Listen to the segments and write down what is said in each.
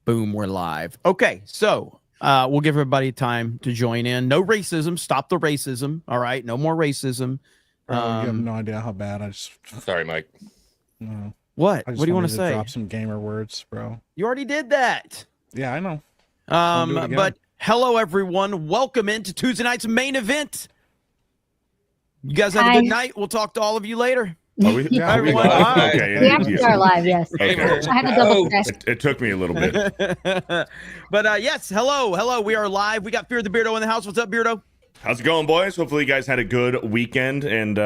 Boom, we're live. Okay, so we'll give everybody time to join in. No racism. Stop the racism. All right, no more racism. Bro, you have no idea how bad I just. Sorry, Mike. No. What? I just What do you want to say? Drop some gamer words, bro. You already did that. Yeah, I know. But hello, everyone. Welcome into Tuesday night's main event. You guys have a good night. We'll talk to all of you later. Yeah, everyone. Okay, we actually are live, yes. Okay. I had to double check. It took me a little bit. But yes, hello. We are live. We got Fear the Beardo in the house. What's up, Beardo? How's it going, boys? Hopefully you guys had a good weekend. And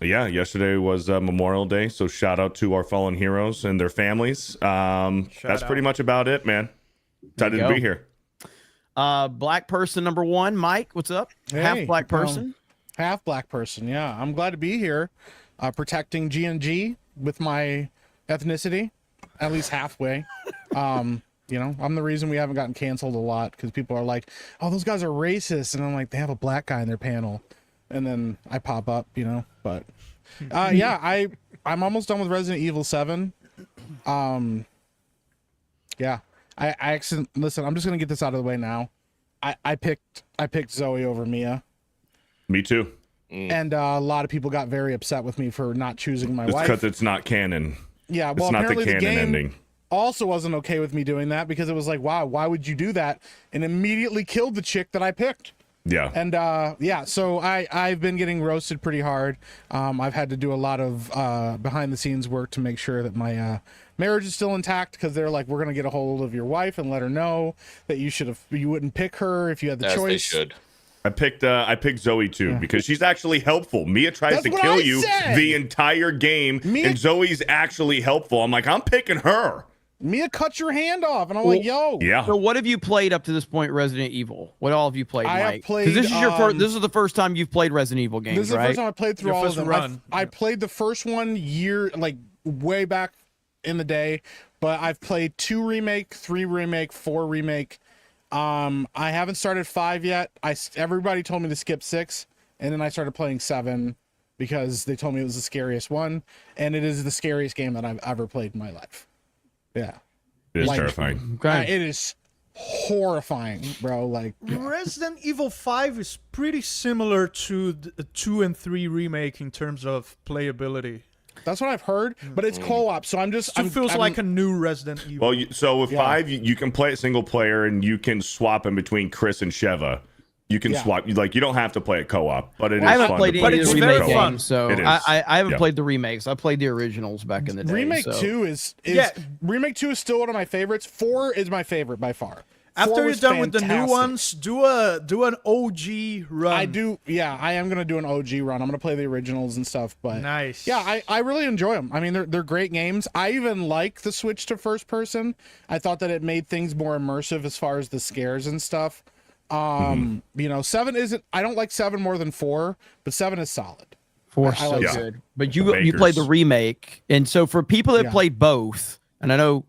yeah, yesterday was Memorial Day, so shout out to our fallen heroes and their families. That's pretty much about it, man. Excited to be here. Black person number one, Mike. What's up? Hey, Half black person. Half black person. Yeah, I'm glad to be here, protecting G&G with my ethnicity, at least halfway. You know, I'm the reason we haven't gotten canceled a lot because people are like, "Oh, those guys are racist," and I'm like, "They have a black guy in their panel," and then I pop up, you know. But yeah, I'm almost done with Resident Evil 7. Yeah, I accident. Listen, I'm just gonna get this out of the way now. I picked Zoe over Mia. Me too. And a lot of people got very upset with me for not choosing my wife. Because it's not canon. Yeah, well, it's not the apparently canon the game ending. also wasn't okay with me doing that because it was like, wow, why would you do that? And immediately killed the chick that I picked. Yeah. And yeah, so I've been getting roasted pretty hard. I've had to do a lot of behind the scenes work to make sure that my marriage is still intact because they're like, we're gonna get a hold of your wife and let her know that you wouldn't pick her if you had the choice. They should. I picked Zoe too because she's actually helpful. Mia tries to what kill I you said. the entire game, and Zoe's actually helpful. I'm like, I'm picking her. Mia cut your hand off, and I'm like, yo. Yeah. So what have you played up to this point, Resident Evil? What all have you played, I have Mike? played, Because this is your first. This is the first time you've played Resident Evil games, This is the right? first time I played through Your all of first them. run. I played the first one like way back in the day, but I've played 2 remake, 3 remake, 4 remake. I haven't started 5 yet. Everybody told me to skip 6, and then I started playing 7 because they told me it was the scariest one, and it is the scariest game that I've ever played in my life. Yeah, It is Like- terrifying. Okay. it is horrifying, bro. Like, Resident Evil 5 is pretty similar to the 2 and 3 remake in terms of playability. that's what I've heard, but it's co-op, so I'm just. It feels like a new Resident Evil. Well, so with 5, you can play it single player, and you can swap in between Chris and Sheva. You can swap. Like, you don't have to play it co-op, but it is I haven't fun played to any play of the it's remake very fun. games, so It is. I haven't Yeah. played the remakes. I played the originals back in the day. Remake so. 2 is Yeah. Remake 2 is still one of my favorites. 4 is my favorite by far. 4 After you're was done with the new fantastic. ones, do an OG run. I do, yeah. I am gonna do an OG run. I'm gonna play the originals and stuff. But Nice. yeah, I really enjoy them. I mean, they're great games. I even like the switch to first person. I thought that it made things more immersive as far as the scares and stuff. You know, 7 isn't. I don't like 7 more than 4, but 7 is solid. 4 I so like good. But you Bakers. played the remake, and so for people that Yeah. played both, and I know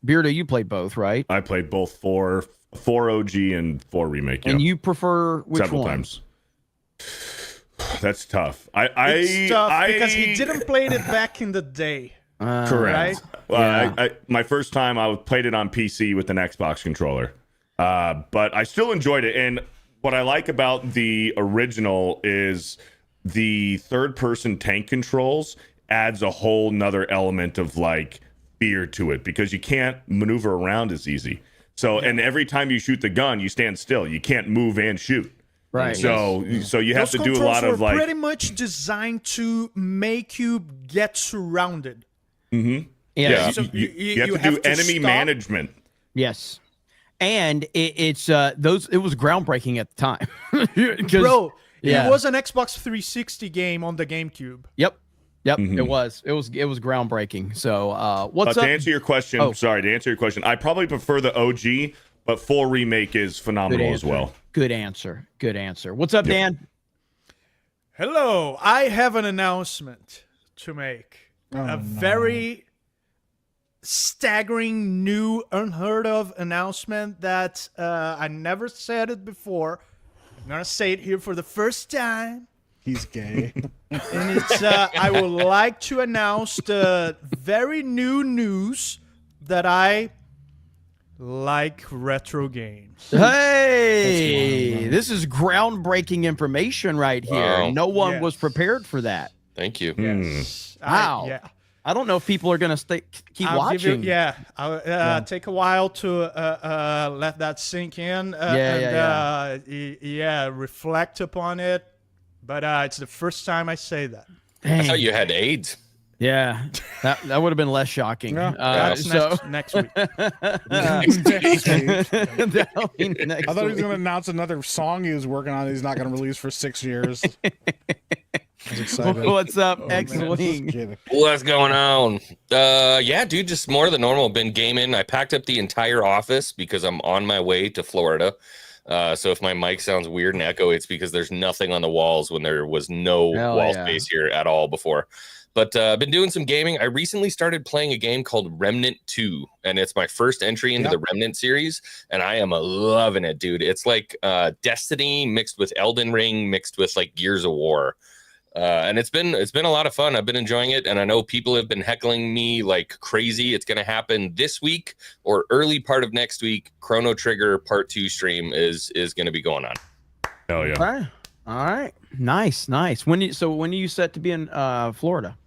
Beardo, you played both, right? I played both 4 OG and 4 remake. And yeah. you prefer which Several one? times. That's tough. It's tough because he I- didn't play it back in the day. Correct. Yeah. My first time I played it on PC with an Xbox controller, but I still enjoyed it. And what I like about the original is the third-person tank controls adds a whole nother element of like fear to it because you can't maneuver around as easy. So, and every time you shoot the gun, you stand still. You can't move and shoot. Right. So you have Those to do a controls lot of were like. pretty much designed to make you get surrounded. Yeah, So you have you to have do to enemy stop. management. Yes. And it was groundbreaking at the time. 'Cause- Bro, yeah. it was an Xbox 360 game on the GameCube. Yep. It was groundbreaking. So what's To up? answer your question, to answer your question, I probably prefer the OG, but full remake is phenomenal as well. Good answer. What's up, Dan? Hello, I have an announcement to make. A very staggering, new, unheard of announcement that I never said it before. I'm gonna say it here for the first time. He's gay. And it's I would like to announce the very new news that I like retro games. Hey, this is groundbreaking information right here. Wow. No one Yes. was prepared for that. Thank you. Yes. Wow. Yeah. I don't know if people are gonna keep I'll give watching. you, I'll take a while to let that sink in. Reflect upon it. But it's the first time I say that. I thought you had AIDS. Yeah, that would have been less shocking. Yeah. That's next week. That'll be next I thought he was week. going to announce another song he was working on. He's not going to release for 6 years. I was excited. What's up, Just X-Wing? kidding. What's going on? Yeah, dude, just more than normal. Been gaming. I packed up the entire office because I'm on my way to Florida. So if my mic sounds weird and echo, it's because there's nothing on the walls when there was no wall space here at all before. But I've been doing some gaming. I recently started playing a game called Remnant 2, and it's my first entry into the Remnant series, and I am loving it, dude. It's like Destiny mixed with Elden Ring mixed with like Gears of War. And it's been a lot of fun. I've been enjoying it, and I know people have been heckling me like crazy. It's going to happen this week or early part of next week. Chrono Trigger Part 2 stream is going to be going on. Hell yeah. Okay. All right. Nice. When are you set to be in Florida?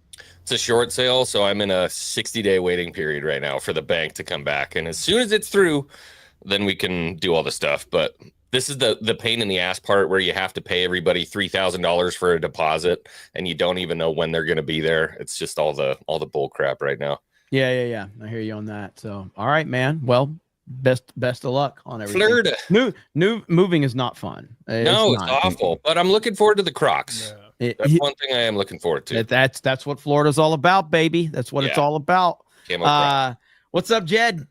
It's a short sale, so I'm in a 60-day waiting period right now for the bank to come back. And as soon as it's through, then we can do all the stuff. But this is the pain in the ass part where you have to pay everybody $3,000 for a deposit, and you don't even know when they're going to be there. It's just all the bull crap right now. Yeah. I hear you on that. So, all right, man. Well, best of luck on everything. Florida. New moving is not fun. It's not. awful. But I'm looking forward to the Crocs. That's one thing I am looking forward to. That's what Florida's all about, baby. That's what it's all about. What's up, Jed?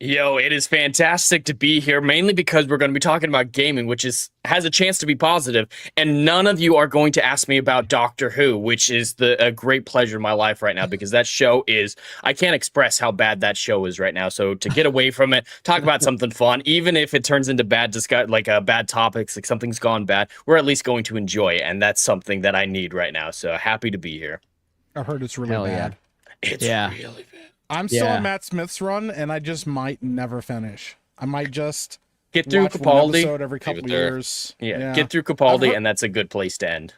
Yo, it is fantastic to be here, mainly because we're going to be talking about gaming, which has a chance to be positive, and none of you are going to ask me about Doctor Who, which is a great pleasure in my life right now, because that show I can't express how bad that show is right now. So to get away from it, talk about something fun, even if it turns into bad topics, like something's gone bad, we're at least going to enjoy it, and that's something that I need right now. So happy to be here. I heard it's really bad. It's really bad. I'm still on Matt Smith's run, and I just might never finish. I might just get through watch one Capaldi episode every couple years. Yeah, get through Capaldi, and that's a good place to end.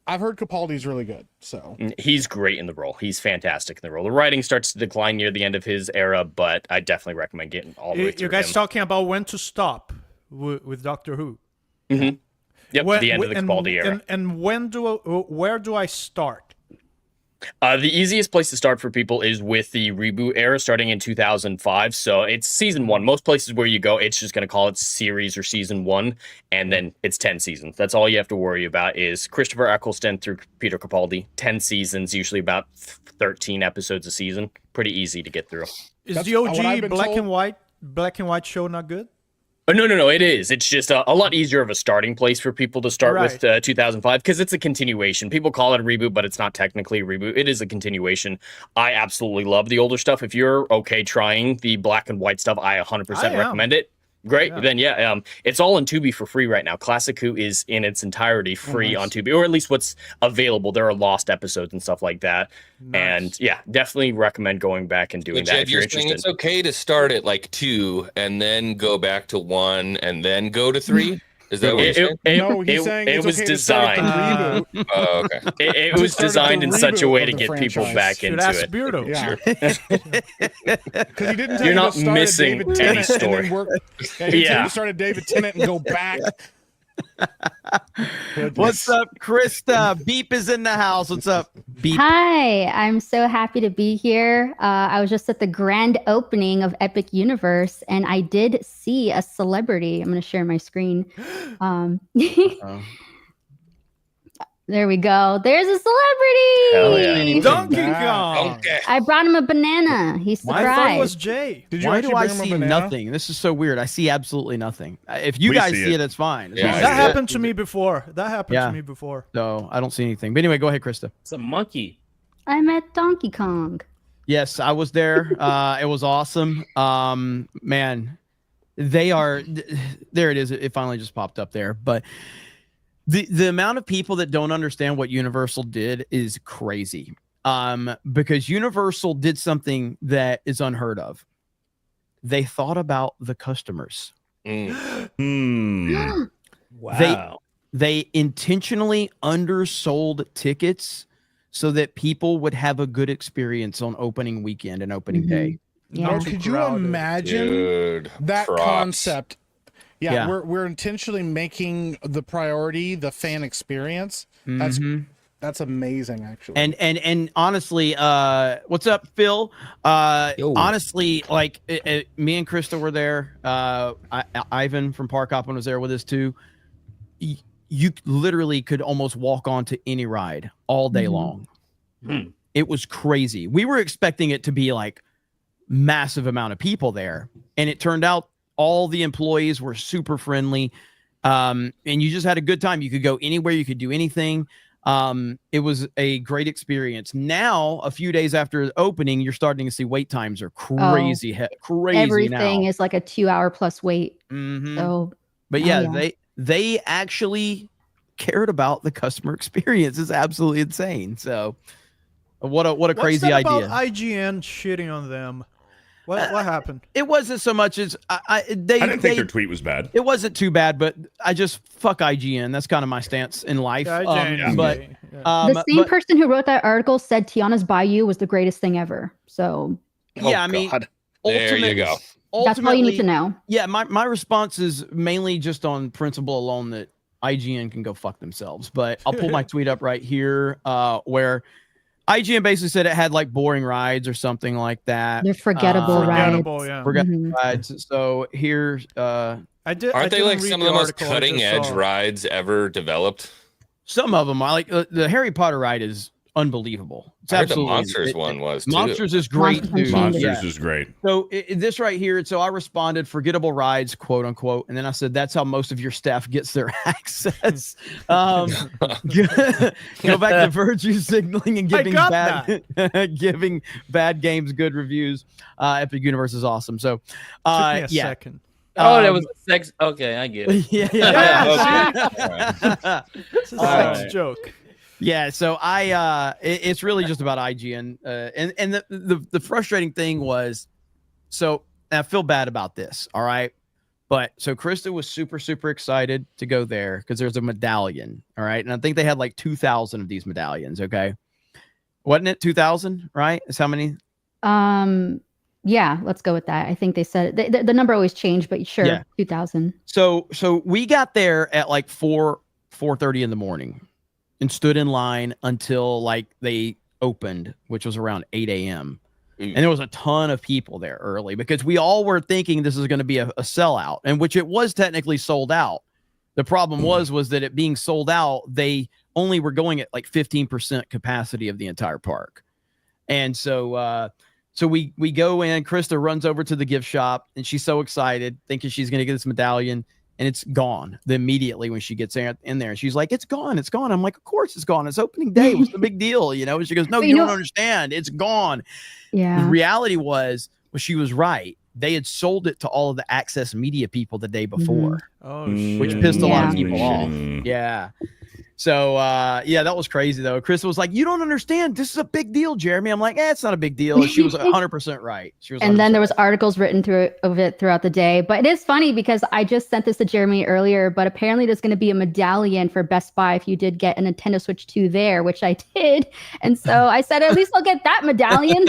I've heard Capaldi's really good, so he's great in the role. He's fantastic in the role. The writing starts to decline near the end of his era, but I definitely recommend getting all the way through. You guys talking about when to stop with Doctor Who? Mm-hmm. Yep, the end of the Capaldi era. And where do I start? The easiest place to start for people is with the reboot era starting in 2005. So it's season 1. Most places where you go, it's just going to call it series or season 1. And then it's 10 seasons. That's all you have to worry about is Christopher Eccleston through Peter Capaldi. 10 seasons, usually about 13 episodes a season. Pretty easy to get through. Is the OG black and white show not good? No, it is. It's just a lot easier of a starting place for people to start with 2005 because it's a continuation. People call it a reboot, but it's not technically a reboot. It is a continuation. I absolutely love the older stuff. If you're okay trying the black and white stuff, I 100% recommend it. Great. Then, it's all on Tubi for free right now. Classic Who is in its entirety free on Tubi, or at least what's available. There are lost episodes and stuff like that. And definitely recommend going back and doing that if you're interested. It's okay to start at like 2 and then go back to 1 and then go to 3. Is that what you're saying? No, he's saying it was designed. Oh, okay. It was designed in such a way to get people back into it. Beardo. Because he didn't tell You're you not to start missing at David Tennant any story. and then work. He told you to start at David Tennant and go back. What's up, Krista? Beep is in the house. What's up, Beep? Hi, I'm so happy to be here. I was just at the grand opening of Epic Universe, and I did see a celebrity. I'm going to share my screen. There we go. There's a celebrity. Hell yeah. Donkey Kong. I brought him a banana. He's I thought it was surprised. Jay. Why do I see nothing? This is so weird. I see absolutely nothing. If you guys see it, it's fine. Yeah, That happened to me before. So I don't see anything. But anyway, go ahead, Krista. It's a monkey. I met Donkey Kong. Yes, I was there. It was awesome. Man, they are. There it is. It finally just popped up there. But the amount of people that don't understand what Universal did is crazy. Because Universal did something that is unheard of. they thought about the customers. Hmm. Wow. They intentionally undersold tickets so that people would have a good experience on opening weekend and opening day. Yeah. Bro, could you Crowded. imagine Dude, that props. concept? Yeah, Yeah. we're intentionally making the priority the fan experience. That's amazing, actually. And honestly, what's up, Phil? Yo. Honestly, like me and Krista were there. Ivan from Park Hoppin' was there with us too. You literally could almost walk onto any ride all day long. It was crazy. We were expecting it to be like massive amount of people there, and it turned out all the employees were super friendly, and you just had a good time. You could go anywhere, you could do anything. It was a great experience. Now, a few days after opening, you're starting to see wait times are crazy, crazy. Everything now. is like a 2-hour plus wait. Mhm. So, But Oh, yeah, yeah. they actually cared about the customer experience. It's absolutely insane. So what a What's crazy that idea. about IGN shitting on them? What happened? It wasn't so much as I didn't think their tweet was bad. it wasn't too bad, but I just fuck IGN. That's kind of my stance in life. Yeah, IGN is But gay. Yeah. the same person who wrote that article said Tiana's Bayou was the greatest thing ever. So yeah, I mean, God. There you go. that's all you need to know. Yeah, my response is mainly just on principle alone that IGN can go fuck themselves. But I'll pull my tweet up right here, where IGN basically said it had like boring rides or something like that. They're forgettable rides. Forgettable, yeah. Forgettable Mhm. rides. So here's I did. Aren't I they didn't like read some of the the most article, I cutting just edge saw. rides ever developed? some of them. I like the Harry Potter ride is unbelievable. It's I heard the absolutely Monsters one was too. Monsters is great. Monsters dude. Unchained is- Monsters is great. So this right here. So I responded, "Forgettable rides, quote unquote," and then I said, "That's how most of your staff gets their access." Go back to virtue signaling and giving got giving bad games good reviews. Epic Universe is awesome. So, Took me a yeah. second. Oh, that was a sex. Okay, I get it. yeah, Yes. It's a sex Alright. joke. Yeah, so it's really just about IGN, and the frustrating thing was, so I feel bad about this, all right, but so Krista was super excited to go there because there's a medallion, all right, and I think they had like 2,000 of these medallions, okay, wasn't it 2,000? Right? Is how many? Yeah, let's go with that. I think they said the number always changed, but sure, Yeah. 2,000. So we got there at like 4:30 in the morning and stood in line until like they opened, which was around 8 a.m. And there was a ton of people there early because we all were thinking this is going to be a sellout, and which it was technically sold out. The problem was that it being sold out, they only were going at like 15% capacity of the entire park. And so we go in, Krista runs over to the gift shop and she's so excited thinking she's going to get this medallion, and it's gone immediately when she gets in there. She's like, it's gone. I'm like, of course it's gone. It's opening day. What's the big deal? You know? And she goes, no, But you you don't know- understand. It's gone. The Yeah. reality was she was right. They had sold it to all of the Access Media people the day before, Oh, which shit. pissed a lot of Yeah. people off. Yeah. So yeah, that was crazy though. Chris was like, you don't understand. This is a big deal, Jeremy. I'm like, it's not a big deal. And she was 100% right. She was. And then 100% there was articles written of it throughout the day. But it is funny because I just sent this to Jeremy earlier, but apparently there's going to be a medallion for Best Buy if you did get a Nintendo Switch 2 there, which I did. And so I said, at least I'll get that medallion.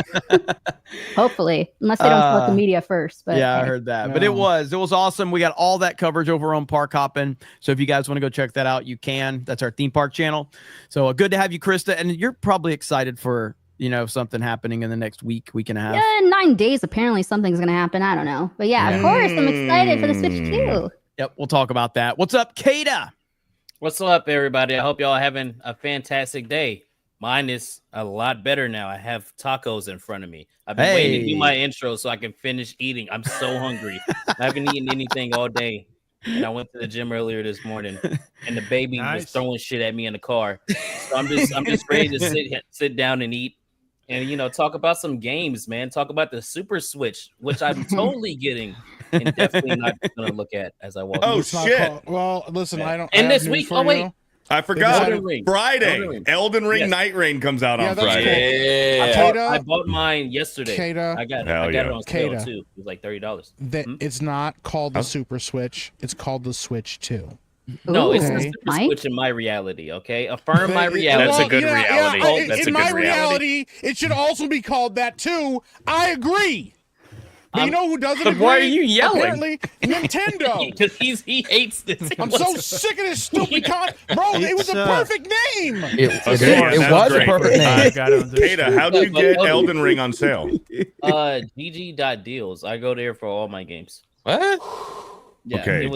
Hopefully, unless they don't sell it to media first. But yeah, I hey. heard that. But it was awesome. We got all that coverage over on Park Hoppin'. So if you guys want to go check that out, you can. That's our theme park channel. So good to have you, Krista. And you're probably excited for, something happening in the next week and a half. Yeah, in 9 days, apparently something's going to happen. I don't know. But yeah, of course, I'm excited for the Switch 2. Yep, we'll talk about that. What's up, Kada? What's up, everybody? I hope y'all are having a fantastic day. Mine is a lot better now. I have tacos in front of me. I've been waiting to do my intro so I can finish eating. I'm so hungry. I haven't eaten anything all day. And I went to the gym earlier this morning, and the baby was throwing shit at me in the car. So I'm just ready to sit down and eat, and talk about some games, man. Talk about the Super Switch, which I'm totally getting, and definitely not gonna look at as I walk. Oh, It's not shit. called- well, listen, I don't. And I have this news week- for oh, you, wait. though. I forgot. Elden Ring. Friday. Elden Ring Yes. Night Rain comes out Yeah, on that's Friday. Yeah. I bought mine yesterday. Kata, I got Hell it yeah. on sale Kata. too. It was like $30. It's not called the Super Switch. It's called the Switch 2. No, it's Ooh, the Super Mike? Switch in my reality. Okay, affirm my reality. Well, That's a good yeah, reality. yeah, That's in a my good reality. it should also be called that too. I agree. But you know who doesn't but agree? why are you yelling? Apparently, Nintendo. Because he hates this. I'm so sick of this stupid Bro, it was a perfect name. Okay, It yeah, was that's a perfect great. name. Got it on this Kata, how'd you get But- Elden Ring on sale? GG.deals. I go there for all my games. What? Yeah, Okay. it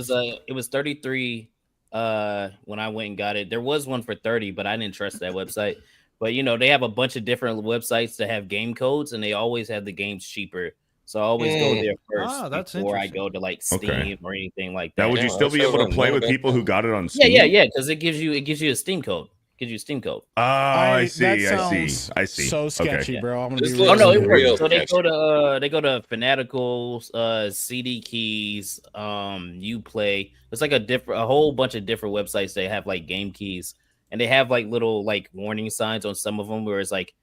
was 33 when I went and got it. There was one for 30, but I didn't trust that website. But you know, they have a bunch of different websites that have game codes and they always have the games cheaper. So I always go there first Ah, that's before I interesting. go to like Steam Okay. or anything like that. Now, would you Yeah, still be that's able what to play I'm with doing. people who got it on Yeah, Steam? because it gives you a Steam code. Gives you a Steam code. Oh, I see. That I see. sounds I see. So sketchy, Okay. bro. I'm gonna This be looks Oh no, it real works. So they sketchy. go to Fanatical, CD Keys, Uplay. It's like a whole bunch of different websites. They have like game keys, and they have like little like warning signs on some of them where it's like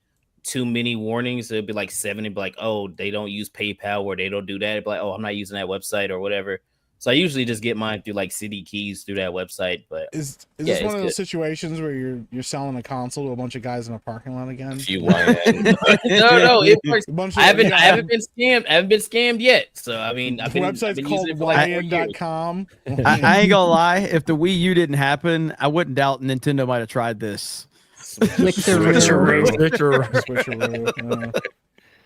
too many warnings. It'd be like 7 and be like, oh, they don't use PayPal or they don't do that. It'd be like, oh, I'm not using that website or whatever. So I usually just get mine through like CD Keys through that website. But Is Yeah, this it's one of those good. situations where you're selling a console to a bunch of guys in a parking lot again? If you lie in. no, it works. A bunch I haven't yeah. been scammed. I haven't been scammed yet. So I mean, The I've been website's using called it for like 4 years. YN.com. I ain't gonna lie. If the Wii U didn't happen, I wouldn't doubt Nintendo might have tried this. Switcheroo. Switcheroo.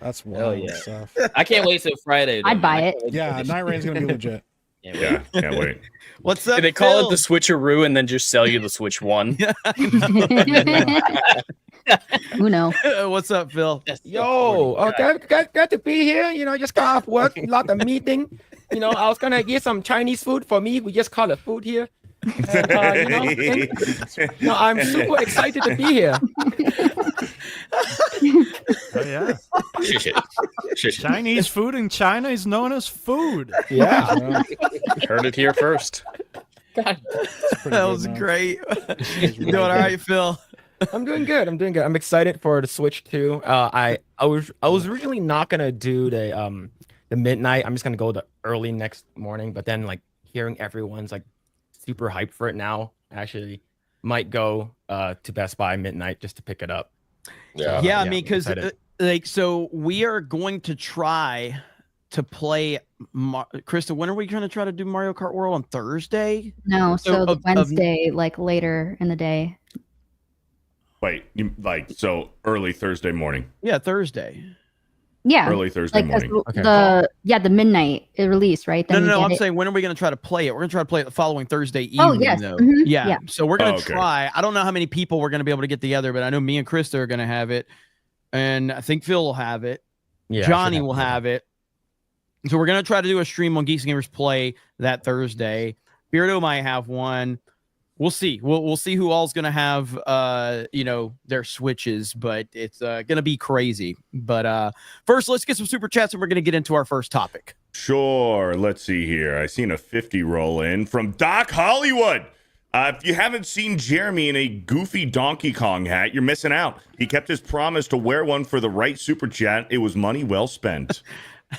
That's wild yeah. stuff. I can't wait till Friday. though, I'd man. buy I it. can't wait till Yeah, this Night shit. Rain's gonna be legit. Can't wait. Yeah, can't wait. What's up? They call Phil? it the switcheroo and then just sell you the Switch 1. Uno. What's up, Phil? Yo, glad to be here. You know, just got off work, lot of meeting. You know, I was gonna get some Chinese food for me. We just call it food here. And, I'm super excited to be here. Oh yeah. Shush it. Shush it. Chinese food in China is known as food. Yeah. Heard it here first. That was great. You doing all right, Phil? I'm doing good. I'm excited for the Switch 2. I was originally not gonna do the midnight. I'm just gonna go the early next morning. But then like hearing everyone's like super hyped for it now, actually might go to Best Buy midnight just to pick it up. Yeah. Yeah, I yeah, mean, because excited. so we are going to try to play. Krista, when are we going to try to do Mario Kart World on Thursday? No, So so the of- Wednesday, like later in the day. Wait, you like so early Thursday morning? Yeah, Thursday. Yeah. Early Thursday Like 'cause morning. Okay. the midnight release, right? No, you no, get I'm it. saying when are we going to try to play it? We're going to try to play it the following Thursday evening, Oh, yes. though. Mhm. Yeah. Yeah. So we're going to Oh, okay. try. I don't know how many people we're going to be able to get together, but I know me and Krista are going to have it, and I think Phil will have it. Yeah, I should Johnny will have it. So we're gonna try to do a stream on Geeks and Gamers Play that Thursday. Beardo might have one. We'll see. We'll see who all's gonna have their switches, but it's gonna be crazy. But first, let's get some super chats, and we're gonna get into our first topic. Sure. Let's see here. I seen a 50 roll in from Doc Hollywood. If you haven't seen Jeremy in a goofy Donkey Kong hat, you're missing out. He kept his promise to wear one for the right super chat. It was money well spent.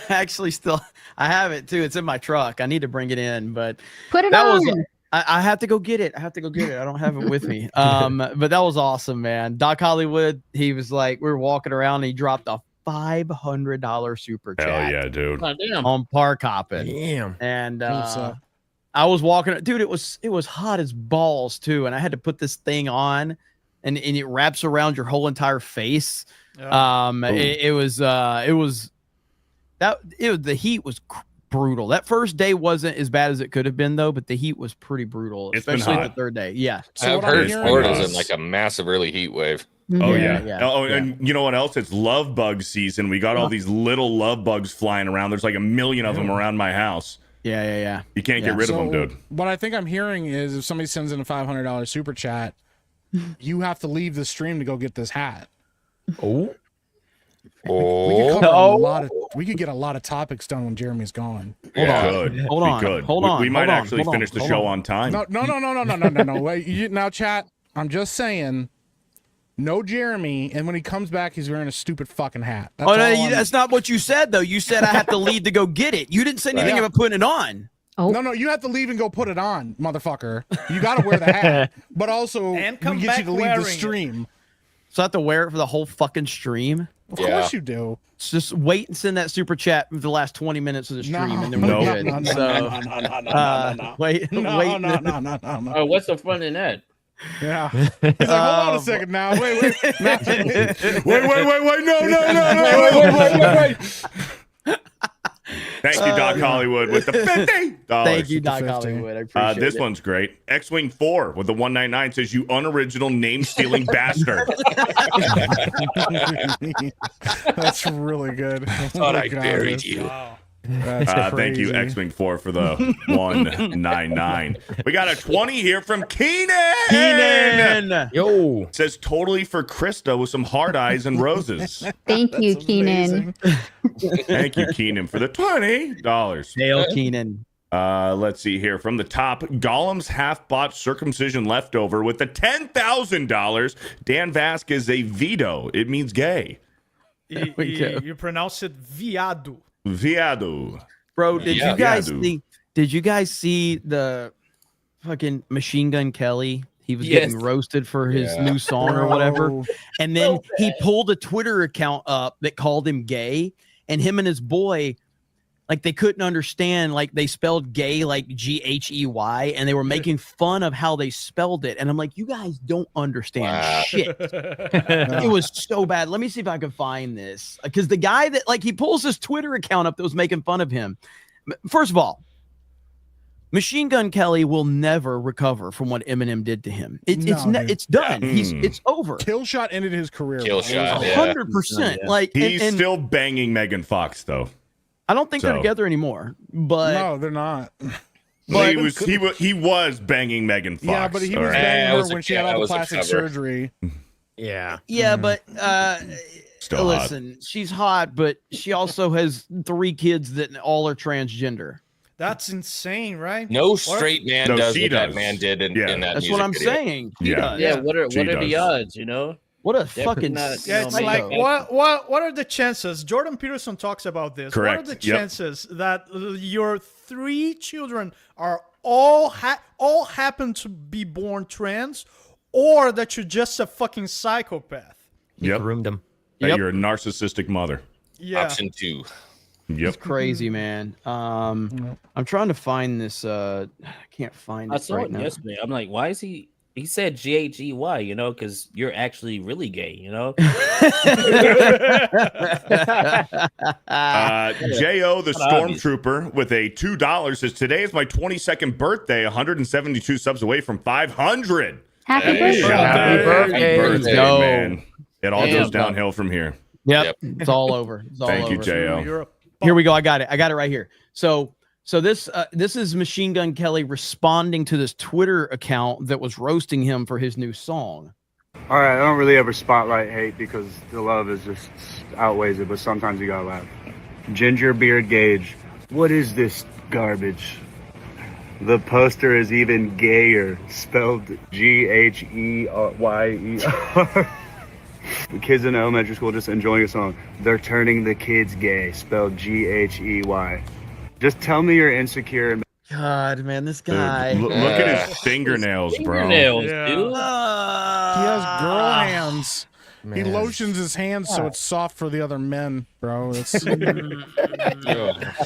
Actually, still, I have it too. It's in my truck. I need to bring it in, but Put it that on. was. I have to go get it. I don't have it with me. But that was awesome, man. Doc Hollywood, he was like, we were walking around and he dropped a $500 super chat. Hell yeah, dude. Oh, damn. On Park Hopping. Damn. And What's up? I was walking, dude. It was hot as balls too, and I had to put this thing on, and it wraps around your whole entire face. Yeah. The heat was brutal. That first day wasn't as bad as it could have been though, but the heat was pretty brutal, It's been especially the hot. third day. Yeah. So I've what I'm heard hearing Florida's is- in like a massive early heat wave. Oh Yeah, yeah. yeah, Oh, yeah. and you know what else? It's love bug season. We got all these little love bugs flying around. There's like a million of them around my house. Yeah. You can't Yeah. get rid of them, dude. What I think I'm hearing is if somebody sends in a $500 super chat, you have to leave the stream to go get this hat. Oh. We could get a lot of topics done when Jeremy's gone. Hold on. Good. Hold We on. could. Hold We on. might Hold on. actually Hold on. finish the Hold show on. on time. No. Wait, now, chat. I'm just saying. No Jeremy, and when he comes back, he's wearing a stupid fucking hat. That's Oh no, all that's not what you said though. You said I have to leave to go get it. You didn't say anything Yeah. about putting it on. Oh. No, you have to leave and go put it on, motherfucker. You got to wear the hat, but also And come we get back you to leave wearing the it. stream. So I have to wear it for the whole fucking stream. Of course you do. Just wait and send that super chat for the last 20 minutes of the stream, No, and then we're no, good. no, no, So, wait, No, wait. no. Oh, what's the fun in that? Yeah. He's like, hold on a second now. Wait. Wait, no. Thank you, Doc Hollywood, with the $50. Thank you, Doc 50. Hollywood. I appreciate This it. one's great. X-Wing 4 with the 199 says, "You unoriginal name-stealing bastard." That's really good. Thought I buried you. Wow. That's Thank you, crazy. X-Wing 4, for the 199. We got a 20 here from Keenan. Keenan. Yo. Says, "Totally for Krista with some hard eyes and roses." Thank you, That's Keenan. amazing. Thank you, Keenan, for the $20. Dale Keenan. Let's see here from the top. Gollum's half-bought circumcision leftover with the $10,000. Dan Vasquez a veto. It means gay. we go. You pronounce it viado. Viado. Bro, did Yeah. you guys Yeah, see? Did you guys see the fucking Machine Gun Kelly? He was Yes. getting roasted for his Yeah. new song or whatever, Bro. and then he pulled a Twitter account up that called him gay, and him and his boy, like they couldn't understand, like they spelled gay like Ghey, and they were making fun of how they spelled it, and I'm like, you guys don't understand Wow. shit. It was so bad. Let me see if I can find this, because the guy that like he pulls his Twitter account up that was making fun of him. First of all, Machine Gun Kelly will never recover from what Eminem did to him. It's dude. done. Yeah. It's over. Killshot ended his career. Kill bro. shot. Yeah. 100%. Like He's and still banging Megan Fox, though. I don't think they're so- together anymore. But No, they're not. But- he was banging Megan Fox. Yeah, but he all was right? banging That her was a- when she yeah, had that all the was a plastic cover. surgery. Yeah. yeah, but Still listen, she's hot, but she also has 3 kids that all are transgender. That's insane, right? No straight man No, does she what that does. man did in, Yeah. in that That's music what I'm video. saying. He Yeah. does. Yeah, what are She the does. odds, you know? What a They're fucking not- Yeah, it's No, like man. what are the chances? Jordan Peterson talks about this. Correct. What are the Yep. chances that your 3 children are all happen to be born trans, or that you're just a fucking psychopath? Yep. Groomed him. That Yep. you're a narcissistic mother. Yeah. Option 2. Yep. It's crazy, man. I'm trying to find this. I can't find I it saw right it now. yesterday. I'm like, why is he? He said Ghey, you know, because you're actually really gay, you know. Jo the Not obvious. Stormtrooper with a $2 says, "Today is my 22nd birthday, 172 subs away from 500. Happy Hey, birthday. Happy birthday. Birthday, Yo. man. It all Damn, goes downhill from here. Yep, it's all over. It's all Thank you, over. Jo. You're a Here we go. I got it right here. So this is Machine Gun Kelly responding to this Twitter account that was roasting him for his new song. All right, I don't really ever spotlight hate because the love is just outweighs it, but sometimes you gotta laugh. Ginger Beard Gage, what is this garbage? The poster is even gayer, spelled Gheyer. The kids in elementary school just enjoying a song. They're turning the kids gay, spelled Ghey. Just tell me you're insecure and God, man, this Dude, guy. look at his fingernails, bro. Fingernails, Yeah. dude. He has girl hands. He Man. lotions his hands so it's soft for the other men, bro. It's,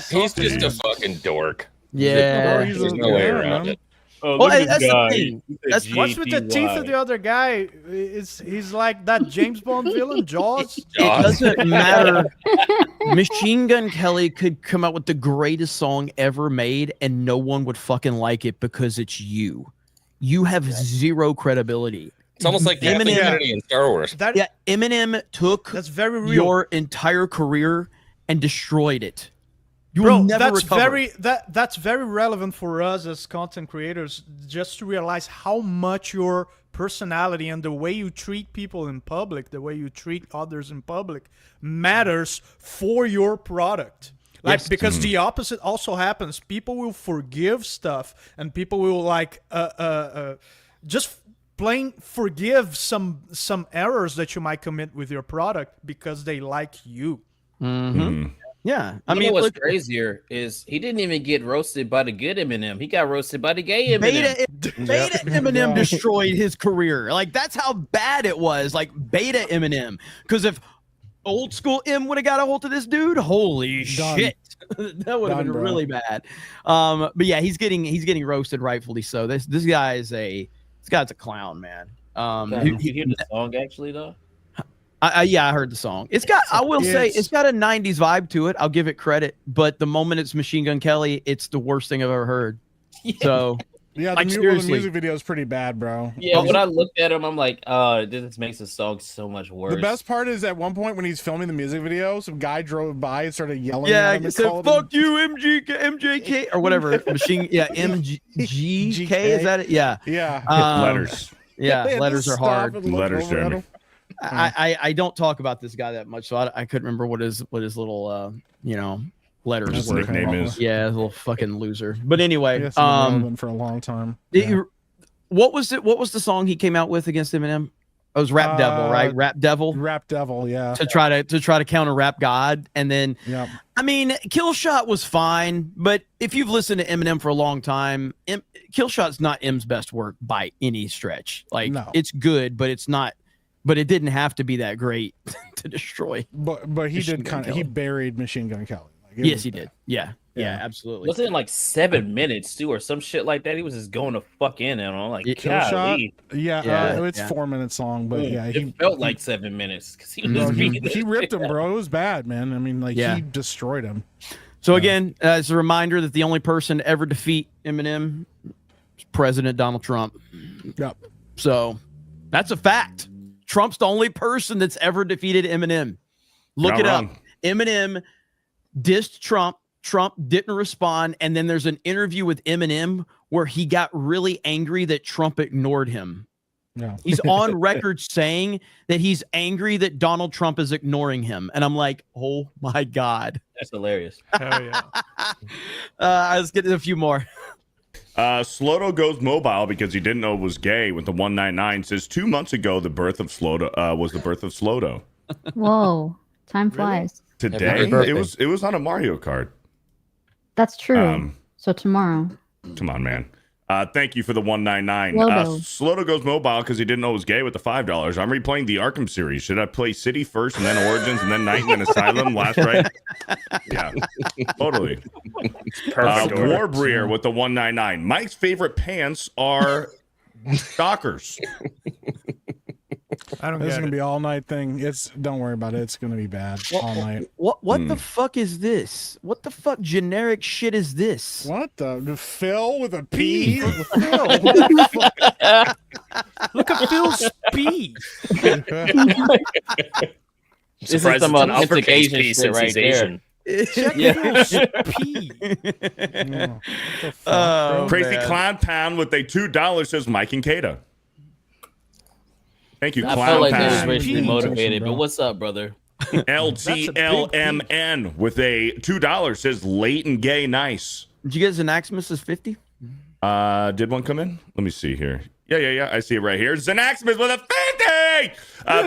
He's just a fucking dork. Yeah. Bro, he's There's a- no way yeah, around man. it. Oh, Well, look at that's this the guy. thing. That's What's with the teeth of the other guy? He's like that James Bond villain, Jaws. It doesn't matter. Machine Gun Kelly could come out with the greatest song ever made, and no one would fucking like it because it's you. You have zero credibility. It's almost like Kathleen Eminem- Kennedy in Star Wars. That Yeah, Eminem took that's very real. your entire career and destroyed it. You Bro, will never that's recover. that's very relevant for us as content creators, just to realize how much your personality and the way you treat people in public, the way you treat others in public, matters for your product. Like, Yes. because the opposite also happens. People will forgive stuff, and people will like just forgive some errors that you might commit with your product because they like you. Yeah, I mean, what's crazier is he didn't even get roasted by the good Eminem. He got roasted by the gay Eminem. Beta Eminem destroyed his career. Like, that's how bad it was. Like, beta Eminem. Because if old school M would have got a hold of this dude, holy shit, that would have been really bad. But yeah, he's getting roasted, rightfully so. This guy's a clown, man. Did you hear the song actually though? Yeah, I heard the song. It's got a 90s vibe to it. I'll give it credit. But the moment it's Machine Gun Kelly, it's the worst thing I've ever heard. So yeah, like, the music video is pretty bad, bro. Yeah, when I looked at him, I'm like, this makes the song so much worse. The best part is at one point when he's filming the music video, some guy drove by and started yelling at him. Yeah, said, fuck you, MJK, or whatever. MGK, is that it? Yeah. Yeah. Letters. Yeah, letters are hard. Letters, Jeremy. I don't talk about this guy that much, so I couldn't remember what his little letters his nickname is. Yeah, little fucking loser. But anyway, for a long time. What was it? What was the song he came out with against Eminem? It was Rap Devil, right? Rap Devil. Rap Devil, yeah. To try to counter Rap God, and then I mean, Kill Shot was fine, but if you've listened to Eminem for a long time, Kill Shot's not M's best work by any stretch. Like, it's good, but it's not. But it didn't have to be that great to destroy. But he did he buried Machine Gun Kelly. Like, yes, he did. Yeah, absolutely. Wasn't it like 7 minutes too, or some shit like that? He was just going to fuck in, and I'm like, golly. It's 4 minutes long, but it felt like 7 minutes because he was he ripped him, bro. It was bad, man. I mean, like he destroyed him. So again, as a reminder that the only person to ever defeat Eminem is President Donald Trump. Yep. So that's a fact. Trump's the only person that's ever defeated Eminem. Look it up. Eminem dissed Trump. Trump didn't respond. And then there's an interview with Eminem where he got really angry that Trump ignored him. Yeah. He's on record saying that he's angry that Donald Trump is ignoring him. And I'm like, oh my God. That's hilarious. Hell yeah. Let's get a few more. Sloto goes mobile because he didn't know it was gay with the 199 says 2 months ago the birth of Sloto was the birth of Sloto. Whoa, time flies. Today it was on a Mario Kart. That's true. So tomorrow. Come on, man. Thank you for the 199. Sloto goes mobile because he didn't know it was gay with the $5. I'm replaying the Arkham series. Should I play City first and then Origins and then Night and then Asylum? Last right? Yeah, totally. Warbrier with the 199. Mike's favorite pants are Dockers. I don't This get is gonna it. be all night thing. Don't worry about it. It's gonna be bad all night. What the fuck is this? What the fuck generic shit is this? What the Phil with a P? Phil. Look at Phil's P. This is some uppercase Asian P shit right there. Check Phil's P. Crazy Clown Pound with a $2 says Mike and Kata. Thank you, I Clown felt like they was Pound. racially motivated, but what's up, brother? LTLMN with a $2 says late and gay nice. Did you get Xanaximus as 50? Did one come in? Let me see here. Yeah. I see it right here. Xanaximus with a 50!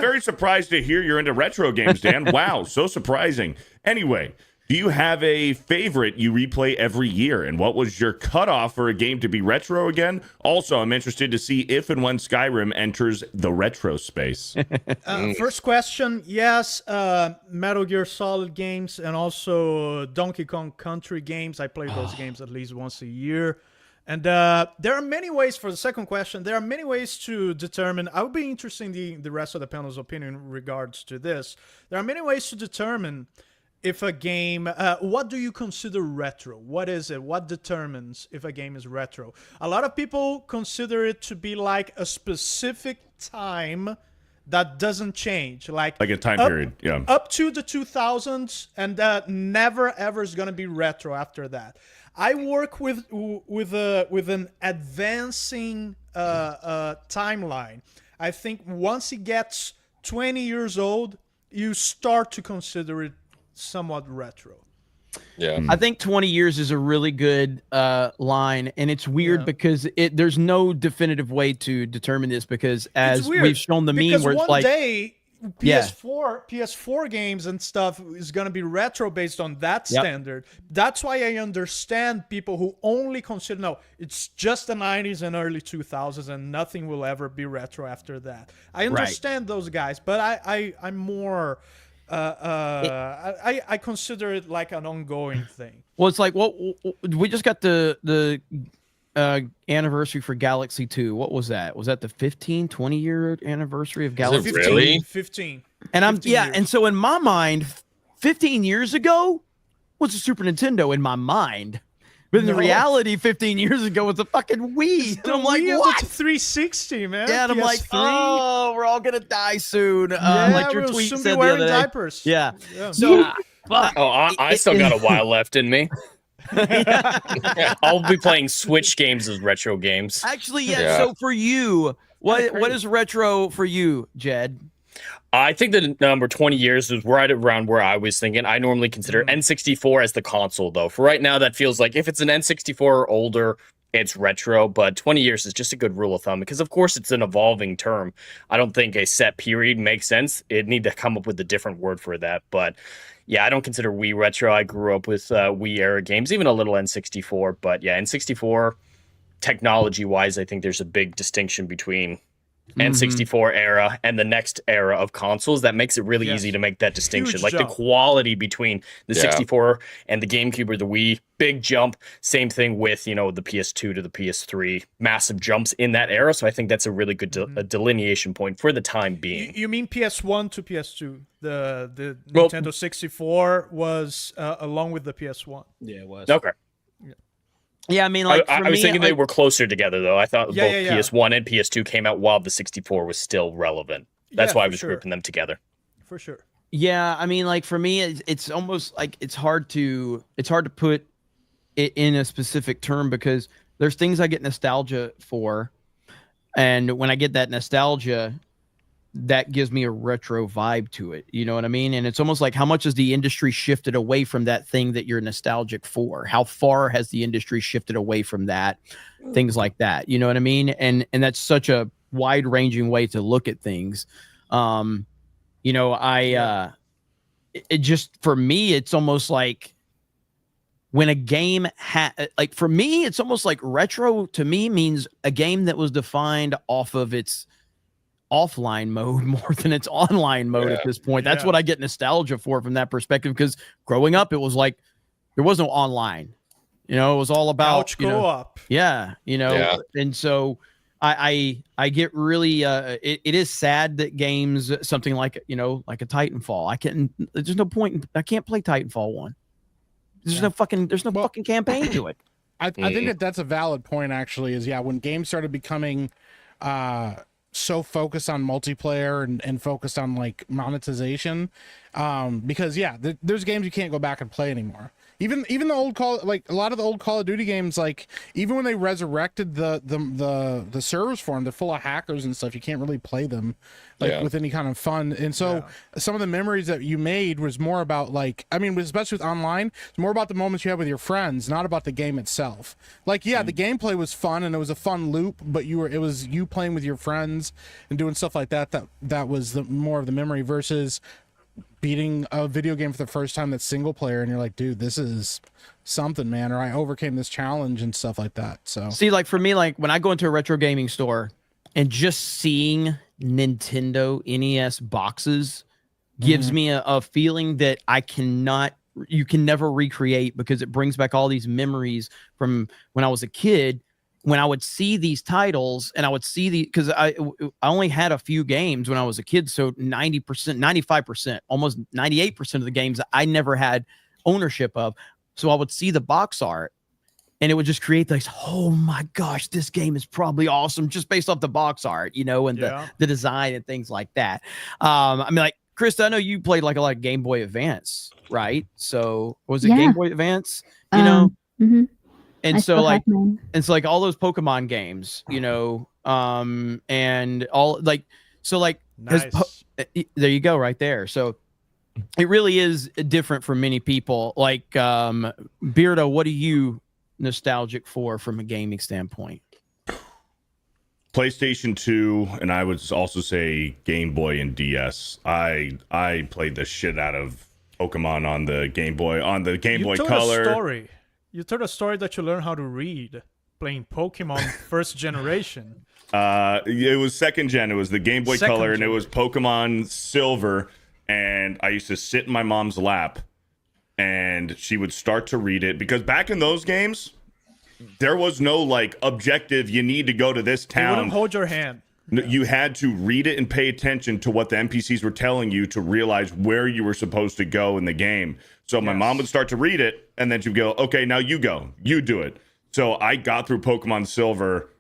Very surprised to hear you're into retro games, Dan. Wow, so surprising. Anyway, do you have a favorite you replay every year? And what was your cutoff for a game to be retro again? Also, I'm interested to see if and when Skyrim enters the retro space. First question, yes, Metal Gear Solid games and also Donkey Kong Country games. I play those games at least once a year. And there are many ways, for the second question, there are many ways to determine, I would be interested in the rest of the panel's opinion in regards to this. There are many ways to determine if a game, what do you consider retro? What is it? What determines if a game is retro? A lot of people consider it to be like a specific time that doesn't change. Like a time period, yeah. Up to the 2000s, and never ever is going to be retro after that. I work with an advancing timeline. I think once it gets 20 years old, you start to consider it somewhat retro. Yeah. I think 20 years is a really good line, and it's weird because there's no definitive way to determine this because as we've shown the meme where it's one like day PS4 games and stuff is going to be retro based on that standard. That's why I understand people who only consider it's just the 90s and early 2000s and nothing will ever be retro after that. I understand those guys, but I'm more I consider it like an ongoing thing. Well, it's like we just got the anniversary for Galaxy 2. What was that? Was that the 20 year anniversary of Galaxy 2? Really? 15. And 15 years. And so in my mind, 15 years ago was the Super Nintendo in my mind. But in the reality, 15 years ago was a fucking Wii. And I'm like, what? 360, man. Yeah, and I'm like, PS3. oh, we're all gonna die soon. Yeah, like your we'll tweet soon said be wearing the other day. diapers. Yeah. So, I still got a while left in me. I'll be playing Switch games as retro games. Actually, so for you, what is retro for you, Jed? I think the number 20 years is right around where I was thinking. I normally consider N64 as the console, though. For right now, that feels like if it's an N64 or older, it's retro. But 20 years is just a good rule of thumb because, of course, it's an evolving term. I don't think a set period makes sense. It'd need to come up with a different word for that. But yeah, I don't consider Wii retro. I grew up with Wii era games, even a little N64. But yeah, N64, technology-wise, I think there's a big distinction between N64 era and the next era of consoles that makes it really easy to make that distinction. Huge the jump. quality between the 64 and the GameCube or the Wii, big jump. Same thing with, the PS2 to the PS3, massive jumps in that era. So I think that's a really good delineation point for the time being. You mean PS1 to PS2? The Nintendo 64 was along with the PS1. Yeah, it was. Okay. Yeah, I mean, like I was thinking they were closer together, though. I thought both PS1 and PS2 came out while the 64 was still relevant. That's why I was grouping them together. For sure. Yeah, I mean, like for me, it's almost like it's hard to put it in a specific term because there's things I get nostalgia for, and when I get that nostalgia, that gives me a retro vibe to it. You know what I mean? And it's almost like how much has the industry shifted away from that thing that you're nostalgic for? How far has the industry shifted away from that? Things like that. You know what I mean? And that's such a wide ranging way to look at things. It just, for me, it's almost like when a game like for me, it's almost like retro to me means a game that was defined off of its offline mode more than its online mode at this point. That's what I get nostalgia for from that perspective, because growing up, it was like there was no online. It was all about couch co-op. And so I get really it is sad that games, something like like a Titanfall, there's no point I can't play Titanfall 1. There's no fucking campaign to it. I think that's a valid point, actually, is when games started becoming so focused on multiplayer and focused on like monetization, because there's games you can't go back and play anymore. Even the old a lot of the old Call of Duty games, like even when they resurrected the servers for them, they're full of hackers and stuff. You can't really play them with any kind of fun. And so some of the memories that you made was more about especially with online, it's more about the moments you had with your friends, not about the game itself. The gameplay was fun and it was a fun loop, but it was you playing with your friends and doing stuff like that was more of the memory versus beating a video game for the first time that's single player and you're like, dude, this is something, man, or I overcame this challenge and stuff like that. So see, like for me, like when I go into a retro gaming store and just seeing Nintendo NES boxes gives me a feeling that you can never recreate, because it brings back all these memories from when I was a kid, when I would see these titles and I would see because I only had a few games when I was a kid. So 90%, 95%, almost 98% of the games I never had ownership of. So I would see the box art and it would just create this, oh my gosh, this game is probably awesome just based off the box art, and the design and things like that. I mean, like, Krista, I know you played like a lot of Game Boy Advance, right? So was it Game Boy Advance? Mm-hmm. And so like all those Pokemon games, and all nice. There you go right there. So it really is different for many people. Like Beardo, what are you nostalgic for from a gaming standpoint? PlayStation 2, and I would also say Game Boy and DS. I played the shit out of Pokemon on the Game Boy, You told Color. a story. You told a story that you learned how to read playing Pokemon first generation. It was second gen. It was the Game Boy Second Color, and it gen. was Pokemon Silver. And I used to sit in my mom's lap, and she would start to read it, because back in those games, there was no like objective. You need to go to this They wouldn't town. hold your hand. You had to read it and pay attention to what the NPCs were telling you to realize where you were supposed to go in the game. So my mom would start to read it, and then she'd go, okay, now you go. You do it. So I got through Pokemon Silver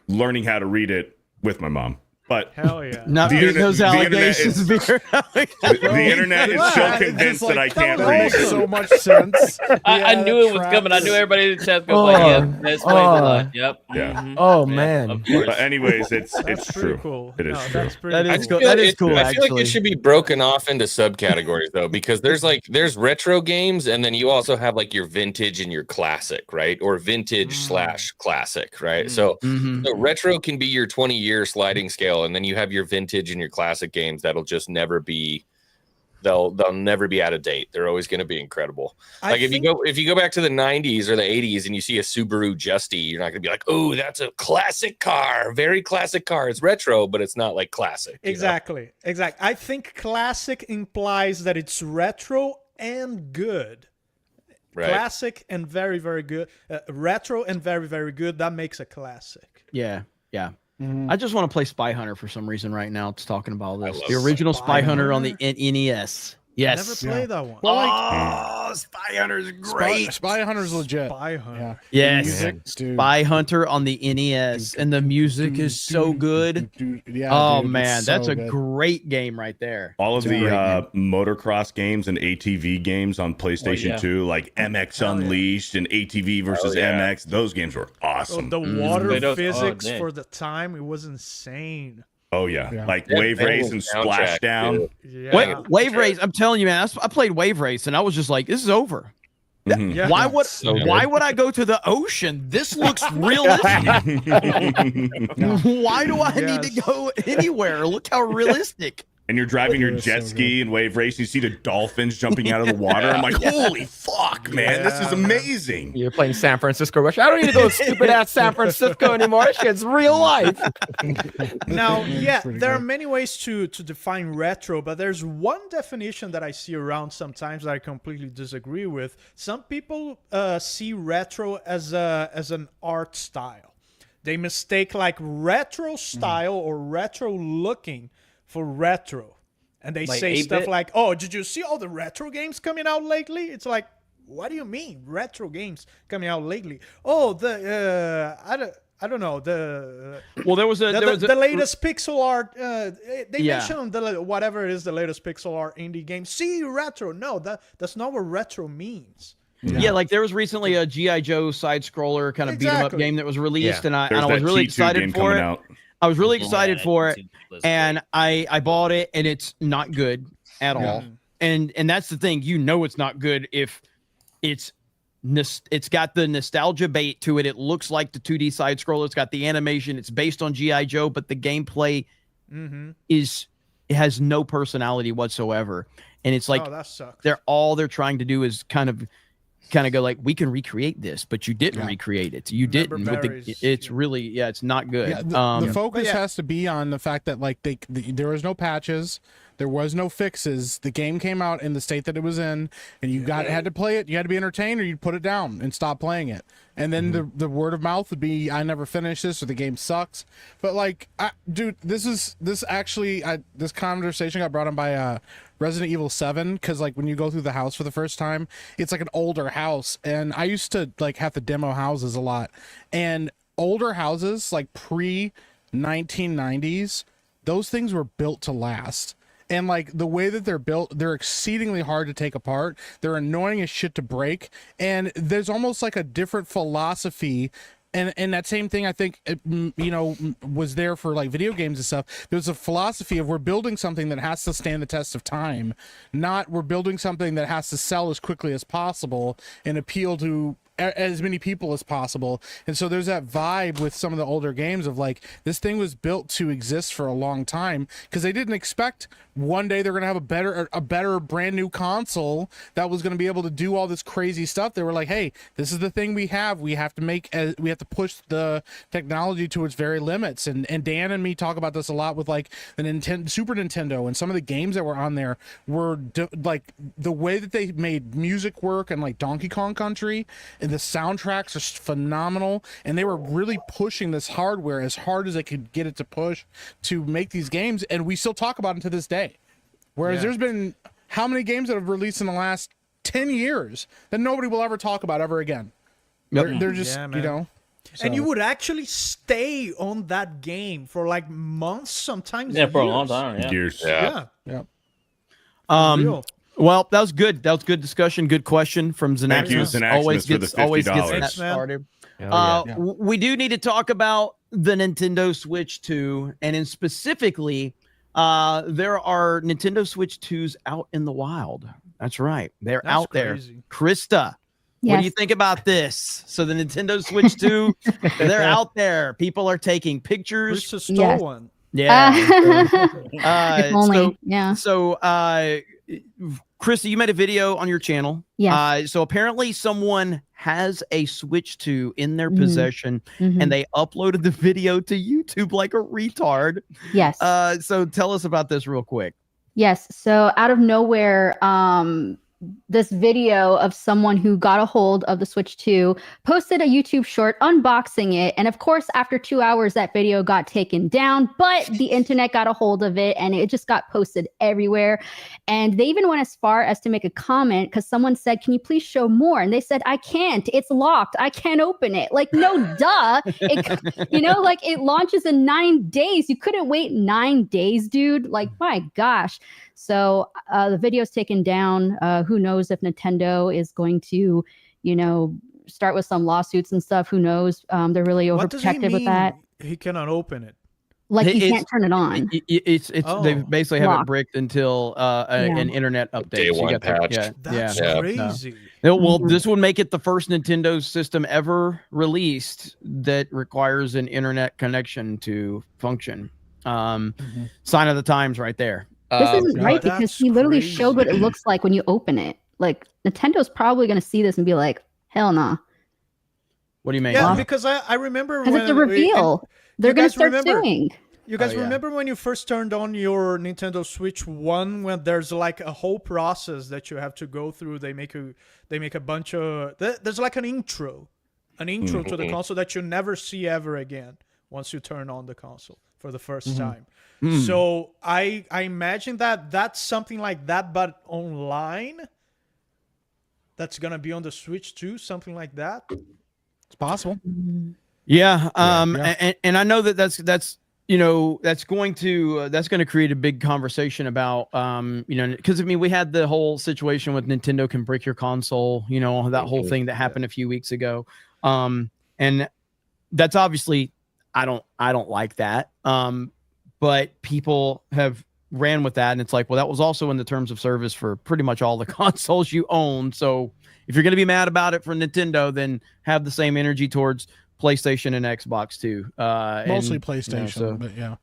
learning how to read it with my mom. But Hell yeah. Not The being internet- those the internet allegations. is- Beardo. the internet is so Yeah, it's convinced just that I like, can't that read. makes so much sense. I Yeah, knew it was tracks. coming. I knew everybody in the chat was like, "Yep, that's what I thought." Yep. Yeah. mhm. Oh Yeah, man. of course. But anyways, it's That's pretty true. cool. It is No, true. That's pretty That cool. is cool. That is cool, I feel like actually. it should be broken off into subcategories though, because there's retro games, and then you also have like your vintage and your classic, right? Or vintage / classic, right? So Mhm. So retro can be your 20-year sliding scale, and then you have your vintage and your classic games that'll just never be they'll never be out of date. They're always going to be incredible. I Like if think- you go back to the 90s or the 80s and you see a Subaru Justy, you're not going to be like, "Oh, that's a classic car, very classic car." It's retro, but it's not like classic. you know? Exactly. I think classic implies that it's retro and good. Right. Classic and very, very good. Retro and very, very good. That makes a classic. Yeah. I just want to play Spy Hunter for some reason right now. It's talking about this. love The original Spy Spy Hunter on the Hunter. NES. Yes. Never played that one. Well, like, Oh, Spy Hunter's great. Spy Hunter's legit. Spy Hunter. Yeah. Yes. Music, dude. Spy Hunter on the NES, and the music is so good. Yeah, Oh dude, man, it's that's so a good. great game right there. All of It's a the great game. motocross games and ATV games on PlayStation yeah. 2, like MX Unleashed and ATV versus yeah. MX, those games were Oh, awesome. the water They don't- oh, physics dang. for the time, it was insane. Oh yeah, Yeah. like That Wave Race Bengals and soundtrack, Splashdown. too. Yeah. Wave Race. I'm telling you, man. I played Wave Race, and I was just like, "This is over." Mhm. Yeah. Why would So good. Why would I go to the ocean? This looks realistic. Why do I need to Yes. go anywhere? Look how realistic. And you're driving your It was jet so ski and Wave Race, you see the dolphins jumping out of the water. I'm like, holy fuck, man, this is Yeah. amazing. You're playing San Francisco Rush. I don't need to go to stupid ass San Francisco anymore. This shit's real life. Now, yeah, pretty there are good. many ways to define retro, but there's one definition that I see around sometimes that I completely disagree with. Some people see retro as an art style. They mistake like retro style or retro looking for retro. And they Like say 8-bit? stuff like, "Oh, did you see all the retro games coming out lately?" It's like, what do you mean retro games coming out lately? Oh, I don't know, Well, there was a the latest pixel art. They Yeah. mentioned whatever it is, the latest pixel art indie game. See, retro. No, that's not what retro means. Yeah, like there was recently a GI Joe side scroller kind of beat 'em up Exactly. game that was released, Yeah. and I There's was that really T2 excited game for coming it. out. I was really excited Yeah, for it it, was and I bought it, and it's not good at all. And that's the thing, it's not good if it's got the nostalgia bait to it. It looks like the 2D side scroller. It's got the animation. It's based on GI Joe, but the gameplay it has no personality whatsoever. And it's like Oh, that sucks. they're trying to do is kind of go like, we can recreate this, but you didn't recreate it. You Remember didn't. berries, It's really it's not good. Yeah, the focus has to be on the fact that like there was no patches, there was no fixes. The game came out in the state that it was in, and you had to play it. You had to be entertained, or you'd put it down and stop playing it. And then the word of mouth would be, "I never finished this," or "The game sucks." But like, dude, this conversation got brought on by Resident Evil 7, because like when you go through the house for the first time, it's like an older house, and I used to like have to demo houses a lot, and older houses like pre 1990s, those things were built to last. And like the way that they're built, they're exceedingly hard to take apart. They're annoying as shit to break. And there's almost like a different philosophy And that same thing, I think, was there for like video games and stuff. There's a philosophy of we're building something that has to stand the test of time, not we're building something that has to sell as quickly as possible and appeal to as many people as possible. And so there's that vibe with some of the older games of like, this thing was built to exist for a long time because they didn't expect one day they're going to have a better brand new console that was going to be able to do all this crazy stuff. They were like, hey, this is the thing we have to push the technology to its very limits. And Dan and me talk about this a lot with like the Super Nintendo, and some of the games that were on there were like the way that they made music work, and like Donkey Kong Country, and the soundtracks are phenomenal, and they were really pushing this hardware as hard as they could get it to push to make these games, and we still talk about them to this day. Whereas there's been how many games that have released in the last 10 years that nobody will ever talk about ever again. Yep. They're just, So. And you would actually stay on that game for like months, sometimes for a long years. time. Yeah. Years. Yeah. Well, that was good. That was good discussion. Good question from Zanaximus. Thank you, Zanaximus, Always for the $50. gets that started. Yeah. We do need to talk about the Nintendo Switch 2, and in specifically, there are Nintendo Switch 2s out in the wild. That's right. They're That's out crazy. there. Krista, what Yes. do you think about this? So the Nintendo Switch 2, they're out there. People are taking pictures. Krista stole Yes. one. Yeah. If only, yeah. So, Krista, you made a video on your channel. Yes. So apparently someone has a Switch 2 in their Mhm. possession, Mhm. and they uploaded the video to YouTube like a retard. Yes. So tell us about this real quick. Yes. So out of nowhere, this video of someone who got a hold of the Switch 2 posted a YouTube short unboxing it. And of course, after 2 hours, that video got taken down, but the internet got a hold of it and it just got posted everywhere. And they even went as far as to make a comment because someone said, "Can you please show more?" And they said, "I can't. It's locked. I can't open it." Like, no, duh. Like it launches in 9 days. You couldn't wait 9 days, dude. Like, my gosh. So the video's taken down. Who knows if Nintendo is going to, start with some lawsuits and stuff. Who knows? They're really What does he overprotective with that. mean he cannot open it? Like, you It's- can't turn it on. It's Oh. they basically have it Locked. bricked until an internet update. Day So you one got to- patch. yeah, That's yeah. crazy. Well, Mhm. this would make it the first Nintendo system ever released that requires an internet connection to function. Sign of the times right there. This isn't God, right because that's he literally showed what it crazy. looks like when you open it. Like, Nintendo's probably going to see this and be like, hell nah. What do you mean? Yeah, Wow. because I remember Because when it's a reveal. They're going guys to start remember- suing. You guys Oh, yeah. remember when you first turned on your Nintendo Switch 1 when there's like a whole process that you have to go through? They make a bunch of there's like an intro to the console that you never see ever again once you turn on the console for the first time. So I imagine that's something like that, but online. That's gonna be on the Switch too, something like that. It's possible. Yeah. Yeah. And I know that's that's going to create a big conversation about because I mean we had the whole situation with Nintendo can break your console, that whole thing that happened a few weeks ago. And that's obviously I don't like that. But people have ran with that, and it's like, well, that was also in the terms of service for pretty much all the consoles you own. So if you're going to be mad about it for Nintendo, then have the same energy towards PlayStation and Xbox too. Mostly and, PlayStation, but yeah.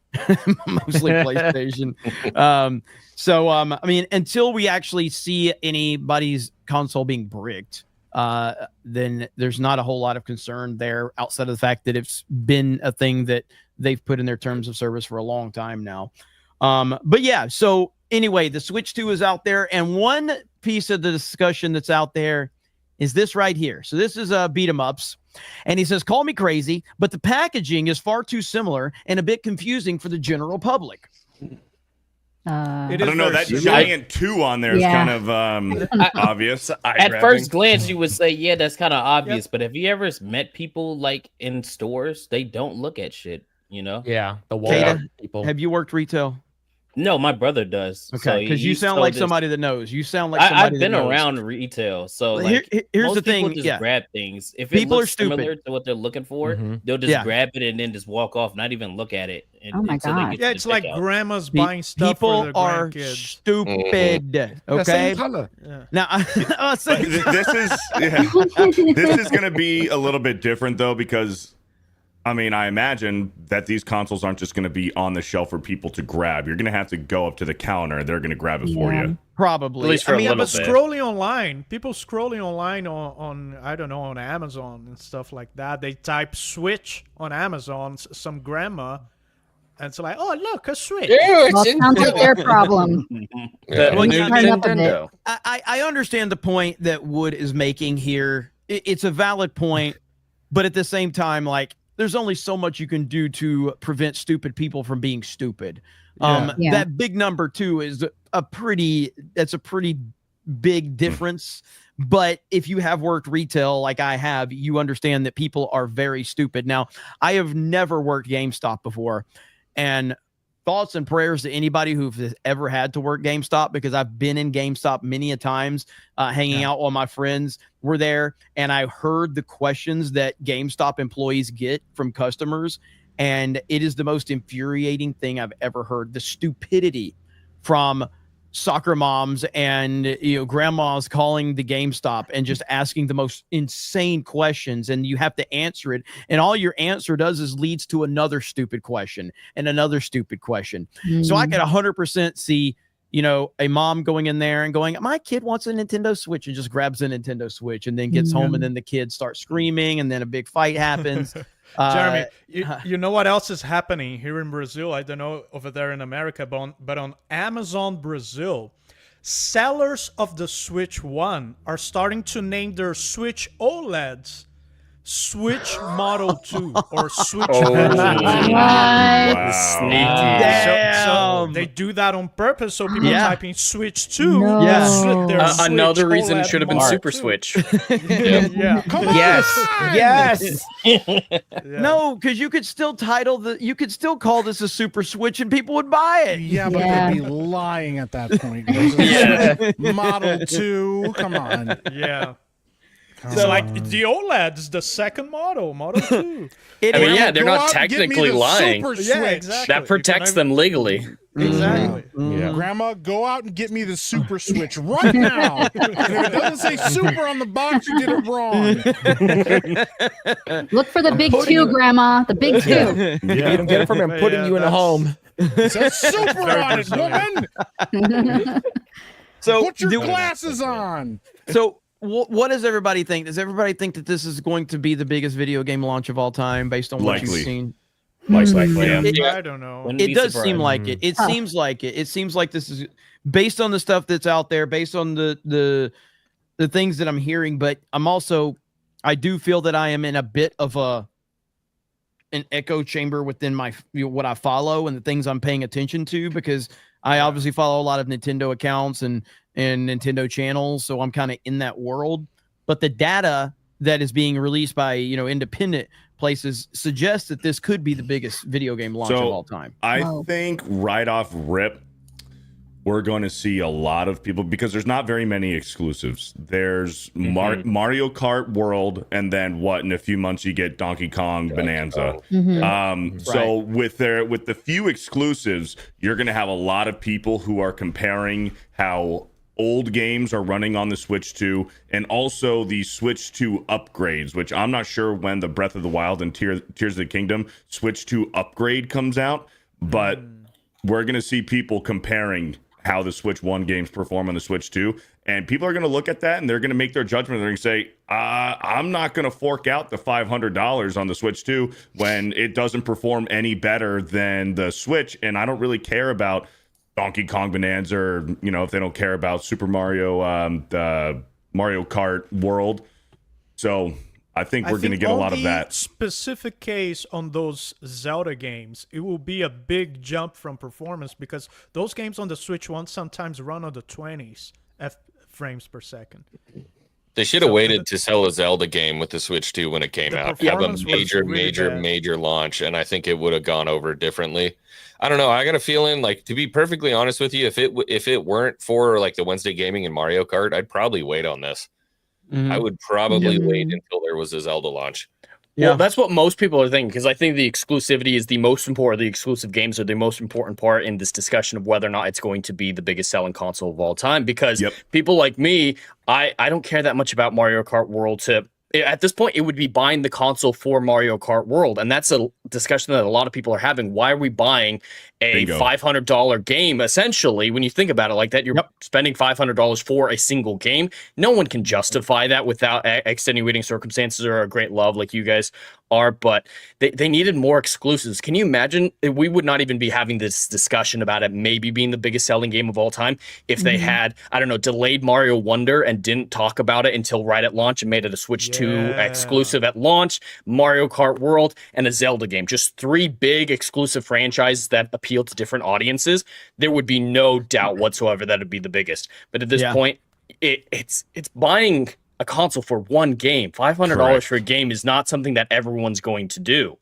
mostly PlayStation. I mean, until we actually see anybody's console being bricked, then there's not a whole lot of concern there outside of the fact that it's been a thing that they've put in their terms of service for a long time now. But yeah, so anyway, the Switch 2 is out there, and one piece of the discussion that's out there is this right here. So this is beat 'em ups, and he says, "Call me crazy, but the packaging is far too similar and a bit confusing for the general public." It I is don't know. very That similar. giant 2 on there is Yeah. kind of obvious. At first glance, you would say, yeah, that's kind of obvious. But have you ever met people like in stores? They don't look at shit, Yeah, the wall Kata, people. Have you worked retail? No, my brother does. Okay, because you sound like somebody that knows. You sound like somebody I've been that knows. around retail, so Well, like here's most the thing. people just grab things. If it People looks are stupid. similar to what they're looking for, they'll just grab it and then just walk off, not even look at it. Oh my until they God. get to Yeah, the it's like checkout. grandmas buying stuff People for their are grandkids. stupid. Okay. Same color. Now, But this is this is going to be a little bit different though, because I mean, I imagine that these consoles aren't just going to be on the shelf for people to grab. You're going to have to go up to the counter. They're going to grab it for you. Probably. At least for a little But bit. scrolling online, people scrolling online on I don't know, on Amazon and stuff like that. They type Switch on Amazon, some grandma, and it's like, oh look, a Switch. Well, it sounds like their problem. Yeah. Well, Turn up a bit. I understand the point that Wood is making here. It's a valid point, but at the same time, like, there's only so much you can do to prevent stupid people from being stupid. Yeah. That big number 2 is a pretty big difference. But if you have worked retail like I have, you understand that people are very stupid. Now, I have never worked GameStop before, and thoughts and prayers to anybody who've ever had to work GameStop, because I've been in GameStop many a times, hanging out while my friends were there, and I heard the questions that GameStop employees get from customers, and it is the most infuriating thing I've ever heard. The stupidity from soccer moms and grandmas calling the GameStop and just asking the most insane questions, and you have to answer it, and all your answer does is leads to another stupid question and another stupid question. So I can 100% see a mom going in there and going, my kid wants a Nintendo Switch, and just grabs a Nintendo Switch and then gets home, and then the kids start screaming, and then a big fight happens. Jeremy, you know what else is happening here in Brazil? I don't know over there in America, but on Amazon Brazil, sellers of the Switch 1 are starting to name their Switch OLEDs Switch Model 2 or Switch version 2. So they do that on purpose, so people typing Switch 2 slip their Switch Another reason OLED it should have been Model Super 2. Switch. Yeah. Come on! Yes. No, because you could still call this a Super Switch and people would buy it. Yeah, but Yeah. they'd be lying at that point. Yeah. Model 2, come on. Yeah. So like the OLED is the second model 2. I mean, yeah, they're Go not out and get me technically the lying. Super Yeah, Switch. exactly. That protects them legally. Exactly. Yeah. Grandma, go out and get me the Super Switch right now. And if it doesn't say Super on the box, you did it wrong. Look for the big 2, Grandma. The big 2. You don't get it from him. Putting you in a home. It says Super on it, woman. So Put your glasses on. So what does everybody think? Does everybody think that this is going to be the biggest video game launch of all time based on what Likely. you've seen? Most likely, yeah. I don't know. Wouldn't It be does surprised. seem like it. It seems like it. It seems like this is based on the stuff that's out there, based on the things that I'm hearing. But I do feel that I am in a bit of an echo chamber within my what I follow and the things I'm paying attention to, because I obviously follow a lot of Nintendo accounts and Nintendo channels, so I'm kind of in that world. But the data that is being released by independent places suggests that this could be the biggest video game launch of all time. I think right off rip, we're going to see a lot of people, because there's not very many exclusives. There's Mario Kart World, and then in a few months you get Donkey Kong Bonanza. So with the few exclusives, you're going to have a lot of people who are comparing how old games are running on the Switch 2, and also the Switch 2 upgrades, which I'm not sure when the Breath of the Wild and Tears of the Kingdom Switch 2 upgrade comes out, but we're going to see people comparing how the Switch 1 games perform on the Switch 2, and people are going to look at that and they're going to make their judgment. They're going to say, I'm not going to fork out the $500 on the Switch 2 when it doesn't perform any better than the Switch, and I don't really care about Donkey Kong Bonanza, or if they don't care about Super Mario, the Mario Kart World. So I think we're going to get a lot of that. Specific case on those Zelda games, it will be a big jump from performance, because those games on the Switch 1 sometimes run on the 20s frames per second. They should have waited to sell a Zelda game with the Switch 2 when it came out. Have a performance was major, really major, bad. major launch, and I think it would have gone over differently. I don't know. I got a feeling, like, to be perfectly honest with you, if it weren't for like the Wednesday gaming and Mario Kart, I'd probably wait on this. Mhm. I would probably wait Mhm. until there was a Zelda launch. Yeah. Well, that's what most people are thinking, because I think the exclusivity is the most important. The exclusive games are the most important part in this discussion of whether or not it's going to be the biggest selling console of all time. Because people like me, I don't care that much about Mario Kart World. At this point, it would be buying the console for Mario Kart World, and that's a discussion that a lot of people are having. Why are we buying a $500 game? Essentially, when you think about it like that, you're spending $500 for a single game. No one can justify that without extenuating circumstances or a great love like you guys are, but they needed more exclusives. Can you imagine? We would not even be having this discussion about it maybe being the biggest selling game of all time if they had, I don't know, delayed Mario Wonder and didn't talk about it until right at launch and made it a Switch 2 exclusive at launch, Mario Kart World, and a Zelda game. Just 3 big exclusive franchises that appeal to different audiences. There would be no doubt whatsoever that it'd be the biggest. But at this point, it's buying a console for one game. $500 for a game is not something that everyone's going to do.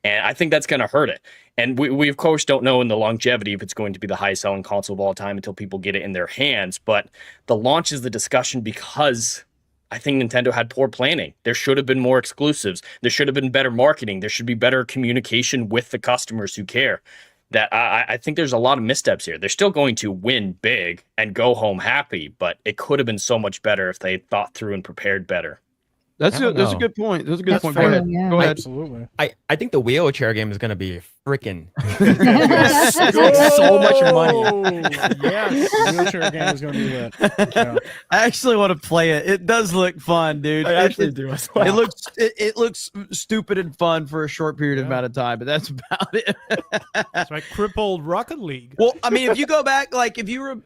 And I think that's going to hurt it. And we of course don't know in the longevity if it's going to be the highest selling console of all time until people get it in their hands. But the launch is the discussion because I think Nintendo had poor planning. There should have been more exclusives. There should have been better marketing. There should be better communication with the customers who care. That I think there's a lot of missteps here. They're still going to win big and go home happy, but it could have been so much better if they thought through and prepared better. That's a good point. That's a good point. Go fair, ahead. yeah. Go ahead. Absolutely. I think the wheelchair game is gonna be freaking so much money. Yes, wheelchair game is going to be lit. Yeah. I actually want to play it. It does look fun, dude. I actually do as well. It looks stupid and fun for a short period amount of time, but that's about it. It's like crippled Rocket League. Well, I mean, if you go back, like if you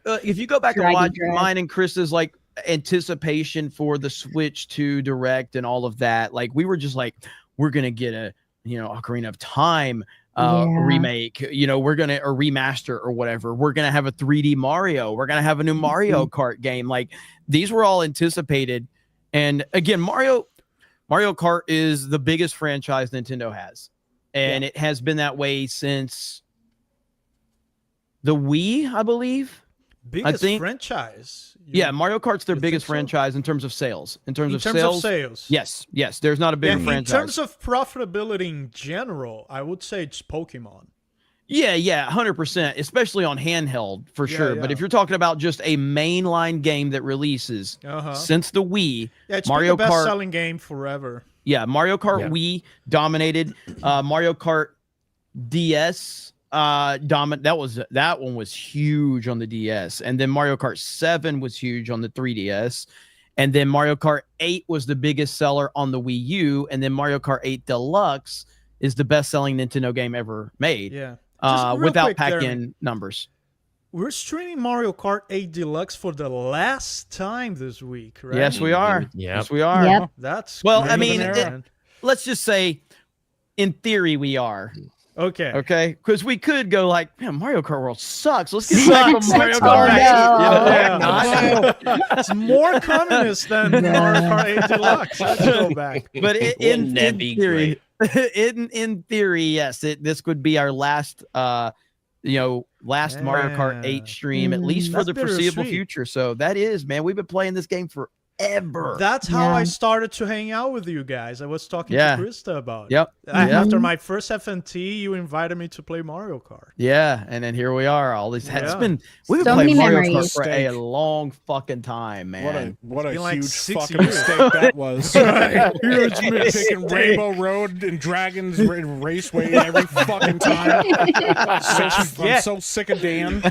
go back and Drag and watch drag. mine and Chris's like anticipation for the Switch 2 Direct and all of that, like we were just like, we're gonna get a Ocarina of Time remake, we're gonna a remaster or whatever. We're gonna have a 3D Mario. We're gonna have a new Mario Kart game. Like these were all anticipated, and again, Mario Kart is the biggest franchise Nintendo has, and it has been that way since the Wii, I believe. Biggest franchise. Mario Kart's their you biggest think so? franchise in terms of sales. In terms of sales. Yes. There's not a bigger In franchise. terms of profitability in general, I would say it's Pokemon. Yeah, 100%, especially on handheld for sure. But if you're talking about just a mainline game that releases since the Wii, it's Mario been the Kart best-selling game forever. Yeah, Mario Kart Wii dominated. Mario Kart DS that one was huge on the DS, and then Mario Kart 7 was huge on the 3DS, and then Mario Kart 8 was the biggest seller on the Wii U, and then Mario Kart 8 Deluxe is the best-selling Nintendo game ever made. Yeah. Without pack-in numbers. We're streaming Mario Kart 8 Deluxe for the last time this week, right? Yes, we are. Yes, we are. Yep. That's well, crazy, I mean, man. let's just say, in theory, we are. Okay, because we could go like, man, Mario Kart World sucks. Let's get back to Mario Kart 8. It's more communist than Mario Kart 8 Deluxe. Let's go back. But in theory, in theory, yes, this could be our last, last Mario Kart 8 stream, at least for the foreseeable future. So that is, man, we've been playing this game forever. That's how I started to hang out with you guys. I was talking to Krista about it. After my first FNT, you invited me to play Mario Kart. Yeah, and then here we are. All these we've So been playing Mario memories. Kart for a long fucking time, man. What a huge like 6 fucking years. mistake that was. Huge picking Rainbow Road and Dragons Raceway every fucking time. I'm so sick of Dan.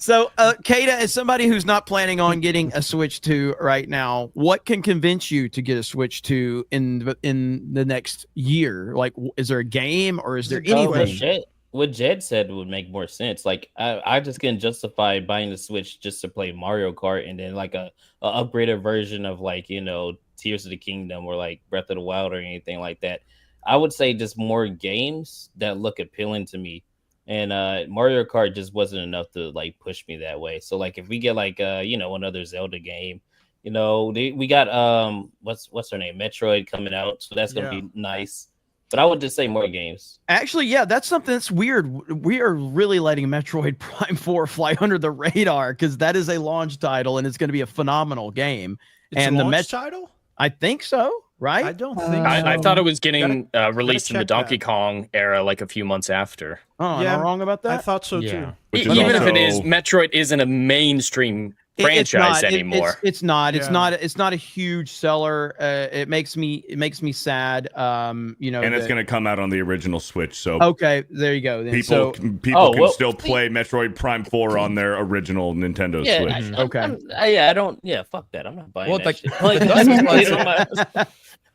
So, Kata, as somebody who's not planning on getting a Switch 2 right now, what can convince you to get a Switch 2 in the next year? Like, is there a game or is there anything? What Jed said would make more sense. Like, I just couldn't justify buying the Switch just to play Mario Kart and then like a upgraded version of like, Tears of the Kingdom or like Breath of the Wild or anything like that. I would say just more games that look appealing to me. And Mario Kart just wasn't enough to like push me that way. So like if we get like another Zelda game, You know, we got what's her name, Metroid coming out, so that's gonna be nice. But I would just say more games. Actually, yeah, that's something that's weird. We are really letting Metroid Prime 4 fly under the radar because that is a launch title and it's going to be a phenomenal game. It's and a the launch title? I think so, right? I don't think so. I thought it was getting released in the check Donkey that. Kong era, like a few months after. Oh, am I wrong about that? I thought so too. Which is Even if it also- is, Metroid isn't a mainstream franchise anymore. It's not. It's Yeah. not. It's not a huge seller. It makes me sad. You know, And it's that- going to come out on the original Switch, so Okay, there you go. Then. people So, people can well, still play Metroid Prime 4 on their original Nintendo Yeah, Switch. Okay. I don't. Yeah, fuck that. I'm not buying Well, that like- shit. like, That's Dusk crazy. Bloods-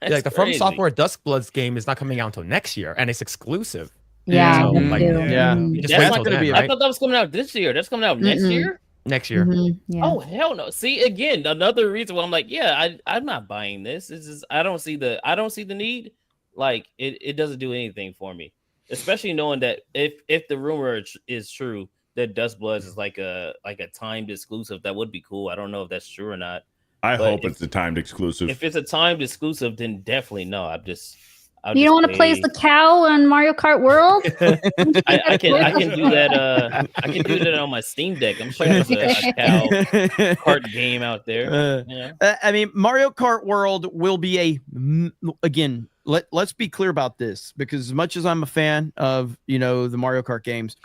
That's like the From crazy. Software Duskbloods game is not coming out until next year, and it's exclusive. Yeah, So, me like, too. yeah. Mhm. You just That's wait not till gonna then, be- I right? thought that was coming out this year. That's coming out next Mm-mm. year. Next year. Mhm, yeah. Oh hell no! See again, another reason why I'm like, yeah, I'm not buying this. It's just I don't see the need. Like it doesn't do anything for me, especially knowing that if the rumor is true that Dust Bloods is like a timed exclusive, that would be cool. I don't know if that's true or not. I But hope it's a timed exclusive. If it's a timed exclusive, then definitely no. You don't want to play as the cow in Mario Kart World? I can do that. I can do that on my Steam Deck. I'm sure there's a cow kart game out there. I mean, Mario Kart World will be again. Let's be clear about this, because as much as I'm a fan of the Mario Kart games,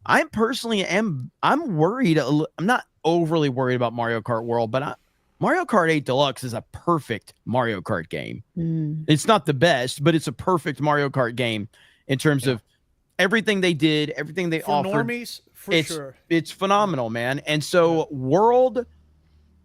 I personally I'm worried. I'm not overly worried about Mario Kart World, but Mario Kart 8 Deluxe is a perfect Mario Kart game. It's not the best, but it's a perfect Mario Kart game in terms of everything they did, everything they For offered. normies, for sure. It's phenomenal, man. And so World,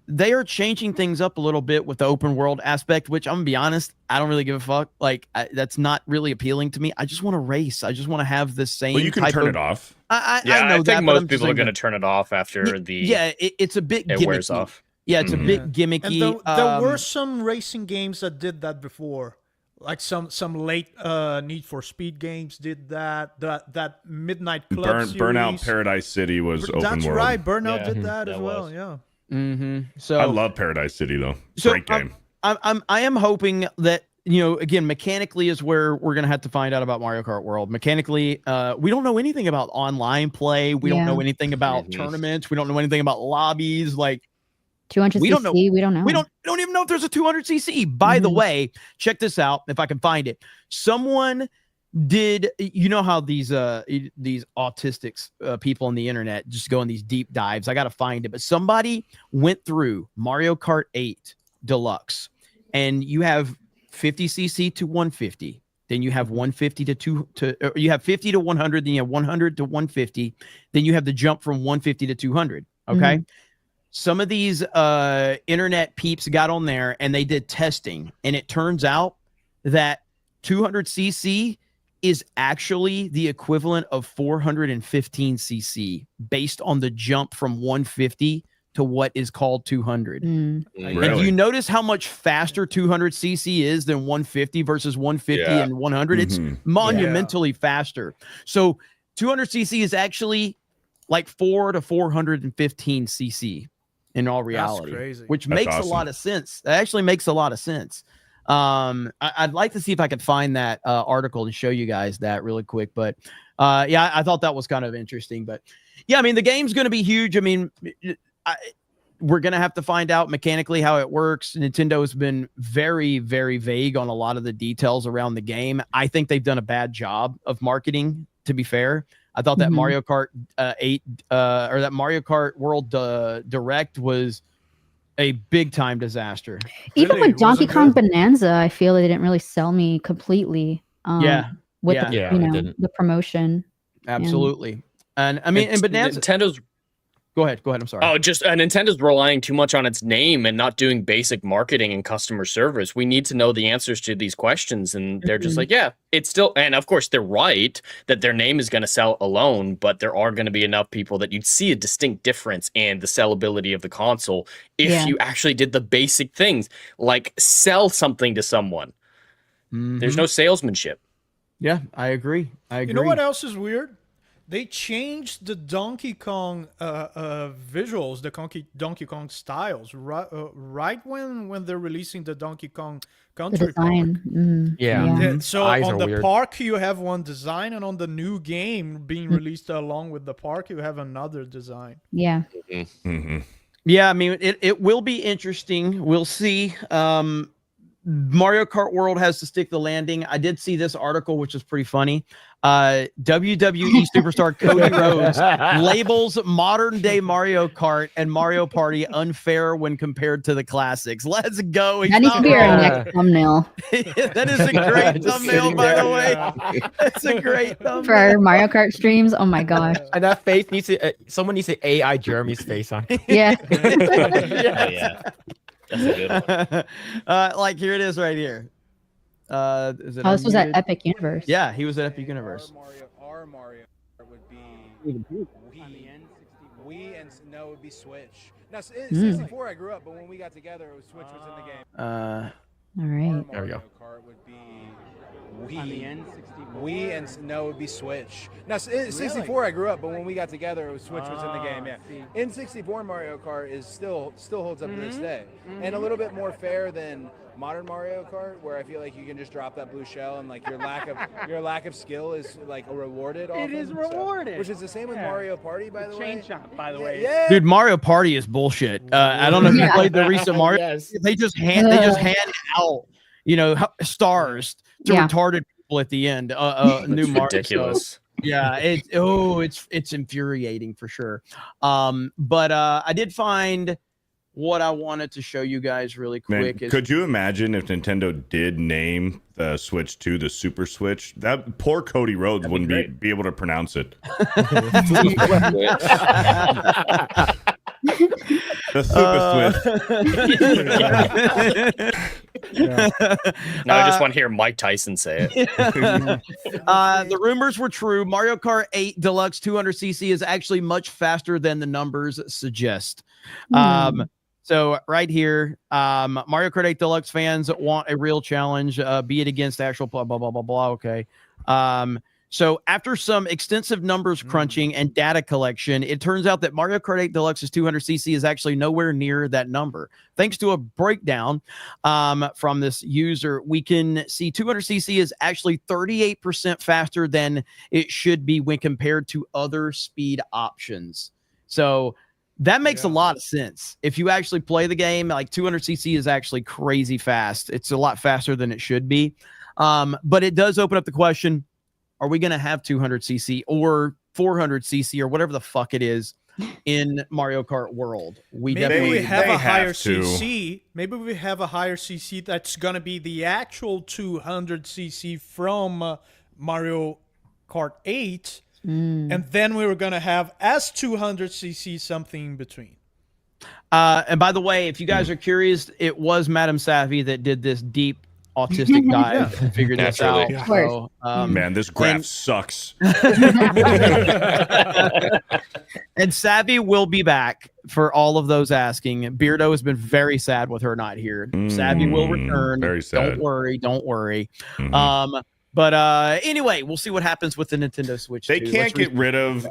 they are changing things up a little bit with the open world aspect, which I'm gonna be honest, I don't really give a fuck. Like that's not really appealing to me. I just want to race. I just want to have the same. Well, you can turn it off. I Yeah, know I that, think but most I'm just people are saying going to that- turn it off after it's a bit it gimmicky. wears off. Yeah, it's a bit gimmicky. And there were some racing games that did that before, like some late Need for Speed games did that. That Midnight Club series. Burnout Paradise City was open That's world. right. Burnout Yeah, did that as that well. was. Yeah. So I love Paradise City though. So, Great game. I am hoping that again, mechanically is where we're gonna have to find out about Mario Kart World. Mechanically, we don't know anything about online play. We don't know anything about tournaments. We don't know anything about lobbies. Like 200 we don't know. We don't know. We don't even know if there's a 200cc. By the way, check this out if I can find it. Someone did, how these autistics people on the internet just go on these deep dives. I got to find it, but somebody went through Mario Kart 8 Deluxe, and you have 50cc to 150. Then you have 150 to you have 50 to 100. Then you have 100 to 150. Then you have the jump from 150 to 200. Okay. Some of these internet peeps got on there and they did testing, and it turns out that 200cc is actually the equivalent of 415cc based on the jump from 150 to what is called 200. And do Really? you notice how much faster 200cc is than 150 versus 150 Yeah. and 100? It's monumentally faster. So 200cc is actually like 4 to 415cc in all reality, crazy. which That's makes awesome. a lot of sense. That actually makes a lot of sense. I'd like to see if I could find that article to show you guys that really quick. But yeah, I thought that was kind of interesting. But yeah, I mean, the game's going to be huge. I mean, we're going to have to find out mechanically how it works. Nintendo has been very, very vague on a lot of the details around the game. I think they've done a bad job of marketing, to be fair. I thought that Mario Kart 8 or that Mario Kart World Direct was a big time disaster. Even Really? with Donkey Wasn't Kong good? Bonanza, I feel they didn't really sell me completely. With yeah. the, Yeah, they didn't. the promotion. Absolutely. And I mean, and Bonanza. Nintendo Go ahead. I'm sorry. Oh, just Nintendo's relying too much on its name and not doing basic marketing and customer service. We need to know the answers to these questions, and they're just like, yeah, it's still. And of course, they're right that their name is going to sell alone, but there are going to be enough people that you'd see a distinct difference in the sellability of the console if you actually did the basic things like sell something to someone. There's no salesmanship. Yeah, I agree. You know what else is weird? they changed the Donkey Kong visuals, the Donkey Kong styles, right when they're releasing the Donkey Kong The Country design. Park. Mm, Yeah, so Eyes on are the weird. park you have one design, and on the new game being released along with the park you have another design. Yeah. Yeah, I mean, it will be interesting. We'll see. Mario Kart World has to stick the landing. I did see this article, which is pretty funny. WWE superstar Cody Rhodes labels modern day Mario Kart and Mario Party unfair when compared to the classics. Let's go. He's That needs to not be our wrong. next thumbnail That is a great Just thumbnail, sitting by there. the way. Yeah. That's a great thumbnail. for our Mario Kart streams. Oh my gosh. And that face needs to. Someone needs to AI Jeremy's face on. it. Yeah. Oh, yeah. That's a good one. Like here it is right here. Is it Oh, this was at unmuted? Epic Universe. Yeah, he was at Epic Universe. Our Mario would be Wii and no, it would be Switch. Now, 64 I grew up, but when we got together, it was Switch was in the game. All Our right. There we Mario go. Kart would be Wii and no, it would be Switch. Now, 64 I grew up, but when we got together, it was Switch was in the game. Yeah, N64 Mario Kart is still holds up to this day, and a little bit more fair than modern Mario Kart, where I feel like you can just drop that blue shell and like your lack of skill is like rewarded. Often, is rewarded. which is the same with Mario Party, by the way. Chain shop, by the way. Yeah. Dude, Mario Party is bullshit. I don't know if you Yeah. played the recent Mario. Yes. They just hand out, stars to Yeah. retarded people at the end. New It's Mario. ridiculous. So, yeah, it's infuriating for sure. But I did find what I wanted to show you guys really Man, quick. could you imagine if Nintendo did name the Switch 2 the Super Switch? That poor Cody Rhodes wouldn't be able to pronounce it. The Super Switch. Now I just want to hear Mike Tyson say it. The rumors were true. Mario Kart 8 Deluxe 200cc is actually much faster than the numbers suggest. So right here, Mario Kart 8 Deluxe fans want a real challenge, be it against actual blah, blah, blah, blah, blah. Okay. So after some extensive numbers crunching and data collection, it turns out that Mario Kart 8 Deluxe's 200cc is actually nowhere near that number. Thanks to a breakdown from this user, we can see 200cc is actually 38% faster than it should be when compared to other speed options. So that makes a lot of sense. If you actually play the game, like 200cc is actually crazy fast. It's a lot faster than it should be. But it does open up the question, are we going to have 200cc or 400cc or whatever the fuck it is in Mario Kart World? Maybe we have they a higher have to. CC. Maybe we have a higher CC that's going to be the actual 200cc from Mario Kart 8. And then we were going to have as 200cc something in between. And by the way, if you guys are curious, it was Madam Savvy that did this deep autistic dive and figured this out. Naturally. So, Man, this graph sucks. and Savvy will be back for all of those asking. Beardo has been very sad with her not here. Savvy will return. Very sad. Don't worry. But anyway, we'll see what happens with the Nintendo Switch. They 2. can't Let's get rid of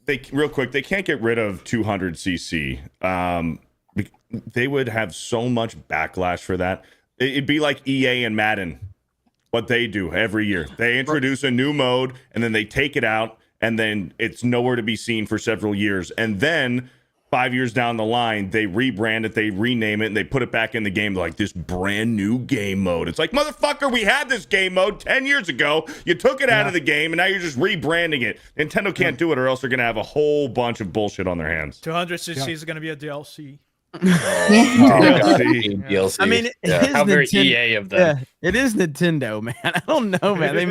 they can't get rid of 200cc. They would have so much backlash for that. It'd be like EA and Madden, what they do every year. They introduce a new mode and then they take it out and then it's nowhere to be seen for several years. And then 5 years down the line, they rebrand it, they rename it, and they put it back in the game like this brand new game mode. It's like, motherfucker, we had this game mode 10 years ago. You took it out of the game, and now you're just rebranding it. Nintendo can't do it, or else they're going to have a whole bunch of bullshit on their hands. 200cc is going to be a DLC. DLC. I mean, it is How very Nintendo. EA of them. Yeah, it is Nintendo, man. I don't know, man. They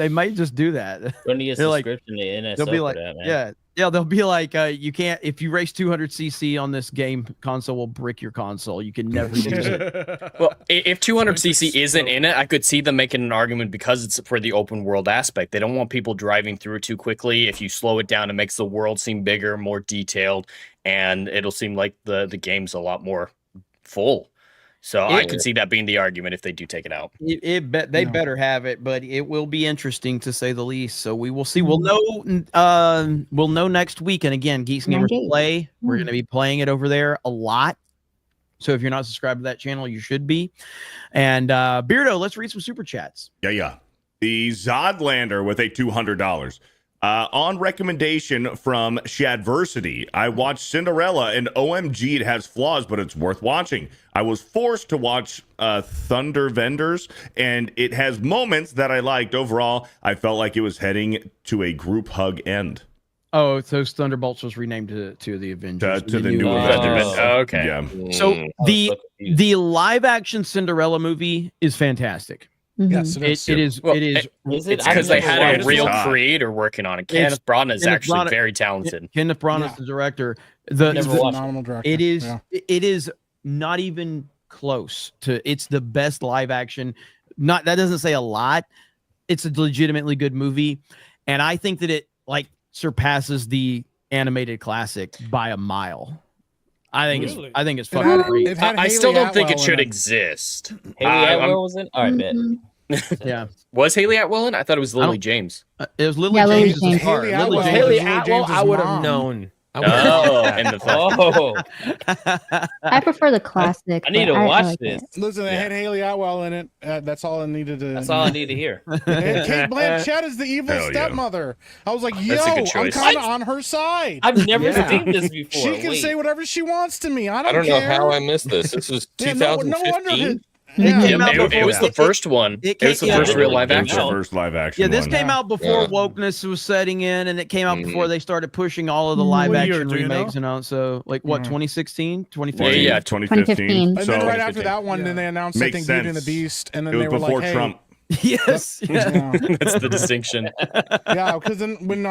might just do that. Don't need a They're like- subscription to NSO They'll be for like, that, man. yeah, they'll be like, you can't, if you race 200cc on this game console, will brick your console. You can never use it. Well, if 200cc isn't in it, I could see them making an argument because it's for the open world aspect. They don't want people driving through too quickly. If you slow it down, it makes the world seem bigger, more detailed, and it'll seem like the game's a lot more full. So I could see that being the argument if they do take it out. They better have it, but it will be interesting to say the least. So we will see. We'll know next week. And again, Geeks and Gamers Play. We're going to be playing it over there a lot. So if you're not subscribed to that channel, you should be. And Beardo, let's read some super chats. Yeah. The Zodlander with a $200. On recommendation from Shadversity, I watched Cinderella, and OMG, it has flaws, but it's worth watching. I was forced to watch Thunder Vendors, and it has moments that I liked. Overall, I felt like it was heading to a group hug end. Oh, so Thunderbolts was renamed to the Avengers. To the new Avengers. Okay. Yeah. So the live action Cinderella movie is fantastic. Yes, it is. It's because they had a real creator working on it. Kenneth Branagh is actually very talented. Kenneth Branagh is the director. Phenomenal director. It is not even close to. It's the best live action. That doesn't say a lot. It's a legitimately good movie, and I think that it surpasses the animated classic by a mile. I think it's fucking great. I still don't think it should exist. Haley Atwell was in. All right, bet. Yeah. Was Haley Atwell in? I thought it was Lily James. It was Lily James. Haley Atwell, I would have known. I prefer the classic. I need to watch this. Listen, they had Haley Atwell in it. That's all I needed to. That's all I need to hear. And Kate Blanchett is the evil stepmother. I was like, yo, I'm kind of on her side. I've never seen this before. She can say whatever she wants to me. I don't care. know how I missed this. This was 2015. It was the first one. It was the first real live action. The first live action. Yeah, this came out before wokeness was setting in, and it came out before they started pushing all of the live action remakes and all. So, 2016, 2015? Yeah, 2015. And then right after that one, then they announced I think Beauty and the Beast, and then they were like, hey, Trump. Yes. That's the distinction. Yeah, because then when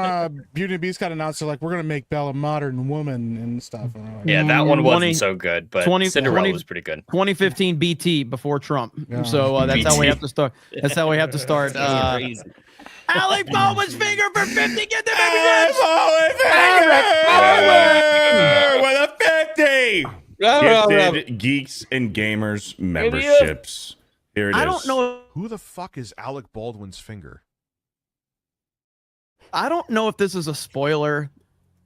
Beauty and the Beast got announced, they're like, we're going to make Belle a modern woman and stuff. And yeah, that one wasn't so good, but Cinderella was pretty good. 2015 BT before Trump. Yeah. So that's how we have to start. That's how we have to start. Alec Baldwin's finger for 50. Get the baby. With a 50. Gifted Geeks and Gamers memberships. Here it is. I don't know. Who the fuck is Alec Baldwin's finger? I don't know if this is a spoiler,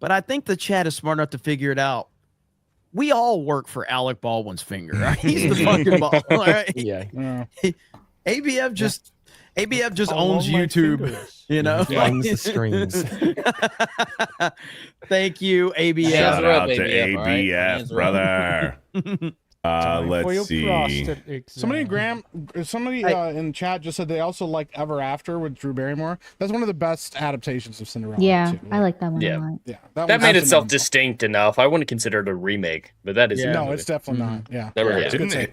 but I think the chat is smart enough to figure it out. We all work for Alec Baldwin's finger, right? He's the fucking ball, right? Yeah. ABF just owns YouTube, you know? Owns the streams. Thank you, ABF. Shout out to ABF, brother. Let's see. Somebody in chat just said they also liked Ever After with Drew Barrymore. That's one of the best adaptations of Cinderella. Yeah, too. I like that one a lot. Yeah, that made itself distinct enough. I wouldn't consider it a remake, but that is no, it's definitely not. Yeah,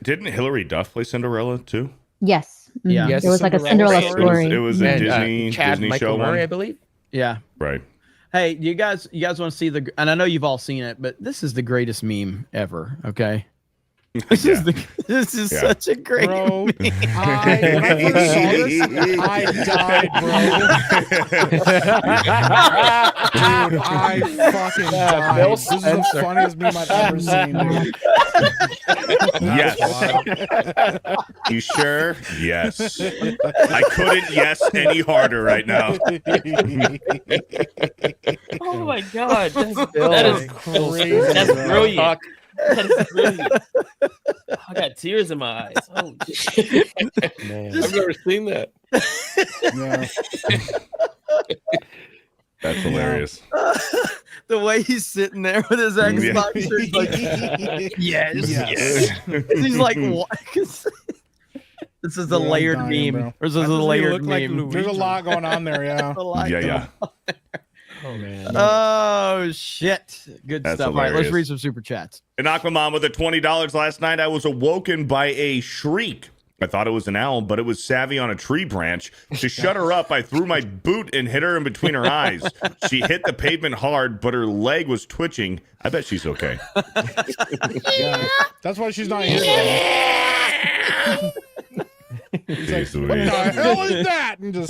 didn't Hilary Duff play Cinderella too? Yes. Yeah, it was like a Cinderella story. It was a Disney show one, I believe. Yeah, right. Hey, you guys want to see and I know you've all seen it, but this is the greatest meme ever. Okay. This is such a great meme. I died, bro. Dude, I fucking died. This is the funniest meme I've ever seen, dude. Yes. You sure? Yes. I couldn't yes any harder right now. Oh my god, that is crazy. That's brilliant. That is brilliant. I got tears in my eyes. Oh, man. I've never seen that. That's hilarious. The way he's sitting there with his Xbox shirt, like, yes. He's like, what? This is a layered meme. Or this is a layered meme. There's a lot going on there, yeah. Yeah. Oh man. Oh shit. Good That's stuff. hilarious. All right, let's read some super chats. And Aquaman with a $20 last night. I was awoken by a shriek. I thought it was an owl, but it was Savvy on a tree branch. To shut her up, I threw my boot and hit her in between her eyes. She hit the pavement hard, but her leg was twitching. I bet she's okay. Yeah, that's why she's not here. He's like, what the hell is that? And just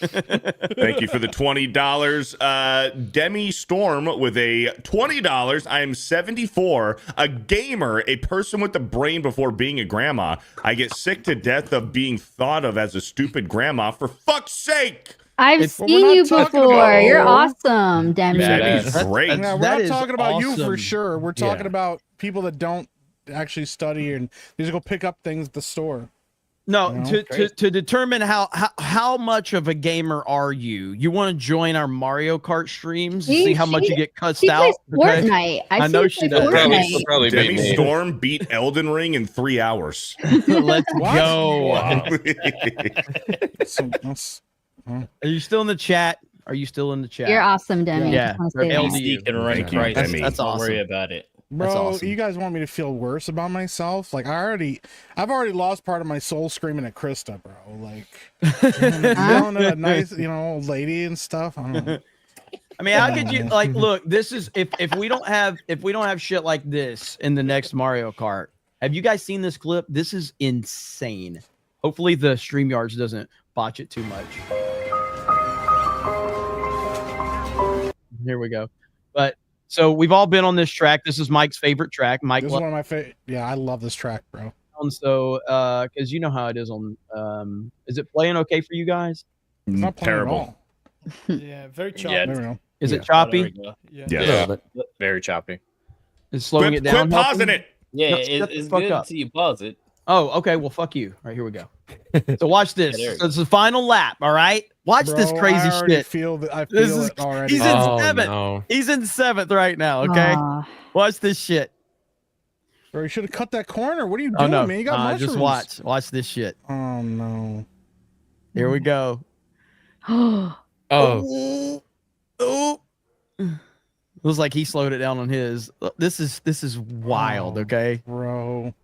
Thank you for the $20. Demi Storm with a $20. I am 74, a gamer, a person with the brain before being a grandma. I get sick to death of being thought of as a stupid grandma. For fuck's sake! I've seen you before. You're awesome, Demi. Demi's great. Yeah, we're That not is talking about you for awesome. sure. We're talking Yeah. about people that don't actually study and they just go pick up things at the store. No, You know? to determine how much of a gamer are you, you want to join our Mario Kart streams, see how much you get cussed She out. plays Fortnite. I see know her she play does. Fortnite. Demi Storm beat Elden Ring in 3 hours. Let's What? go. Wow. Are you still in the chat? Are you still in the chat? You're awesome, Demi. Yeah. Just wanna say that. You can rank Thank you, right. Demi. That's Don't worry awesome. about it. Bro, awesome. you guys want me to feel worse about myself? Like I've already lost part of my soul screaming at Krista, bro. Like yelling at a nice, old lady and stuff. I don't know. I mean, how could you like look? This is if we don't have shit like this in the next Mario Kart. Have you guys seen this clip? This is insane. Hopefully the StreamYards doesn't botch it too much. Here we go. But so we've all been on this track. This is Mike's favorite track. Mike, This is one of my favorite. Yeah, I love this track, bro. so because you know how it is on. Is it playing okay for you guys? It's not playing Terrible. at all. Yeah, very choppy. Yeah, There we go. Is Yeah. it choppy? Yeah. Yes. Yeah. Very choppy. Is slowing it down? Quit pausing it. Yeah, No, shut the it's fuck good up. until you pause it. Oh, okay. Well, fuck you. All right, here we go. So watch this. Yeah, there you So it's the final lap. All right. Watch this Bro, crazy I already shit. feel that. I This feel is- it already. he's in Oh, seventh. no. He's in seventh right now. Okay. Aw. Watch this shit. Bro, you should have cut that corner. What are you Oh doing, no. man? You got mushrooms. just watch. Watch this shit. Oh no. Here we go. Oh, Oh. It was like he slowed it down on his. This is wild. Oh. Okay. Bro.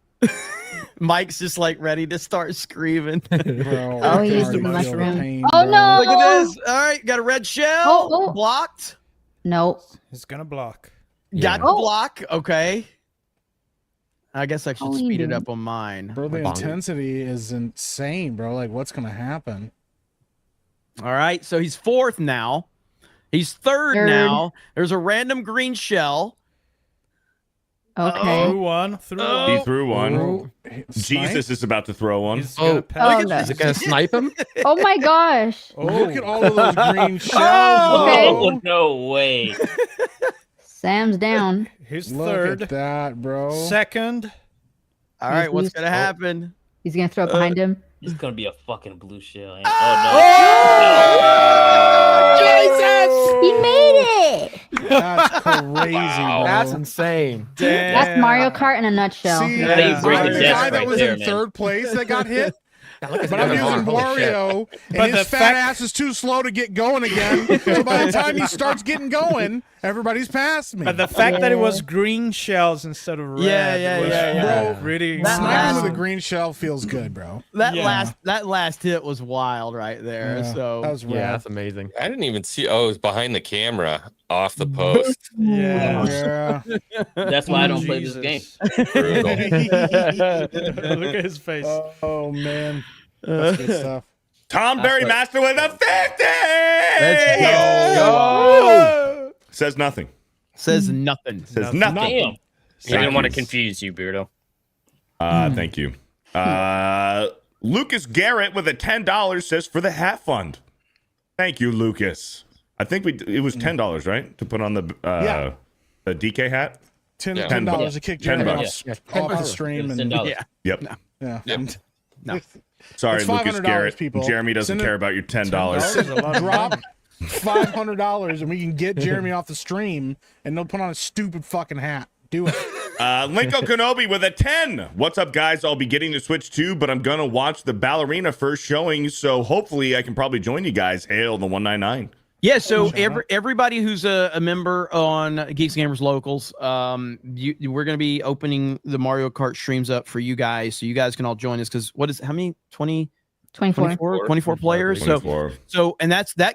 Mike's just like ready to start screaming. Bro. Oh, I he's already the feel mushroom. pain, Oh, bro. no. Look at this. All right. Got a red shell. Oh. Blocked. Nope. It's gonna block. Got the Oh. block. Okay. I guess I should Oh, speed you it did. up on mine. Bro, the Bonk. intensity is insane, bro. Like, what's gonna happen? All right, so he's fourth now. He's third Third. now. There's a random green shell. Okay. Through one. Through Oh. one. He threw one. Bro, Jesus is about to throw one. He's gonna Oh. pass. Oh, no. is it gonna snipe him? Oh my gosh. Look at all of those green shells, Okay. bro. Oh, no way. Sam's down. He's Look third. at that, bro. Second. All right, what's He's- gonna happen? He's gonna throw it behind him. It's gonna be a fucking blue shell. He made it. That's crazy, bro. That's insane. That's Mario Kart in a nutshell. See, Yeah, the you break the guy desk that right was there, in man. third place that got hit. Look at But I'm the using arm. Holy shit. Wario, and But his the fat fact- ass is too slow to get going again. So by the time he starts getting going, everybody's past me. But the fact that it was Yeah. green shells instead of red. Yeah, was yeah. Really. That Sniping last- with a green shell feels good, bro. That Yeah. last hit was wild right there. Yeah, So that was Yeah, rad. that's amazing. I didn't even see. Oh, it was behind the camera, off the post. Yeah. Yeah. That's why I don't play this game. Brutal. Look at his face. Oh man, that's good stuff. Tom Berry Master with a 50. Let's go. Says nothing. says nothing. Says nothing. Damn. He Thank didn't want to you. confuse you, Beardo. Thank you. Lucas Garrett with a $10 says for the hat fund. Thank you, Lucas. I think it was $10, right? To put on the Yeah. the DK hat. Yeah. $10 to kick Jeremy $10. off the stream, and $10. Yeah. Yep. yeah. Yep. No. Sorry, It's Lucas $500, Garrett. people. Jeremy doesn't Send it- care about your $10. That's a lot of Drop money. $500, and we can get Jeremy off the stream, and they'll put on a stupid fucking hat. Do it. Linko Kenobi with a 10. What's up, guys? I'll be getting the Switch too, but I'm gonna watch the Ballerina first showing, so hopefully I can probably join you guys. Hail the 199. Yeah, so everybody who's a member on Geeks Gamers Locals, we're gonna be opening the Mario Kart streams up for you guys, so you guys can all join us. Because how many 24. 24 players? 24. So and that's the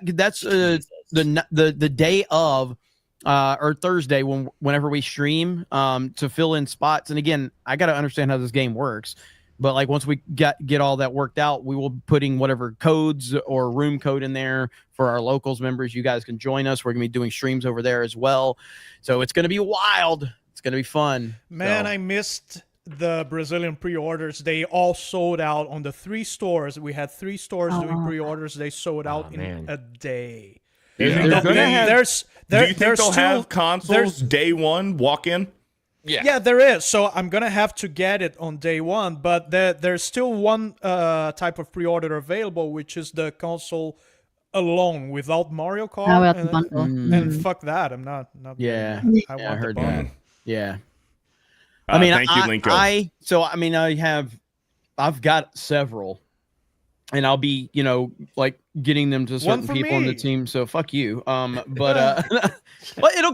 day of or Thursday whenever we stream to fill in spots. And again, I got to understand how this game works. But like once we get all that worked out, we will be putting whatever codes or room code in there for our locals members. You guys can join us. We're gonna be doing streams over there as well. So it's gonna be wild. It's gonna be fun. Man, so. I missed the Brazilian pre-orders. They all sold out on the 3 stores. We had 3 stores doing pre-orders. They sold out in a day. Yeah. Do you think they'll have consoles day one walk in? Yeah, there is. So I'm gonna have to get it on day one, but there's still one type of pre-order available, which is the console alone without Mario Kart. Without the bundle. And fuck that, I'm not. Yeah, I want I heard the bundle. that. Yeah. I mean, thank you, Linko. I've got several, and I'll be, like getting them to certain people on the team. So fuck you. But it'll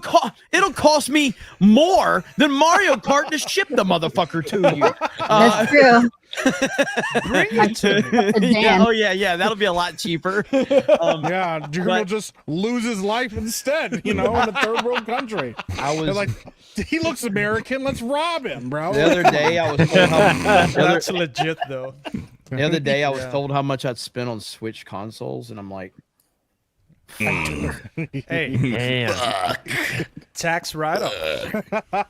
cost me more than Mario Kart to ship the motherfucker to you. That's true. Bring it to me. Yeah, that'll be a lot cheaper. June will just lose his life instead, in a third world country. They're like, he looks American, let's rob him, bro. The other day I was told that's legit though. The other day I was told how much I'd spent on Switch consoles, and I'm like, hey, tax write-off.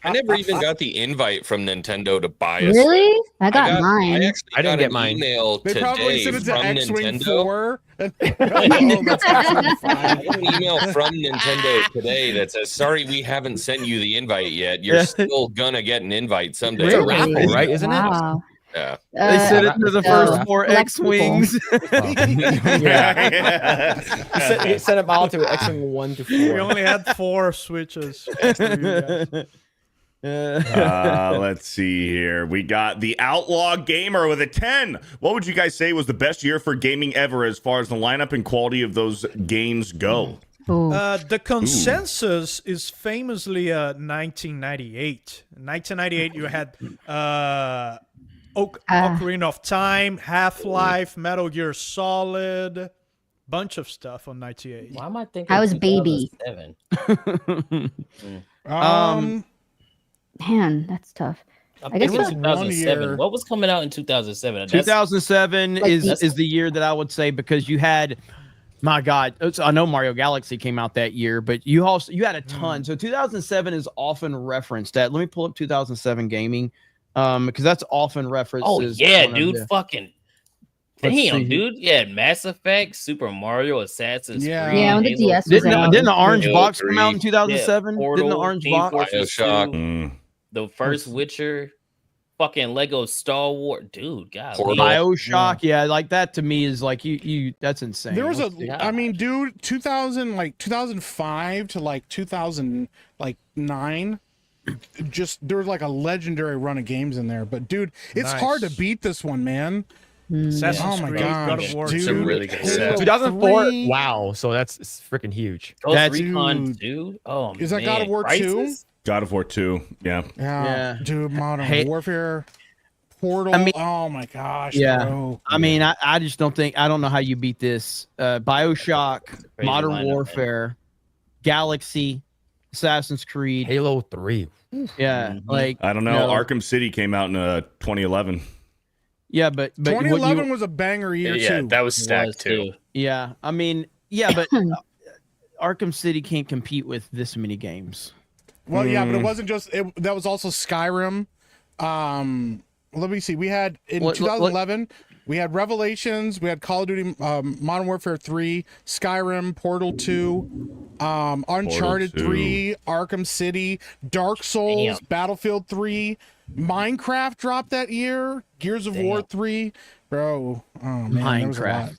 I never even got the invite from Nintendo to buy us. Really? I got mine. I didn't get an mine. email They probably today sent it to from X-Wing Nintendo. 4. I got an email from Nintendo today that says, "Sorry, we haven't sent you the invite yet. You're still gonna get an invite someday." It's a raffle, right? Isn't Wow. Yeah. they sent it to the first 4 X-Wings. He sent them all to X-Wing 1 to 4. We only had 4 Switches. Let's see here. We got the Outlaw Gamer with a 10. What would you guys say was the best year for gaming ever as far as the lineup and quality of those games go? The consensus is famously 1998. In 1998, you had Ocarina of Time, Half-Life, Metal Gear Solid, bunch of stuff on 98. Why am I thinking? I was baby. 2007? Man, that's tough. I guess it was 2007. What was coming out in 2007? 2007 is the year that I would say, because you had, my God, I know Mario Galaxy came out that year, but you had a ton. So 2007 is often referenced at. Let me pull up 2007 gaming, because that's often referenced. Oh yeah, dude, fucking. Damn, dude. Yeah, Mass Effect, Super Mario, Assassin's Creed. Yeah, when the DS was out. Didn't the orange box come out in 2007? Portal, Didn't the orange box? BioShock. The first Witcher, fucking Lego Star Wars, dude. God, BioShock, yeah, like that to me is like you. That's insane. There was I mean, dude, 2005 to like 2009. Just there was like a legendary run of games in there, but dude, it's hard to beat this one, man. Assassin's oh my Creed, god, God of War, dude, It's a really good set. 2004. Wow, so that's freaking huge. Ghost Recon, dude. Oh, is that man. God of War 2? God of War 2, yeah. Yeah, dude, Modern Warfare, Portal. I mean, oh my gosh, yeah. bro. I mean, I just don't know how you beat this. BioShock, Modern lineup, Warfare, Galaxy, Assassin's Creed, Halo 3. Yeah, like I don't know. Arkham City came out in 2011. Yeah, but 2011 was a banger year too. Yeah, that was stacked too. Yeah, I mean, yeah, but Arkham City can't compete with this many games. Well, yeah, but it wasn't just that was also Skyrim. Let me see. We had in 2011, we had Revelations, we had Call of Duty Modern Warfare 3, Skyrim, Portal 2, Uncharted 3, Arkham City, Dark Souls, Battlefield 3, Minecraft dropped that year, Gears of War 3. Bro, oh man, Minecraft.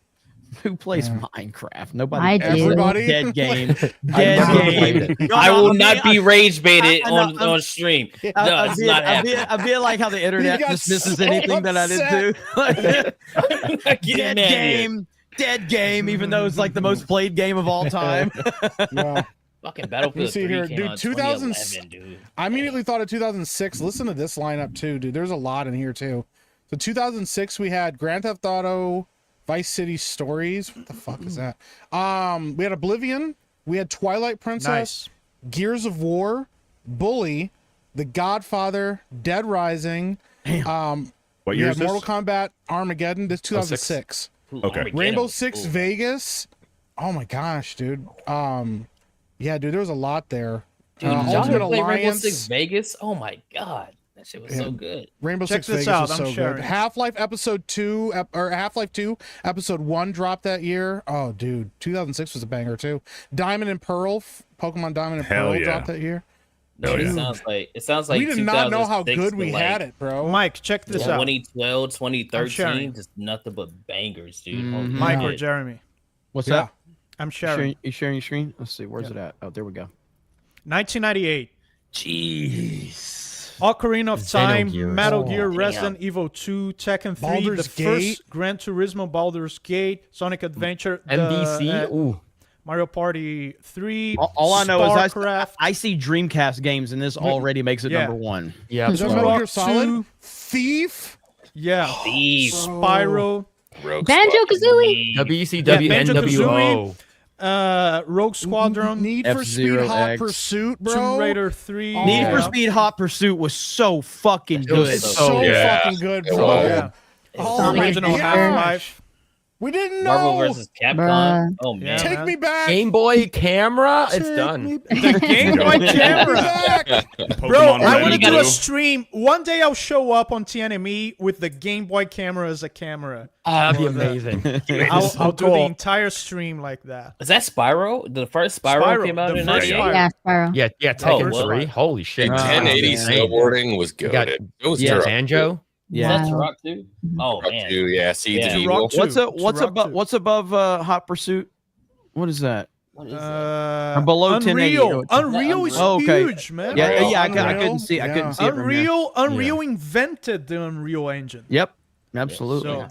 Who plays Minecraft? Nobody. I do. Everybody. Dead game. Dead game. I will not be rage baited on stream. No, it's not happening. I feel like how the internet dismisses anything that I didn't do. Dead game, even though it's like the most played game of all time. Fucking Battlefield 3 here, came dude. out in 2011, dude. I immediately thought of 2006. Listen to this lineup too, dude. There's a lot in here too. So 2006, we had Grand Theft Auto, Vice City Stories. What the fuck is that? We had Oblivion. We had Twilight Princess. Gears of War, Bully, The Godfather, Dead Rising, What We year had is this? Mortal Kombat Armageddon. This 2006. Ooh, Okay. Armageddon Rainbow was Six cool. Vegas. Oh my gosh, dude. Yeah, dude, there was a lot there. Dude, did y'all Ultimate ever play Rainbow Alliance. Six Vegas? Oh my god, that shit was so good. Rainbow Check Six this Vegas out, was I'm so sharing. good. Half-Life Episode 2 or Half-Life 2 Episode 1 dropped that year. Oh, dude, 2006 was a banger too. Diamond and Pearl, Pokemon Diamond and Hell Pearl yeah. dropped that year. No, Oh, it yeah. sounds like We did not know how 2006 good we to, had like, it, bro. Mike, check this out. 2012, I'm sharing. 2013, just nothing but bangers, dude. Mhm. Holy Mike or shit. Jeremy. What's Yeah. that? I'm sharing. You sharing your screen? Let's see. Where's it at? Oh, there we go. 1998. Jeez. Ocarina of Time, Xenogears. Metal Oh, Gear, damn. Resident Evil 2, Tekken 3, Baldur's the Gate. first Gran Turismo, Baldur's Gate, Sonic Adventure, MVC. the, Mario Party 3, All I know is StarCraft, I see Dreamcast games, and this already makes it Yeah. number one. Yeah. Is that Rock Metal Gear Solid? 2. Thief? yeah, Thief. Spyro, Rogue Banjo Squad. Kazooie. WCW Yeah, NWO. Rogue Squadron, Need for Speed F-Zero Hot X. Pursuit, bro. Tomb Raider 3. Oh, Need for yeah. Speed Hot Pursuit was so fucking good. It's so Yeah. fucking good, It bro. was. Yeah. Oh Sonic my Original gosh. Half-Life. We didn't Marvel know. vs. Capcom. Bruh. Oh man. Yeah. Take me back. Game Boy camera. It's Take done. me The Game Boy Take me camera. back. Bro, Pokemon I Red want to and do Blue. a stream. One day I'll show up on TNME with the Game Boy camera as a camera. That'd be Or the- amazing. I'll do the entire stream like that. Is that Spyro? The first Spyro came out the in first 98? Spyro. Yeah, Spyro. Yeah, Tekken well. 3. Holy shit. Dude, Ah, 1080 man. snowboarding was You got- good. It was Yeah, Turok Banjo. Yeah. Is that Turok too? Oh too. man. Too, yeah, Seeds Yeah. of Turok Evil. too. What's Turok above too. what's above Hot Pursuit? What is that? What is that? Or below 1080. Unreal. Unreal is Oh, okay. huge, man. Yeah, Unreal. yeah. I couldn't Unreal? see. I couldn't Yeah. see it from here. Unreal invented the Unreal Engine. Yep. Absolutely. So,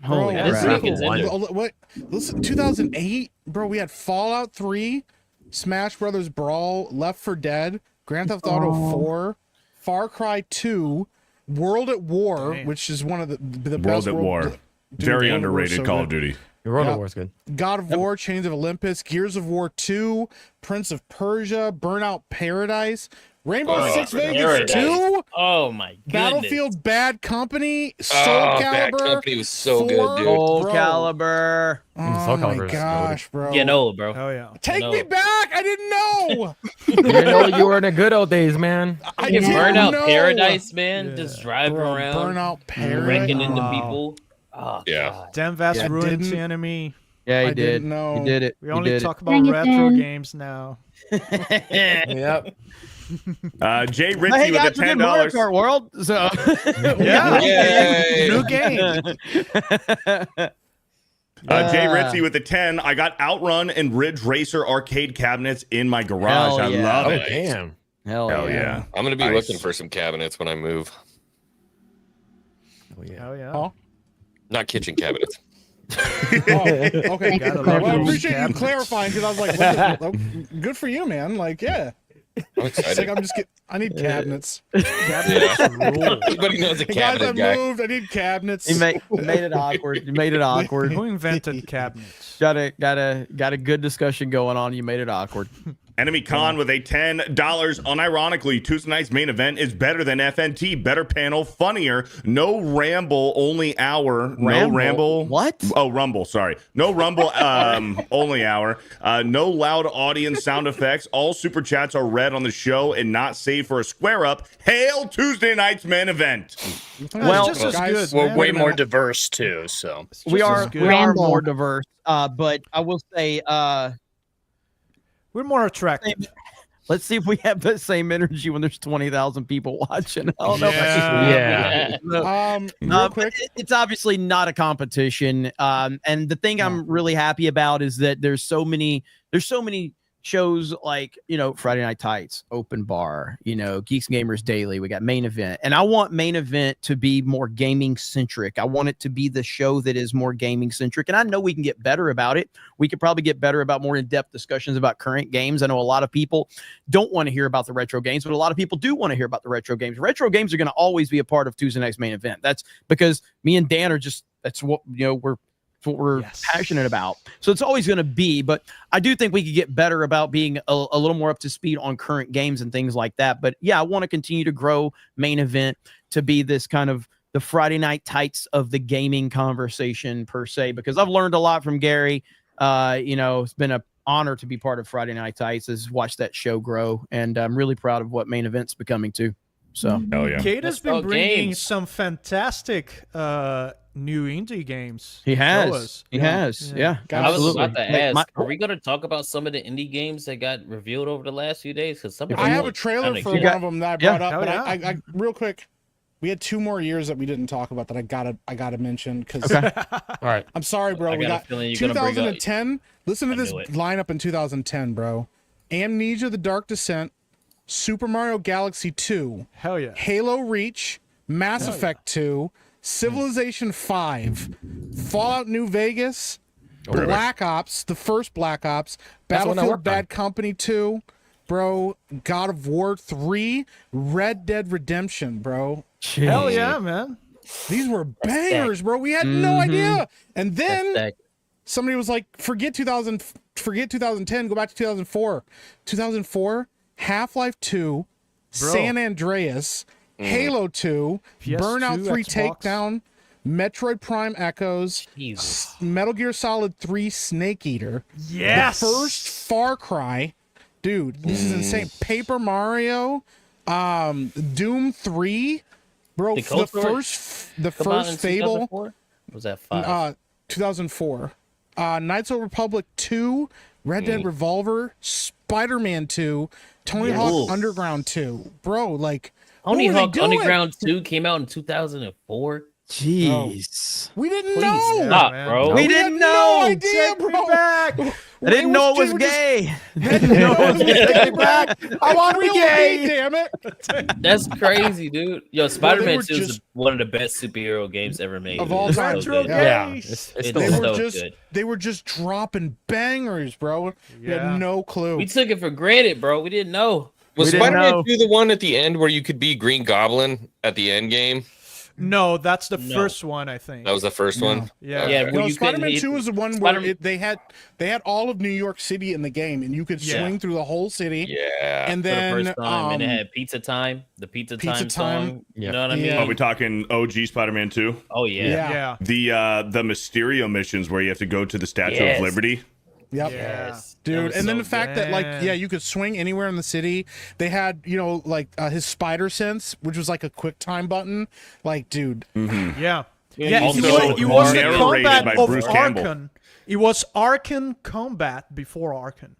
Holy Bro, That is crap. pretty cool. What? Listen, 2008, bro. We had Fallout 3, Smash Brothers Brawl, Left 4 Dead, Grand Theft Auto 4, Far Cry 2, World at War, Damn. which is one of the World best at War. Dude, Very World at War is underrated so Call good. of Duty. World Yeah. of War's good. God of War, Chains of Olympus, Gears of War 2, Prince of Persia, Burnout Paradise, Rainbow Oh, Six Vegas Paradise. 2, Oh my goodness. Battlefield Bad Company, Soul Oh, Bad Calibur. Company was so 4. good, dude. Soul Bro. Calibur. Oh Soul my Calibur is gosh, bro. Getting old, bro. oh yeah. Take No. me back. I didn't know. You know you were in the good old days, man. I Yeah. didn't Burnout know. Paradise, man. Yeah. Just driving Bro, around, Burnout Paradise. wrecking into Wow. people. Oh, Yeah. God. Dan Vast Yeah, ruined didn't- TNME. Yeah, he I did. didn't know. He did it. We He only did talk about Dang it, retro Dan. games now. it. Yep. Jay Hey Ritchie with guys, the we're getting Mario $10. Kart World. So Yeah. Yay. New game. Jay Ritchie with the 10. I got Outrun and Ridge Racer arcade cabinets in my garage. Hell I yeah. love Oh, it. damn. Hell, Hell yeah. yeah. I'm gonna be Nice. looking for some cabinets when I move. Oh, yeah. Oh yeah. Oh. Not kitchen cabinets. Oh, okay. Thanks for Well, I clarifying. appreciate you Cabinets. clarifying because I was like, what the- good for you, man. Like, yeah. I'm It's like excited. I'm just get. I need cabinets. Cabinets rule. Everybody knows a Hey, guys, I cabinet guy. moved. I need cabinets. He made it awkward. You made it awkward. Who invented cabinets? Got a good discussion going on. You made it awkward. Enemy Con with a $10. Unironically, Tuesday night's main event is better than FNT. Better panel, funnier. No ramble, only hour. No ramble. What? Oh, rumble. Sorry. No rumble. Only hour. No loud audience sound effects. All super chats are read on the show and not saved for a square up. Hail Tuesday night's main event. Well, it's just as guys, good. We're man. way Wait a more minute. diverse too. So It's We just are as good. we are Ramble. more diverse. But I will say, We're more attractive. let's see if we have the same energy when there's 20,000 people watching. I don't know if that's Yeah. true. Real quick. It's obviously not a competition. And the thing I'm really happy about is that there's so many shows like, Friday Night Tights, Open Bar, Geeks and Gamers Daily. We got Main Event. And I want Main Event to be more gaming centric. I want it to be the show that is more gaming centric. And I know we can get better about it. We could probably get better about more in-depth discussions about current games. I know a lot of people don't want to hear about the retro games, but a lot of people do want to hear about the retro games. Retro games are going to always be a part of Tuesday night's Main Event. That's because me and Dan are that's what, we're Yes. passionate about. So it's always going to be, but I do think we could get better about being a little more up to speed on current games and things like that. But yeah, I want to continue to grow Main Event to be this kind of the Friday Night Tights of the gaming conversation per se, because I've learned a lot from Gary. It's been an honor to be part of Friday Night Tights, is watch that show grow, and I'm really proud of what Main Event's becoming too. So hell yeah. Kate has been bringing games. some fantastic new indie games. he to show has, us. he has, yeah, I was absolutely. about to ask, are we going to talk about some of the indie games that got revealed over the last few days? Because some of I them have a look trailer kinda for good. one of them that I brought up, Hell but yeah. I real quick, we had 2 more years that we didn't talk about that I gotta mention because All right. I'm sorry, bro. I We got a got feeling you're gonna bring up- 2010. Listen to I this knew it. lineup in 2010, bro. Amnesia: The Dark Descent, Super Mario Galaxy 2, Hell yeah. Halo Reach, Mass Effect 2, Civilization 5, Fallout New Vegas, Black Ops, the first Black Ops, That's the one I Battlefield worked on. Bad Company 2, bro, God of War 3, Red Dead Redemption, bro. Hell yeah, man. These were bangers, bro. We had no idea. And then That's somebody was like, forget 2010, go back to 2004. 2004, Half-Life 2, San Andreas, Halo 2, PS2, Burnout 3 Xbox. Takedown, Metroid Prime Echoes, Jesus. Metal Gear Solid 3 Snake Eater, Yes. the first Far Cry. Dude, this is insane. Paper Mario, Doom 3, bro, Did the Cold War first come out in Fable, 2004? Was that 5? 2004. Knights of the Republic 2, Red Dead Revolver, Spider-Man 2, Tony Hawk Underground 2. Bro, like, Tony what were they Hawk doing? Underground 2 came out in 2004. Jeez. We didn't Please know. stop, man. bro. We We didn't had know. no idea, Take me bro. back. I didn't know it was they were just- gay. Take me back. I want to be gay. Damn it. That's crazy, dude. Yo, Spider-Man were 2 is just- one of the best superhero games ever made. Of dude. all It's time. so Retro good. Yeah. games. It's It's still They so were just good. they were just dropping bangers, bro. We Yeah. had no clue. We took it for granted, bro. We didn't know. Was We didn't Spider-Man know. 2 the one at the end where you could be Green Goblin at the end game? No, that's the No. first one, I think. That was the first one. Yeah. Yeah, Okay. where No, you couldn't Spider-Man hit- 2 was the one Spider- where they had all of New York City in the game, and you could Yeah. swing through the whole city. Yeah. And for then the first time, and it had Pizza Time, the Pizza Pizza Time Time. song. You Yeah. know what I mean? Yeah. Are we talking OG Spider-Man 2? Oh yeah. Yeah. Yeah. The Mysterio missions where you have to go to the Statue Yes. of Liberty. Yep. Yes, that Dude, was and then so the fact that good. you could swing anywhere in the city. They had, his spider sense, which was like a quick time button. Like, dude, Yeah. Yeah, Yeah, Also it was the narrated combat by of Bruce Campbell. Arkan. It was Arkan combat before Arkan.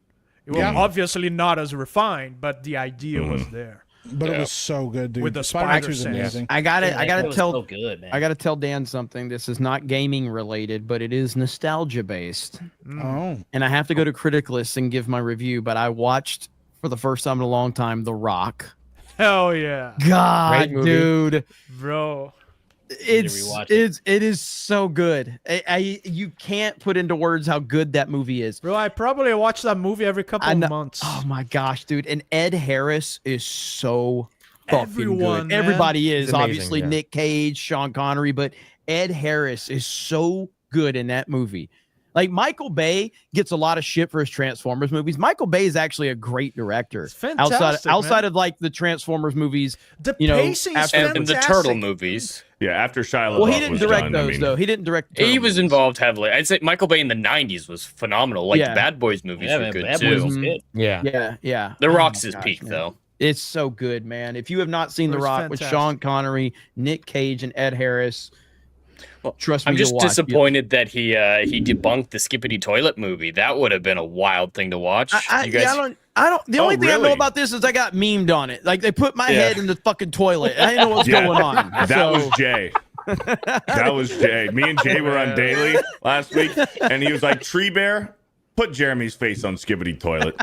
It was Yeah. obviously not as refined, but the idea was there. but it was so good, dude. With the Spider-Man spider 2 is sense. amazing. I gotta That was tell so good, man. I gotta tell Dan something. This is not gaming related, but it is nostalgia based. Oh, And I have to go to Critic List and give my review, but I watched for the first time in a long time The Rock. Hell yeah, God, Great movie. dude. bro. rewatch it. It is so good. You can't put into words how good that movie is. Bro, I probably watch that movie every couple I of know- months. Oh my gosh, dude. And Ed Harris is so fucking Everyone, good. man. Everybody is He's amazing, obviously yeah. Nick Cage, Sean Connery, but Ed Harris is so good in that movie. Like Michael Bay gets a lot of shit for his Transformers movies. Michael Bay is actually a great director. It's fantastic, outside man. of like the Transformers movies. The you know, pacing is after- fantastic. and the Turtle movies. Yeah, after Shia LaBeouf Well, he didn't was direct done, those I mean, though. He didn't direct. the He Turtle was movies. involved heavily. I'd say Michael Bay in the '90s was phenomenal. Like Yeah. the Bad Boys movies Yeah, were man, good Bad too. Boys was good. Yeah. Yeah, yeah. The Oh Rock's my his gosh, peak man. though. It's so good, man. If you have not seen It The was Rock with fantastic. Sean Connery, Nick Cage, and Ed Harris, Well, trust me, I'm just you'll watch it. disappointed that he debunked the Skippity Toilet movie. That would have been a wild thing to watch. I You guys, don't. The Oh, only thing I know really? about this is I got memed on it. Like they put my Yeah. head in the fucking toilet. I didn't know what's Yeah. going on. That So- was Jay. That was Jay. Me and Jay were on Daily last week, and he was like, "Tree Bear, put Jeremy's face on Skibbity Toilet."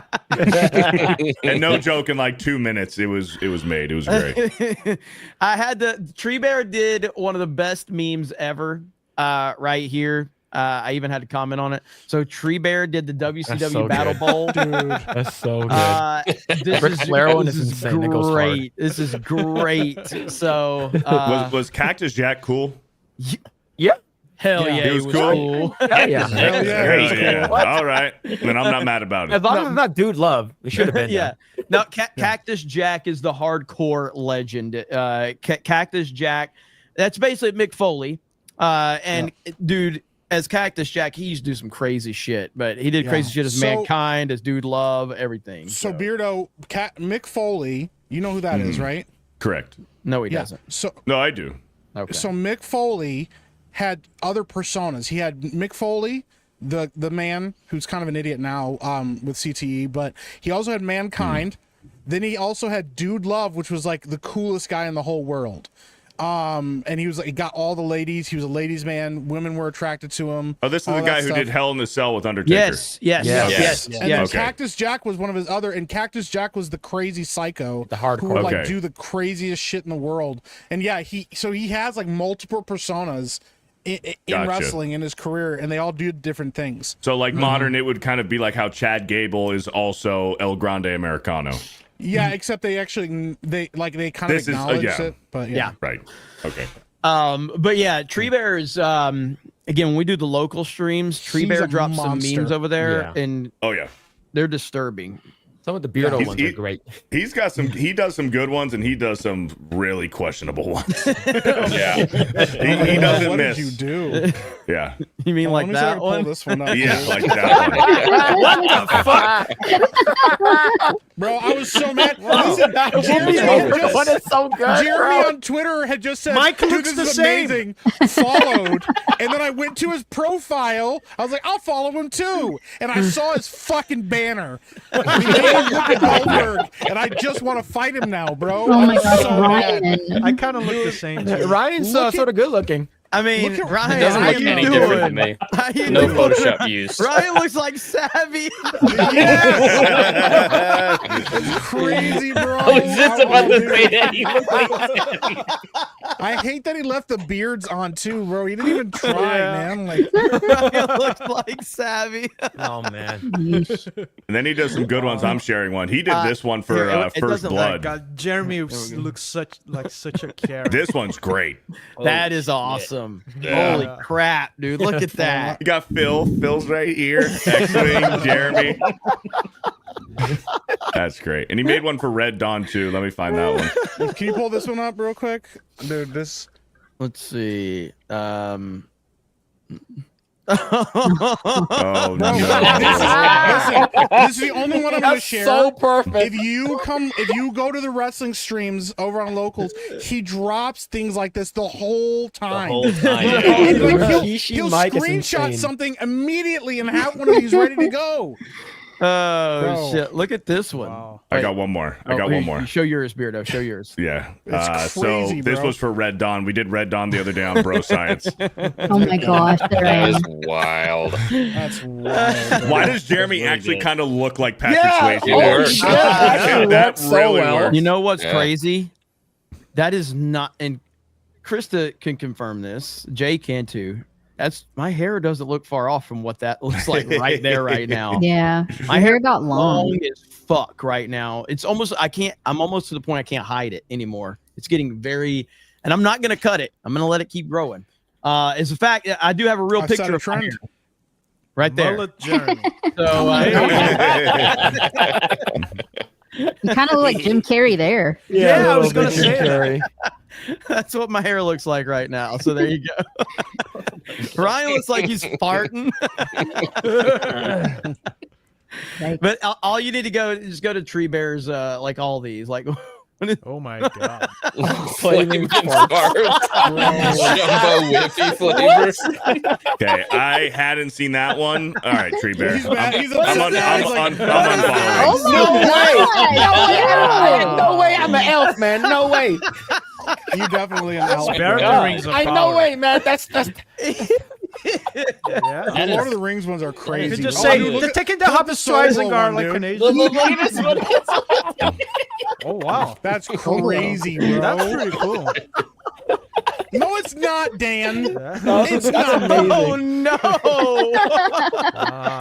And no joke, in like 2 minutes, it was made. It was great. I had Tree Bear did one of the best memes ever. Right here. I even had to comment on it. So Tree Bear did the WCW so Battle good. Bowl. That's so good. This Ric Flair one this is insane. It goes hard. great. This is great. So Was Cactus Jack cool? Yeah. hell Yeah. yeah, He was cool? Hell yeah. Hell yeah. Hell yeah. All right. Then I'm not mad about As it. long as it's not dude love, it should have been. Yeah. Now, Cactus Jack is the hardcore legend. Cactus Jack, That's basically Mick Foley. Dude, as Cactus Jack, he used to do some crazy shit, but he did crazy shit as Mankind, as Dude Love, everything. So Beardo, Mick Foley, you know who that is, right? Correct. No, he doesn't. So No, I do. Okay. So Mick Foley had other personas. He had Mick Foley, the man who's kind of an idiot now with CTE, but he also had Mankind. Then he also had Dude Love, which was like the coolest guy in the whole world. And he was like, he got all the ladies. He was a ladies' man. Women were attracted to him. Oh, this is the guy who did Hell in the Cell with Undertaker. Yes. And then Cactus Jack was one of his other, and Cactus Jack was the crazy psycho, the hardcore, who would like do the craziest shit in the world. And yeah, he has like multiple personas in wrestling in his career, and they all do different things. So like modern, it would kind of be like how Chad Gable is also El Grande Americano. Yeah, except they actually they kind of acknowledge it, but yeah. Right. Okay. But yeah, Tree Bear is again, when we do the local streams, Tree Bear drops some memes over there, and they're disturbing. Some of the Beardo ones are great. He's got some. He does some good ones, and he does some really questionable ones. He doesn't what miss. Did you do? Yeah. You mean like that one? Pull this one up. Yeah, like that one. What the fuck? Bro, I was so mad. Listen, Jeremy on Twitter had just said, Mike "Dude, looks this the is same." amazing." Followed, and then I went to his profile. I was like, "I'll follow him too," and I saw his fucking banner. Goldberg, and I just want to fight him now, bro. Oh my god, so Ryan! I kind of look the same. Too. Ryan's sort of good looking. I mean, Ryan, It doesn't how look you any doing? different than me. How you No doing? Photoshop used. Ryan looks like Savvy. It's crazy, bro. I was just about to say that. I hate that he left the beards on too, bro. He didn't even try, man. Like Ryan looks like Savvy. Oh man. And then he does some good ones. I'm sharing one. He did this one for it First doesn't Blood. God, Jeremy looks such a character. This one's great. That is awesome. Holy crap, dude. Look at that. You got Phil. Phil's right here. X-Wing, Jeremy. That's great. And he made one for Red Dawn too. Let me find that one. Can you pull this one up real quick? Dude, this. Let's see. Oh Bro, no. listen, this is the only one I'm going to share. So perfect. If you go to the wrestling streams over on Locals, he drops things like this the whole time. The whole time. And, like, he'll Rikishi Mike is screenshot insane. something immediately and have one of these ready to go. Oh Bro. shit! Look at this one. Wow. I got one more. I got one more. Show yours, Beardo. Show yours. Yeah. It's crazy, so this bro. was for Red Dawn. We did Red Dawn the other day on Bro Science. Oh my gosh, That Ryan. is wild. That's wild. Why does Jeremy really actually good. kind of look like Patrick Yeah. Swayze? It works. shit, that actually That works so really well. works. You know what's Yeah. crazy? That is not, and Krista can confirm this. Jay can too. That's my hair doesn't look far off from what that looks like right there, right now. Yeah, My my hair got long. Long as fuck right now. It's almost I'm almost to the point I can't hide it anymore. It's getting very, and I'm not gonna cut it. I'm gonna let it keep growing. As a fact, I do have a real I set picture a of my trend. hair right there. Mullet Jeremy. So You kind of look like Jim Carrey there. Yeah, I was a gonna little bit say Jerry. that's what my hair looks like right now. So there you go. Ryan looks like he's farting. Like, But all you need to go is go to Tree Bears, like all these, like Oh my god. Flaming carbs. Jumbo whiffy flavor. Okay, I hadn't seen that one. All right, Tree Bear. He's mad. He's I'm upset on. now. I'm He's like, on. I'm unfollowing. No way, I'm an elf, man. No way. You definitely an elf. Bear bro. the rings of I power. no way, man. That's Yeah. The Lord of the Rings ones are You crazy. can just Oh, say dude, look they're at- taking the look at hottest the tries Solo and are one, like dude. Canadian. Look at this one. Oh wow. That's crazy, bro. That's pretty cool. No, it's not, Dan. It's that's not. amazing. oh no!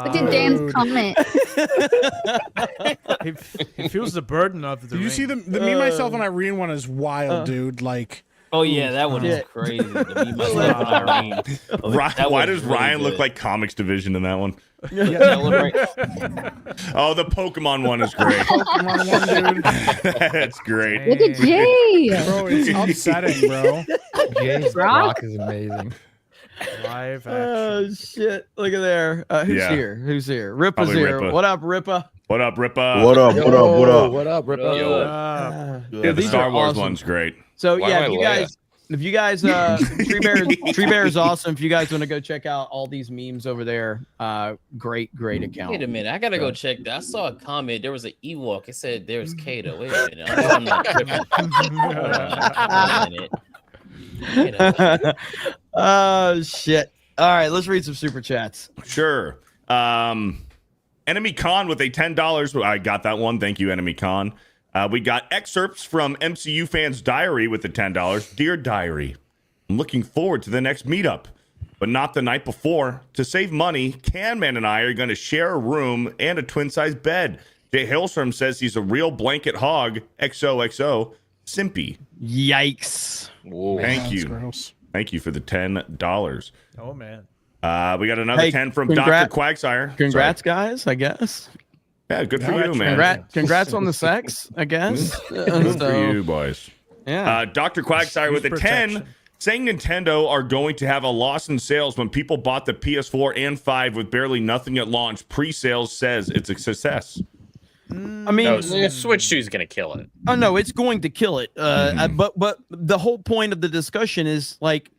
look at Dan's comment. He feels the burden of the Did you ring. see the me, myself, and Irene one is wild, dude. Like, Oh yeah, that one is shit. crazy. To be myself and Irene. That Why was does really Ryan look good. like Comics Division in that one? Celebrate. Oh, the Pokemon one is great. Pokemon one, dude. That's great. Look at Jay. Bro, it's upsetting, bro. Jay's Rock? rock is amazing. Live action. Oh shit! Look at there. Who's Yeah. here? Who's here? Ripa's Probably here. Ripa. What up, Ripa? What up, Ripa? What up? What up? What up? What up, Rippo? Yo. Yeah, the These Star are Wars awesome. one's great. So Why yeah, am I Leia? if you guys, Tree Bear is awesome. If you guys want to go check out all these memes over there, great account. Wait a minute, I gotta go check that. I saw a comment. There was an Ewok. It said there's Kato. Wait a minute. I'm not tripping. Hold on a minute. Wait a minute. Oh shit! All right, let's read some super chats. Sure. Enemy Con with a $10. I got that one. Thank you, Enemy Con. We got excerpts from MCU Fans Diary with the $10. Dear Diary, I'm looking forward to the next meetup, but not the night before. To save money, Canman and I are going to share a room and a twin-size bed. Jay Hailstrom says he's a real blanket hog. XOXO. Simpy. Yikes! Whoa. Thank That's you. gross. Thank you for the $10. Oh man. We got another Hey, 10 from congrats- Dr. Quagsire. Congrats, guys! I guess. Sorry. Yeah, good for you, man. Congrats on the sex. I guess. Good for you, boys. Yeah. Dr. Quagsire with a 10, protection. saying Nintendo are going to have a loss in sales when people bought the PS4 and 5 with barely nothing at launch. Pre-sales says it's a success. I mean, No, Switch 2 is gonna kill it. oh no, it's going to kill it. But the whole point of the discussion is like,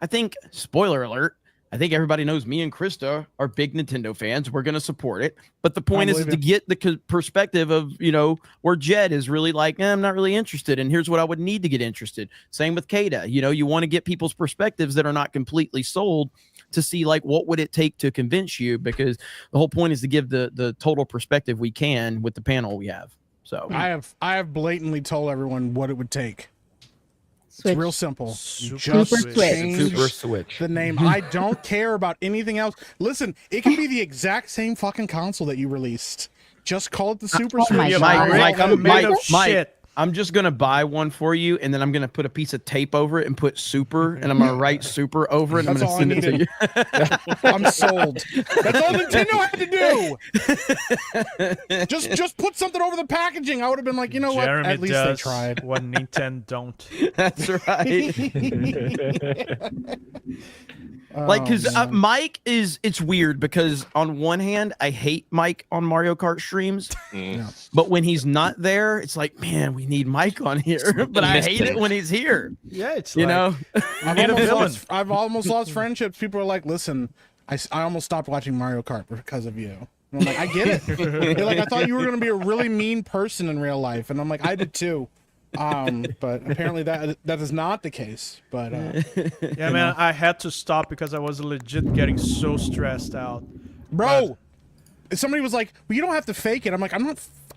I think, spoiler alert, I think everybody knows me and Krista are big Nintendo fans. We're going to support it. But the point is to get the perspective of, where Jed is really like, I'm not really interested. And here's what I would need to get interested. Same with Kada. You want to get people's perspectives that are not completely sold to see like, what would it take to convince you? Because the whole point is to give the total perspective we can with the panel we have. So I have blatantly told everyone what it would take. Switch. It's real simple. Super Just Switch. change Super Switch. the name. I don't care about anything else. Listen, it can be the exact same fucking console that you released. Just call it the Super Switch. my God. Mike, I'm just gonna buy one for you, and then I'm gonna put a piece of tape over it and put super, and I'm gonna write super over it. And That's I'm gonna all I send it to you. I'm sold. That's all Nintendo had to do. Just put something over the packaging. I would have been like, you know what? Jeremy At least they does tried. what Nintendo don't. That's right. Because Mike it's weird because on one hand I hate Mike on Mario Kart streams, but when he's not there, it's like, man, we need Mike on here. But I hate it when he's here. Yeah, it's I've almost lost friendships. People are like, listen, I almost stopped watching Mario Kart because of you. And I'm like, I get it. They're like, I thought you were gonna be a really mean person in real life, and I'm like, I did too. But apparently that is not the case. But yeah, man, I had to stop because I was legit getting so stressed out. Bro, somebody was like, well, you don't have to fake it. I'm like, I'm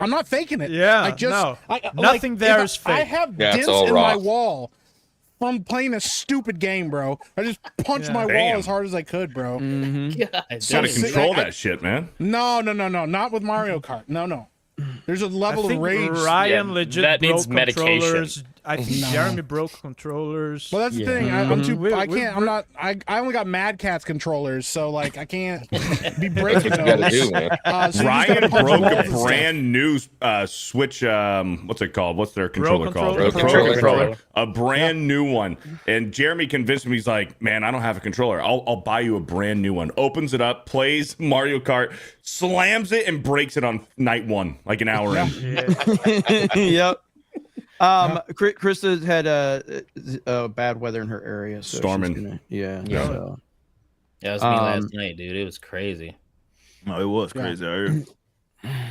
not faking it. Yeah, I just no. I, Nothing like, there if is fake. I have Yeah, it's dents all in raw. my wall from playing a stupid game, bro. I just punched my wall Damn. as hard as I could, bro. God, Gotta control that shit, man. No, not with Mario Kart. No. There's a level I think of rage. Ryan Yeah, legit that broke needs medication. controllers. I think No. Jeremy broke controllers. Well, that's the thing. I'm too. I can't. I'm not. I only got Mad Catz controllers, so like I can't be breaking You gotta those. do, man. So you just Ryan gotta punch broke walls a and stuff. brand new Switch. What's it called? What's their controller called? controller. Pro Controller. A brand new one. And Jeremy convinced me. He's like, man, I don't have a controller. I'll buy you a brand new one. Opens it up, plays Mario Kart, slams it, and breaks it on night one, like an hour in. Yep. Krista had bad weather in her area. So Storming. Yeah. Yeah. So. that was me last night, dude. It was crazy. No, it was crazy. I heard.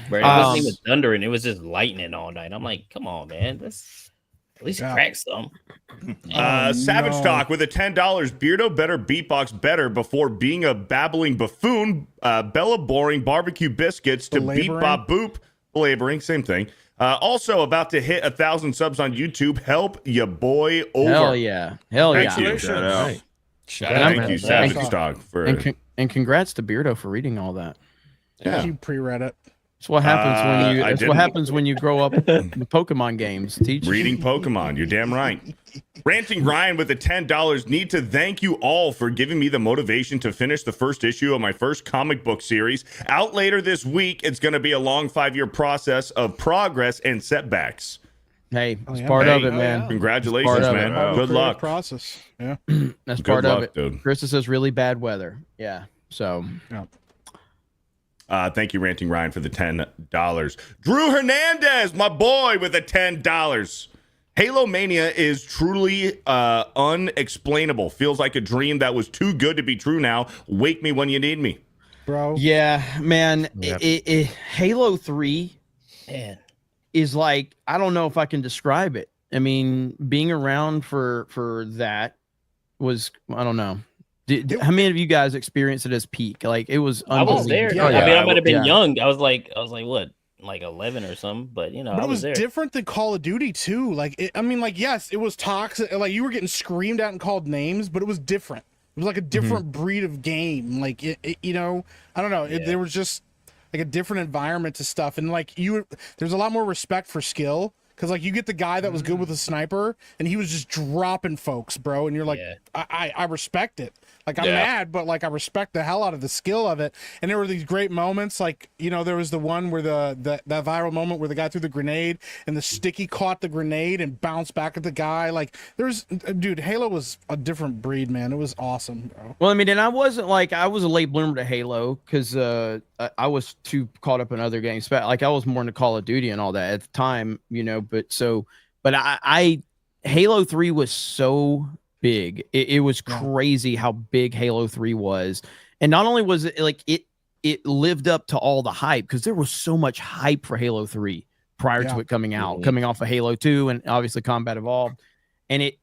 Bro, it wasn't even thundering. It was just lightning all night. I'm like, come on, man. Let's at least crack some. Savage no. Talk with a $10. Beardo better beatbox better before being a babbling buffoon. Bella boring barbecue biscuits to beat Belaboring? Bob Boop. Belaboring, same thing. Also about to hit 1,000 subs on YouTube. Help ya boy over. Hell yeah. Hell Thank yeah. you. Shout out. Thank you, Savage Talk, for And congrats to Beardo for reading all that. yeah. You pre-read it. That's what happens when you. I That's what didn't. happens when you grow up with Pokemon games. Teach Reading Pokemon. You're damn right. Ranting Ryan with the $10. Need to thank you all for giving me the motivation to finish the first issue of my first comic book series. Out later this week. It's going to be a long 5-year process of progress and setbacks. Hey, it's part of it, man. Congratulations, man. Good luck. Process. Yeah. That's Good part luck, of it. dude. Chris says really bad weather. Yeah. So. Thank you, Ranting Ryan, for the $10. Drew Hernandez, my boy, with the $10. Halo Mania is truly unexplainable. Feels like a dream that was too good to be true now. Wake me when you need me. Bro. Yeah, man. Yep. Halo 3 Man. is like, I don't know if I can describe it. I mean, being around for that was, I don't know. How many of you guys experienced it as peak? Like, it was I was there. unbelievable. I mean, I might have been young. I was like, what, like 11 or something? But you know, But I it was there. different than Call of Duty too. Like, yes, it was toxic. Like, you were getting screamed at and called names, but it was different. It was like a different breed of game. Like, you know, I don't know. There was just like a different environment to stuff, and like there's a lot more respect for skill. Because, like, you get the guy that was good with a sniper, and he was just dropping folks, bro. And you're like, I respect it. Like, I'm mad, but, like, I respect the hell out of the skill of it. And there were these great moments. Like, you know, there was the one where that viral moment where the guy threw the grenade, and the sticky caught the grenade and bounced back at the guy. Like, dude, Halo was a different breed, man. It was awesome, bro. Well, I mean, and I was a late bloomer to Halo because I was too caught up in other games. Like, I was more into Call of Duty and all that at the time, you know. But I Halo 3 was so big. It was crazy how big Halo 3 was. And not only was it like it lived up to all the hype, because there was so much hype for Halo 3 prior to it coming out, coming off of Halo 2 and obviously Combat Evolved. And it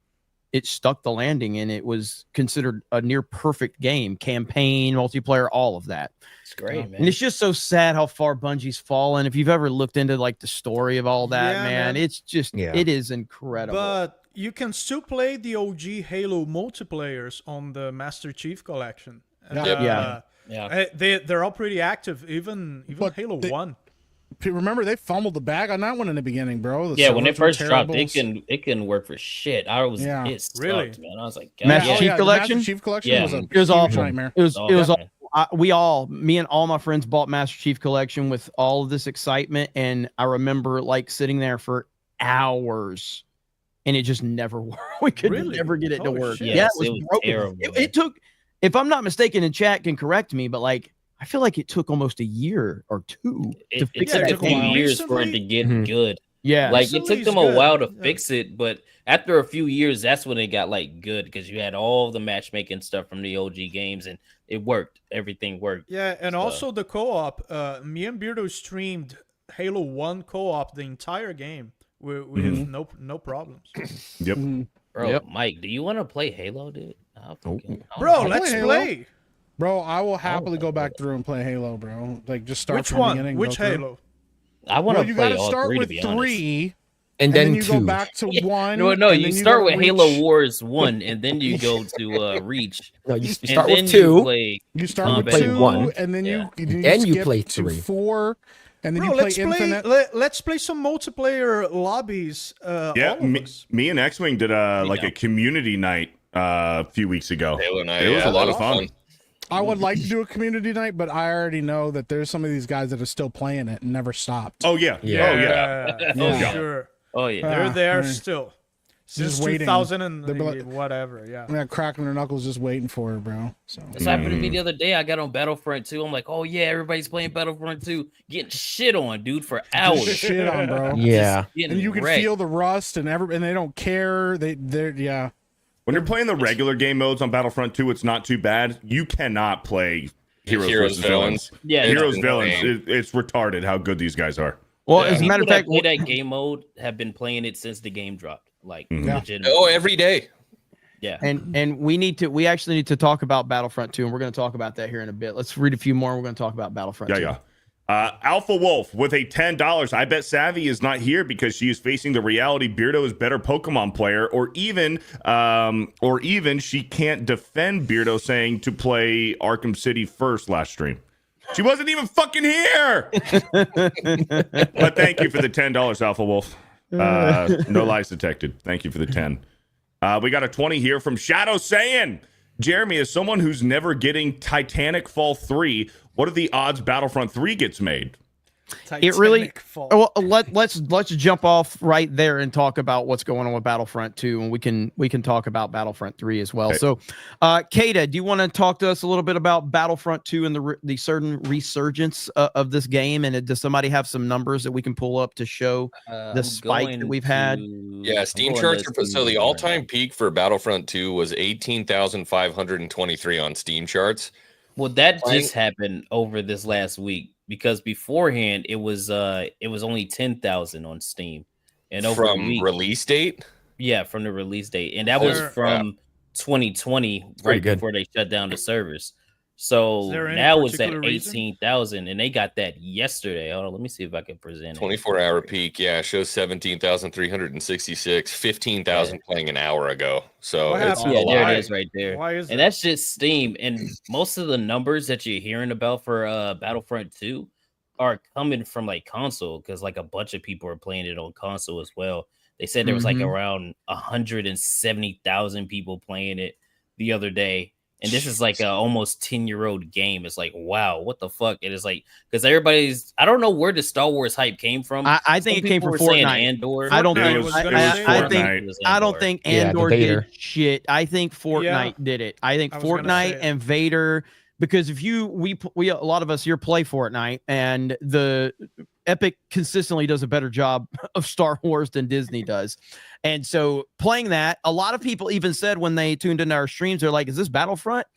stuck the landing, and it was considered a near perfect game, campaign, multiplayer, all of that. It's great, man. And it's just so sad how far Bungie's fallen. If you've ever looked into like the story of all that, man, it's just it is incredible. But you can still play the OG Halo multiplayers on the Master Chief Collection. They're all pretty active, even Halo 1. Remember, they fumbled the bag on that one in the beginning, bro. When it first dropped, it couldn't work for shit. It sucked, really, man. I was like, Master Chief Collection. Master Chief Collection was it was awful. Nightmare. It was me and all my friends bought Master Chief Collection with all of this excitement, and I remember like sitting there for hours, and it just never worked. We could never get it to work. Shit. It was broken. terrible. It took, if I'm not mistaken, and chat can correct me, but like I feel like it took almost a year or two to fix it. it. Took a few years for it to get good. Yeah, like it took them a while to fix it, but after a few years, that's when it got like good, because you had all the matchmaking stuff from the OG games, and it worked. Everything worked. Yeah, and also the co-op. Me and Beardo streamed Halo 1 co-op the entire game with no problems. Yep. Bro, Mike, do you want to play Halo, dude? Bro, let's play. Bro, I will happily go back through and play Halo, bro. Like, just start Which from one? the beginning. Which Halo? I want to you play gotta all start three, with to be 3, and then you 2. go back to 1. No, you start with Reach. Halo Wars 1, and then you go to Reach. No, you start with 2. You start with 2, 1, and then you play to 3. 4, and then Bro, you play Infinite. Let's play some multiplayer lobbies. Me and X-Wing did a community night a few weeks ago. Halo night, it was a lot of fun. I would like to do a community night, but I already know that there's some of these guys that are still playing it and never stopped. Oh yeah. Sure. Oh yeah, they're there still. Just Since waiting. 2000 and whatever, Yeah, cracking their knuckles just waiting for it, bro. So this happened to me the other day. I got on Battlefront 2. I'm like, oh yeah, everybody's playing Battlefront 2, getting shit on, dude, for hours. Shit on, bro. Yeah, and you can feel the rust and they don't care. They're When you're playing the regular game modes on Battlefront 2, it's not too bad. You cannot play Heroes versus Villains. Yeah, Heroes Villains. It's retarded how good these guys are. Well, as a matter of fact, play that game mode have been playing it since the game dropped. Like, every day. Yeah, and we actually need to talk about Battlefront 2, and we're going to talk about that here in a bit. Let's read a few more. And we're going to talk about Battlefront 2. Yeah. Alpha Wolf with a $10. I bet Savvy is not here because she is facing the reality Beardo is better Pokemon player, or even she can't defend Beardo saying to play Arkham City first last stream. She wasn't even fucking here. But thank you for the $10, Alpha Wolf. No lies detected. Thank you for the 10. We got a 20 here from Shadow saying, Jeremy, as someone who's never getting Titanic Fall 3, what are the odds Battlefront 3 gets made? It really well, let's jump off right there and talk about what's going on with Battlefront 2, and we can talk about Battlefront 3 as well. Okay. So Kata, do you want to talk to us a little bit about Battlefront 2 and the certain resurgence of this game, and does somebody have some numbers that we can pull up to show the spike that we've had? Yeah, Steam charts so the all-time peak for Battlefront 2 was 18,523 on Steam charts. Well, that just happened over this last week, because beforehand it was only 10,000 on Steam, and over from release date. Yeah, from the release date, and that was from 2020, right before they shut down the servers. So now it's at 18,000, and they got that yesterday. Hold on, let me see if I can present it. 24-hour peak, yeah, shows 17,366, 15,000 playing an hour ago. So it's there it is right there. Why is that's just Steam, and most of the numbers that you're hearing about for Battlefront 2 are coming from like console, because like a bunch of people are playing it on console as well. They said there was like around 170,000 people playing it the other day. And this is like a almost 10-year-old game. It's like, wow, what the fuck? It is like, because I don't know where the Star Wars hype came from. I think it came from Fortnite. Andor. I don't think Andor did shit. I think Fortnite did it. I think Fortnite and Vader, because if we a lot of us here play Fortnite, and the Epic consistently does a better job of Star Wars than Disney does. And so playing that, a lot of people even said when they tuned into our streams, they're like, is this Battlefront?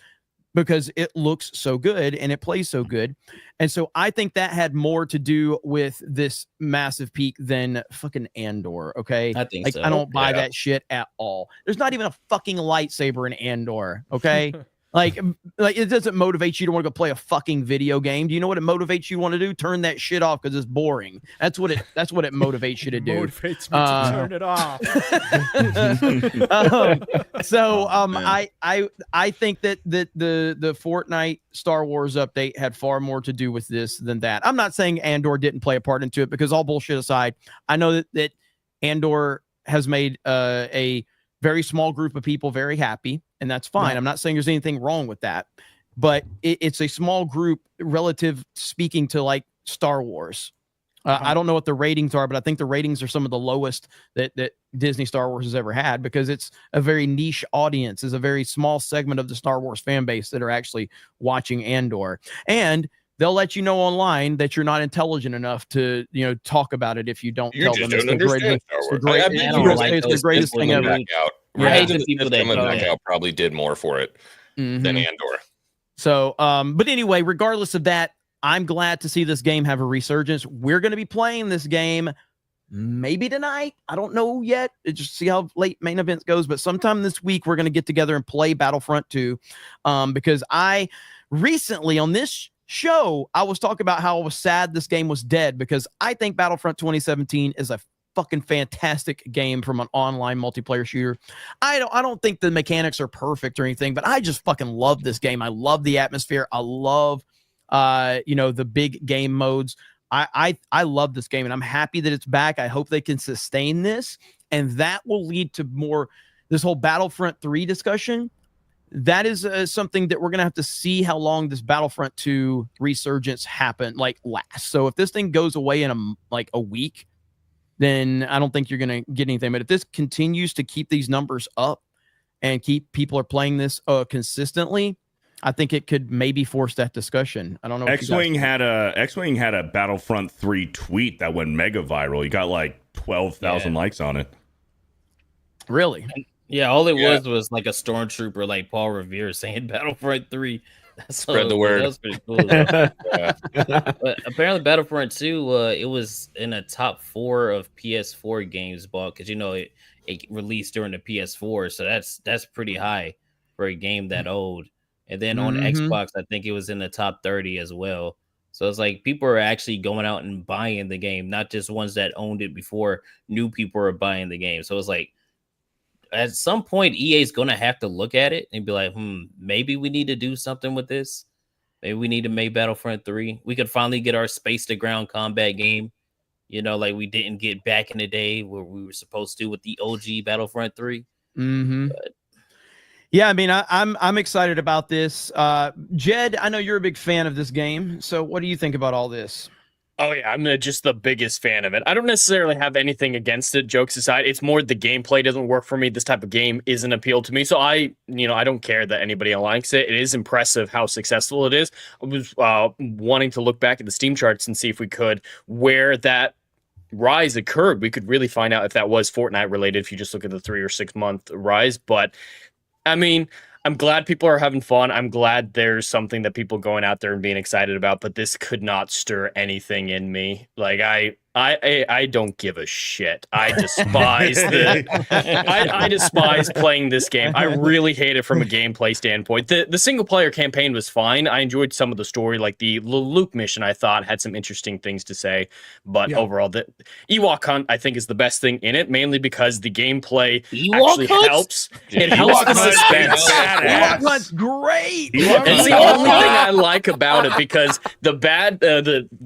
Because it looks so good and it plays so good. And so I think that had more to do with this massive peak than fucking Andor. Okay. I think so. I don't buy that shit at all. There's not even a fucking lightsaber in Andor. Okay. Like it doesn't motivate you to want to go play a fucking video game. Do you know what it motivates you want to do? Turn that shit off because it's boring. That's what it motivates you to do. Motivates me to turn it off. I think that the Fortnite Star Wars update had far more to do with this than that. I'm not saying Andor didn't play a part into it, because all bullshit aside, I know that Andor has made a very small group of people very happy, and that's fine. I'm not saying there's anything wrong with that, but it's a small group relative speaking to like Star Wars. I don't know what the ratings are, but I think the ratings are some of the lowest that Disney Star Wars has ever had, because it's a very niche audience. It's a very small segment of the Star Wars fan base that are actually watching Andor. And they'll let you know online that you're not intelligent enough to, talk about it if you don't tell them it's the greatest thing ever. I hate the people that probably did more for it than Andor. So, but anyway, regardless of that, I'm glad to see this game have a resurgence. We're going to be playing this game maybe tonight. I don't know yet. Just see how late main events goes, but sometime this week we're going to get together and play Battlefront 2, because I recently on this show, I was talking about how I was sad this game was dead, because I think Battlefront 2017 is a fucking fantastic game from an online multiplayer shooter. I don't think the mechanics are perfect or anything, but I just fucking love this game. I love the atmosphere. I love the big game modes. I love this game, and I'm happy that it's back. I hope they can sustain this, and that will lead to more this whole Battlefront 3 discussion. That is something that we're going to have to see how long this Battlefront 2 resurgence lasts. So if this thing goes away in a week, then I don't think you're going to get anything. But if this continues to keep these numbers up and keep people are playing this consistently, I think it could maybe force that discussion. I don't know. X-Wing had a Battlefront 3 tweet that went mega viral. He got like 12,000 likes on it. Really? Yeah, all it was like a stormtrooper like Paul Revere saying Battlefront 3. Spread the word. That was pretty cool. But apparently Battlefront 2, it was in the top 4 of PS4 games bought, because it released during the PS4, so that's pretty high for a game that old. And then on Xbox, I think it was in the top 30 as well. So it's like people are actually going out and buying the game, not just ones that owned it before. New people are buying the game. So it's like, at some point, EA is going to have to look at it and be like, maybe we need to do something with this. Maybe we need to make Battlefront 3. We could finally get our space to ground combat game. You know, like we didn't get back in the day where we were supposed to with the OG Battlefront 3. Mm-hmm. Yeah, I mean, I'm excited about this. Jed, I know you're a big fan of this game. So what do you think about all this? Oh yeah, I'm just the biggest fan of it. I don't necessarily have anything against it, jokes aside. It's more the gameplay doesn't work for me. This type of game isn't appeal to me. So I don't care that anybody likes it. It is impressive how successful it is. I was wanting to look back at the Steam charts and see if we could, where that rise occurred. We could really find out if that was Fortnite related if you just look at the 3 or 6 month rise. But I mean, I'm glad people are having fun. I'm glad there's something that people going out there and being excited about, but this could not stir anything in me. Like I don't give a shit. I despise I despise playing this game. I really hate it from a gameplay standpoint. The single player campaign was fine. I enjoyed some of the story, like the Luke mission. I thought had some interesting things to say, but overall, the Ewok hunt I think is the best thing in it, mainly because the gameplay actually helps. It helps the suspense. Ewok hunt's great. It's the only thing I like about it, because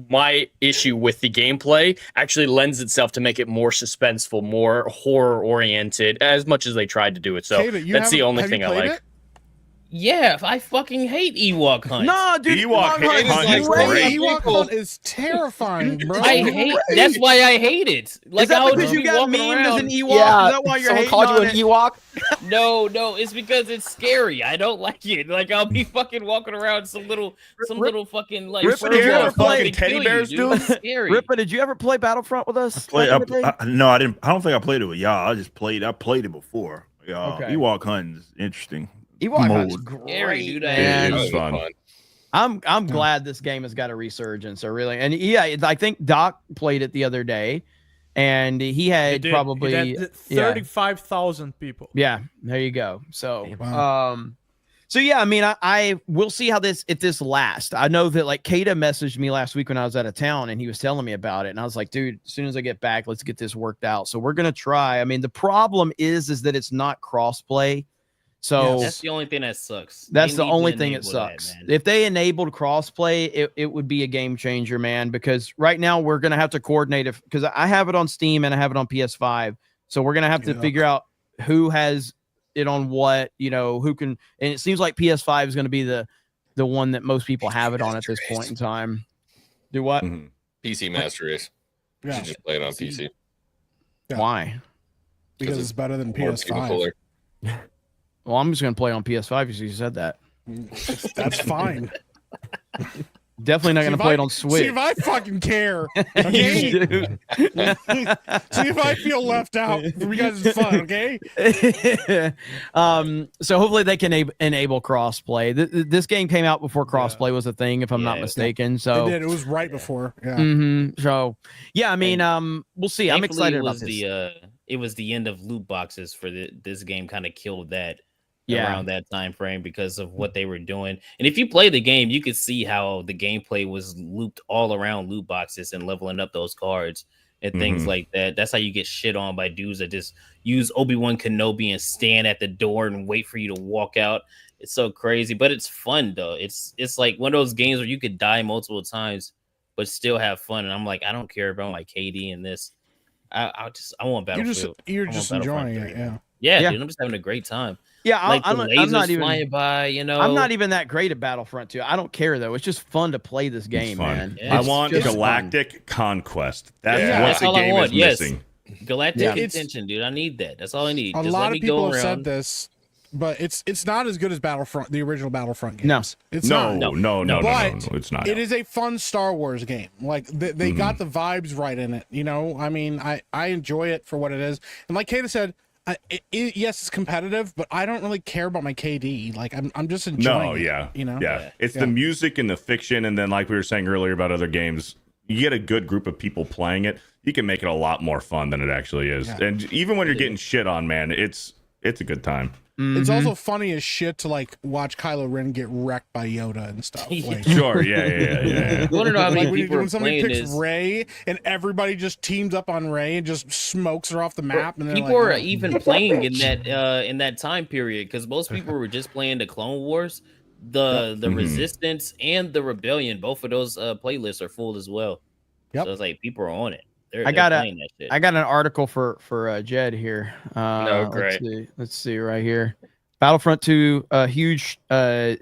my issue with the gameplay actually lends itself to make it more suspenseful, more horror oriented, as much as they tried to do it. So Kata, that's the only thing I like. It? Yeah, I fucking hate Ewok hunt. No, dude, Ewok hunt is great. Ewok hunt is terrifying, bro. I hate. That's why I hate it. Like, is that I would because you be got walking memed as an around- Ewok? Yeah, Is that why you're someone hating called you on an it? Ewok. No, it's because it's scary. I don't like it. Like, I'll be fucking walking around some little fucking like. Rip, fur did you ball ever play fucking teddy kill bears, you, dude? It's scary. Rippa, did you ever play Battlefront with us? No, I didn't. I don't think I played it with y'all. I just played. I played it before. Okay. Ewok hunting is interesting. Ewok hunt's Mode. Scary, great, dude. man. It was fun. I'm glad this game has got a resurgence. I really, and yeah, I think Doc played it the other day, and he had probably 35,000 people. Yeah, there you go. So, Wow. so yeah, I mean, I will see how this lasts. I know that like Kata messaged me last week when I was out of town, and he was telling me about it, and I was like, dude, as soon as I get back, let's get this worked out. So we're gonna try. I mean, the problem is that it's not crossplay. So That's the only thing that sucks. that's They the need only to thing that enable sucks. man. If they enabled crossplay, it would be a game changer, man. Because right now we're gonna have to coordinate it, because I have it on Steam and I have it on PS5. So we're gonna have to figure out who has it on what, who can. And it seems like PS5 is gonna be the one that most people have it on at this point in time. Do what? Mhm. PC Master Race. You Yeah, should just play it on PC. Yeah. Why? because it's better than More people PS5. cooler. Well, I'm just gonna play on PS5 because you said that. That's fine. Definitely not See gonna if play I- it on Switch. See if I fucking care. Okay? You do. See if I feel left out for you guys' fun, okay? So hopefully they can enable crossplay. This game came out before crossplay was a thing, if I'm not mistaken. So It did. It was right before. Yeah. So yeah, I mean, we'll see. I'm Thankfully, excited it about was this. it was the end of loot boxes for this game. Kind of killed that Yeah. around that time frame because of what they were doing. And if you play the game, you could see how the gameplay was looped all around loot boxes and leveling up those cards and things Mhm. like that. That's how you get shit on by dudes that just use Obi-Wan Kenobi and stand at the door and wait for you to walk out. It's so crazy, but it's fun though. It's like one of those games where you could die multiple times but still have fun. And I'm like, I don't care about my KD in this. I want Battlefield. You're I just want Battlefront enjoying it. 3. Yeah. Yeah, Yeah. dude, I'm just having a great time. Yeah, Like I'm the not lasers even flying by, I'm not even that great at Battlefront 2. I don't care though. It's just fun to play this game, fun. man. Yeah, I it's want just Galactic Conquest. That's Yeah. what That's the all I game want, is yes. missing. Galactic Yeah. Contention, dude. I need that. That's all I need. A Just lot let of me people go have around. said this, but it's not as good as Battlefront, the original Battlefront games. No. It's No, not. no, But it's not. It is a fun Star Wars game. Like they got the vibes right in it. I mean, I enjoy it for what it is. And like Kata said, yes, it's competitive, but I don't really care about my KD. Like I'm just enjoying. No, it, yeah, Yeah. It's Yeah. the music and the fiction, and then like we were saying earlier about other games, you get a good group of people playing it, you can make it a lot more fun than it actually is. Yeah. And even when you're getting shit on, man, it's a good time. It's also funny as shit to like watch Kylo Ren get wrecked by Yoda and stuff. Like, Sure, yeah. You want to know how many like people are when somebody playing picks this? Rey and everybody just teams up on Rey and just smokes her off the map. And they're People like, are "Oh." even playing in that time period because most people were just playing the Clone Wars. the Mhm. Resistance and the Rebellion, both of those playlists are full as well. Yep. So it's like people are on it. They're I got playing that shit. I got an article for Jed here. great. Let's see right here. Battlefront 2, a huge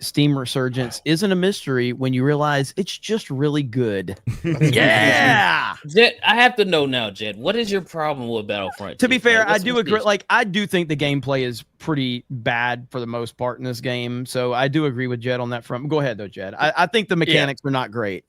Steam resurgence isn't a mystery when you realize it's just really good. Yeah. Jed, I have to know now, Jed. What is your problem with Battlefront? To be 2? fair, Like, I what's do the agree. issue? Like, I do think the gameplay is pretty bad for the most part in this game. So I do agree with Jed on that front. Go ahead, though, Jed. I think the mechanics are not great.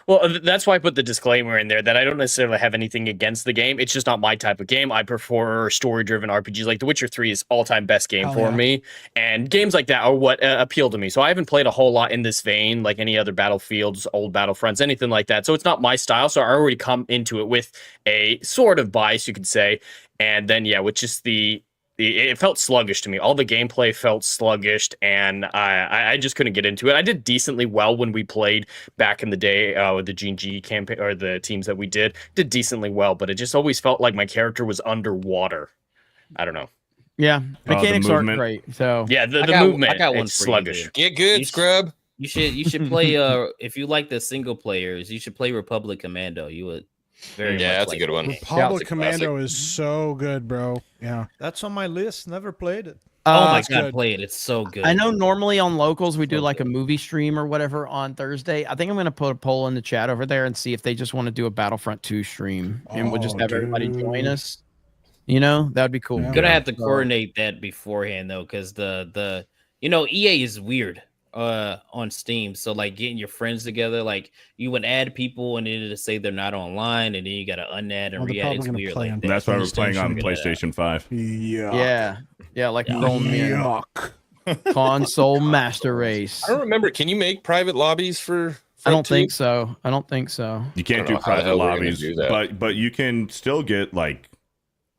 Well, that's why I put the disclaimer in there that I don't necessarily have anything against the game. It's just not my type of game. I prefer story-driven RPGs. Like The Witcher 3 is all-time best game for me, and games like that are what appeal to me. So I haven't played a whole lot in this vein, like any other Battlefields, old Battlefronts, anything like that. So it's not my style. So I already come into it with a sort of bias, you could say. And then with just it felt sluggish to me. All the gameplay felt sluggish, and I just couldn't get into it. I did decently well when we played back in the day with the G&G campaign, or the teams that we did decently well, but it just always felt like my character was underwater. I don't know. Yeah, mechanics aren't movement. great. So Yeah, the got- movement, I got one it's for you sluggish. there. Get good, You scrub. You should play if you like the single players, you should play Republic Commando. You would very much That's a like good it. one. Republic it's a Commando classic. is so good, bro. Yeah. That's on my list. Never played it. Oh my That's god, good. play it. It's so good. I know normally on locals we do So like a good. movie stream or whatever on Thursday. I think I'm gonna put a poll in the chat over there and see if they just want to do a Battlefront 2 stream, and we'll just have everybody join us. You know, that'd be cool. Yeah. Gonna have to coordinate that beforehand though, because the EA is weird on Steam. So like getting your friends together, like you would add people and then it'll say they're not online, and then you gotta unadd and Well, they're re-add. probably It's gonna weird play like on that. That's why we're playing on PlayStation. PlayStation 5. Yeah. Yeah, like Yeah. throwing me in Yuck. console master race. I don't remember. Can you make private lobbies for? I don't Front two? think so. I don't think so. You can't I do don't know how the private hell we're gonna lobbies, do that. but you can still get like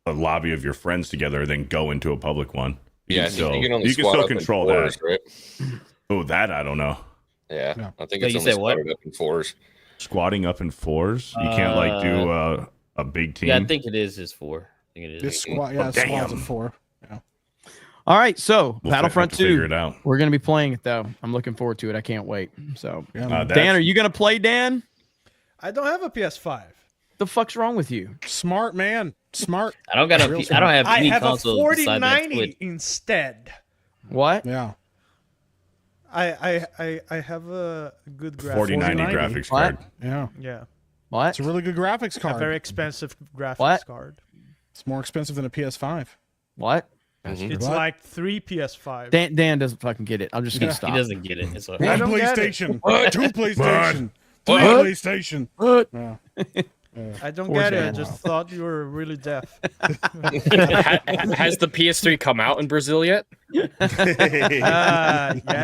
a lobby of your friends together, then go into a public one. You Yeah, can still, you can only you can squat still up in control fours, that. right? Oh, that I don't know. Yeah, Yeah. I think So it's you only said what? squatted up in fours. Squatting up in fours, you can't like do a big team. Yeah, I think it is just 4. I think it is. This squad, yeah, Oh, squad's damn. at 4. All right, so We'll Battlefront have to figure 2. it out. We're gonna be playing it though. I'm looking forward to it. I can't wait. So, Yeah, Uh, Dan, are you gonna play? Dan, I don't have a PS5. the fuck's wrong with you? smart man. Smart. I don't got Real I don't have I any have a consoles besides that 4090 Switch. instead. What? Yeah. I have a good graphics. 4090 4090. graphics What? card. Yeah. Yeah, What? It's a really good graphics a card. very expensive graphics What? card. It's more expensive than a PS5. What? It's What? like 3 PS5. Dan doesn't fucking get it. I'm just gonna Yeah. stop. He doesn't get it. It's all I One don't get it. PlayStation. Two PlayStation. What? Three PlayStation. What? Yeah. I don't Poor get it. I Dan. just thought you were really deaf. Has the PS3 come out in Brazil yet? Yeah,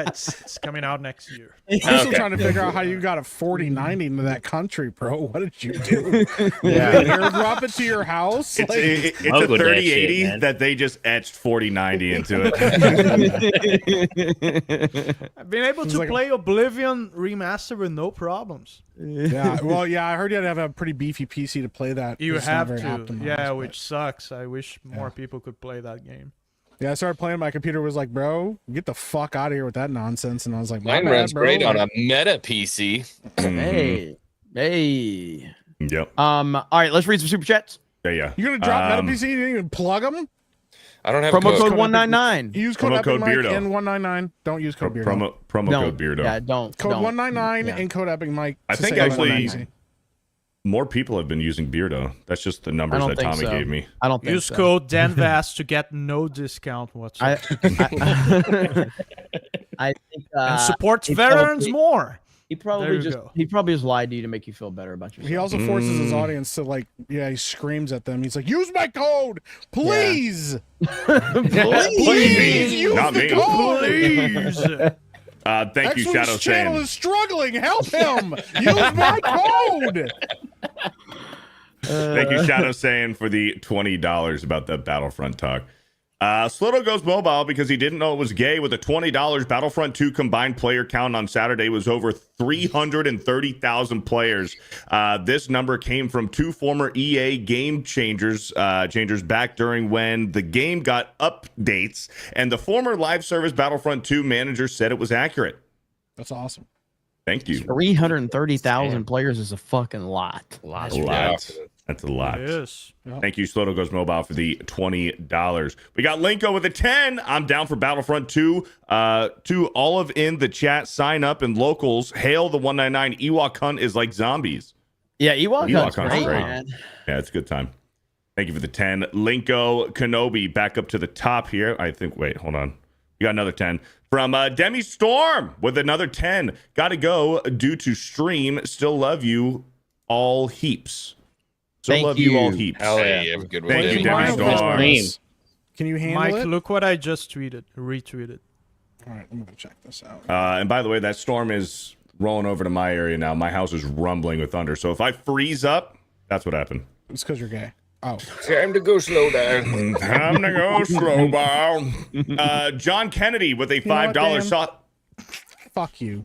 it's coming out next year. I'm still Okay. trying to figure out how you got a 4090 into that country, bro. What did you do? Yeah. Did you airdrop it to your house? It's, Like, it's I'll a go to that shit, 3080 man. that they just etched 4090 into it. I've been able It's to like a- play Oblivion remaster with no problems. yeah. Well, yeah, I heard you had to have a pretty beefy PC to play that. You It's not have very to, optimized, yeah, but- which sucks. I wish more people could play that game. Yeah, I started playing. My computer was like, "Bro, get the fuck out of here with that nonsense." And I was like, "My Mine bad, runs bro." great on Like, a Meta PC. Hey, hey. Yep. All right, let's read some super chats. Yeah. You're gonna drop Meta PC? You didn't even plug them? I don't have Promo code. code 199. Use code, Promo Epic code Mike Beardo. and 199. Don't use code Beardo. Promo Don't. code Beardo. Yeah, don't. Code don't. 199 Yeah. and code Epic Mike. I to think save on actually- 199. More people have been using Beardo. That's just the numbers don't that think Tommy so. gave me. I don't think Use so. code DanVast to get no discount whatsoever. I think and supports he veterans probably- more. he There probably you just go. he probably just lied to you to make you feel better about yourself. He also forces his audience to like, yeah, he screams at them. He's like, "Use my code, please, please, use Not the me. code." Please. Thank you, X-Wing's Shadow channel Sand. is struggling. Help him. Use my code. Thank you, Shadow Sand, for the $20 about the Battlefront talk. Slitto goes mobile because he didn't know it was gay. With a $20 Battlefront 2 combined player count on Saturday was over 330,000 players. This number came from two former EA game changers back during when the game got updates, and the former live service Battlefront 2 manager said it was accurate. That's awesome. Thank you. 330,000 players is a fucking lot. A lot. That's a lot. It is. Yep. Thank you, Sloto Goes Mobile, for the $20. We got Linko with a 10. I'm down for Battlefront 2. To all of in the chat, sign up and locals. Hail the 199. Ewok Hunt is like zombies. Yeah, Ewok Hunt's great, great. man. Yeah, it's a good time. Thank you for the 10. Linko Kenobi back up to the top here. I think, wait, hold on. You got another 10. From Demi Storm with another 10. Gotta go due to stream. Still love you all heaps. Still love you all heaps. Hell yeah. Have a good one. Thank you, Demi Storm. Can you handle Mike, it? look what I just retweeted. All right, I'm gonna check this out. And by the way, that storm is rolling over to my area now. My house is rumbling with thunder. So if I freeze up, that's what happened. It's because you're gay. Oh. Time to go slow down. Time to go slow down. John Kennedy with a $5 shot. Fuck you.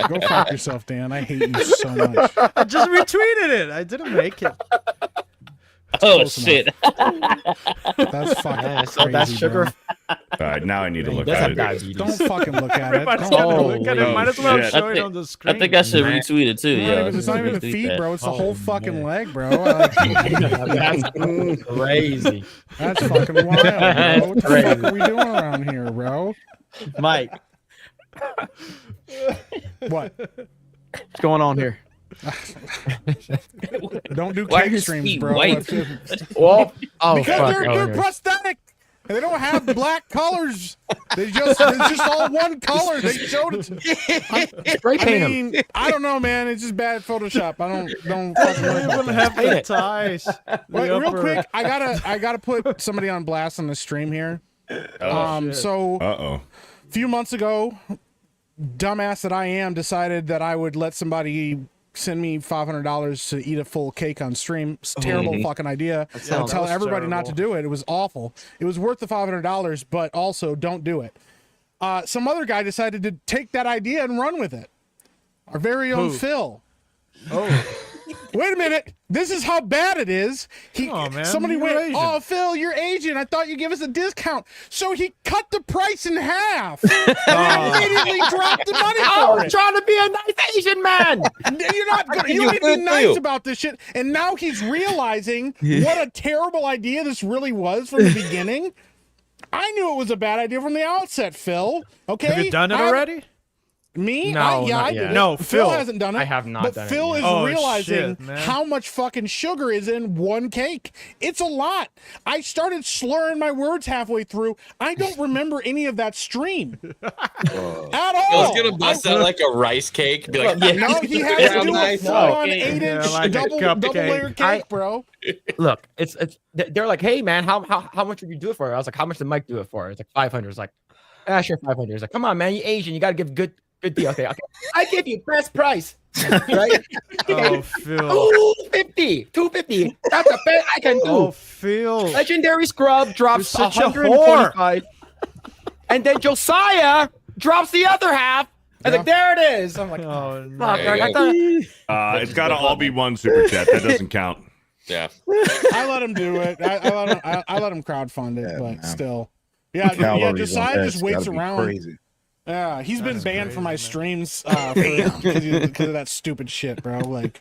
Go fuck yourself, Dan. I hate you so much. I just retweeted it. I didn't make it. Oh shit! That's fucking crazy, that's sugar. All right, now I need to look Does at have it. diabetes. Don't fucking look at it. Everybody's Don't- gonna look at it. Might as well shit. show it on the screen. I think I should retweet it too. Yeah, It's not even the retweet feet, that. bro. It's the whole fucking leg, bro. That's crazy. That's fucking wild, bro. What the fuck are we doing around here, bro? Mike, What? what's going on here? Don't do Why are cake his streams, feet bro. white? Well, oh Because fuck. they're Okay. prosthetic. And they don't have black colors. It's just all one color. They showed it. Spray I paint 'em. mean, I don't know, man. It's just bad Photoshop. I don't fucking worry We about will that. have the ties. Wait, The real upper- quick, I gotta put somebody on blast on the stream here. So Uh-oh. a few months ago, dumbass that I am, decided that I would let somebody send me $500 to eat a full cake on stream. It's a terrible fucking idea. I'll sounds- tell that was everybody not to terrible. do it. It was awful. It was worth the $500, but also don't do it. Some other guy decided to take that idea and run with it. Our very own Who? Phil. Oh, Wait a minute. This is how bad it is. Oh, man, Somebody you're went, Asian. "Oh, Phil, you're Asian. I thought you'd give us a discount." So he cut the price in half. And immediately dropped the money I for was it. trying to be a nice Asian man. You're not gonna, you need to be nice about this shit. And now he's realizing what a terrible idea this really was from the beginning. I knew it was a bad idea from the outset, Phil. Okay. have you done it already? Me? No, yeah, not I yet. did it. No, Phil Phil. hasn't done it. I have not but done it Phil yet. is Oh, realizing shit, man. how much fucking sugar is in one cake. It's a lot. I started slurring my words halfway through. I don't remember any of that stream at all. I was gonna bust out like a rice cake. Be like, No, he has Yeah, to do nice. a full-on Okay. 8-inch Yeah, like a double cupcake. layer cake, bro. Look, it's they're like, hey man, how much would you do it for? I was like, how much did Mike do it for? It's like 500. It's like, sure, 500. It's like, come on, man, you Asian, you gotta give good deal. Okay, I give you best price, right? Oh, Phil. 250. That's the best I can do. Oh, Phil. Legendary Scrub drops You're such a 125, and then Josiah drops the other half. And like, there it is. I'm like, Oh, fuck, no. I thought, It's got to all be one super chat. That doesn't count. yeah. I let him do it. I let him crowdfund it, but man. still. Yeah, Calories Josiah on just that's waits gotta be around. Crazy. Yeah, he's been banned from my crazy, streams because of that stupid shit, bro. Like,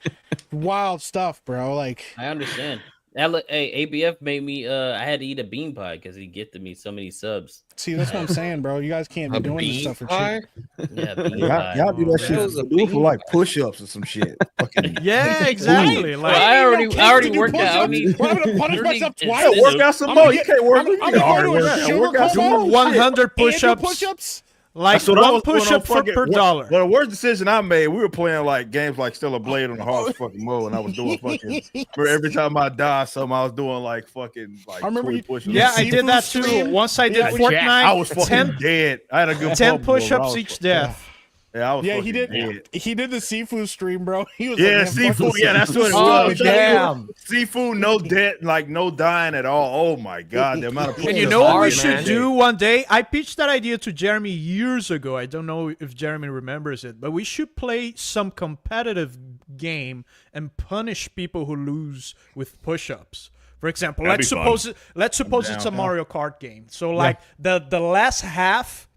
wild stuff, bro. Like, I understand. Hey, ABF made me. I had to eat a bean pie because he gifted me so many subs. see, that's what I'm saying, bro. You guys can't be A doing this bean stuff for pie? cheap. Yeah, bean Y'all, pie. y'all do that shit. That was a Do it for bean like push-ups or some shit. Fucking Yeah, exactly. Well, Like, I already do worked out. I push-ups? mean, What, I'm gonna punish already myself did twice? this. work out some I'm more. gonna You get- can't work. I'm You gonna can go hard to a work. sugar Work out some coma. more. 100 And do push-ups. push-ups. Like That's what I one was doing on push-up fucking- per dollar. Well, the worst decision I made, we were playing like games like Stellar Blade on the hardest fucking mode, and I was doing fucking. For every time I died, something I was doing like fucking like. I remember 20 you- push-ups. Yeah, I Seafood did that stream? too. Once I did Yeah, Fortnite, I was fucking 10, dead. I had a good 10 pump, bro, but I push-ups was each death. Yeah, I was Yeah, fucking he did. dead. He did the seafood stream, bro. He was Yeah, like, man, fuck seafood. this Yeah, that's what it oh was. damn. Seafood, no debt, like no dying at all. Oh my god, the amount of. And push-ups you know what we hard, should man. do one day? I pitched that idea to Jeremy years ago. I don't know if Jeremy remembers it, but we should play some competitive game and punish people who lose with push-ups. For example, That'd let's be fun. suppose it's a Mario Kart game. So like the last half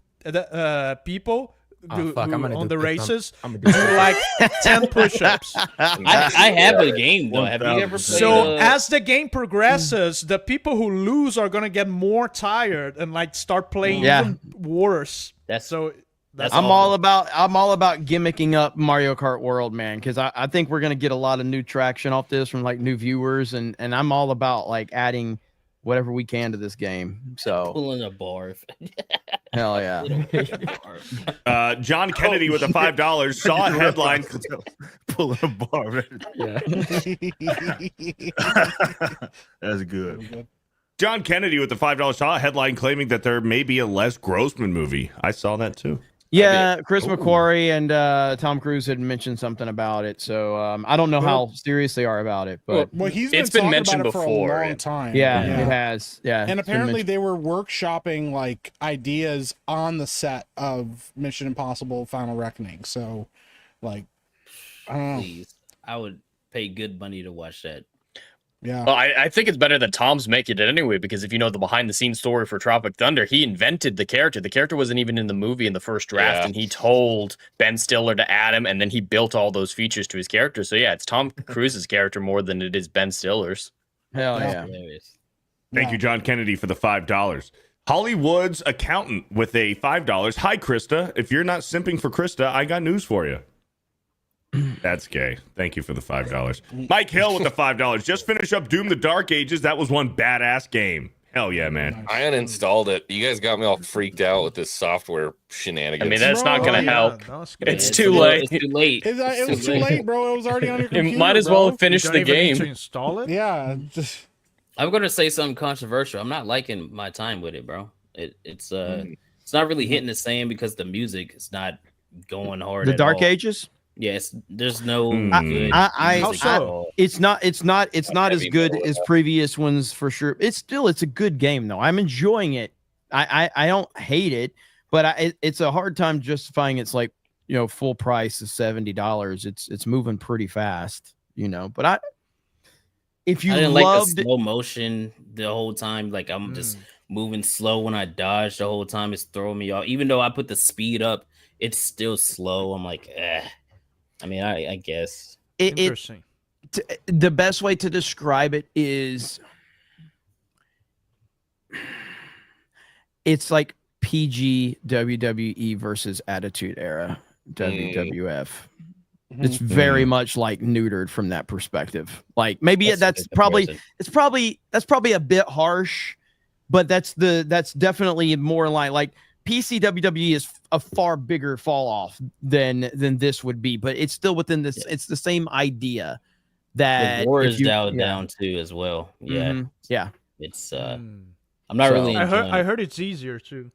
people Oh, fuck, I'm gonna on do the this. races I'm do gonna do this. like 10 push-ups. I have a game though. Have you ever played? So as the game progresses, the people who lose are gonna get more tired and like start playing even worse. That's I'm all about gimmicking up Mario Kart World, man, because I think we're gonna get a lot of new traction off this from like new viewers, and I'm all about like adding whatever we can to this game. So pulling a bar. Hell yeah. John Kennedy with the $5 saw a headline. Pulling a bar. Yeah. That's good. John Kennedy with the $5 saw a headline claiming that there may be a Les Grossman movie. I saw that too. Yeah, Chris McQuarrie and Tom Cruise had mentioned something about it, so I don't know how serious they are about it, but well, it's been mentioned about it before. for a long time. Yeah, it has. Yeah, and it's been apparently mentioned. they were workshopping like ideas on the set of Mission Impossible: Final Reckoning. So, like, I don't know. Please, I would pay good money to watch that. Yeah. Well, I think it's better that Tom's making it anyway, because if you know the behind the scenes story for Tropic Thunder, he invented the character. The character wasn't even in the movie in the first draft, and he told Ben Stiller to add him, and then he built all those features to his character. So yeah, it's Tom Cruise's character more than it is Ben Stiller's. Hell yeah. Thank you, John Kennedy, for the $5. Hollywood's accountant with a $5. Hi, Krista. If you're not simping for Krista, I got news for you. That's gay. Thank you for the $5. Mike Hill with the $5. Just finish up Doom the Dark Ages. That was one badass game. Hell yeah, man. I uninstalled it. You guys got me all freaked out with this software shenanigans. I mean, that's not going to help. It's too late. It's too late. It was too late, bro. It was already on your computer. You might as well have finished the game. Install it. Yeah. I'm gonna say something controversial. I'm not liking my time with it, bro. It's not really hitting the same because the music is not going hard. The at Dark all. Ages? Yes, there's no good music at all. It's not as good as previous ones for sure. It's a good game though. I'm enjoying it. I don't hate it, but it's a hard time justifying it's like, full price is $70. It's moving pretty fast, but if you I didn't loved like the slow motion the whole time, like I'm just moving slow when I dodge the whole time, it's throwing me off. Even though I put the speed up, it's still slow. I'm like, I mean, I guess. Interesting. The best way to describe it is it's like PG WWE versus Attitude Era WWF. It's very much like neutered from that perspective. Like maybe that's probably a bit harsh, but that's definitely more like PC WWE is a far bigger fall off than this would be, but it's still within this. It's the same idea that the war is dialed down too as well. Yeah, yeah. It's I'm not really. I heard it's easier too.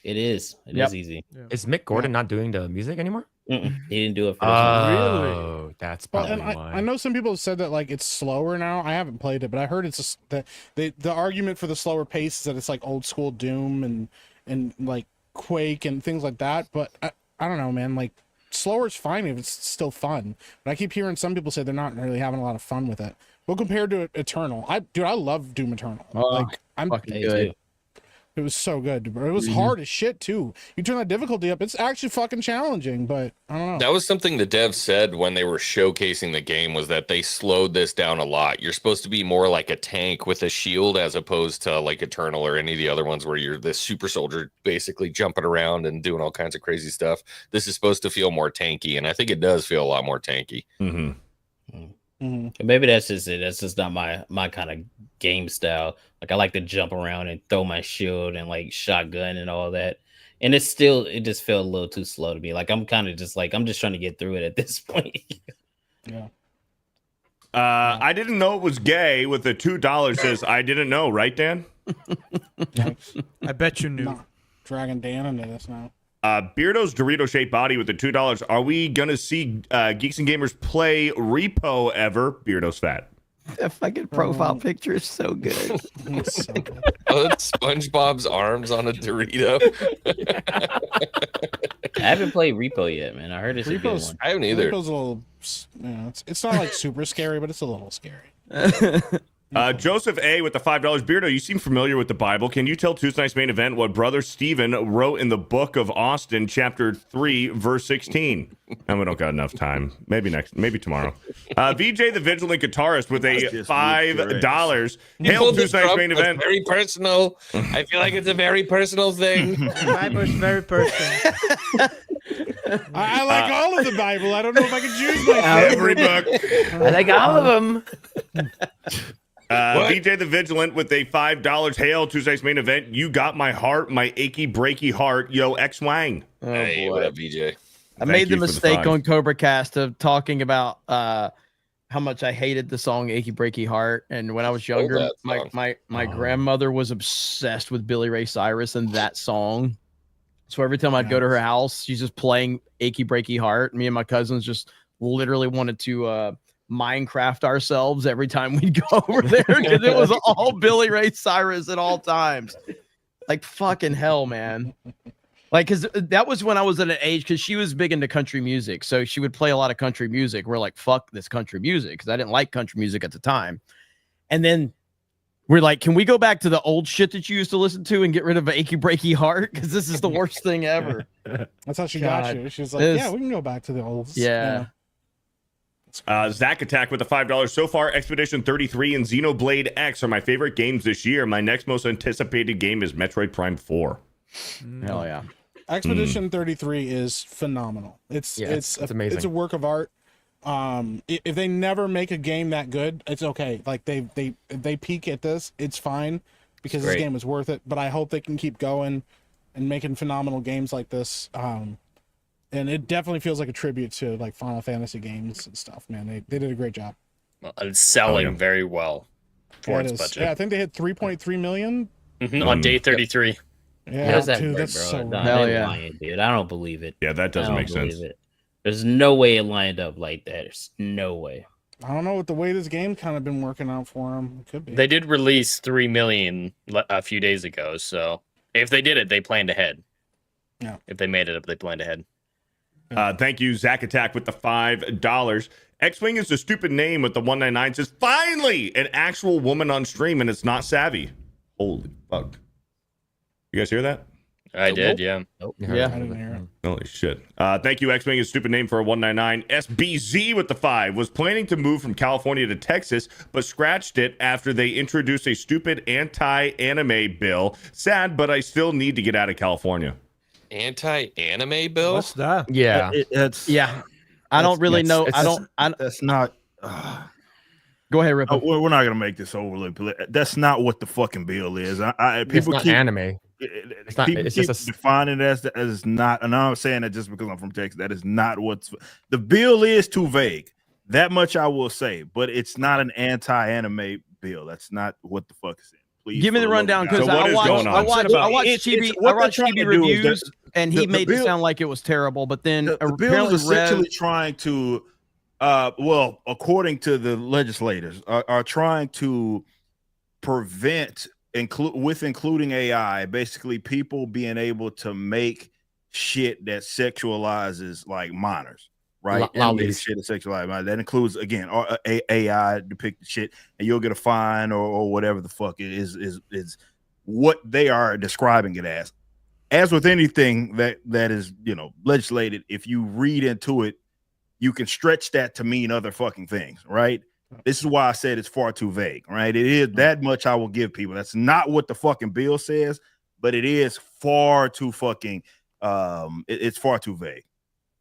It is. It is easy. Yeah. Is Mick Gordon not doing the music anymore? He didn't do it for really? That's probably why. I know some people have said that like it's slower now. I haven't played it, but I heard it's just that the argument for the slower pace is that it's like old school Doom and like Quake and things like that. But I don't know, man. Like slower is fine if it's still fun. But I keep hearing some people say they're not really having a lot of fun with it. Well, compared to Eternal, I love Doom Eternal. I'm fucking good. It was so good, bro. It was hard as shit too. You turn that difficulty up, it's actually fucking challenging, but I don't know. That was something the devs said when they were showcasing the game, was that they slowed this down a lot. You're supposed to be more like a tank with a shield as opposed to like Eternal or any of the other ones where you're this super soldier basically jumping around and doing all kinds of crazy stuff. This is supposed to feel more tanky, and I think it does feel a lot more tanky. Maybe that's just it. That's just not my kind of game style. Like I like to jump around and throw my shield and like shotgun and all that. And it just felt a little too slow to me. Like I'm kind of just like I'm just trying to get through it at this point. Yeah. I didn't know it was gay with the $2 says I didn't know, right, Dan? I bet you knew. Nah, dragging Dan into this now. Beardo's Dorito shaped body with the $2. Are we gonna see Geeks and Gamers play Repo ever? Beardo's fat. That fucking profile picture is so good. So good. Oh, that's SpongeBob's arms on a Dorito. I haven't played Repo yet, man. I heard it's a good one. I haven't either. Repo's a little, it's not like super scary, but it's a little scary. Joseph A with the $5. Beardo, you seem familiar with the Bible. Can you tell Tuesday's main event what Brother Stephen wrote in the book of Austin, chapter 3, verse 16? And we don't got enough time. Maybe tomorrow. VJ the Vigilant Guitarist with a $5. Hail Tuesday's main event. Very personal. I feel like it's a very personal thing. The Bible is very personal. I like all of the Bible. I don't know if I can choose my Every book. I like all of them. VJ the Vigilant with a $5. Hail Tuesday's main event. You got my heart, my achy breaky heart. Yo, X Wang. Oh, hey, what up, VJ? I made the mistake on Cobra Cast of talking about how much I hated the song "Achy Breaky Heart," and when I was younger, my grandmother was obsessed with Billy Ray Cyrus and that song. So every time I'd go to her house, she's just playing "Achy Breaky Heart." Me and my cousins just literally wanted to Minecraft ourselves every time we'd go over there because it was all Billy Ray Cyrus at all times. Like fucking hell, man. Like, because that was when I was at an age, because she was big into country music. So she would play a lot of country music. We're like, fuck this country music, because I didn't like country music at the time. And then we're like, can we go back to the old shit that you used to listen to and get rid of Achy Breaky Heart? Because this is the worst thing ever. That's how she got you. She's like, yeah, we can go back to the old. Yeah. Zach Attack with the $5. So far, Expedition 33 and Xenoblade X are my favorite games this year. My next most anticipated game is Metroid Prime 4. Hell yeah. Expedition 33 is phenomenal. It's amazing. It's a work of art. If they never make a game that good, it's okay. Like they peak at this, it's fine because this game is worth it. But I hope they can keep going and making phenomenal games like this. And it definitely feels like a tribute to like Final Fantasy games and stuff, man. They did a great job. Well, it's selling very well for its budget. Yeah, I think they hit 3.3 million on day 33. Yeah, dude, that's so lying, dude. I don't believe it. Yeah, that doesn't make sense. There's no way it lined up like that. There's no way. I don't know what the way this game kind of been working out for them. It could be. They did release 3 million a few days ago, so if they did it, they planned ahead. Yeah. If they made it up, they planned ahead. Thank you, Zach Attack with the $5. X-Wing is a stupid name with the 199. Says, finally, an actual woman on stream, and it's not Savvy. Holy fuck. You guys hear that? I did, yeah. Yeah. I didn't hear it. Holy shit. Thank you, X-Wing, a stupid name for a 199. SBZ with the 5 was planning to move from California to Texas, but scratched it after they introduced a stupid anti-anime bill. Sad, but I still need to get out of California. Anti-anime bill? What's that? Yeah. I don't really know. That's not. Go ahead, Ripple. We're not gonna make this overly political. That's not what the fucking bill is. People keep anime. It's not. It's just defining it as not. And I'm saying that just because I'm from Texas. That is not what's the bill is. Too vague. That much I will say. But it's not an anti-anime bill. That's not what the fuck is it. Please give me the rundown because I watched Chibi reviews and he made it sound like it was terrible. But then the bill is essentially trying to. Well, according to the legislators, are trying to prevent, including AI, basically people being able to make shit that sexualizes like minors, right? Shit that sexualizes. That includes again AI depicted shit, and you'll get a fine or whatever the fuck it is what they are describing it as. As with anything that is legislated, if you read into it, you can stretch that to mean other fucking things, right? This is why I said it's far too vague, right? It is that much I will give people. That's not what the fucking bill says, but it is far too fucking, it's far too vague.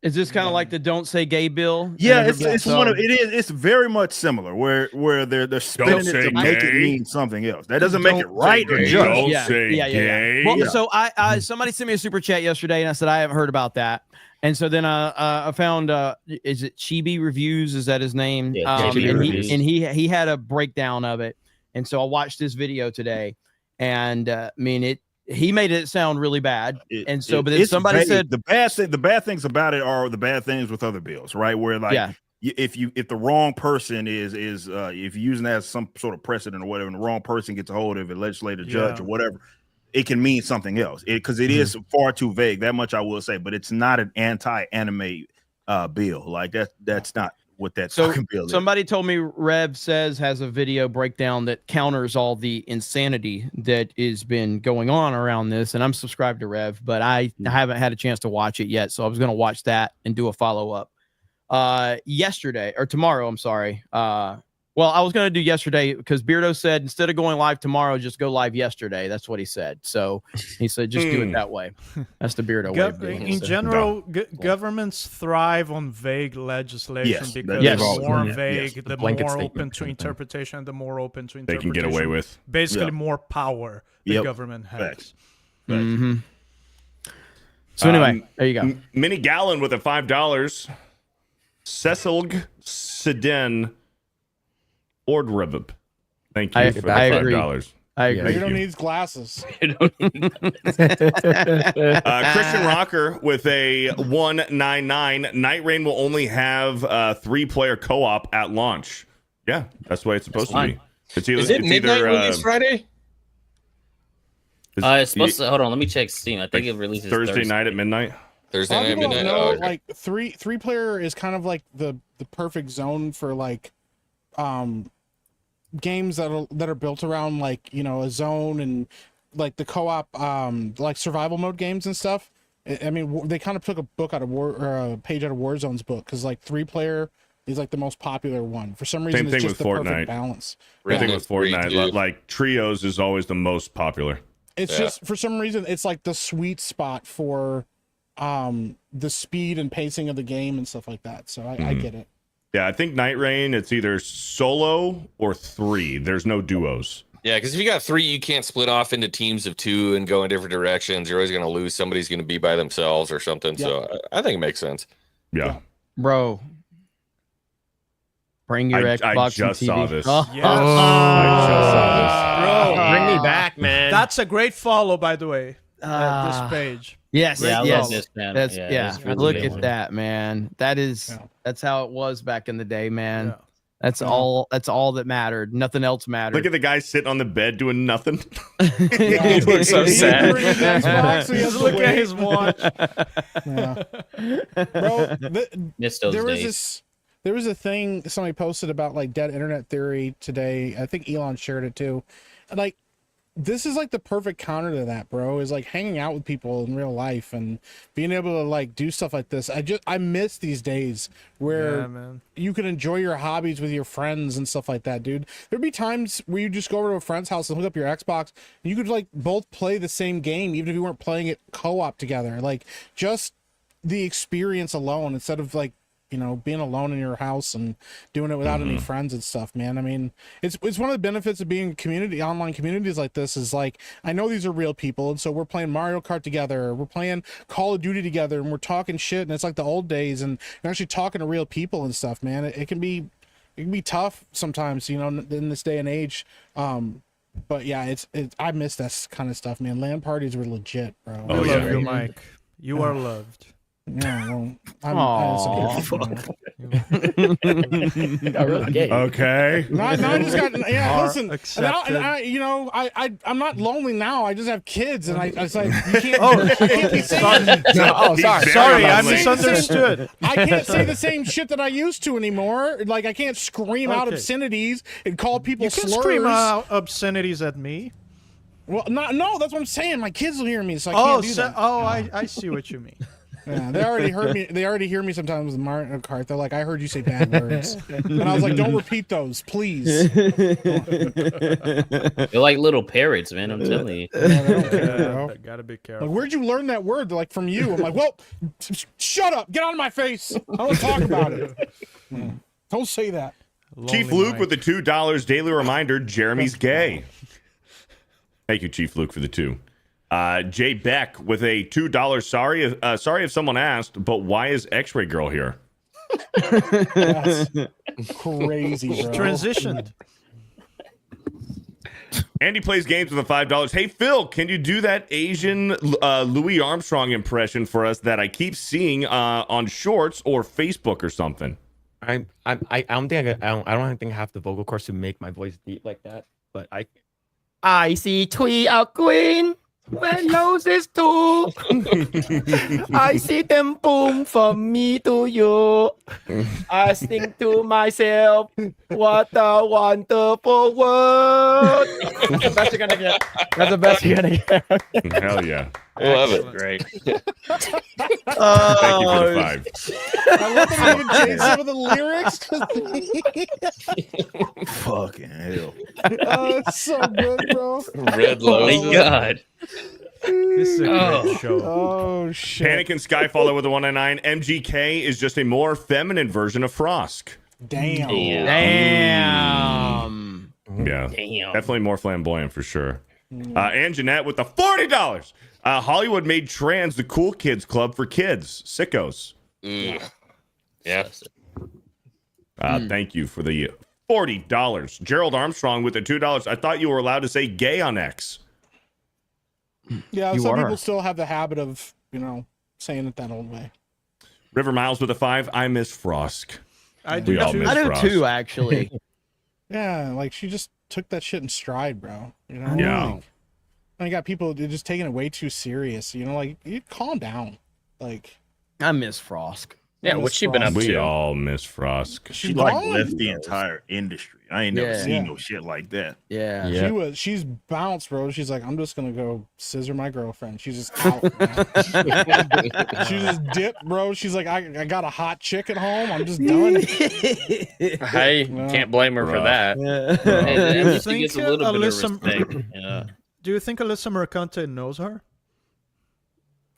Is this kind of like the "Don't Say Gay" bill? Yeah, it's very much similar where they're spinning it to make it mean something else. That doesn't make it right or just. Don't say gay. Well, so I somebody sent me a super chat yesterday, and I said I haven't heard about that. And so then I found is it Chibi Reviews? Is that his name? Yeah, and he had a breakdown of it. And so I watched this video today, and I mean he made it sound really bad. But then somebody said the bad things about it are the bad things with other bills, right? Where like if the wrong person is if you're using that as some sort of precedent or whatever, and the wrong person gets a hold of it, legislative judge or whatever, it can mean something else because it is far too vague. That much I will say, but it's not an anti-anime bill. Like that's not with that So talking ability. somebody told me Rev Says has a video breakdown that counters all the insanity that has been going on around this, and I'm subscribed to Rev, but I haven't had a chance to watch it yet, so I was going to watch that and do a follow-up yesterday or tomorrow. I'm sorry. Well, I was going to do yesterday because Beardo said instead of going live tomorrow, just go live yesterday. That's what he said. So he said just do it that way. That's the Beardo way of doing it. In general, governments thrive on vague legislation because the more vague, the more open to interpretation, the more open to interpretation they can get away with. Basically, more power the government has. Mm-hmm. So anyway, there you go. Mini Gallon with a $5. Cecil Sedin Ordrevip. Thank you for the $5. I agree. You don't need glasses. Christian Rocker with a 199. Night Rain will only have 3-player co-op at launch. Yeah, that's the way it's supposed to be. Is it midnight release Friday? It's supposed to. Hold on, let me check Steam. I think it releases Thursday night at midnight. Thursday night at midnight. Know, like three-player is kind of like the perfect zone for like games that are built around like, you know, a zone and like the co-op like survival mode games and stuff. I mean, they kind of took a book out of a page out of Warzone's book because like 3-player is like the most popular one for some reason. Same thing with Fortnite. Perfect balance. Same thing with Fortnite. Like trios is always the most popular. It's just for some reason it's like the sweet spot for the speed and pacing of the game and stuff like that. So I get it. Yeah, I think Night Rain, it's either solo or 3. There's no duos. Yeah, because if you got 3, you can't split off into teams of 2 and go in different directions. You're always going to lose. Somebody's going to be by themselves or something. Yeah. So I think it makes sense. Yeah. Bro. Bring your Xbox I just and TV. saw this. Yes. I just saw this. Bro, Bring me back, man. That's a great follow, by the way. This page. Yes, yeah, yes. this, man. That's really look at that, man. That's how it was back in the day, man. Yeah. That's all that mattered. Nothing else mattered. Look at the guy sitting on the bed doing nothing. He looks so sad. Look at his watch. Bro, days. There was a thing somebody posted about like dead internet theory today. I think Elon shared it too. Like, this is like the perfect counter to that, bro, is like hanging out with people in real life and being able to like do stuff like this. I miss these days where you can enjoy your hobbies with your friends and stuff like that, dude. There'd be times where you just go over to a friend's house and hook up your Xbox and you could like both play the same game, even if you weren't playing it co-op together. Like just the experience alone instead of like, you know, being alone in your house and doing it without any friends and stuff, man. I mean, it's one of the benefits of being online communities like this is like, I know these are real people. And so we're playing Mario Kart together. We're playing Call of Duty together and we're talking shit. And it's like the old days and you're actually talking to real people and stuff, man. It can be tough sometimes, you know, in this day and age. But yeah, I miss that kind of stuff, man. LAN parties were legit, bro. I love you, Mike. You are loved. Yeah, well, Okay. No, I just got. Yeah, listen. I'm not lonely now. I just have kids, and I was like, you can't. I can't be saying. Sorry, I misunderstood. I can't say the same shit that I used to anymore. Like I can't scream out obscenities and call people you can slurs. Scream out obscenities at me. Well, no, that's what I'm saying. My kids will hear me, so I can't do that. I see what you mean. Yeah, they already heard me. They already hear me sometimes with Mario Kart. They're like, "I heard you say bad words," and I was like, "Don't repeat those, please." They're like little parrots, man. I'm telling you. Gotta be careful. Like, where'd you learn that word? They're like, from you. I'm like, well, shut up. Get out of my face. I don't want to talk about it. Don't say that. Chief Luke with the $2 daily reminder. Jeremy's gay. Thank you, Chief Luke, for the 2. Jay Beck with a $2. Sorry if someone asked, but why is X-Ray Girl here? That's crazy, bro. Transitioned. Andy plays games with a $5. Hey Phil, can you do that Asian Louis Armstrong impression for us that I keep seeing on Shorts or Facebook or something? I don't think I don't think I have the vocal cords to make my voice deep like that. But I see Twee out Queen. When roses do, I see them boom from me to you. I think to myself, what a wonderful world. That's the best you're gonna get. That's the best you're gonna get. Hell yeah. I love it. Great. Thank you for the 5. I love that we even changed some of the lyrics. Fucking hell. Oh, it's so good, bro. Red Oh Lotus. my god. This is a great show. Oh shit. Panic and Skyfall with the 199. MGK is just a more feminine version of Frosk. Damn. Damn. Yeah. Damn. Definitely more flamboyant for sure. And Jeanette with the $40. Hollywood made trans the cool kids club for kids. Sickos. Mm. Yeah. Thank you for the $40. Gerald Armstrong with the $2. I thought you were allowed to say gay on X. Yeah, You some are. people still have the habit of, saying it that old way. River Miles with a 5. I miss Frosk. I We do all too. miss I do Frost. too, actually. Yeah, like she just took that shit in stride, bro. Yeah. Like, and you got people they're just taking it way too serious. Like you calm down. Like I miss Frosk. Yeah, what's she been up We to? all miss Frosk. She gone. like left the entire industry. I ain't never Yeah. seen Yeah. no shit like that. Yeah. she's bounced, bro. She's like, I'm just gonna go scissor my girlfriend. She's just out. Man. She just dipped, bro. She's like, I got a hot chick at home. I'm just done. Hey, can't blame her for Rough. that. Yeah. And Do you she gets a think, little bit of Alyssa- respect. Yeah, Do you think Alyssa Mercante knows her?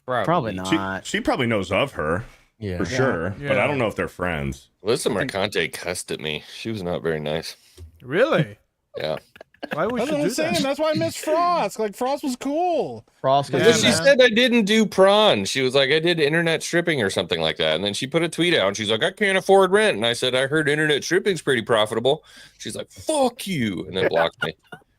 Probably She, not. she probably knows of her Yeah. for sure, but Yeah. I don't know if they're friends. Alyssa Mercante cussed at me. She was not very nice. Really? Yeah. Why would That's you what do I'm saying. that? That's why I miss Frost. Like Frost was cool. Frosk. Yeah, But she man. said I didn't do prawn. She was like, I did internet stripping or something like that. And then she put a tweet out and she's like, I can't afford rent. And I said, I heard internet stripping's pretty profitable. She's like, fuck you. And then blocked me.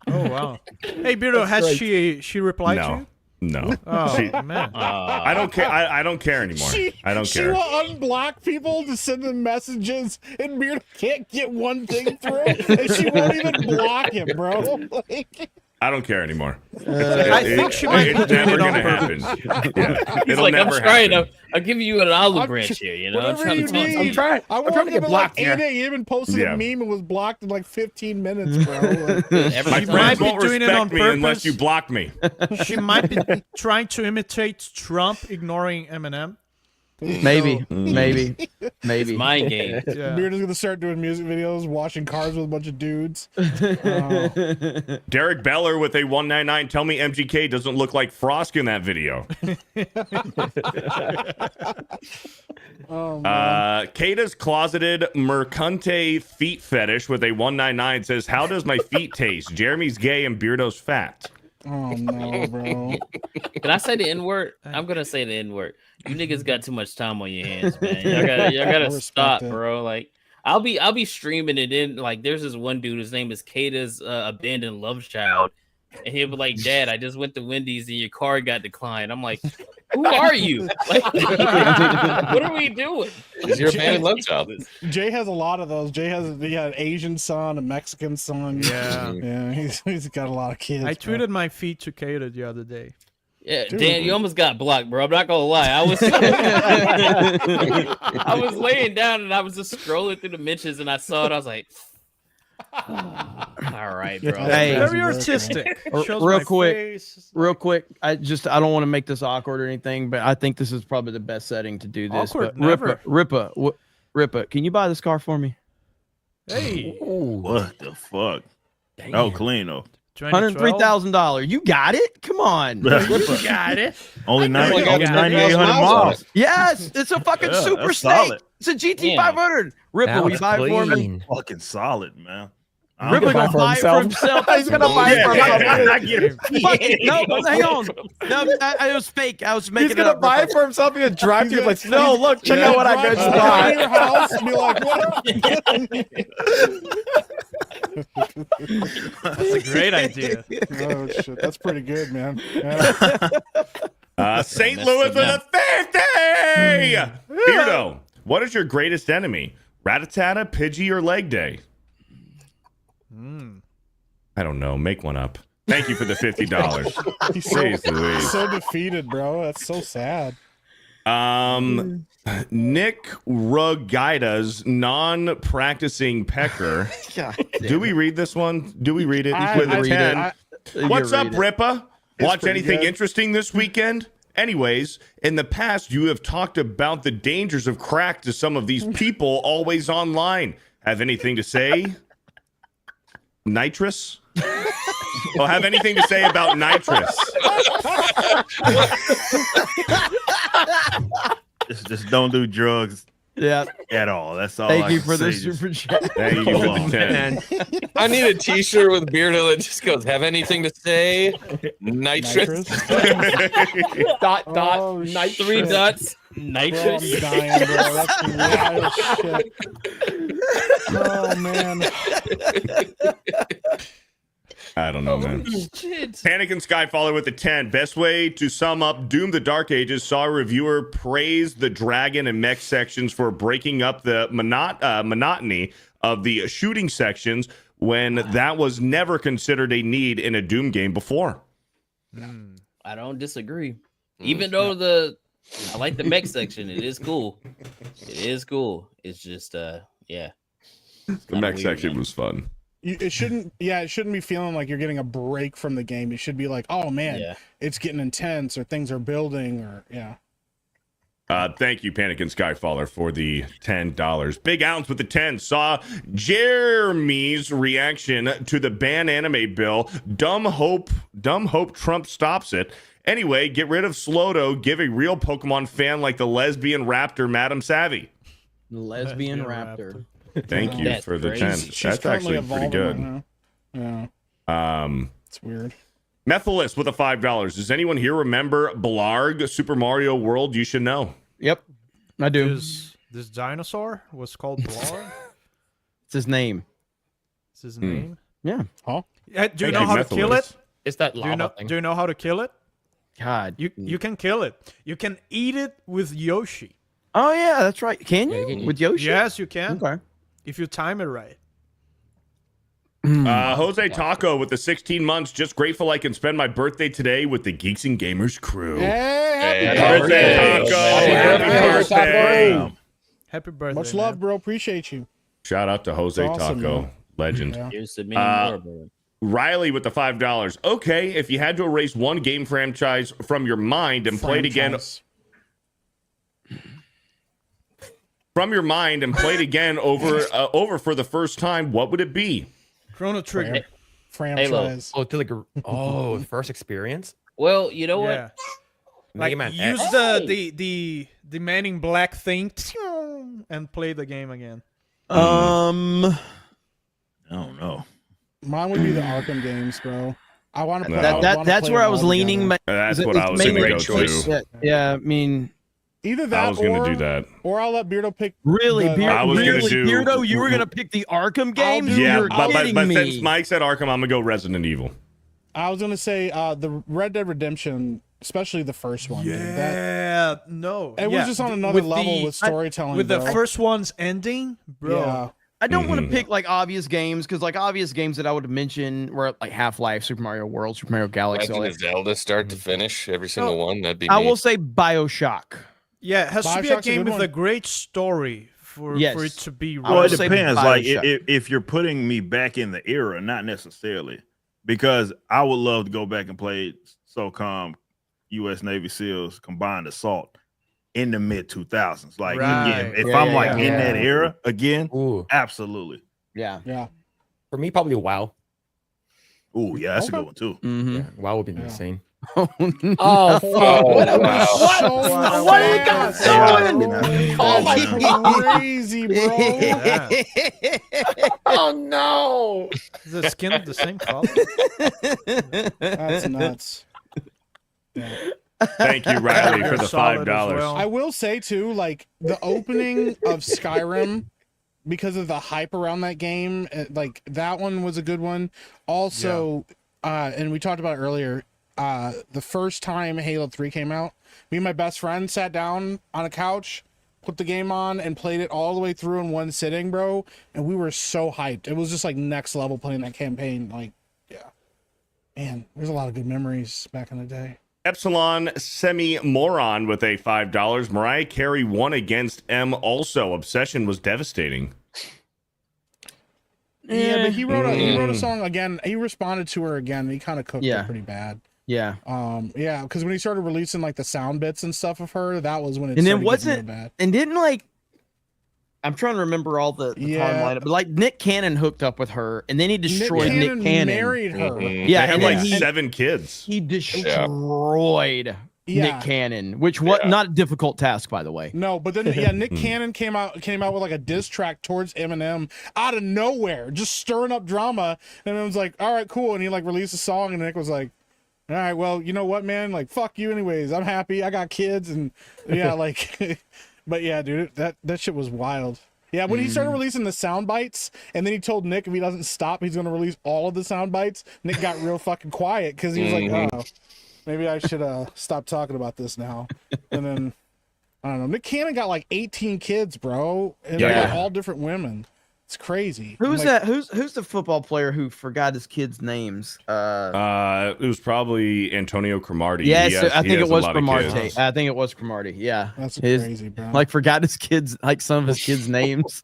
Oh wow. Hey Beardo, has she replied to No, you? no. Oh She- man. I don't care. I don't care anymore. I don't She care. will unblock people to send them messages, and Beard can't get one thing through, and she won't even block him, bro. Like, I don't care anymore. I think she might be It's doing never it on gonna purpose. happen. Yeah, he's it'll like, I'm never trying happen. to. I'll give you an olive I'm branch tr- here. I'm whatever trying you to talk need. to you. I'm trying I to woke get up at blocked like 8 here. a.m. and posted Yeah. a meme and was blocked in like 15 minutes, bro. Like, Every My She time. might friends be won't doing it on respect me unless purpose. you block me. She might be trying to imitate Trump ignoring Eminem. Maybe. Maybe. Maybe. Mind game. Yeah. Beard is gonna start doing music videos, washing cars with a bunch of dudes. Derek Beller with a 199. Tell me MGK doesn't look like Frosk in that video. Kata's closeted Mercante feet fetish with a 199 says, how does my feet taste? Jeremy's gay and Beardo's fat. Oh no, bro. Can I say the N word? I'm gonna say the N word. You niggas got too much time on your hands, man. Y'all I gotta respect stop, it. bro. Like I'll be streaming it in. Like there's this one dude. His name is Kata's abandoned love child, and he'll be like, "Dad, I just went to Wendy's and your car got declined." I'm like, "Who are you? Like, what are we doing?" Is your abandoned love child? Jay has a lot of those. Jay has an Asian son, a Mexican son. Yeah. Yeah, he's got a lot of kids. I bro. tweeted my feet to Kata the other day. Yeah, Dude. Dan, you almost got blocked, bro. I'm not gonna lie. I was laying down and I was just scrolling through the mentions and I saw it. I was like, all right, bro. Hey. Very artistic. Shows Real my quick. face. Real quick, I don't want to make this awkward or anything, but I think this is probably the best setting to do this. Awkward, But never. Rippa, can you buy this car for me? Hey. What the fuck? Oh, clean though. $103,000. You got it? Come on. You Rippa. Got it. Only only 9,800 miles on miles. Yes, it's a fucking Yeah, super that's snake. solid. It's a GT Yeah. 500. Rippa, will you buy it for me? Fucking solid, man. Rippa gonna buy it for himself. He's gonna buy it for himself. I get it. Fuck it. No, but hang on. No, it was fake. I was making He's it gonna up. buy Rippa. it for himself. He's gonna drive to you like, gonna- no, look, check out what I Drive just by bought. your house and be like, what? That's a great idea. Oh shit, that's pretty good, man. Yeah. St. Louis with a 50! Beardo, what is your greatest enemy? Ratatata, Pidgey, or Leg Day? I don't know. Make one up. Thank you for the $50. He's so defeated, bro. That's so sad. Nick Rugida's non-practicing pecker. Do we read this one? Do we read it? He's with a 10. What's up, Rippa? Watch anything interesting this weekend? Anyways, in the past, you have talked about the dangers of crack to some of these people always online. Have anything to say? Nitrous? Well, have anything to say about nitrous? Just don't do drugs. Yeah. At all. That's all. Thank I you can for the say. super chat. Thank you for the 10. I need a T-shirt with Beardo that just goes, "Have anything to say?" Nitrous. Nitrous. 3 dots. Nitrous. I'm dying, bro. That's wild shit. Oh man. I don't know, man. Shit. Panic and Skyfaller with the 10. Best way to sum up Doom the Dark Ages. Saw a reviewer praise the dragon and mech sections for breaking up the monotony of the shooting sections when that was never considered a need in a Doom game before. I don't disagree. Even though I like the mech section. It is cool. It is cool. It's just yeah. The mech section was fun. It shouldn't be feeling like you're getting a break from the game. It should be like, oh man, it's getting intense, or things are building, or Thank you, Panic and Skyfaller, for the $10. Big Ounce with the 10. Saw Jeremy's reaction to the ban anime bill. Dumb hope Trump stops it. Anyway, get rid of Sloto. Give a real Pokemon fan like the lesbian raptor, Madam Savvy. Lesbian raptor. Thank you for the 10. That's actually pretty good. Yeah. It's weird. Methylis with a $5. Does anyone here remember Blarg, Super Mario World? You should know. Yep, I do. This dinosaur was called Blarg. It's his name. It's his name. Yeah. Huh? Do you know how to kill it? It's that lava thing. Do you know how to kill it? God, you can kill it. You can eat it with Yoshi. Oh yeah, that's right. Can you with Yoshi? Yes, you can. Okay. If you time it right. Jose Taco with the 16 months. Just grateful I can spend my birthday today with the Geeks and Gamers crew. Hey, happy birthday, Taco! Happy birthday! Happy birthday. Much love, bro. Appreciate you. Shout out to Jose Awesome, Taco, man. legend. Yeah. Here's the mini more, Riley with the $5. Okay, if you had to erase one game franchise from your mind and play it again. From your mind and played again over for the first time, what would it be? Chrono Trigger. Franchise. Oh, to the first experience. Well, you know Yeah. what? Like Man use X. the Man in Black thing and play the game again. I don't know. Mine would be the Arkham games, bro. I want to play. That's where I was leaning. That's what I was going to go to. Yeah, I mean, either that I was going to do that. or I'll let Beardo pick. really, I was gonna do- Beardo, you were gonna pick the Arkham games? Yeah, You're but kidding me. since Mike said Arkham, I'm going to go Resident Evil. I was gonna say the Red Dead Redemption, especially the first one. dude. That, no. It was just on another level with storytelling, With the bro. first one's ending, bro. Yeah. I don't want to pick like obvious games because like obvious games that I would mention were like Half-Life, Super Mario World, Super Mario Galaxy. Legend of Zelda, start to finish, every single one. That'd be. I me. will say BioShock. Yeah, it has to be a Bioshock's a game good with one. a great story for it to be. Well, it would say depends. Like Bioshock. if you're putting me back in the era, not necessarily, because I would love to go back and play SOCOM, U.S. Navy SEALs Combined Assault in the mid 2000s. Like again, if I'm like in that era again, absolutely. Yeah. For me, probably WoW. Ooh, yeah, that's a good one too. Yeah, WoW would be insane. Oh, oh, fuck. wow. What are you guys doing? Oh my crazy, bro. Oh no! Is the skin the same color? That's nuts. Yeah. Thank you, Riley, for the Solid as $5. well. I will say too, like the opening of Skyrim, because of the hype around that game, like that one was a good one. Also, and we talked about it earlier, the first time Halo 3 came out, me and my best friend sat down on a couch, put the game on, and played it all the way through in one sitting, bro. And we were so hyped. It was just like next level playing that campaign. Like, yeah. Man, there's a lot of good memories back in the day. Epsilon Semi Moron with a $5. Mariah Carey won against M. Also, Obsession was devastating. Yeah, but he wrote a song again. He responded to her again. And he kind of cooked it pretty bad. Yeah. Yeah, because when he started releasing like the sound bits and stuff of her, that was when it. And then started wasn't getting real bad. and didn't like. I'm trying to remember all the timeline, but like Nick Cannon hooked up with her, and then he destroyed Nick Cannon. Married her. Yeah, they and had then like 7 kids. He destroyed Nick Cannon, which was not a difficult task, by the way. No, but then Nick Cannon came out with like a diss track towards Eminem out of nowhere, just stirring up drama. And it was like, all right, cool. And he like released a song, and Nick was like, all right, well, you know what, man? Like, fuck you, anyways. I'm happy. I got kids, and like, but yeah, dude, that shit was wild. Yeah, when he started releasing the sound bites, and then he told Nick if he doesn't stop, he's gonna release all of the sound bites. Nick got real fucking quiet because he was like, oh, maybe I should stop talking about this now. And then I don't know. Nick Cannon got like 18 kids, bro, and they got all different women. It's crazy. Who's that? Who's the football player who forgot his kids' names? It was probably Antonio Cromartie. Yes, I think it was Cromartie. I think it was Cromartie. Yeah, that's crazy, bro. Like forgot his kids, like some of his kids' names.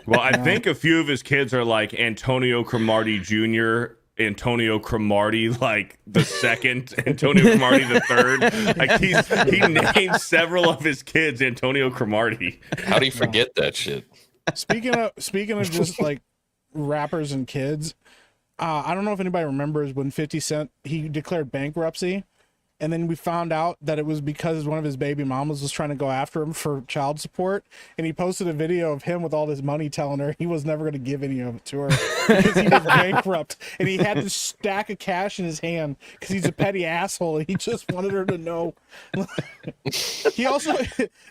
Well, I think a few of his kids are like Antonio Cromartie Jr., Antonio Cromartie, like the second, Antonio Cromartie the third. Like he named several of his kids Antonio Cromartie. How do you forget that shit? Speaking of just like rappers and kids, I don't know if anybody remembers when 50 Cent he declared bankruptcy, and then we found out that it was because one of his baby mamas was trying to go after him for child support, and he posted a video of him with all this money telling her he was never going to give any of it to her because he was bankrupt, and he had this stack of cash in his hand because he's a petty asshole, and he just wanted her to know. He also,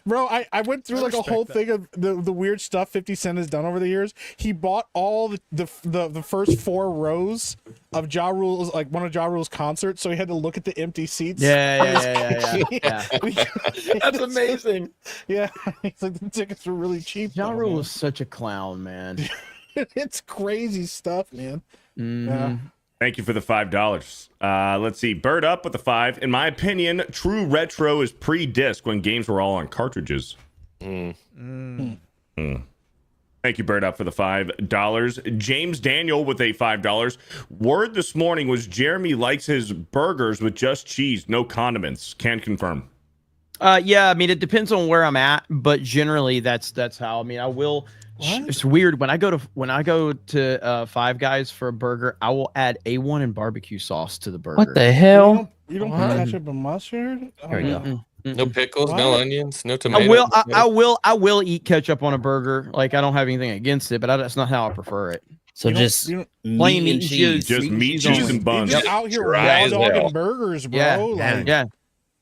bro, I went through like a whole thing of the weird stuff 50 Cent has done over the years. He bought all the first 4 rows of Ja Rule's, like one of Ja Rule's concerts, so he had to look at the empty seats. Yeah. That's amazing. Yeah, he's like, the tickets were really cheap. Ja Rule was such a clown, man. It's crazy stuff, man. Yeah. Thank you for the $5. Let's see. Bird up with the 5. In my opinion, true retro is pre-disc when games were all on cartridges. Thank you, Bird up for the $5. James Daniel with a $5. Word this morning was Jeremy likes his burgers with just cheese, no condiments. Can confirm. Yeah, I mean it depends on where I'm at, but generally that's how. I mean, I will. What? It's weird when I go to Five Guys for a burger, I will add A1 and barbecue sauce to the burger. What the hell? You don't put ketchup and mustard? Here we go. No pickles, no onions, no tomatoes. I will eat ketchup on a burger. Like I don't have anything against it, but that's not how I prefer it. So just plain meat and cheese. Just meat, cheese, and buns. Just out here raw dogging burgers, bro. Yeah.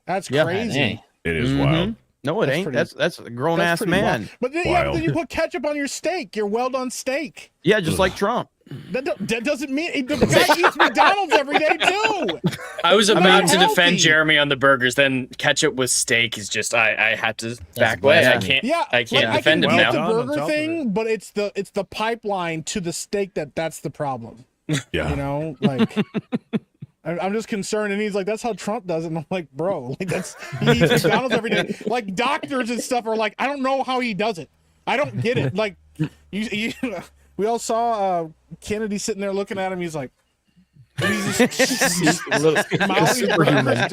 That's crazy. It is wild. No, it ain't. That's a grown ass man. But then you put ketchup on your steak, your well done steak. Yeah, just like Trump. That doesn't mean the guy eats McDonald's every day too. I was about to defend Jeremy on the burgers, then ketchup with steak is just I had to back away. I can't. Yeah, I can't defend him now. The burger thing, but it's the pipeline to the steak that's the problem. Yeah, you know, like. I'm just concerned, and he's like, "That's how Trump does it." And I'm like, "Bro, like he eats McDonald's every day." Like doctors and stuff are like, "I don't know how he does it. I don't get it." Like, we all saw Kennedy sitting there looking at him. He's like, he's just superhuman.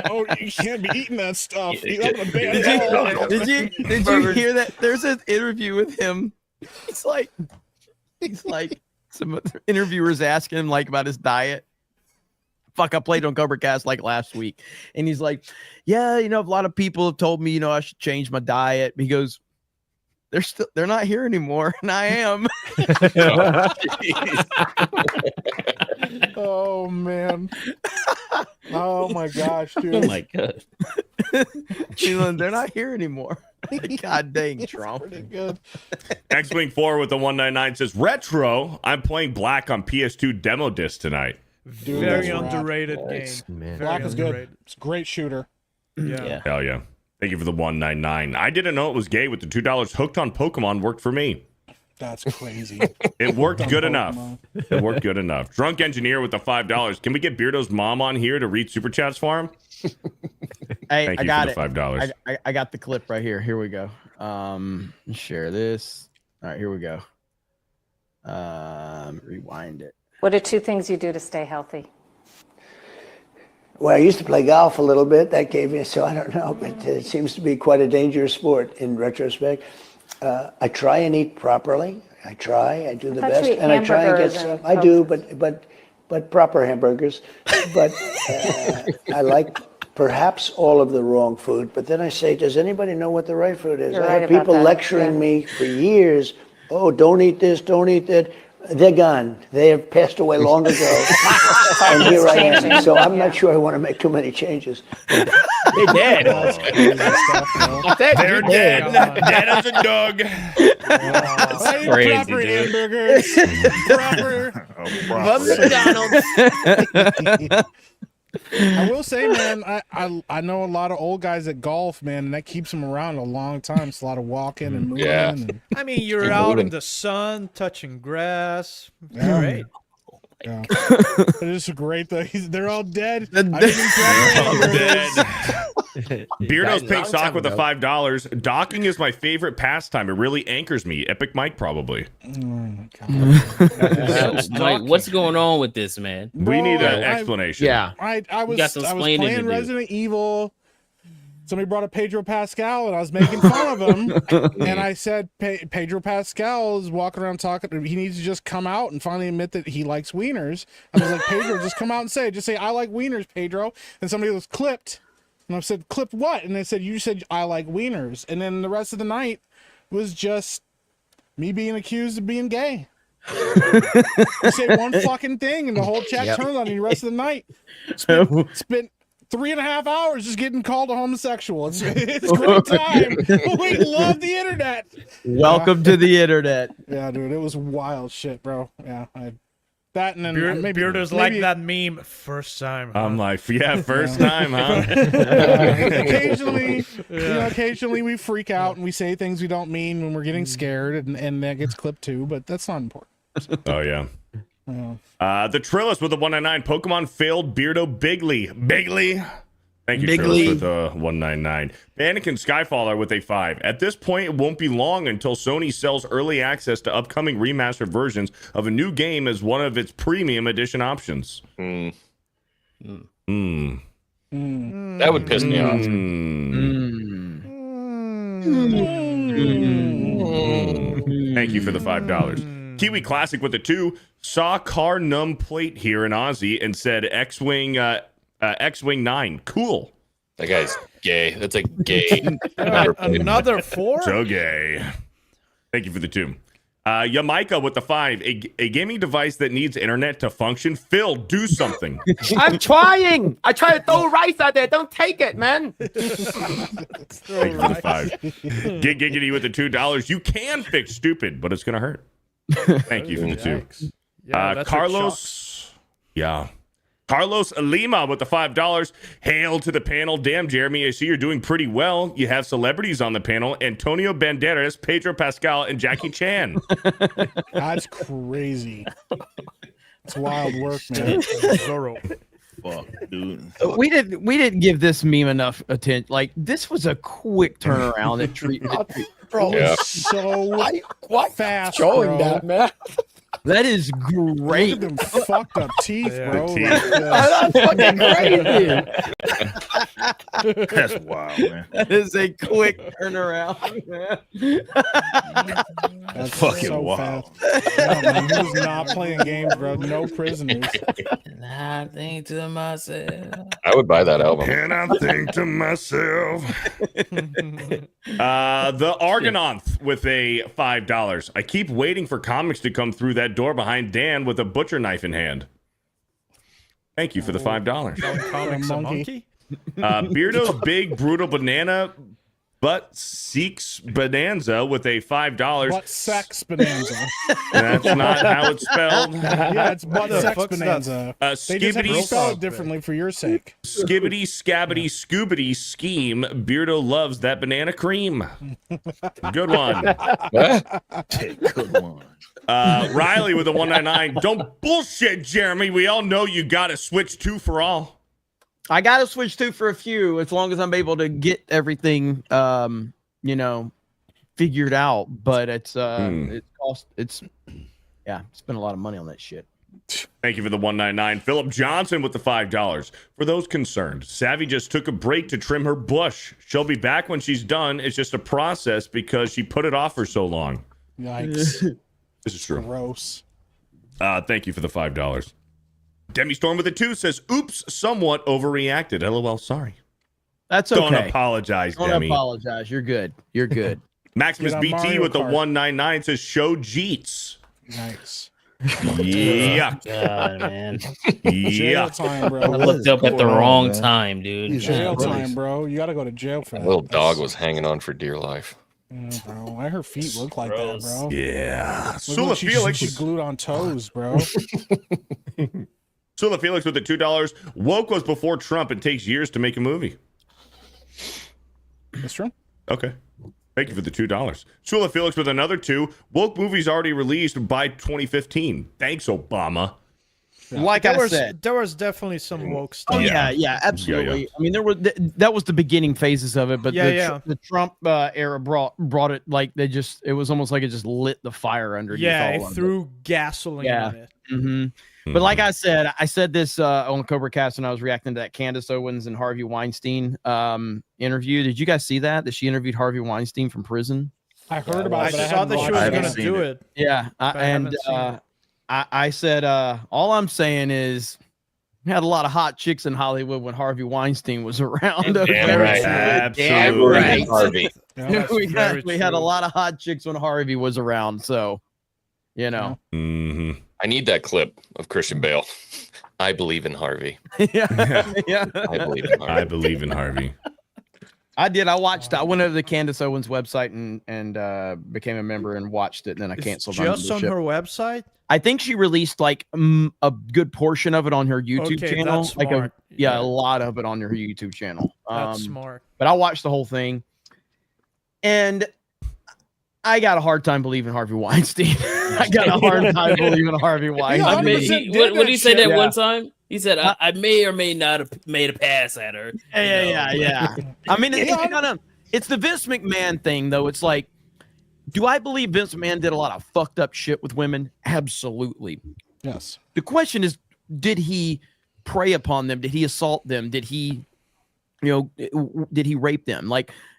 Oh, you can't be eating that stuff. Did you hear that? There's an interview with him. He's like, some interviewers asking him like about his diet. Fuck, I played on Covercast like last week, and he's like, "Yeah, a lot of people have told me, I should change my diet." He goes, "They're not here anymore, and I am." Oh man! Oh my gosh, dude! Oh my god! They're not here anymore. God dang, Trump! Pretty good. X-Wing 4 with the 199 says retro. I'm playing Black on PS2 demo disc tonight. Dude, very underrated game. Man. Black is good. It's a great shooter. Yeah. Hell yeah. Thank you for the 199. I didn't know it was gay with the $2. Hooked on Pokemon worked for me. That's crazy. It worked Dumb good Pokemon. enough. It worked good enough. Drunk engineer with the $5. Can we get Beardo's mom on here to read super chats for him? Hey, Thank I you got for the it. $5. I got the clip right here. Here we go. Share this. All right, here we go. Rewind it. What are 2 things you do to stay healthy? Well, I used to play golf a little bit. That gave me, so I don't know, but it seems to be quite a dangerous sport in retrospect. I try and eat properly. I do the thought best, you eat and I try and get hamburgers some. and I do, but proper hamburgers. But I like perhaps all of the wrong food. But then I say, does anybody know what the right food is? You're I right have about people that, lecturing yeah. me for years. Oh, don't eat this, don't eat that. They're gone. They have passed away long ago. And here I am. Changing, So I'm yeah. not sure I want to make too many changes. They did. They're dead. Dead as a dog. Hey, crazy, proper dude. hamburgers. Proper. McDonald's. I will say, man, I know a lot of old guys at golf, man, and that keeps them around a long time. It's a lot of walking and moving. Yeah. And, I mean, you're Keep out moving. in the sun, touching grass. Yeah. Great. yeah. It is great though. They're all dead. I didn't Beardo's Died a pink long sock time with the ago. $5. Docking is my favorite pastime. It really anchors me. Epic Mike, probably. Mike, what's going on with this, man? We need an Bro, explanation. Yeah. I was got some playing explaining to do. Resident Evil. Somebody brought up Pedro Pascal, and I was making fun of him. And I said, Pedro Pascal is walking around talking. He needs to just come out and finally admit that he likes wieners. I was like, Pedro, just come out and say it. Just say, I like wieners, Pedro. And somebody was clipped. And I said, clipped what? And they said, you said, I like wieners. And then the rest of the night was just me being accused of being gay. You say one fucking thing, and the whole chat turned on you the rest of the night. Spent 3.5 hours just getting called a homosexual. It's a great time. We love the internet. Welcome to the internet. Yeah, dude, it was wild shit, bro. Yeah, that and then Beardo's like that meme. First time. Huh? I'm like, yeah, first time, huh? Occasionally, occasionally we freak out and we say things we don't mean when we're getting scared, and that gets clipped too. But that's not important. Oh, yeah. Yeah. The Trillist with the 199. Pokemon failed Beardo Bigly. Thank you, Bigly. Trillist, with the 199. Anakin Skyfaller with a 5. At this point, it won't be long until Sony sells early access to upcoming remastered versions of a new game as one of its premium edition options. That would piss me off. Thank you for the $5. Kiwi Classic with the 2. Saw car num plate here in Aussie and said X-Wing 9. Cool. That guy's gay. That's a gay. Another 4? So gay. Thank you for the 2. Yamaika with the 5. A gaming device that needs internet to function. Phil, do something. I'm trying. I try to throw rice out there. Don't take it, man. Thank you for the 5. Giggity with the $2. You can fix stupid, but it's gonna hurt. Thank you for the 2. Yeah, that's a Carlos. Yeah. Carlos Lima with the $5. Hail to the panel. Damn, Jeremy, I see you're doing pretty well. You have celebrities on the panel. Antonio Banderas, Pedro Pascal, and Jackie Chan. That's crazy. It's wild work, man. Zorro. Fuck, dude. We didn't give this meme enough attention. Like, this was a quick turnaround at treat. Bro, Yeah. so fast, Showing bro. that, man. That is Look great. at them fucked up teeth, Yeah. bro. The teeth. Like, That's fucking crazy. That's wild, man. That is a quick turnaround, man. that's Fucking so wild. fast. Yeah, man, he was not playing games, bro. No prisoners. And I think to myself. I would buy that album. And I think to myself. The Argonauth with a $5. I keep waiting for comics to come through that door behind Dan with a butcher knife in hand. Thank you for the $5. Comics a monkey? Beardo's big brutal banana Butt Seeks Bonanza with a $5. Butt sex bonanza. That's not how it's spelled. Yeah, it's butt the sex fuck's bonanza. that? They just have to Skibbity spell it differently for your sake. Skibbity Scabbity Scoobity Scheme. Beardo loves that banana cream. Good one. Good one. Riley with a 199. Don't bullshit, Jeremy. We all know you got to switch 2 for all. I got to switch 2 for a few as long as I'm able to get everything, figured out. But it's spent a lot of money on that shit. Thank you for the 199. Philip Johnson with the $5. For those concerned, Savvy just took a break to trim her bush. She'll be back when she's done. It's just a process because she put it off for so long. Yikes. This is true. Gross. Thank you for the $5. Demi Storm with a 2 says, oops, somewhat overreacted. LOL, sorry. That's okay. Don't apologize, Don't Demi. apologize. You're good. You're good. Maximus Get on BT Mario with the Kart. 199 says, show Jeets. Nice. Yeah. God, man. Yeah. Jail time, I bro. looked up at the wrong time, dude. Jail God, time, bro. You gotta go to jail for that. Little dog was hanging on for dear life. Yeah, bro. Why her feet look like that, bro? Yeah. Look Sula like Felix. she glued on toes, bro. Sula Felix with the $2. Woke was before Trump. It takes years to make a movie. That's true. Okay. Thank you for the $2. Sula Felix with another 2. Woke movies already released by 2015. Thanks, Obama. Like there I said, there was definitely some woke stuff. Oh yeah, absolutely. Yeah. I mean, there were that was the beginning phases of it, but Yeah, the Trump era brought it like it was almost like it just lit the fire underneath. Yeah, all it of threw gasoline on it. But like I said this on Cobra Cast when I was reacting to that Candace Owens and Harvey Weinstein interview. Did you guys see that she interviewed Harvey Weinstein from prison? I heard about it. I saw that she was going to do it. Yeah, I said all I'm saying is we had a lot of hot chicks in Hollywood when Harvey Weinstein was around. Damn right. Absolutely. Right. Harvey. Yeah, we had a lot of hot chicks when Harvey was around. So, Mm-hmm. I need that clip of Christian Bale. I believe in Harvey. yeah. I believe in Harvey. I believe in Harvey. I did. I went over to the Candace Owens website and became a member and watched it. And then I canceled. Just on her website? I think she released like a good portion of it on her YouTube Okay, channel. that's Like smart. a lot of it on her YouTube channel. That's smart. But I watched the whole thing, and I got a hard time believing Harvey Weinstein. I got a hard time believing Harvey Weinstein. I mean, what did he say that one time? He said, I may or may not have made a pass at her. Yeah. I mean, it's the Vince McMahon thing, though. It's like, do I believe Vince McMahon did a lot of fucked up shit with women? Absolutely. Yes. The question is, did he prey upon them? Did he assault them? Did he rape them?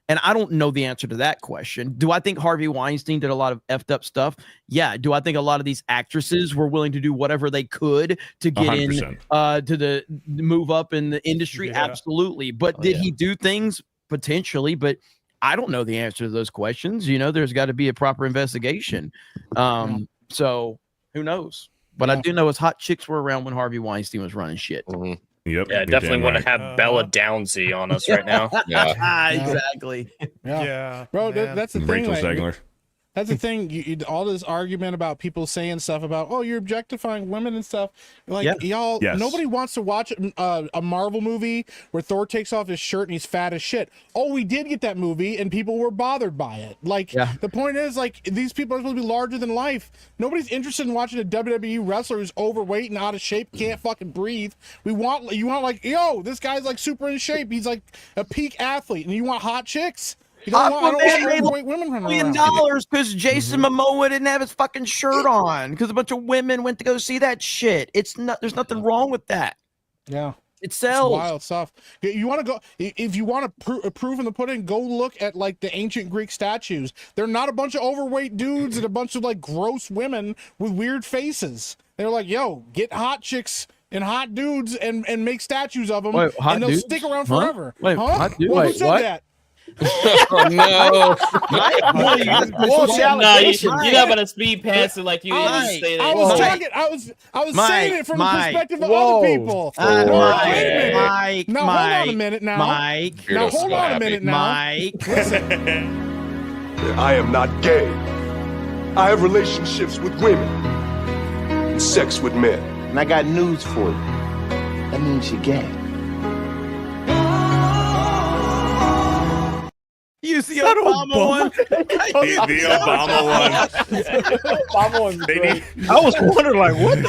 And I don't know the answer to that question. Do I think Harvey Weinstein did a lot of effed up stuff? Yeah. Do I think a lot of these actresses were willing to do whatever they could to get 100%. to move up in the industry? Yeah. Absolutely. But did he do things? Potentially, but I don't know the answer to those questions. There's got to be a proper investigation. So who knows? But I do know his hot chicks were around when Harvey Weinstein was running shit. Yep. Yeah, you're definitely damn want right. to have Bella Downsy on us right now. Yeah. Exactly. Yeah. Bro, man. that's the thing. Rachel like, Zegler. That's the thing. All this argument about people saying stuff about, oh, you're objectifying women and stuff. Like, y'all, Yes. nobody wants to watch a Marvel movie where Thor takes off his shirt and he's fat as shit. Oh, we did get that movie and people were bothered by it. Like, the point is, like, these people are supposed to be larger than life. Nobody's interested in watching a WWE wrestler who's overweight and out of shape, can't fucking breathe. You want like, yo, this guy's like super in shape. He's like a peak athlete, and you want hot chicks. You don't want overweight women running around. $1 million because Jason Momoa didn't have his fucking shirt on because a bunch of women went to go see that shit. There's nothing wrong with that. Yeah. It sells. It's wild stuff. You want to go, if you want to prove in the pudding, go look at like the ancient Greek statues. They're not a bunch of overweight dudes and a bunch of like gross women with weird faces. They're like, yo, get hot chicks and hot dudes and make statues of them, Wait, hot and they'll dudes? stick around Huh? forever. Wait, huh? hot dudes? Well, who Wait, said what? that? Oh no! You're not gonna speed past it like you didn't say that. I was saying it from the perspective of other people. Wait a minute. Now hold on a minute now. Now hold on a minute now. Listen. I am not gay. I have relationships with women and sex with men. And I got news for you. That means you're gay. Use the Obama one. The Obama one. Obama one's great. I was wondering, like, what the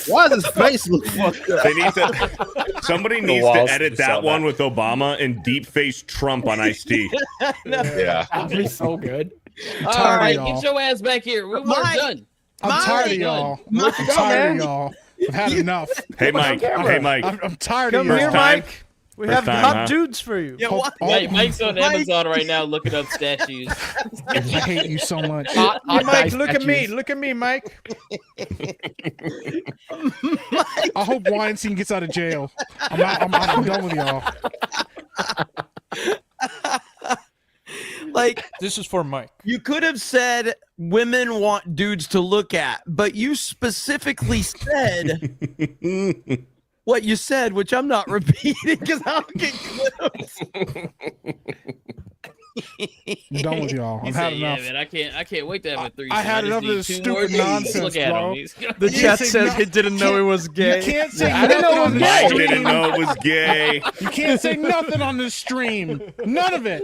why does his face look fucked up? They need to. Somebody needs to edit that one with Obama and deep face Trump on Ice-T. Yeah, That'd be so good. All right, get your ass back here. We're done. I'm tired of y'all. I'm tired of y'all. I've had enough. Hey, Mike. Hey, Mike. I'm tired of Come you. here, Mike. We have time, hot huh? dudes for you. Yeah, what? Mike's on Amazon right now looking up statues. I hate you so much. Hey, Mike, look at me. Look at me, Mike. I hope Weinstein gets out of jail. I'm done with y'all. Like, this is for Mike. You could have said women want dudes to look at, but you specifically said what you said, which I'm not repeating because I don't get clips. I'm done with y'all. I've had enough. Man, I can't wait to have a threesome. I had enough of this stupid nonsense, Look at bro. him. The chat says he didn't know he was gay. You can't say I didn't know it was gay. I Didn't know it was gay. You can't say nothing on this stream. None of it.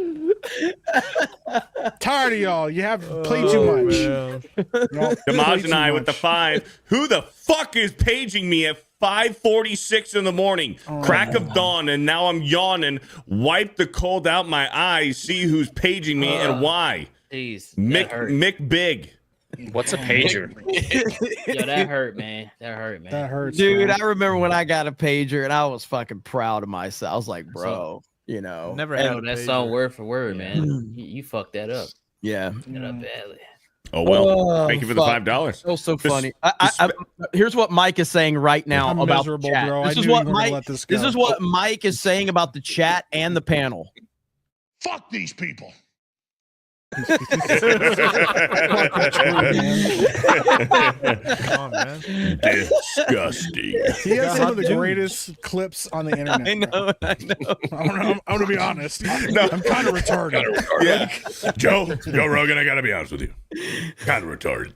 Tired of y'all. You have played too much. Damaj and I with the 5. Who the fuck is paging me at 5:46 in the morning? Crack of dawn, and now I'm yawning. Wipe the cold out my eyes. See who's paging me and why. Jeez, Mick Big. What's a pager? Yo, that hurt, man. That hurts, Dude, man. I remember when I got a pager and I was fucking proud of myself. I was like, bro, you know. Never Hey, had that song word for word, man. You fucked that up. Yeah. That up badly. Oh, well. Thank you for the fuck. $5. That was so funny. Here's what Mike is saying right now I'm about miserable, the chat. bro. This I is knew what you were gonna Mike. let this This go. is what Mike is saying about the chat and the panel. Fuck these people. Oh, man. Disgusting. He has some of the greatest clips on the internet. I know. I'm gonna be honest. No, I'm kind of retarded. Yeah. Joe Rogan, I gotta be honest with you. Kind of retarded.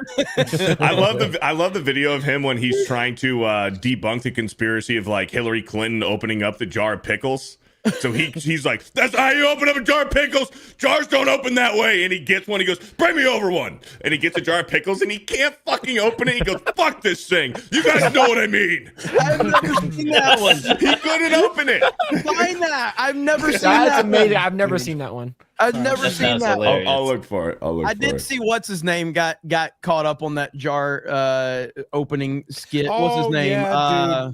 I love the video of him when he's trying to debunk the conspiracy of like Hillary Clinton opening up the jar of pickles. So he's like, that's how you open up a jar of pickles. Jars don't open that way. And he gets one. He goes, bring me over one. And he gets a jar of pickles and he can't fucking open it. He goes, fuck this thing. You guys know what I mean. I've never seen that one. He couldn't open it. Find that. I've never seen That's that. amazing. I've never seen that one. I've never seen that. I'll look for it. I did see what's his name got caught up on that jar opening skit. What's his name?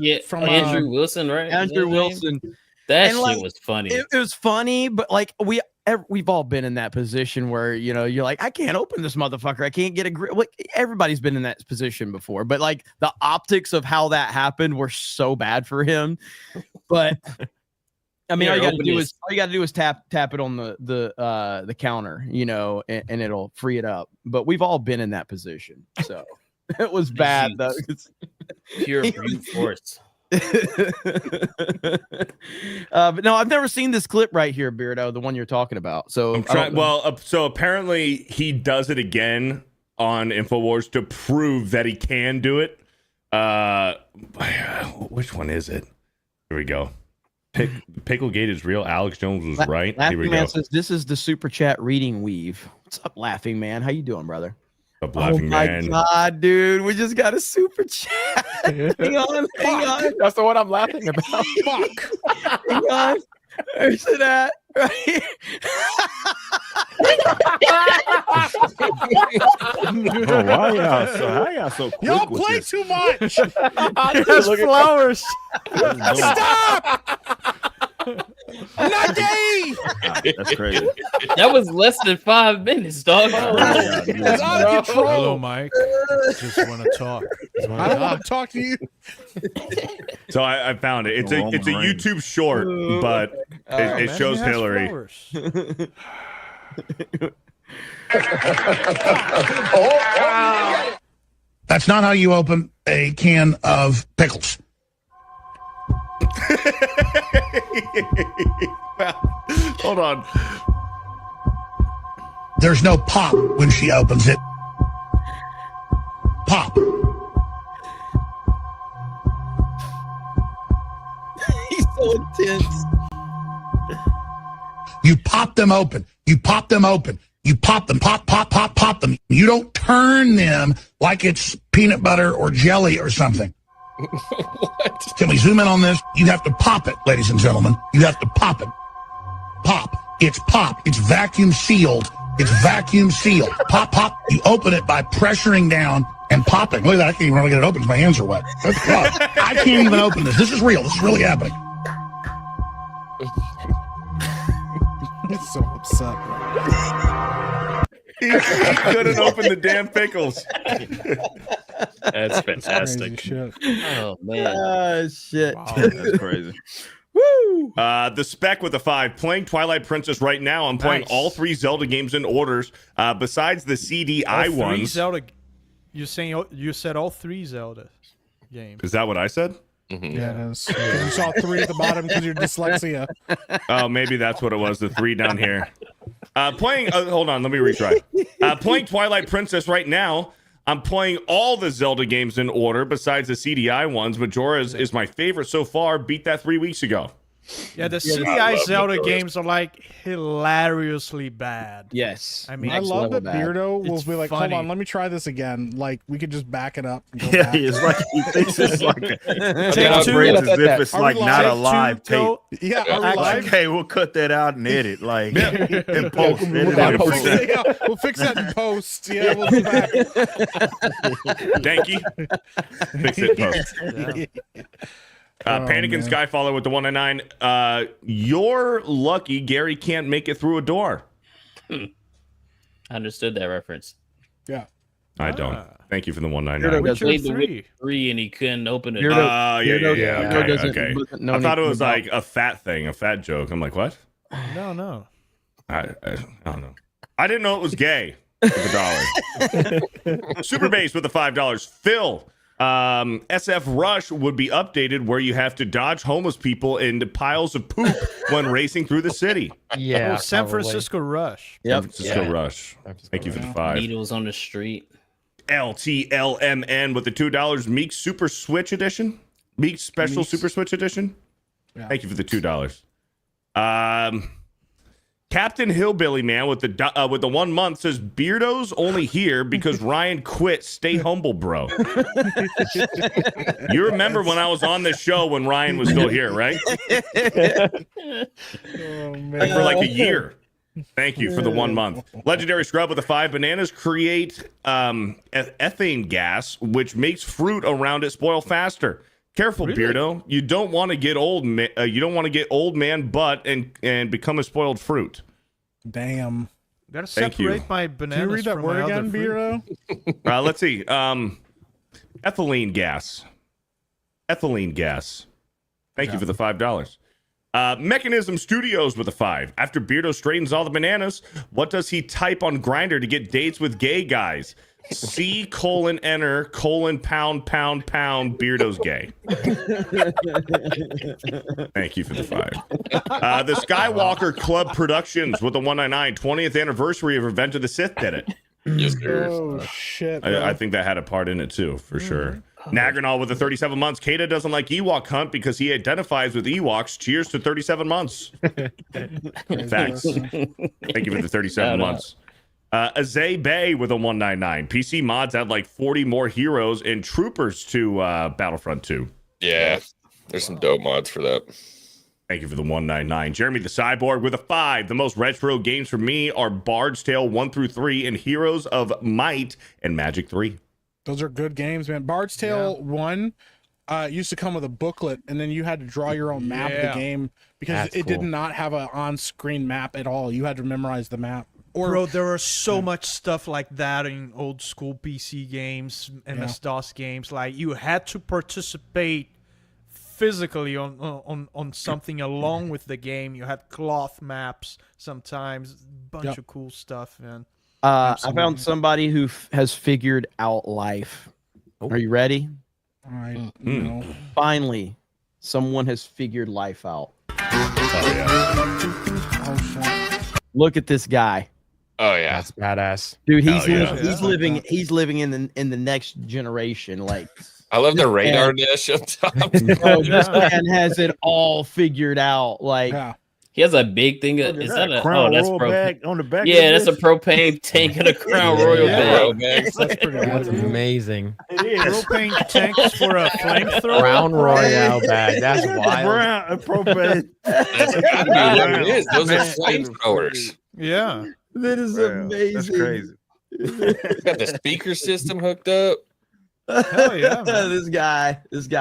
Yeah, from Andrew Wilson, right? Andrew Wilson. That And, shit like, was funny. It was funny, but like we've all been in that position where you're like, I can't open this motherfucker. I can't get a grip. Like, everybody's been in that position before, but like the optics of how that happened were so bad for him. But I mean, all you got to do is tap it on the counter, and it'll free it up. But we've all been in that position, so it was bad though. Pure brute force. But no, I've never seen this clip right here, Beardo, the one you're talking about. So so apparently he does it again on InfoWars to prove that he can do it. Which one is it? Here we go. Picklegate is real. Alex Jones was right. Laughing Here we Man go. says this is the super chat reading weave. What's up, Laughing Man? How you doing, brother? Laughing Man. God, dude, we just got a super chat. hang on. That's the one I'm laughing about. Fuck. Hang on. Where's it at? Right here. Why y'all so quick Y'all with play this? too much. There's flowers. Stop. Not gay. That's crazy. That was less than 5 minutes, dog. It's out of control. Hello, Mike. Just want to talk. I don't want to talk to you. So I found it. It's a YouTube short, but it shows Hillary. That's not how you open a can of pickles. Hold on. There's no pop when she opens it. Pop. He's so intense. You pop them open. You pop them open. You pop them, pop them. You don't turn them like it's peanut butter or jelly or something. What? Can we zoom in on this? You have to pop it, ladies and gentlemen. You have to pop it. Pop. It's pop. It's vacuum sealed. It's vacuum sealed. Pop, pop. You open it by pressuring down and popping. Look at that. I can't even really get it open because my hands are wet. I can't even open this. This is real. This is really happening. He's so upset. He couldn't open the damn pickles. That's fantastic. Shit. Oh man. Shit. Wow, that's crazy. Woo! The spec with a 5. Playing Twilight Princess right now. I'm playing all 3 Zelda games in orders. Besides the CDI ones. Zelda. You said all 3 Zelda games. Is that what I said? Mm-hmm. Yeah, it is. You saw 3 at the bottom because you're dyslexia. Oh, maybe that's what it was. The 3 down here. Playing. Hold on. Let me retry. Playing Twilight Princess right now. I'm playing all the Zelda games in order besides the CDI ones. Majora's is my favorite so far. Beat that 3 weeks ago. Yeah, the CDI Zelda games are like hilariously bad. Yes. I mean, I love that Beardo will It's be like, funny. hold on, let me try this again. Like, we could just back it up. And go Yeah, back. it's like he thinks it's like Take operates two. as if it's Are we like not a live? live tape. Yeah, are we Like, live? okay, we'll cut that out and edit, like in post. We'll fix that in post. Yeah, we'll do that. Thank you. Fix it in post. Panic and Skyfaller with the 199. You're lucky Gary can't make it through a door. I understood that reference. Yeah. I don't. Thank you for the 199. He played the Witcher 3 and he couldn't open it. Yeah. Beardo Okay. no I thought need it to was know. like a fat thing, a fat joke. I'm like, what? No. I don't know. I didn't know it was gay. With $1. Super Base with the $5. Phil. SF Rush would be updated where you have to dodge homeless people in piles of poop when racing through the city. Yeah. San Francisco Rush. San Francisco Rush. Thank you for the 5. Needles on the street. LTLMN with the $2. Meek Super Switch Edition. Meek Special Super Switch Edition. Yeah. Thank you for the $2. Captain Hillbilly Man with the 1 month says Beardo's only here because Ryan quit. Stay humble, bro. You remember when I was on this show when Ryan was still here, right? Like for like a year. Thank you for the 1 month. Legendary Scrub with the 5. Bananas create ethane gas, which makes fruit around it spoil faster. Careful, really? Beardo. You don't want to get old. You don't want to get old man butt and become a spoiled fruit. Damn. Gotta separate my bananas. Can you read that from word my again, other fruit. Beardo? Let's see. Ethylene gas. Ethylene gas. Thank you for the $5. Mechanism Studios with a 5. After Beardo straightens all the bananas, what does he type on Grindr to get dates with gay guys? C:\enter £pound Beardo's gay. Thank you for the 5. The Skywalker Club Productions with the 199. 20th anniversary of Revenge of the Sith did it. Yes, sir. Oh, shit. I think that had a part in it too, for sure. Nagranol with the 37 months. Kata doesn't like Ewok Hunt because he identifies with Ewoks. Cheers to 37 months. Thanks. Thank you for the 37 months. Azay Bay with a 199. PC mods add like 40 more heroes and troopers to Battlefront 2. Yeah, there's some dope mods for that. Thank you for the 199. Jeremy the Cyborg with a 5. The most retro games for me are Bard's Tale 1 through 3 and Heroes of Might and Magic 3. Those are good games, man. Bard's Tale 1 it used to come with a booklet, and then you had to draw your own map of the game because That's it did cool. not have an on-screen map at all. You had to memorize the map. Bro, there was so much stuff like that in old school PC games, MS-DOS games. Like, you had to participate physically on something along with the game. You had cloth maps sometimes. Bunch of cool stuff, man. I found somebody who has figured out life. Are you ready? I know. Finally, someone has figured life out. Look at this guy. Oh yeah, That's badass. Dude, he's Hell yeah. he's living in the next generation. Like, I love the this radar man- dish up top. Bro, this man has it all figured out. Like, He has a big thing. Is that a Crown that's Royal pro? bag on the back? Yeah, of that's a this? propane tank and a Crown Royal bag. That's pretty That's good. amazing. It is. Propane tanks for a flamethrower. Crown Royale bag. That's wild. Brown, propane. That's gotta be what it is. Those are flamethrowers. Yeah. that is amazing. That's crazy. It's got the speaker system hooked up. Hell yeah, man. this guy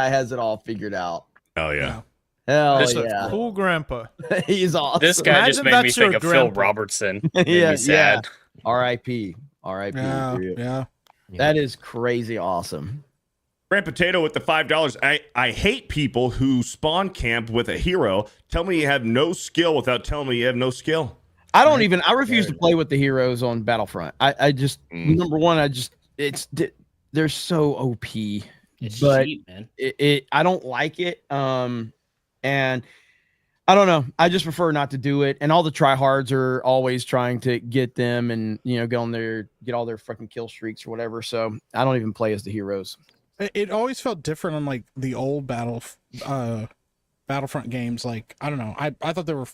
has it all figured out. Hell yeah. Hell Just yeah. a cool grandpa. He's awesome. This guy just Imagine made me that's your think of Phil grandpa. Robertson. Made Yeah, me sad. R.I.P. R.I.P. Yeah. That is crazy awesome. Grand Potato with the $5. I hate people who spawn camp with a hero. Tell me you have no skill without telling me you have no skill. I refuse to play with the heroes on Battlefront. I just number one, they're so OP. It's but cheap, man. I don't like it. And I don't know. I just prefer not to do it. And all the tryhards are always trying to get them and get all their fucking kill streaks or whatever. So I don't even play as the heroes. It always felt different on like the old Battlefront games. Like, I don't know. I thought they were.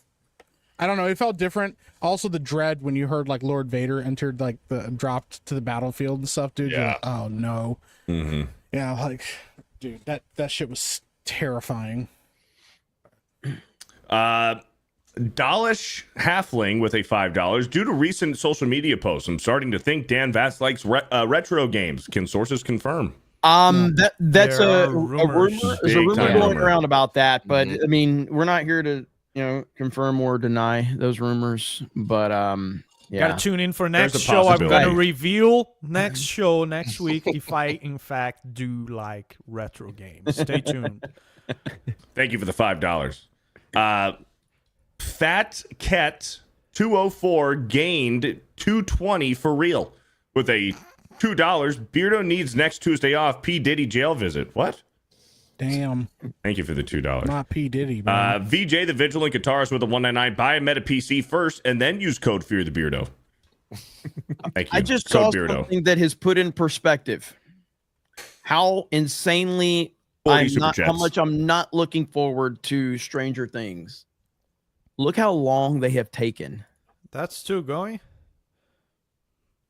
I don't know. It felt different. Also, the dread when you heard like Lord Vader entered like dropped to the battlefield and stuff, dude. You're like, oh no. Mm-hmm. Yeah, like, dude, that shit was terrifying. Dalish Halfling with a $5. Due to recent social media posts, I'm starting to think Dan Vast likes retro games. Can sources confirm? That's There a are rumor. rumors. There's a Big rumor time going rumor. around about that, but I mean, we're not here to confirm or deny those rumors. But yeah, Gotta tune in for There's next a show. I'm possibility. gonna reveal next show next week if I in fact do like retro games. Stay tuned. Thank you for the $5. Fat Cat 204 gained 220 for real with a $2. Beardo needs next Tuesday off. P Diddy jail visit. What? Damn. Thank you for the $2. Not P Diddy, man. VJ the Vigilant Guitarist with a 199. Buy a Meta PC first and then use code Fear the Beardo. Thank you. I just code saw Beardo. something that has put in perspective how insanely 40 super how chats. much I'm not looking forward to Stranger Things. Look how long they have taken. That's still going.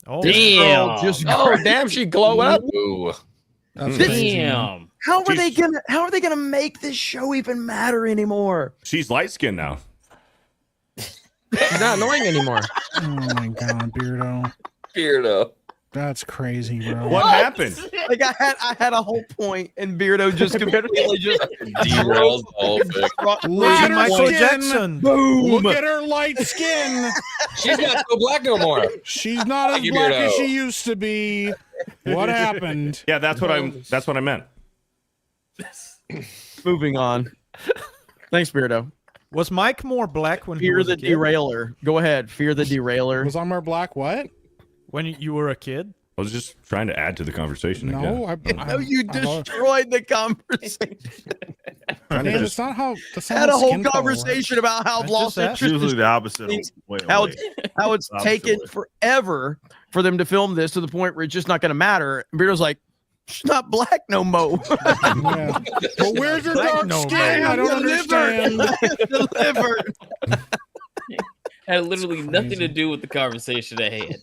Oh, Damn. Oh, damn, she glow up. Ooh. That's This- crazy, man. Damn. How are they gonna make this show even matter anymore? She's light skinned now. She's not annoying anymore. Oh my god, Beardo. Beardo. That's crazy, bro. What happened? Like I had a whole point, and Beardo just completely just Derailed the whole thing. Look at her Michael skin. Jackson. Boom. Look at her light skin. She's not so black no more. She's not as Thank you, black Beardo. as she used to be. What happened? Yeah, that's what I meant. Moving on. Thanks, Beardo. Was Mike more black when he Fear was the a kid? derailer. Go ahead. Fear the derailer. Was Armor Black what? When you were a kid? I was just trying to add to the conversation. No, No, you destroyed the conversation. Man, that's not how. That's not Had how a whole skin color conversation about how I lost just asked. interest. Usually the opposite. Things- Way how away. how it's Opposite taken way. forever for them to film this to the point where it's just not going to matter. And Beardo's like, she's not black no more. Yeah. But where's her dark no, skin? man. I don't understand. Delivered. Had literally Crazy. nothing to do with the conversation at hand.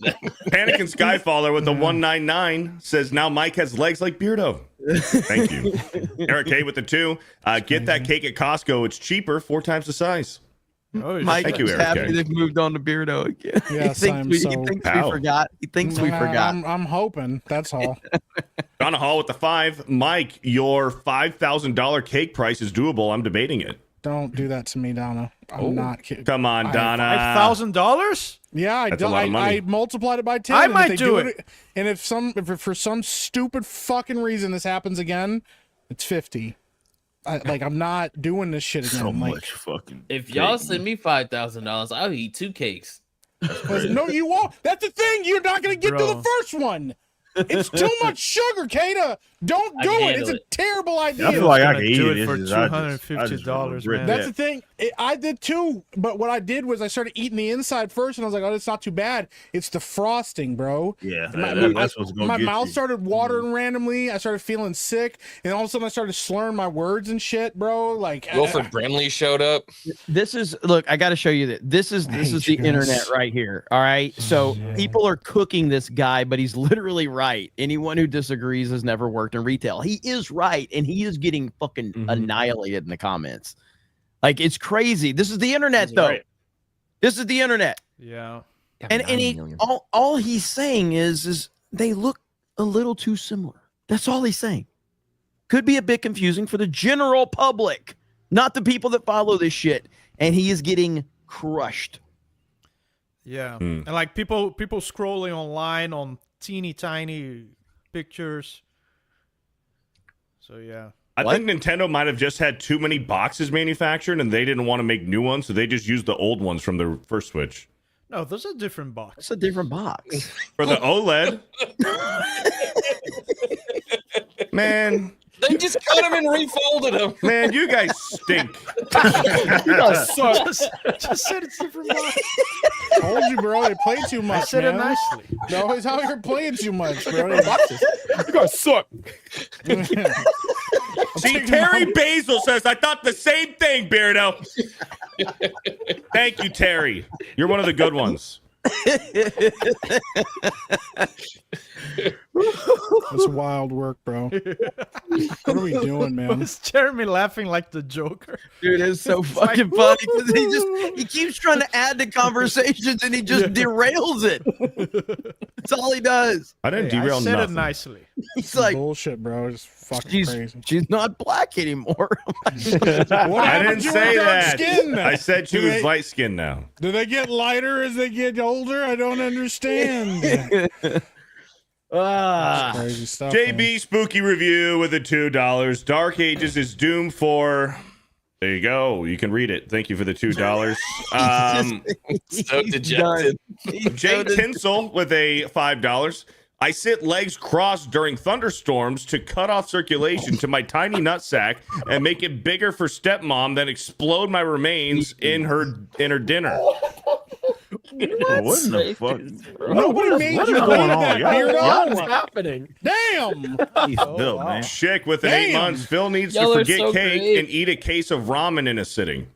Panic and Skyfaller with the 199 says now Mike has legs like Beardo. Thank you. Eric K with the 2. Get that cake at Costco. It's cheaper, 4 times the size. Oh, Mike Thank you, is Eric happy K. they've moved on to Beardo again. Yes, he thinks, I'm he so thinks we proud. forgot. He thinks we forgot. I'm hoping. That's all. Donna Hall with the 5. Mike, your $5,000 cake price is doable. I'm debating it. Don't do that to me, Donna. I'm not kidding. Come on, Donna. $5,000? Yeah, That's a lot of money. I multiplied it by 10. I and if might they do it. And if for some stupid fucking reason this happens again, it's 50. I'm not doing this shit again. So Like, much fucking. If y'all send me $5,000, I'll eat 2 cakes. no, you won't. That's the thing. You're not going to get to the Bro. first one. It's too much sugar, Kata. Don't I do can it. handle It's a it. terrible idea. I feel like I gonna can eat do it. it for It's just- I just $250, regret man. That's that. the thing. I did too, but what I did was I started eating the inside first, and I was like, "Oh, it's not too bad. It's the frosting, bro." Yeah, that's what's gonna my get mouth you. started watering randomly. I started feeling sick, and all of a sudden I started slurring my words and shit, bro. Like Wilford Brimley showed up. This is look. I got to show you that this is hate the you guys. internet right here. All right, so people are cooking this guy, but he's literally right. Anyone who disagrees has never worked in retail. He is right, and he is getting fucking annihilated in the comments. Like it's crazy. This is the internet, though. right. This is the internet, Yeah. and all he's saying is they look a little too similar. That's all he's saying. Could be a bit confusing for the general public, not the people that follow this shit. And he is getting crushed. Yeah. And like people scrolling online on teeny tiny pictures. So yeah. I think Nintendo might have just had too many boxes manufactured and they didn't want to make new ones, so they just used the old ones from the first Switch. No, there's a different box. It's a different box. For the OLED. Man. They just cut him and refolded him. Man, you guys stink. You guys suck. Just said it's different box. Told you, bro. They play too much. I said it man. nicely. No, it's how you're playing too much, bro. You guys suck. See, Terry Basil says, I thought the same thing, Beardo. Thank you, Terry. You're one of the good ones. That's wild work, bro. What are we doing, man? Was Jeremy laughing like the Joker? Dude, it's so fucking funny because he keeps trying to add to conversations and he just derails it. That's all he does. I didn't Hey, derail I said nothing. it nicely. He's like, bullshit, bro. It's fucking crazy. she's not black anymore. I didn't say that. I said she was light skinned now. Do they get lighter as they get older? I don't understand. Crazy stuff. JB Spooky Review with the $2. Dark Ages is doomed for. There you go. You can read it. Thank you for the $2. So dejected. Jay Tinsel with a $5. I sit legs crossed during thunderstorms to cut off circulation to my tiny nutsack and make it bigger for stepmom, then explode my remains in her dinner. What in the fuck? Nobody made What you is do going that, on? weirdo. What's happening? Damn. He's built, man. Chick with an 8 Damn. months. Phil needs Y'all to are forget so cake great. and eat a case of ramen in a sitting.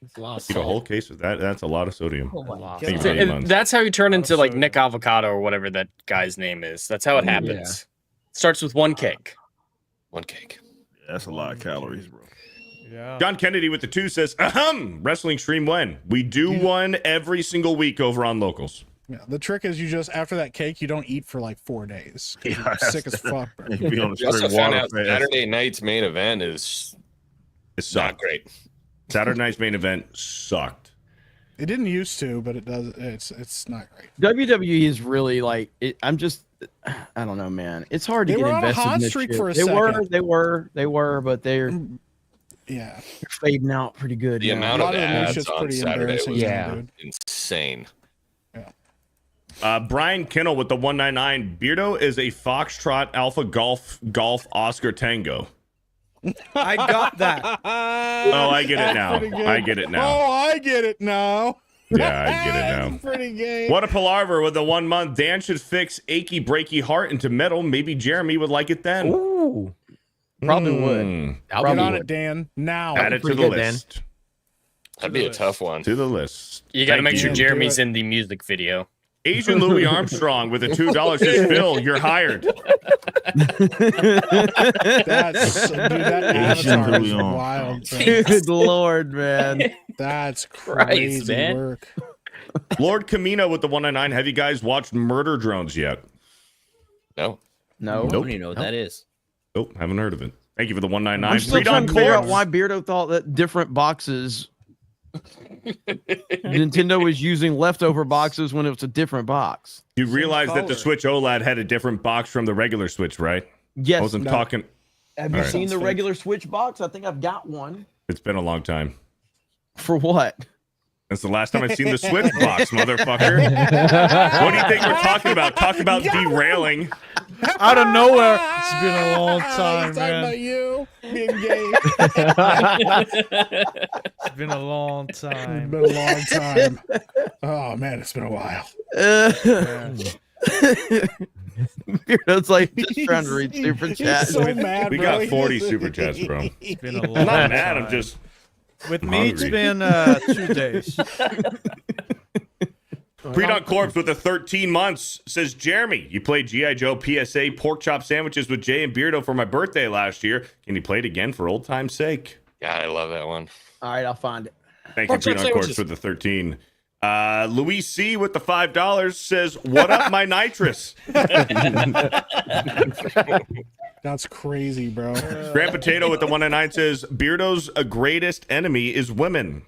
It's a lot of Eat a whole case of that. That's a lot of sodium. Oh my Thank you for 8 And months. that's how you turn into like Nick Avocado or whatever that guy's name is. That's how it happens. Starts with one cake. One cake. Yeah, that's a lot of calories, bro. Yeah. John Kennedy with the 2 says, wrestling stream when? We do one every single week over on Locals. Yeah, the trick is you just after that cake you don't eat for like 4 days. Yeah, You're sick as fuck, bro. You be on We also straight found water out fast. Saturday night's main event is It's not great. Saturday night's main event sucked. It didn't used to, but it does. It's not great. WWE is really like I don't know, man. It's hard to They get were on a invested hot in this streak shit. for a They second. were, but they're Yeah. fading out pretty good. The now. amount A of lot of the new ads shit's on pretty Saturday was embarrassing, dude. insane. Brian Kinnell with the 199. Beardo is a Foxtrot Alpha Golf Oscar Tango. I got that. Oh, I get it now. I get it now. Oh, I get it now. Yeah, I get it now. That's pretty gay. What a palaver with the 1 month. Dan should fix achy breaky heart into metal. Maybe Jeremy would like it then. Ooh, probably would. Get Probably on would. it, Dan. Now. Add it to pretty the good, Dan. list. That'd be a tough one. To the list. You got to Thank make sure you. Jeremy's Do it. in the music video. Asian Louis Armstrong with a $2 says, Phil, you're hired. That's dude, that Asian avatar is Louis on. wild. bro. Good lord, man. That's Christ, crazy man. work. Lord Camino with the 199. Have you guys watched Murder Drones yet? No. No. I don't even know what that is. Nope, haven't heard of it. Thank you for the 199. I'm still trying to figure out why Beardo thought that different boxes. Nintendo was using leftover boxes when it was a different box. You realize that the Switch OLED had a different box from the regular Switch, right? Yes. I wasn't talking. Have you seen the regular Switch box? I think I've got one. It's been a long time. For what? That's the last time I've seen the Switch box, motherfucker. What do you think we're talking about? Talk about derailing. Out of nowhere. It's been a long time, man. About you being gay. It's been a long time. It's been a long time. Oh man, it's been a while. It's like just trying to read super chat. He's so mad, We bro. got 40 super chats, bro. It's been a long I'm not mad. time. I'm just With I'm me, hungry. it's been 2 days. Pre-Dog Corpse with the 13 months says, Jeremy, you played G.I. Joe PSA pork chop sandwiches with Jay and Beardo for my birthday last year. Can you play it again for old time's sake? Yeah, I love that one. All right, I'll find it. Thank you, Pre-Dog Corpse, with the 13. Louis C with the $5 says, what up, my nitrous? That's crazy, bro. Grand Potato with the 199 says, Beardo's greatest enemy is women.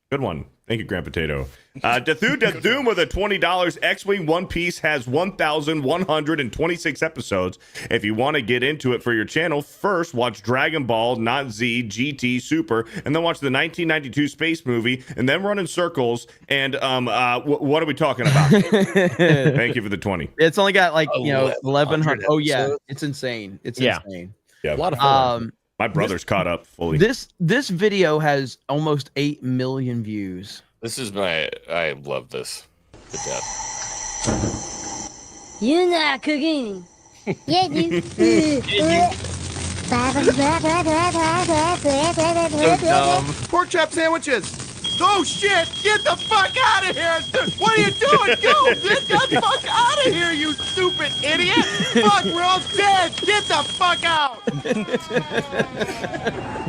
Good one. Thank you, Grand Potato. Death-Doom with a $20. X-Wing One Piece has 1,126 episodes. If you want to get into it for your channel, first watch Dragon Ball, not Z, GT, Super, and then watch the 1992 space movie, and then run in circles. And what are we talking about? Thank you for the 20. It's only got like 1,100. Oh yeah, episodes. it's insane. It's Yeah. insane. Yeah, A lot of fun. my brother's caught up fully. This video has almost 8 million views. This is I love this to death. You're not cooking. Yeah, you. Pork chop sandwiches. Oh shit! Get the fuck out of here! What are you doing? Go! Get the fuck out of here, you stupid idiot! Fuck, we're all dead! Get the fuck out!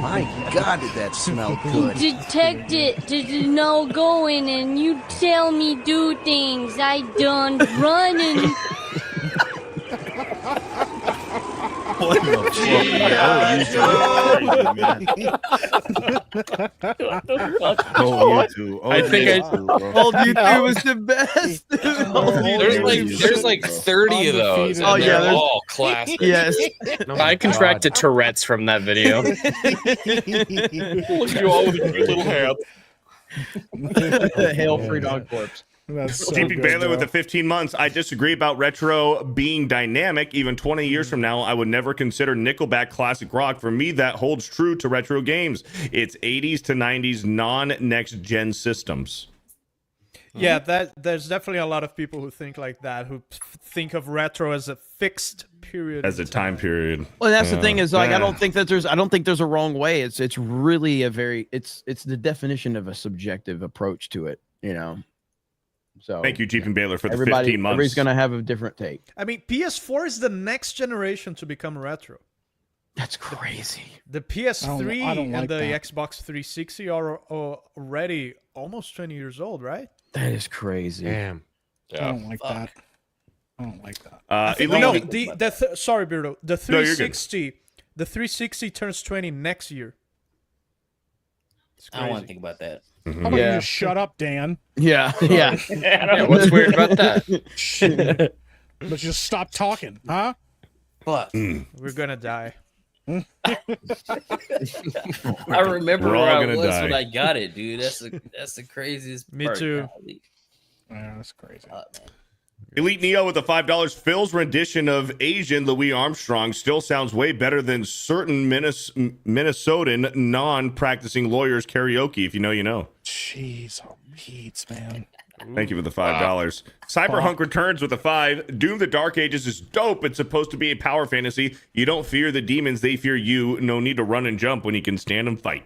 My God, did that smell good? Detect it. Did no going and you tell me do things. I done running. What the fuck? Oh, you two. Oh, I think I- Old YouTube was the best. There's like 30 of those. Undefeated. Oh, And yeah, they're there's- all classic. Yes. I contracted Tourette's from that video. Look at you all with your little hands. Hail Free Dog Corpse. That's so TP good, Baylor with bro. the 15 months. I disagree about retro being dynamic. Even 20 years from now, I would never consider Nickelback classic rock. For me, that holds true to retro games. It's 80s to 90s non-next gen systems. Yeah, there's definitely a lot of people who think like that, who think of retro as a fixed period. As a time period. Well, that's the thing is like Yeah. I don't think there's a wrong way. It's really a very it's the definition of a subjective approach to it, you know. So Thank you, Jeep and Baylor, for the everybody 15 months. everybody's gonna have a different take. I mean, PS4 is the next generation to become retro. That's crazy. The PS3 I don't like and the that. Xbox 360 are already almost 20 years old, right? That is crazy. Damn. I don't like that. I don't like that. I think, Elite- no, sorry, Beardo. The No, you're good. 360 turns 20 next year. It's I don't want crazy. to think about that. How about you just shut up, Dan? Yeah, yeah. Yeah, what's weird about that? But just stop talking, huh? Fuck. We're gonna die. I remember We're all where I gonna was die. when I got it, dude. That's the craziest. Me part. too. Golly. Yeah, that's crazy. Man. Elite Neo with the $5. Phil's rendition of Asian Louis Armstrong still sounds way better than certain Minnesotan non-practicing lawyers karaoke. If you know, you know. Jeez, oh, Pete's, man. Thank you for the $5. Cyberhunk returns with a 5. Doom the Dark Ages is dope. It's supposed to be a power fantasy. You don't fear the demons, they fear you. No need to run and jump when you can stand and fight.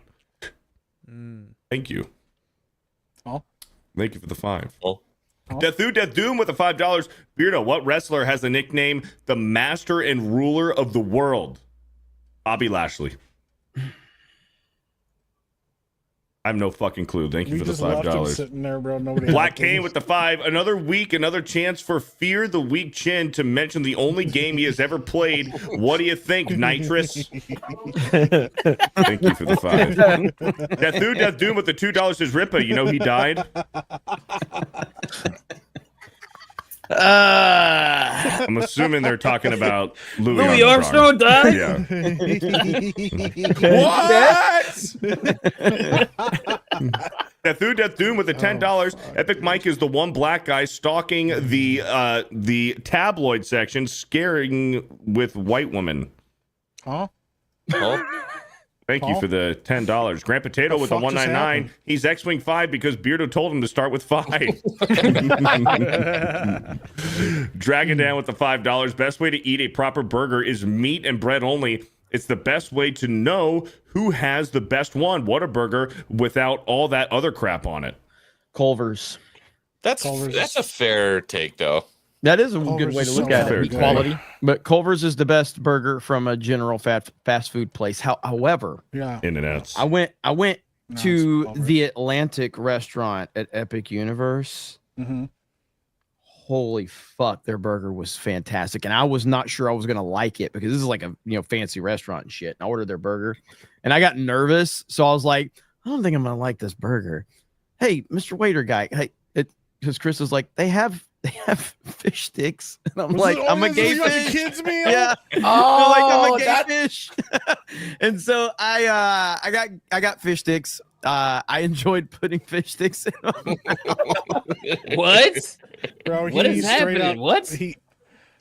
Thank you. Oh. Thank you for the 5. Oh. Death Doom with the $5. Beardo, what wrestler has the nickname the Master and Ruler of the World? Bobby Lashley. I have no fucking clue. Thank you We for the just left him $5. sitting there, bro. Nobody. Black helped him. Kane with the 5. Another week, another chance for Fear the Weak Chin to mention the only game he has ever played. What do you think, Nitrous? Thank you for the 5. Death Doom with the $2 says Ripa. You know he died. I'm assuming they're talking about Louis Armstrong died. Yeah. What? Death Doom with the $10. Epic Mike is the one black guy stalking the tabloid section, scaring with white woman. Huh? Oh. Thank you for the $10. Grant Potato with the fuck just 199. happened? He's X-Wing 5 because Beardo told him to start with 5. Dragon Down with the $5. Best way to eat a proper burger is meat and bread only. It's the best way to know who has the best one. Whataburger without all that other crap on it. Culver's. That's a fair take, though. That is a Culver's good way to is look so at fair it. take. Quality. But Culver's is the best burger from a general fast food place. However, Yeah. In-N-Outs. I went No, to it's Culver's. the Atlantic restaurant at Epic Universe. Mm-hmm. Holy fuck, their burger was fantastic. And I was not sure I was gonna like it because this is like a fancy restaurant and shit. And I ordered their burger and I got nervous. So I was like, I don't think I'm gonna like this burger. Hey, Mr. Waiter guy, hey, because Chris is like, they have fish sticks. And I'm like, I'm a gay fish. Kids meal? Yeah. Oh, I'm a gay that- fish. And so I got fish sticks. I enjoyed putting fish sticks in them. What? Bro, What is he straight happening? up- What? I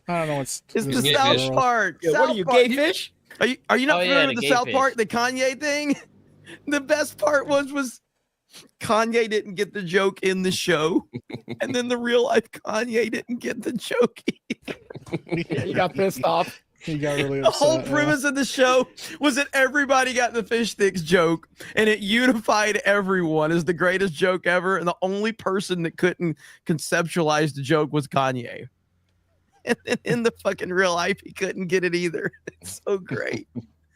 don't know what's. It's the Gay South fish. Park. Yeah, what South are you, Park. gay fish? Are you not Oh, yeah, familiar the with the gay South fish. Park, the Kanye thing? The best part was Kanye didn't get the joke in the show, and then the real life Kanye didn't get the joke either. Yeah, you got pissed off. He got really The upset. whole premise of the show was that everybody got the fish sticks joke, and it unified everyone as the greatest joke ever. And the only person that couldn't conceptualize the joke was Kanye. And then in the fucking real life, he couldn't get it either. It's so great.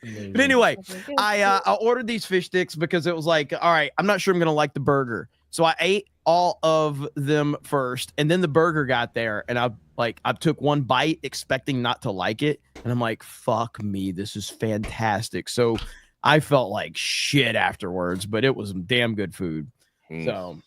But anyway, I ordered these fish sticks because it was like, all right, I'm not sure I'm gonna like the burger. So I ate all of them first, and then the burger got there, and I took one bite expecting not to like it, and I'm like, fuck me, this is fantastic. So I felt like shit afterwards, but it was damn good food. So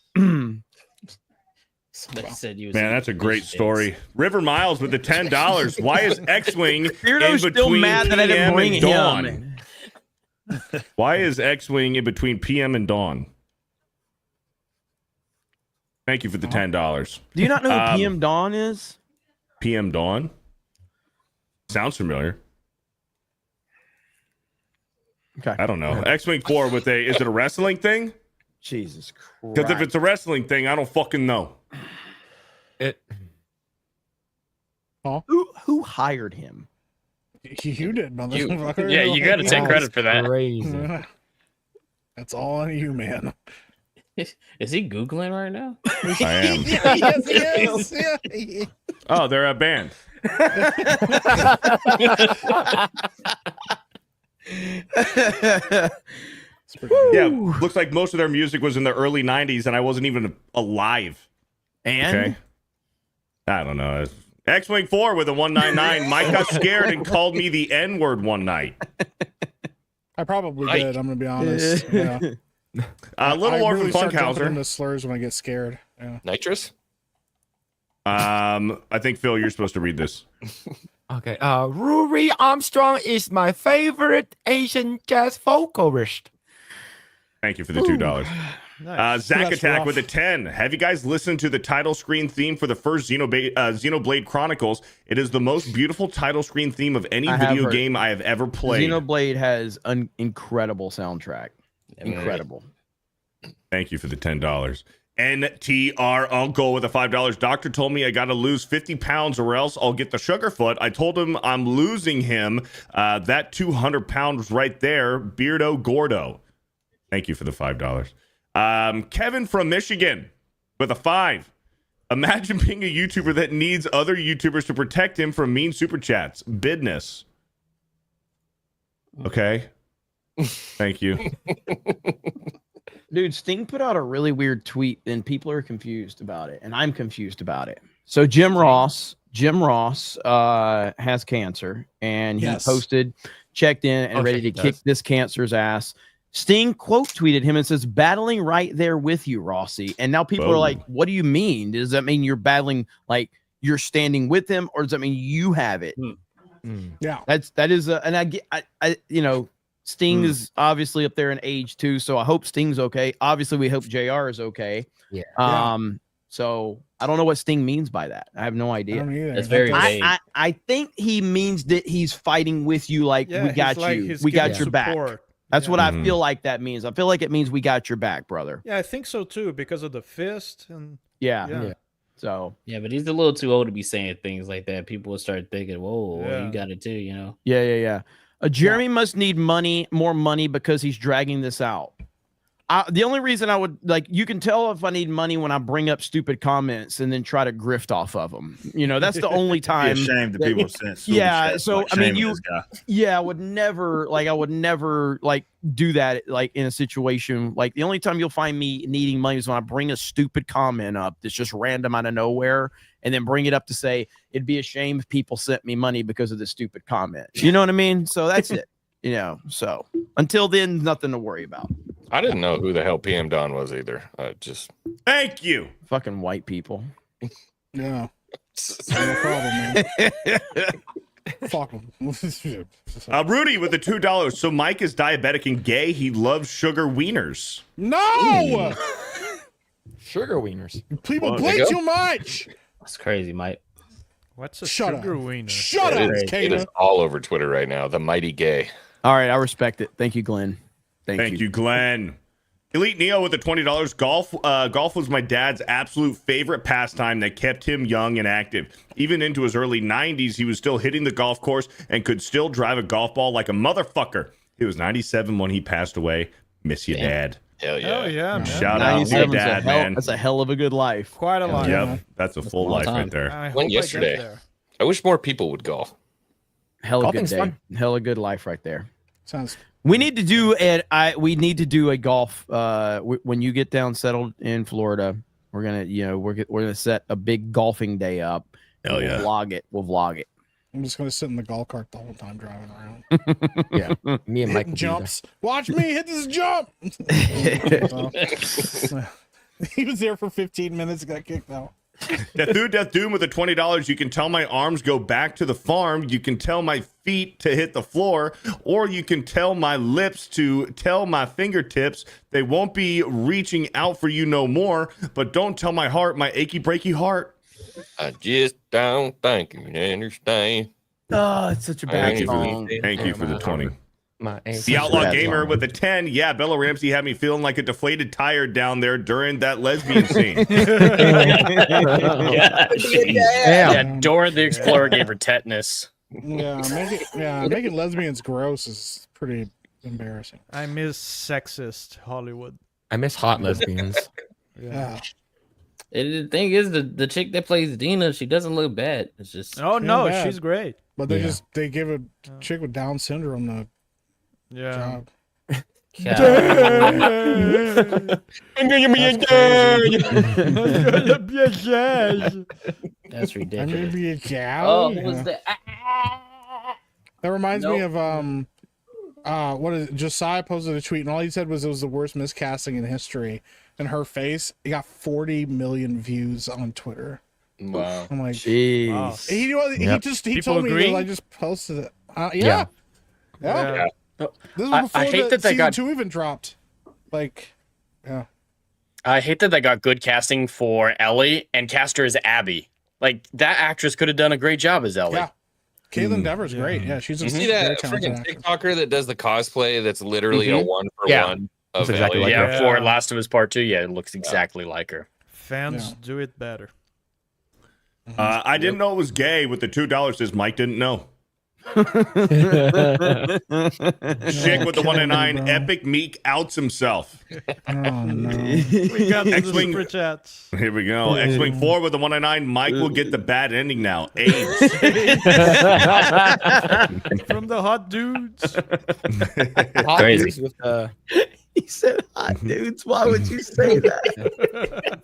Somebody said you was Man, eating that's a great fish sticks. story. River Miles with the $10. Why is X-Wing in Beardo's still between mad that I didn't PM bring and him. dawn? Why is X-Wing in between PM and dawn? Thank you for the $10. Do you not know who PM Dawn is? PM Dawn? Sounds familiar. Okay. I don't know. X-Wing 4 with a, is it a wrestling thing? Jesus Christ. Because if it's a wrestling thing, I don't fucking know. Who hired him? You did, motherfucker. Yeah, you got to take credit for that. Crazy. That's all on you, man. Is he Googling right now? I am. Yes, yeah. Oh, they're a band. Yeah, looks like most of their music was in the early 90s and I wasn't even alive. And Okay. I don't know. X-Wing 4 with a 199. Mike got scared and called me the N-word one night. I probably did. I'm gonna be honest. Yeah. Little I Orphan really start jumping Funkhauser. into slurs when I get scared. Yeah. Nitrous? I think, Phil, you're supposed to read this. Okay. Louis Armstrong is my favorite Asian jazz vocalist. Thank you for the $2. Zach That's Attack rough. with a 10. Have you guys listened to the title screen theme for the first Xenoblade Chronicles? It is the most beautiful title screen theme of any I have video heard. game I have ever played. Xenoblade has an incredible soundtrack. Incredible. Thank you for the $10. NTR Uncle with a $5. Doctor told me I got to lose 50 pounds or else I'll get the sugar foot. I told him I'm losing him. That 200 pounds right there. Beardo Gordo. Thank you for the $5. Kevin from Michigan with a 5. Imagine being a YouTuber that needs other YouTubers to protect him from mean super chats. Bidness. Okay. Thank you. Dude, Sting put out a really weird tweet, and people are confused about it, and I'm confused about it. So Jim Ross has cancer, and he checked in and ready to kick this cancer's ass. Sting quote tweeted him and says, "Battling right there with you, Rossi." And now people are like, "What do you mean? Does that mean you're battling, like you're standing with him, or does that mean you have it?" Yeah, that is, and I you know, Sting is obviously up there in age too, so I hope Sting's okay. Obviously, we hope JR is okay. Yeah. So I don't know what Sting means by that. I have no idea. That's very vague. I think he means that he's fighting with you, like we got you, we got your back. That's what I feel like that means. I feel like it means we got your back, brother. Yeah, I think so too, because of the fist and yeah. So yeah, but he's a little too old to be saying things like that. People will start thinking, "Whoa, you got it too," you know? Yeah. Jeremy must need more money because he's dragging this out. The only reason I would you can tell if I need money when I bring up stupid comments and then try to grift off of them. You know, that's the only time. Be ashamed that people send stupid shit, so like I mean, shaming this guy. I would never do that in a situation. Like the only time you'll find me needing money is when I bring a stupid comment up that's just random out of nowhere, and then bring it up to say it'd be a shame if people sent me money because of this stupid comment. You know what I mean? So that's it. You know, so until then, nothing to worry about. I didn't know who the hell PM Don was either. Thank you. Fucking white people. Yeah. No problem, man. Fuck him. Rudy with the $2. So Mike is diabetic and gay. He loves sugar wieners. No! Sugar wieners. People play too much. That's crazy, Mike. What's a Shut sugar up. wiener? Shut up, It is all over Twitter right now. The mighty gay. All right, I respect it. Thank you, Glenn. Thank you, Glenn. Elite Neo with the $20. Golf was my dad's absolute favorite pastime that kept him young and active. Even into his early 90s, he was still hitting the golf course and could still drive a golf ball like a motherfucker. He was 97 when he passed away. Miss you, Dad. Hell yeah. Oh yeah, man. Shout out to Dad, man. That's a hell of a good life. Quite a life. Yep, that's a full life right there. I Went hope I get yesterday. there. I wish more people would golf. Hell of a good Golfing's day. fun. Hell of a good life right there. Sounds. We need to do a golf when you get down settled in Florida. We're gonna set a big golfing day up. Hell yeah. We'll vlog it. I'm just gonna sit in the golf cart the whole time driving around. Yeah, me and Mike will Hitting be jumps. Watch me hit this jump. He was there for 15 minutes. Got kicked out. Death Doom with the $20. You can tell my arms go back to the farm. You can tell my feet to hit the floor, or you can tell my lips to tell my fingertips they won't be reaching out for you no more. But don't tell my heart, my achy breaky heart. I just don't think you understand. Oh, it's such a bad song. Thank you for the 20. My The Outlaw Gamer with the 10. Yeah, Bella Ramsey had me feeling like a deflated tire down there during that lesbian scene. Yeah, Dora the Explorer gave her tetanus. Making lesbians gross is pretty embarrassing. I miss sexist Hollywood. I miss hot lesbians. Yeah. And the thing is, the chick that plays Dina, she doesn't look bad. It's just no, bad. she's great. But they give a chick with Down syndrome the job. That's ridiculous. Oh, who was that? That reminds me of what is it? Josiah posted a tweet and all he said was it was the worst miscasting in history. And her face, it got 40 million views on Twitter. Wow. I'm like, jeez. wow. He told me agree? I just posted it. Yeah. This was I before hate that they season got 2 even dropped. Like, yeah. I hate that they got good casting for Ellie and cast her as Abby. Like that actress could have done a great job as Ellie. Yeah. Caitlin Dever's great. Yeah, she's a You see very that talented freaking actress. TikToker that does the cosplay that's literally a one for one of That's exactly Ellie? like For Last of Us Part 2, it looks exactly like her. Fans do it better. I didn't know it was gay with the $2 says Mike didn't know. Chick with the 109. Epic Meek outs himself. Oh, no. We got the X-Wing. super chats. Here we go. X-Wing 4 with the 109. Mike will get the bad ending now. AIDS. From the hot dudes. Hot Crazy. dudes with He said hot dudes. Why would you say that?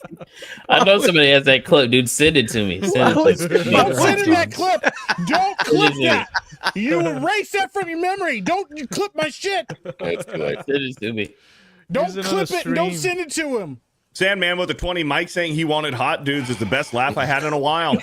I know somebody has that clip, dude. Send it to me. Send it to me. Don't send in that clip. Don't clip that. You erase that from your memory. Don't you clip my shit. That's good. Send it to me. Don't clip it and don't send it to him. Sandman with a 20. Mike saying he wanted hot dudes is the best laugh I had in a while.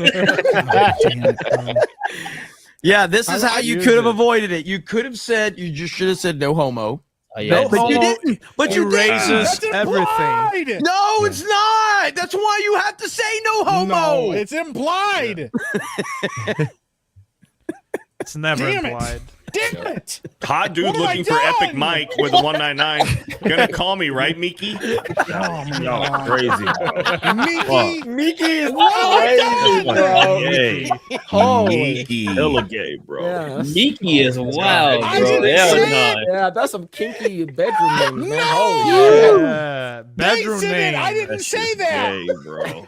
Yeah, this is how you could have avoided it. You could have said, you just should have said no homo. No but homo you didn't. But you erases didn't. everything. No, it's not. That's why you have to say no homo. No, it's implied. It's never Damn implied. Damn it. Hot dude What have looking I for done? Epic Mike with a 199. Gonna call me, right, Miki? Oh my God. Crazy. Miki is crazy, bro. Gay. Holy. Hella gay, bro. Yeah, Miki is wild, I bro. didn't Hell say no. it. yeah, that's some kinky bedroom names, man. Holy Yeah. They Bedroom said it. name. I didn't say that. Gay, bro.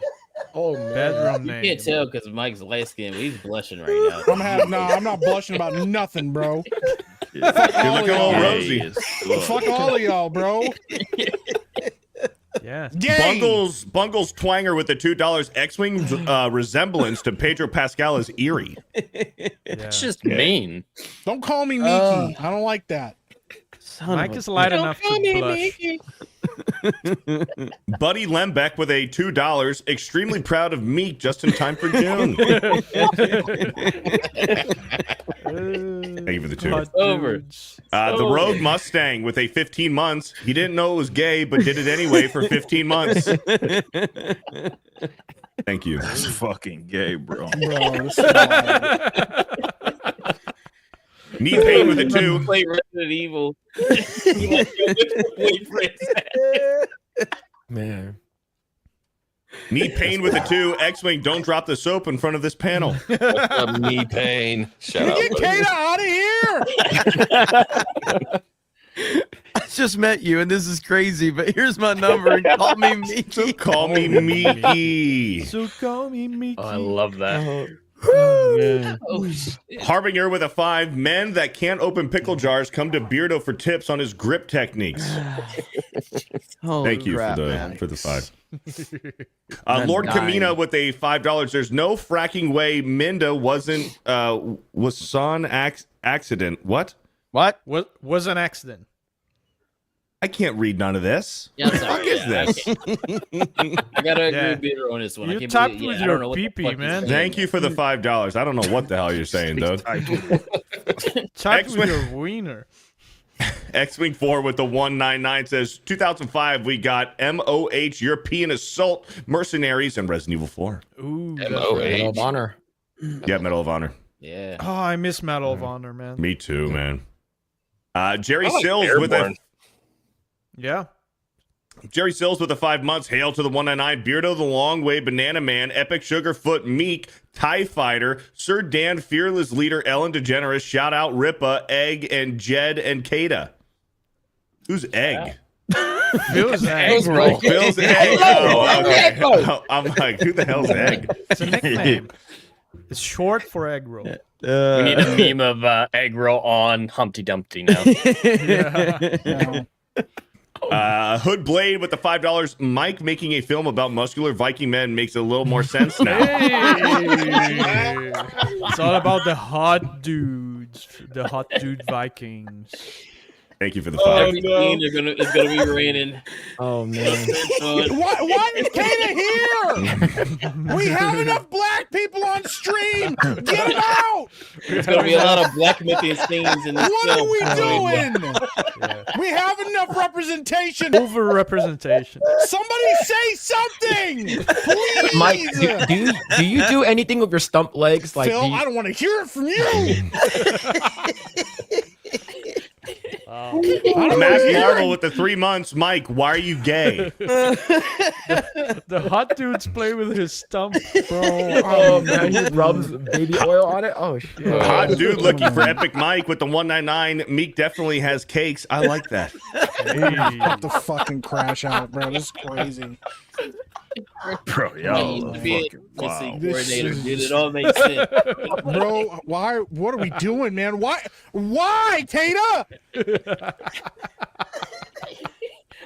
Oh man. Bedroom You name. can't tell because Mike's light skin. He's blushing right now. I'm not blushing about nothing, bro. You're looking all Gay rosy. as fuck. Fuck all of y'all, bro. Yeah. Gay. Bungles Twanger with the $2. X-Wing resemblance to Pedro Pascal is eerie. It's just mean. Don't call me Miki. I don't like that. Mike is light enough to blush. Buddy Lembeck with a $2. Extremely proud of Meek just in time for June. Thank you for the 2. Over. The Rogue Mustang with a 15 months. He didn't know it was gay, but did it anyway for 15 months. Thank you. That's fucking gay, bro. Knee pain with a 2. Play Resident Evil. Man. Knee pain with a 2. X-Wing, don't drop the soap in front of this panel. What's up, knee pain? Shut up. Get buddy. Kata out of here. I just met you, and this is crazy, but here's my number, and call me Miki. Call me Miki. So call me Miki. Oh, I love that. Harbinger with a 5. Men that can't open pickle jars come to Beardo for tips on his grip techniques. Thank you for the 5. Lord Camino with a $5. There's no fracking way Minda was son accident. What? Was an accident. I can't read none of this. Yeah, What the fuck is this? I gotta agree with Peter on this one. I You can't tapped believe, with I don't your know what the pee-pee, fuck he's man. saying. Thank you for the $5. I don't know what the hell you're saying, dude. Tapped with your wiener. X-Wing 4 with the 199 says 2005 we got MOH European Assault Mercenaries and Resident Evil 4. Ooh, that's MOH. right. Medal of Honor. Yeah, Medal of Honor. Yeah. Oh, I miss Medal of Honor, man. Me too, man. Jerry I like Sills with a Airborne. Yeah. Jerry Sills with the 5 months. Hail to the 199. Beardo the Long Way, Banana Man, Epic Sugarfoot, Meek, TIE Fighter, Sir Dan, Fearless Leader, Ellen DeGeneres, shout out Ripa, Egg, and Jed and Kata. Who's Egg? Phil's egg. Phil's Egg. Oh, okay. I'm like, who the hell's Egg? It's a nickname. It's short for egg roll. We need a meme of egg roll on Humpty Dumpty now. Hood Blade with the $5. Mike making a film about muscular Viking men makes a little more sense now. Hey! It's all about the hot dudes, the hot dude Vikings. Thank you for the Oh, 5. every scene it's gonna be raining. Oh man. Why is Kata here? We have enough black people on stream. Get him out. There's gonna be a lot of black mythic scenes in this What film. are we doing? We have enough representation. Over-representation. Somebody say something, please. Mike, do you do anything with your stump legs? Like, Phil, I don't want to hear it from you. Matt Marvel with the 3 months. Mike, why are you gay? The hot dudes play with his stump, bro. Oh man, he rubs baby oil on it. Oh shit. Hot dude looking for Epic Mike with the 199. Meek definitely has cakes. I like that. Hey, have to fucking crash out, bro. This is crazy. Bro, y'all fucking wow. It all makes sense. Bro, why? What are we doing, man? Why, Tata?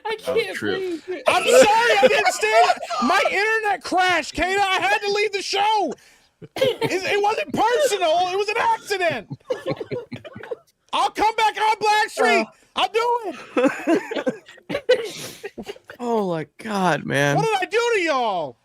I can't trip. believe it. I'm sorry, I didn't stand it. My internet crashed, Kana. I had to leave the show. It wasn't personal. It was an accident. I'll come back on Black Street. I'll do it. Oh my God, man. What did I do to y'all?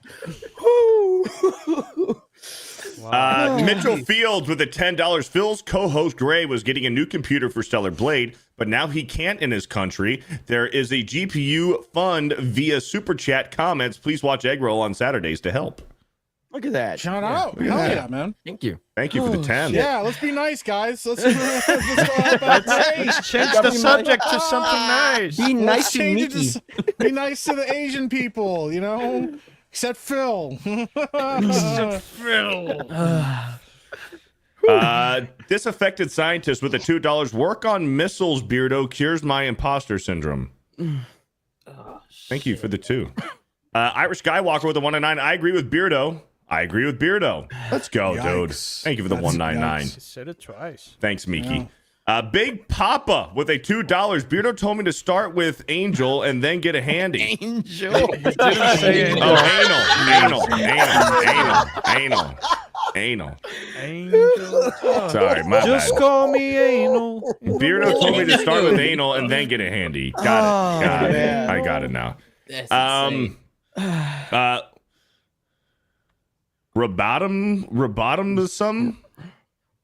Mitchell Fields with the $10. Phil's co-host Gray was getting a new computer for Stellar Blade, but now he can't in his country. There is a GPU fund via Super Chat comments. Please watch Egg Roll on Saturdays to help. Look at that. Shout out. Hell yeah, man. Thank you. Thank you for the 10. Yeah, let's be nice, guys. Let's Let's change the subject to something nice. Be nice to change it Mickey. be nice to the Asian people, you know? Except Phil. Disaffected scientist with the $2. Work on missiles, Beardo. Cures my imposter syndrome. Thank you for the 2. Irish Skywalker with the 199. I agree with Beardo. Let's go, dude. Thank you for the 199. Said it twice. Thanks, Miki. Big Papa with a $2. Beardo told me to start with Angel and then get a handy. Angel. Anal. Angel. Sorry, my Just bad. call me anal. Beardo told me to start with anal and then get a handy. Got it. I got it now. That's insane. Robotomsum?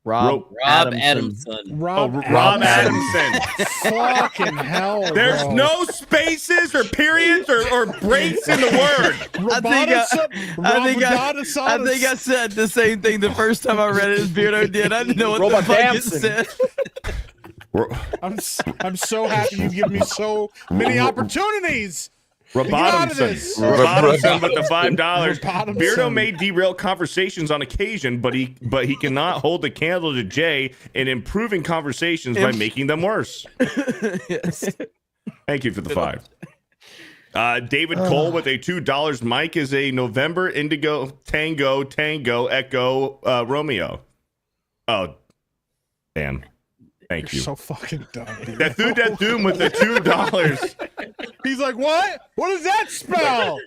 Rob Adamson. Rob Adamson. Fucking hell, There's bro. no spaces or periods or breaks in the word. I think I said the same thing the first time I read it as Beardo did. I didn't know what the fuck it said. I'm so happy you give me so many opportunities. Robotomson with the $5. Beardo may derail conversations on occasion, but he cannot hold the candle to Jay in improving conversations by making them worse. Yes. Thank you for the 5. David Cole with a $2. Mike is a November Indigo Tango Echo Romeo. Oh, damn. Thank you. So fucking dumb. Dude. That Doom with the $2. He's like, what? What does that spell?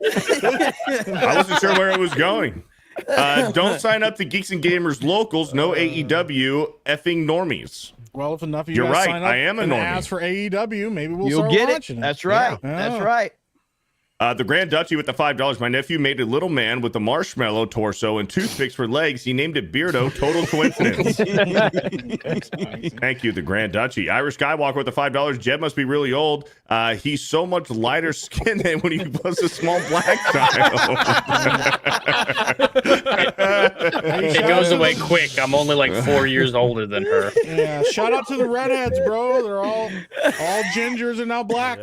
I wasn't sure where it was going. Don't sign up to Geeks and Gamers Locals. No AEW effing normies. Well, if enough of You're guys right. sign up I am a and normie. ask for AEW, maybe we'll You'll start get watching it. That's right. Yeah. That's right. The Grand Duchy with the $5. My nephew made a little man with a marshmallow torso and toothpicks for legs. He named it Beardo. Total coincidence. Thank you, the Grand Duchy. Irish Skywalker with the $5. Jed must be really old. He's so much lighter skinned than when he was a small black child. It goes away quick. I'm only like 4 years older than her. Yeah, shout out to the redheads, bro. They're all gingers and now black.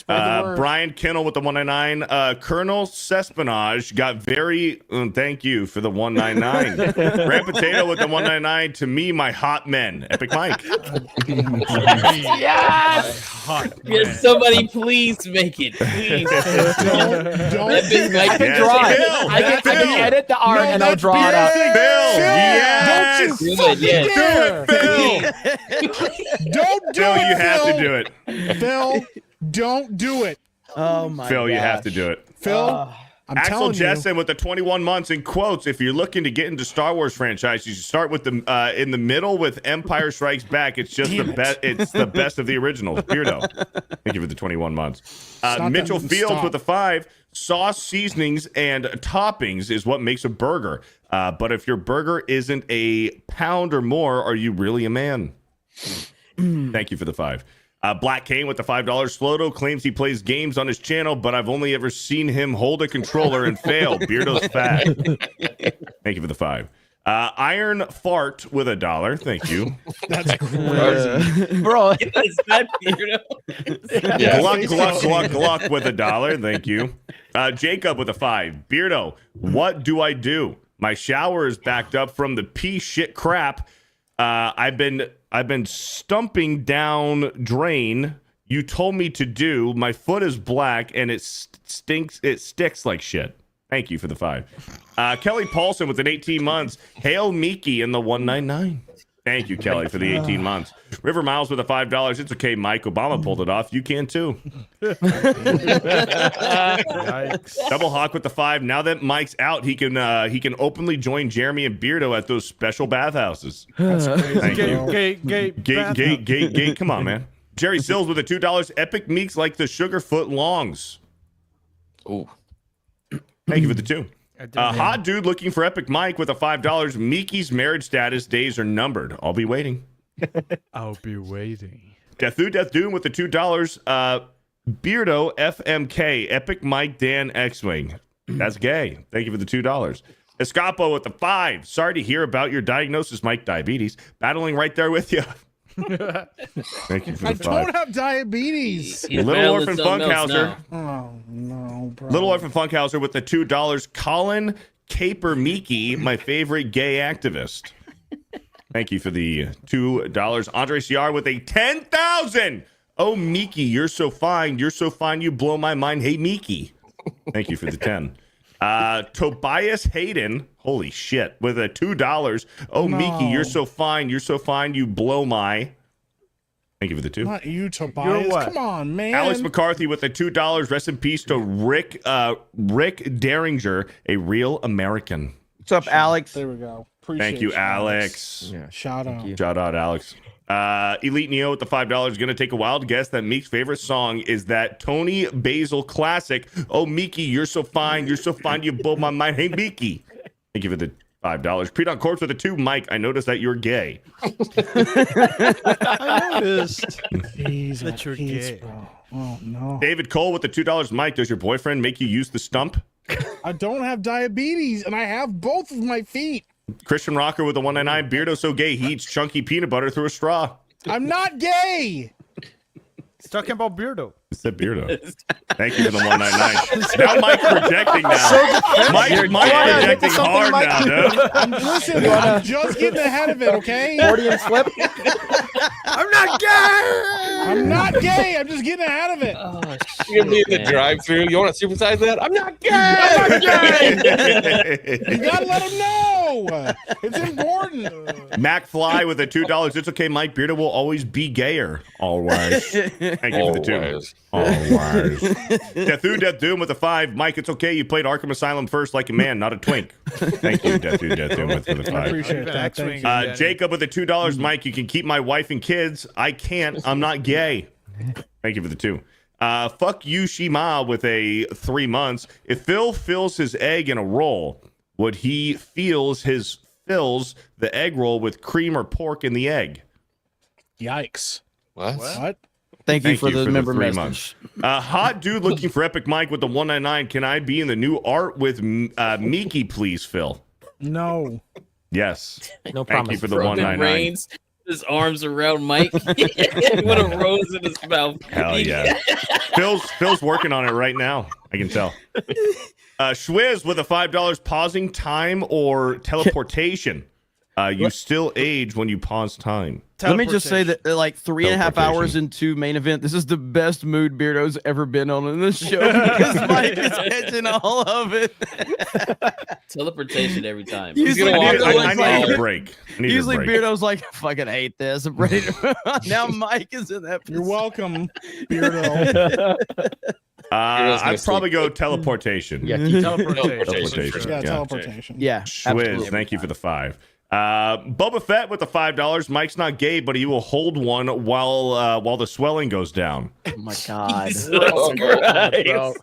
Brian Kennel with the 199. Colonel Cespinage got very thank you for the 199. Grand Potato with the 199. To me, my hot men. Epic Mike. Yes! Can somebody please make it? Please. Don't Epic Mike. I can draw it. I can edit the art and I'll draw it out. Phil, yes. Don't you Good, fucking Phil. dare. Don't do Phil, it, you have Phil. to do it. Phil, don't do it. Oh my Phil, you have gosh. to do it. Phil, I'm Axel telling Jessen with the 21 months in quotes. If you're looking to get into Star Wars franchise, you should start with the in the middle with Empire Strikes Back. It's just the best. It's the best of the originals. Beardo. Thank you for the 21 months. Mitchell Fields with the 5. Sauce, seasonings, and toppings is what makes a burger. But if your burger isn't a pound or more, are you really a man? Thank you for the 5. Black Kane with the $5. Sloto claims he plays games on his channel, but I've only ever seen him hold a controller and fail. Beardo's fat. Thank you for the 5. Iron Fart with $1. Thank you. That's crazy. Bro. Is that Beardo? Gluck with $1. Thank you. Jacob with a 5. Beardo, what do I do? My shower is backed up from the pee shit crap. I've been stumping down drain. You told me to do. My foot is black and it stinks. It sticks like shit. Thank you for the 5. Kelly Paulson with an 18 months. Hail Miki in the 199. Thank you, Kelly, for the 18 months. River Miles with the $5. It's okay, Mike. Obama pulled it off. You can too. Double Hawk with the 5. Now that Mike's out, he can openly join Jeremy and Beardo at those special bathhouses. That's crazy. Thank you. Gay. Come on, man. Jerry Sills with the $2. Epic Meeks like the Sugarfoot Longs. Ooh. Thank you for the 2. Hot dude looking for Epic Mike with a $5. Mickey's marriage status days are numbered. I'll be waiting. I'll be waiting. Death Doom with the $2. Beardo FMK Epic Mike Dan X-Wing. That's gay. Thank you for the $2. Escapo with the 5. Sorry to hear about your diagnosis, Mike. Diabetes. Battling right there with you. Thank you for the 5. I don't have diabetes. Little Orphan Funkhauser. Oh no, bro. Little Orphan Funkhauser with the $2. Colin Caper Miki, my favorite gay activist. Thank you for the $2. Andre CR with a 10,000. Oh, Miki, you're so fine. You're so fine. You blow my mind. Hey, Miki. Thank you for the 10. Tobias Hayden, holy shit, with a $2. Oh, no. Miki, you're so fine. You're so fine. You blow my. Thank you for the 2. Not you, Tobias. Come on, man. Alex McCarthy with the $2. Rest in peace to Rick Derringer, a real American. What's up, Alex? There we go. Appreciate Thank you, Alex. Yeah, shout out. Shout out, Alex. Elite Neo with the $5 is going to take a wild guess that Meek's favorite song is that Tony Basil classic. Oh, Miki, you're so fine. You're so fine. You blow my mind. Hey, Miki. Thank you for the $5. Pre-Dunk Corpse with the 2. Mike, I noticed that you're gay. I noticed that you're gay. Bro. Oh, no. David Cole with the $2. Mike, does your boyfriend make you use the stump? I don't have diabetes, and I have both of my feet. Christian Rocker with the 199. Beardo so gay he eats chunky peanut butter through a straw. I'm not gay. He's talking about Beardo. It's that Beardo. Thank you for the 199. Now Mike's projecting now. Mike's projecting hard now, dude. Listen, I'm just getting ahead of it, okay? Freudian slip. I'm not gay. I'm not gay. I'm just getting ahead of it. Oh, you're gonna be in the drive-thru. You want to supersize that? I'm not gay. I'm not gay. You gotta let him know. It's important. Mac Fly with the $2. It's okay, Mike. Beardo will always be gayer. Always. Thank you for the 2. Always. Death Doom with the 5. Mike, it's okay. You played Arkham Asylum first like a man, not a twink. Thank you, Death Doom with the 5. I appreciate that. Thank you. Jacob with the $2. Mike, you can keep my wife and kids. I can't. I'm not gay. Thank you for the 2. Fuck you, Shima with a 3 months. If Phil fills his egg in a roll, would he fills the egg roll with cream or pork in the egg? Yikes. What? Thank you for the member 3 message. months. Hot dude looking for Epic Mike with the 199. Can I be in the new art with Miki, please, Phil? No. Yes. No Thank promise. you for the Rogan 199. Reigns, his arms around Mike with a rose in his mouth. Hell yeah. Phil's working on it right now. I can tell. Schwiz with a $5. Pausing time or teleportation. You still age when you pause time. Let me just say that like 3.5 hours into main event, this is the best mood Beardo's ever been on in this show because Mike is catching all of it. Teleportation every time. Usually I need a break. Usually Beardo's like, I fucking hate this. I'm ready to now Mike is in that position. You're welcome, Beardo. I'd probably go teleportation. Yeah, Teleportation. Yeah, teleportation. Yeah, Schwiz, thank you for the 5. Boba Fett with the $5. Mike's not gay, but he will hold one while the swelling goes down. Oh my god. The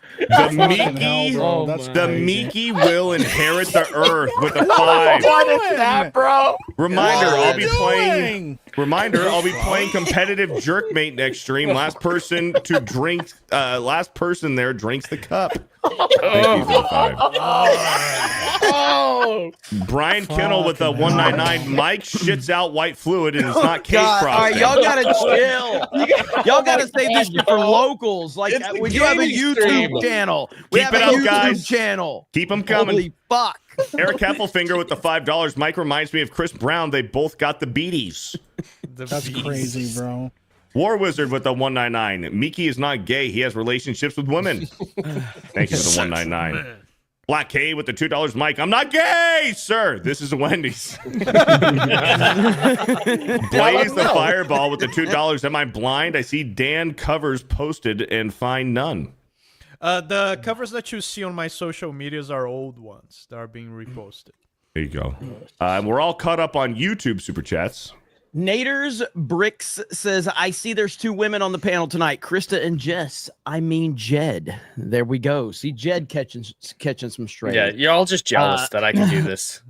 Miki will inherit the earth with a 5. What is that, bro? Reminder, I'll be playing competitive jerkmate next stream. Last person there drinks the cup. Thank you for the 5. Brian Kennel with the 199. Mike shits out white fluid and it's not cake frosting. All right, y'all gotta chill. Y'all gotta say this shit for locals. Like when you have a YouTube channel, we have a YouTube channel. Keep them coming. Holy fuck. Eric Heffelfinger with the $5. Mike reminds me of Chris Brown. They both got the beaties. That's crazy, bro. War Wizard with the 199. Miki is not gay. He has relationships with women. Thank you for the 199. Black K with the $2. Mike, I'm not gay, sir. This is Wendy's. Blaze the fireball with the $2. Am I blind? I see Dan covers posted and find none. The covers that you see on my social medias are old ones that are being reposted. There you go. We're all caught up on YouTube super chats. Naders Bricks says, I see there's 2 women on the panel tonight, Krista and Jess. I mean Jed. There we go. See Jed catching some straight. Yeah, you're all just jealous that I can do this.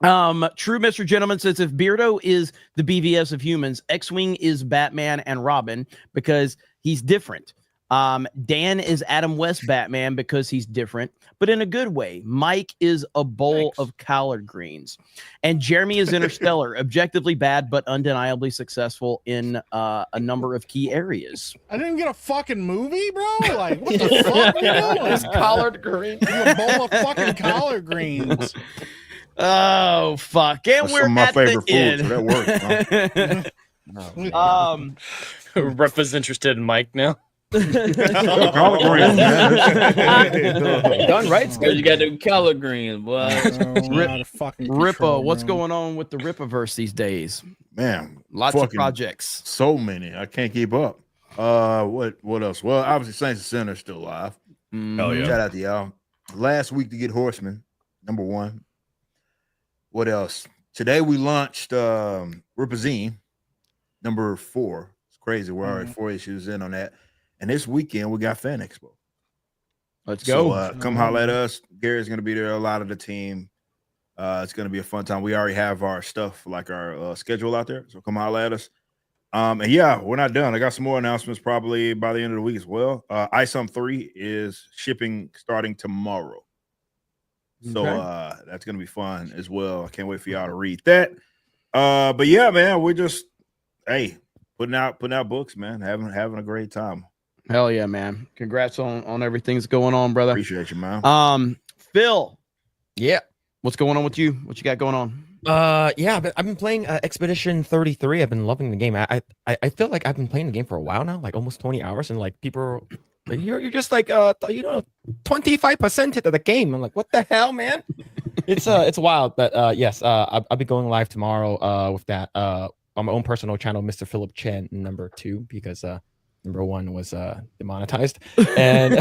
True Mr. Gentleman says, if Beardo is the BVS of humans, X-Wing is Batman and Robin because he's different. Dan is Adam West Batman because he's different, but in a good way. Mike is a bowl of collard greens. And Jeremy is Interstellar, objectively bad, but undeniably successful in a number of key areas. I didn't even get a fucking movie, bro. Like, what the fuck are you doing? Just collard greens. A bowl of fucking collard greens. Oh, fuck. And That's we're some of my at favorite the foods, end. so that works. Rep is interested in Mike now. Collard greens, man. Done right. So you got the collard greens, boy. Rippa, what's going on with the Rippaverse these days? Man, Lots of fucking projects. So many. I can't keep up. What else? Well, obviously Saints and Sinners still alive. Oh yeah. Shout out to y'all. Last week to get Horseman, number 1. What else? Today we launched Ripazine, number 4. It's crazy. We're already 4 issues in on that. And this weekend we got Fan Expo. Let's go. So come holler at us. Gary's gonna be there. A lot of the team. It's gonna be a fun time. We already have our stuff, like our schedule out there. So come holler at us. And yeah, we're not done. I got some more announcements probably by the end of the week as well. ISOM 3 is shipping starting tomorrow. So that's gonna be fun as well. I can't wait for y'all to read that. But yeah, man, we're just putting out books, man. Having a great time. Hell yeah, man. Congrats on everything that's going on, brother. Appreciate you, man. Phil. Yeah. What's going on with you? What you got going on? Yeah, but I've been playing Expedition 33. I've been loving the game. I feel like I've been playing the game for a while now, like almost 20 hours, and like people are, you're just like 25% into the game. I'm like, what the hell, man? It's wild, but yes, I'll be going live tomorrow with that on my own personal channel, Mr. Philip Chen, number 2, because number 1 was demonetized, and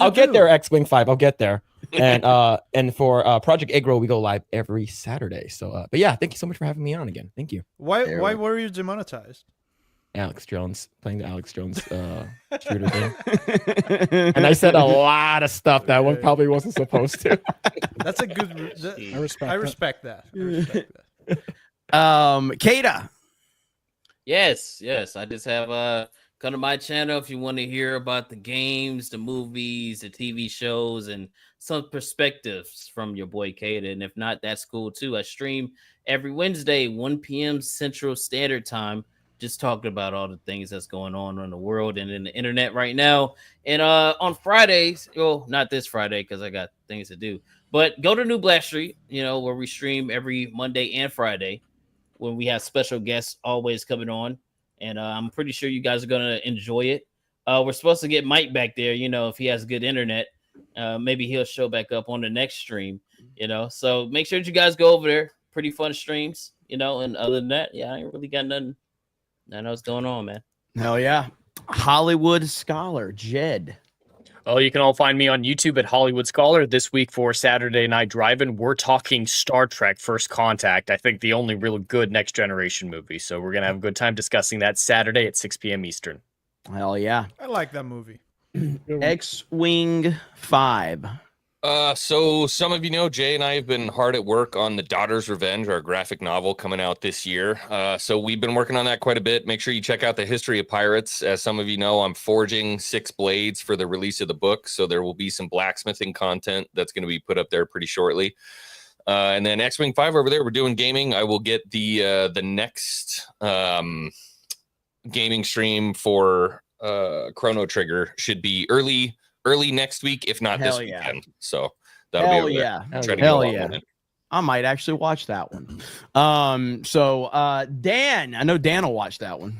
I'll get there. X-Wing 5, I'll get there, and for Project Egro, we go live every Saturday. So, but yeah, thank you so much for having me on again. Thank you. Why were you demonetized? Alex Jones, playing the Alex Jones shooter game, and I said a lot of stuff that one probably wasn't supposed to. That's a good. I respect that. Kata. Yes. I just have come to my channel if you want to hear about the games, the movies, the TV shows, and some perspectives from your boy Kata. And if not, that's cool too. I stream every Wednesday, 1 p.m. Central Standard Time, just talking about all the things that's going on in the world and in the internet right now. And on Fridays, well, not this Friday because I got things to do, but go to New Black Street, where we stream every Monday and Friday, when we have special guests always coming on. And I'm pretty sure you guys are going to enjoy it. We're supposed to get Mike back there, if he has good internet. Maybe he'll show back up on the next stream, So make sure that you guys go over there. Pretty fun streams, and other than that, yeah, I ain't really got nothing else going on, man. Hell yeah. Hollywood Scholar, Jed. Oh, you can all find me on YouTube at Hollywood Scholar. This week for Saturday Night Drive-In, we're talking Star Trek First Contact. I think the only real good Next Generation movie. So we're going to have a good time discussing that Saturday at 6 p.m. Eastern. Hell yeah. I like that movie. X-Wing 5. So some of you know, Jay and I have been hard at work on The Daughter's Revenge, our graphic novel coming out this year. So we've been working on that quite a bit. Make sure you check out the History of Pirates. As some of you know, I'm forging 6 blades for the release of the book. So there will be some blacksmithing content that's going to be put up there pretty shortly. And then X-Wing 5 over there, we're doing gaming. I will get the next gaming stream for Chrono Trigger. Should be early next week, if not this weekend. So that'll be over there. Hell yeah. I might actually watch that one. Dan, I know Dan will watch that one.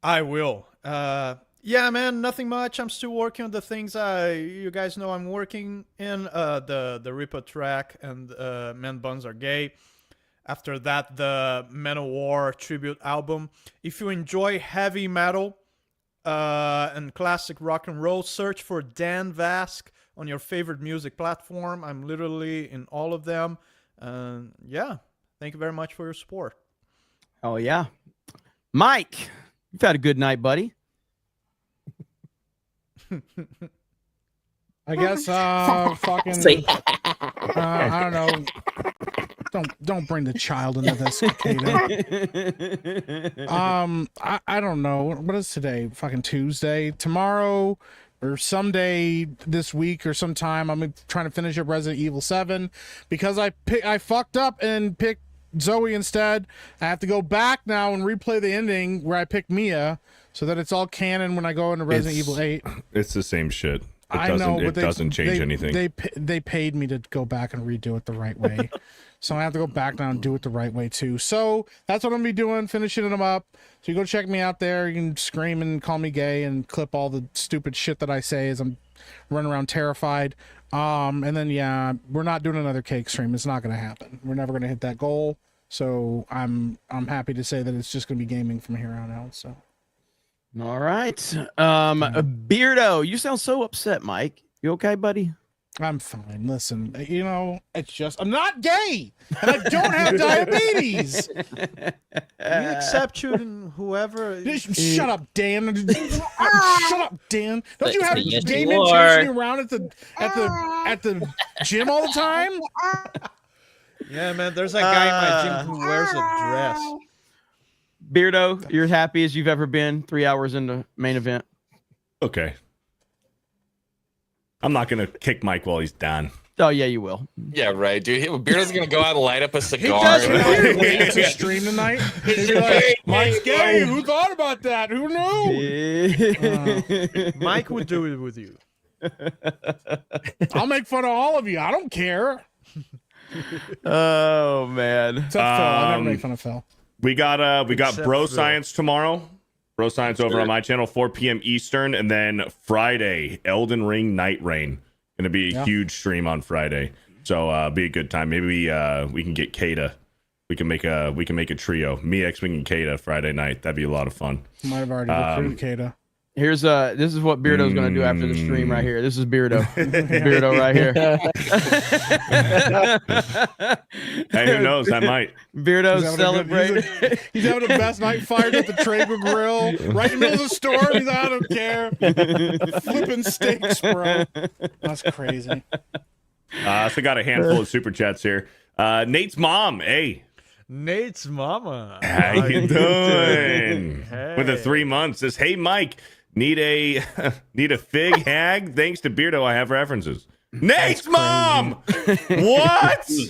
I will. Yeah, man, nothing much. I'm still working on the things you guys know I'm working in. The Reaper track and Men Buns Are Gay. After that, the Manowar tribute album. If you enjoy heavy metal and classic rock and roll, search for Dan Vask on your favorite music platform. I'm literally in all of them. Yeah, thank you very much for your support. Oh, yeah. Mike, you've had a good night, buddy. I guess fucking I don't know. Don't bring the child into this, Kato. I don't know. What is today? Fucking Tuesday. Tomorrow or someday this week or sometime I'm trying to finish up Resident Evil 7 because I fucked up and picked Zoe instead. I have to go back now and replay the ending where I picked Mia so that it's all canon when I go into Resident Evil 8. It's the same shit. I know, but it doesn't change anything. They paid me to go back and redo it the right way. So I have to go back now and do it the right way too. So that's what I'm gonna be doing, finishing them up. So you go check me out there. You can scream and call me gay and clip all the stupid shit that I say as I'm running around terrified. And then yeah, we're not doing another cake stream. It's not gonna happen. We're never gonna hit that goal. So I'm happy to say that it's just gonna be gaming from here on out. So all right. Beardo, you sound so upset, Mike. You okay, buddy? I'm fine. Listen, you know, it's just I'm not gay and I don't have diabetes. We accept you and whoever. Shut up, Dan. Shut up, Dan. Don't you have Yes, gay you men are. chasing you around at the gym all the time? Yeah, man. There's a guy in my gym who wears a dress. Beardo, you're happy as you've ever been 3 hours into main event. Okay. I'm not gonna kick Mike while he's done. Oh yeah, you will. Yeah, right, dude. Beardo's gonna go out and light up a He cigar. does wait to stream tonight. He'll be like, Mike's gay. Who thought about that? Who knew? Mike would do it with you. I'll make fun of all of you. I don't care. Oh man. Except Phil. I never make fun of Phil. We got Except Bro for- Science tomorrow. Bro Science over on my channel, 4 p.m. Eastern, and then Friday, Elden Ring Night Rain. Gonna be a huge stream on Friday, so be a good time. Maybe we can get Kata. We can make a trio. Me, X-Wing, and Kata Friday night. That'd be a lot of fun. Might have already recruited Kata. Here's this is what Beardo's gonna do after the stream right here. This is Beardo. Beardo right here. Hey, who knows? That might. Beardo celebrating. He's having the best night fired at the Traeger Grill, right in the middle of the store. He's I don't care. Flipping steaks, bro. That's crazy. So got a handful of super chats here. Nate's mom, hey. Nate's mama. How you doing? Hey. With the 3 months, says, "Hey Mike, need a fig hag? Thanks to Beardo, I have references." Nate's mom. What? Thank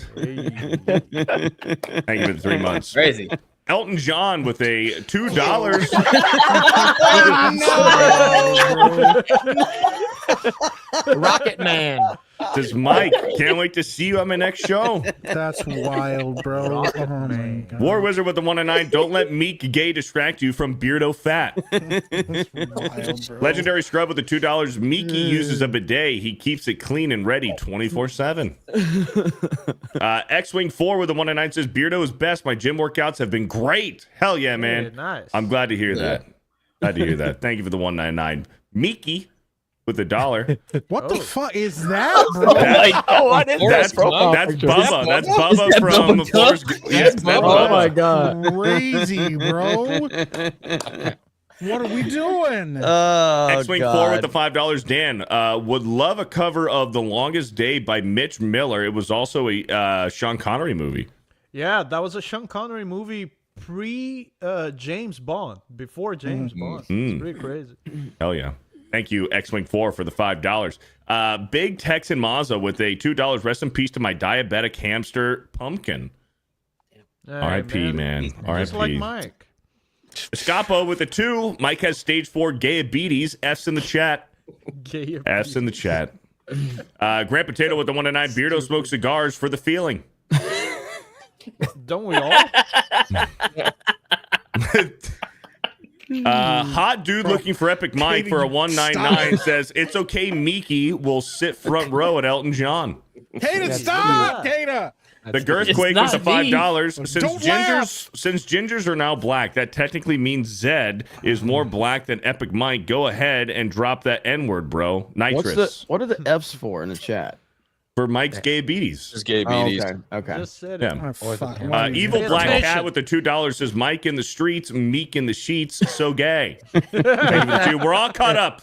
you for the 3 months. Crazy. Elton John with a $2. Rocket Man. Says Mike, can't wait to see you on my next show. That's wild, bro. Oh my God. War Wizard with the 1 and 9. Don't let Meek Gay distract you from Beardo Fat. Wild, bro. Legendary Scrub with the $2. Meeky uses a bidet. He keeps it clean and ready 24/7. X-Wing 4 with the 1 and 9 says Beardo is best. My gym workouts have been great. Hell yeah, man. Hey, nice. I'm glad to hear that. Glad to hear that. Thank you for the 199. Meeky with $1. What the fuck is that, bro? What is That's that profile Bubba. picture? That's Bubba from Bubba Forrest Duck? Gump. Yes, that's Oh Bubba. my god. Crazy, bro. What are we doing? Oh, X-Wing 4 with the $5. Dan, would love a cover of The Longest Day by Mitch Miller. It was also a Sean Connery movie. Yeah, that was a Sean Connery movie pre James Bond, before James Bond. It's pretty crazy. Hell yeah. Thank you, X-Wing 4, for the $5. Big Texan Mazza with a $2. Rest in peace to my diabetic hamster, Pumpkin. Hey, R.I.P., man. Just like R.I.P. Mike. Scapo with a 2. Mike has stage 4 diabetes. F's in the chat. Gay F's in the chat. Grant Potato with the 1 and 9. Beardo smokes cigars for the feeling. Don't we all? Hot dude looking for Epic Mike for a 199 says it's okay. Miki will sit front row at Elton John. Kata, stop, Kata. The Girthquake was a $5. Don't laugh. Since gingers are now black, that technically means Zed is more black than Epic Mike. Go ahead and drop that N-word, bro. Nitrous. What are the F's for in the chat? For Mike's gay-beaties. Just gay-beaties. Okay. Just said Yeah. it. Evil Black Cat with the $2 says Mike in the streets, Meek in the sheets, so gay. We're all caught up.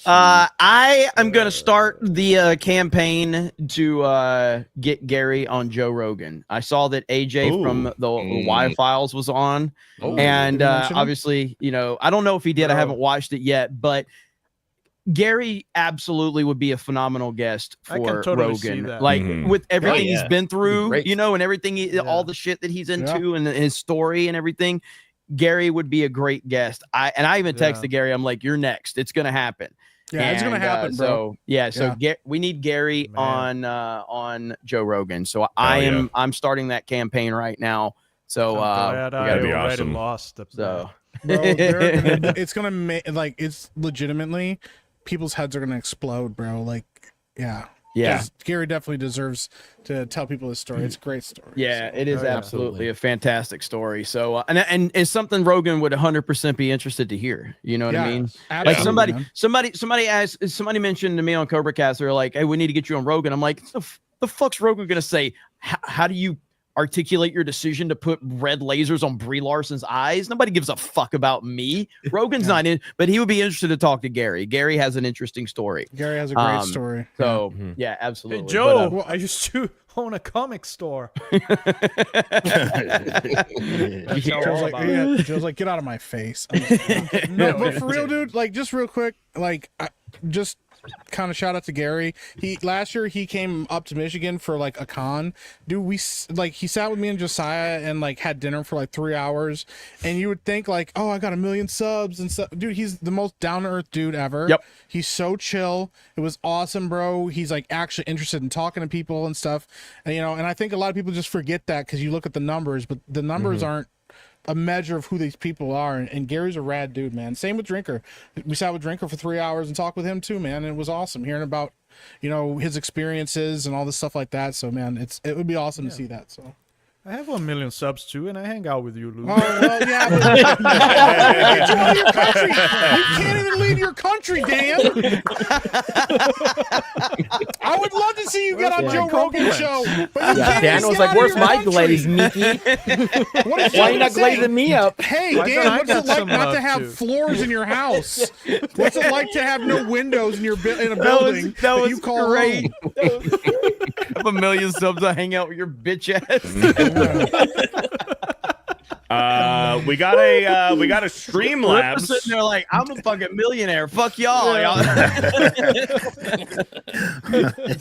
I am gonna start the campaign to get Gary on Joe Rogan. I saw that AJ from the Y Files was on, and obviously, you know, I don't know if he did. I haven't watched it yet, but Gary absolutely would be a phenomenal guest for I can totally see Rogan. that. Like with everything he's been through, Great. you know, and everything, all the shit that he's into, and his story and everything. Gary would be a great guest. I even texted Gary. I'm like, "You're next. It's gonna happen." Yeah, it's gonna happen, bro. So we need Gary on Joe Rogan. So I'm starting that campaign right now. So I'm glad I that'd be already awesome. lost it. So Bro, it's gonna make it's legitimately people's heads are gonna explode, bro. Like, yeah. 'Cause Gary definitely deserves to tell people his story. It's a great story. Yeah, it is absolutely a fantastic story. So and it's something Rogan would 100% be interested to hear. You know what I mean? Like somebody mentioned to me on Cobra Cast, they're like, "Hey, we need to get you on Rogan." I'm like, the fuck's Rogan gonna say? How do you articulate your decision to put red lasers on Brie Larson's eyes? Nobody gives a fuck about me. Rogan's not in, but he would be interested to talk to Gary. Gary has an interesting story. Gary has a great story. So yeah, absolutely. Hey, Joe, I used to own a comic store. Joe's like, get out of my face. No, but for real, dude, like, just real quick, like, just kind of shout out to Gary. Last year he came up to Michigan for like a con. Dude, he sat with me and Josiah and like had dinner for like 3 hours. And you would think like, oh, I got 1 million subs and stuff. Dude, he's the most down to earth dude ever. Yep. He's so chill. It was awesome, bro. He's like actually interested in talking to people and stuff. And you know, and I think a lot of people just forget that because you look at the numbers, but the numbers aren't a measure of who these people are, and Gary's a rad dude, man. Same with Drinker. We sat with Drinker for 3 hours and talked with him too, man, and it was awesome hearing about, you know, his experiences and all this stuff like that. So man, it would be awesome to see that. So I have 1 million subs too, and I hang out with you, Lou. oh well, yeah, but get you out of your country. You can't even leave your country, Dan. I would love to see you get on Joe Rogan's show, but you can't Dan even was get like, out of "Where's your my country." glaze, Mickey? What is Why are you Joe not saying? glazing me up?" Hey, Why Dan, don't I what's got it like some not to love, have too? floors in your house? What's it like to have no windows in your in a building that was you call great. home? I have 1 million subs. I hang out with your bitch ass. We got a Streamlabs. Ripper's sitting there like, I'm a fucking millionaire. Fuck y'all.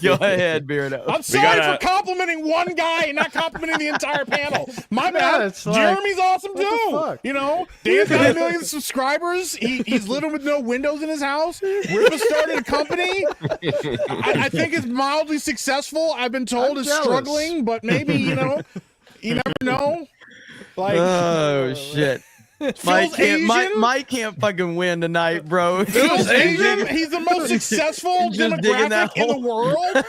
Go ahead, Beardo. I'm sorry for complimenting one guy and not complimenting the entire panel. My bad. it's like, Jeremy's awesome what the too. fuck? You know, Dan's got 1 million subscribers. He's living with no windows in his house. Ripper started a company. I think it's mildly successful. I've been told I'm it's jealous. struggling, but maybe, you know, you never know. Like, Oh shit. Mike can't fucking win tonight, bro. Phil's Asian. He's the most successful Just digging that demographic in the hole. world.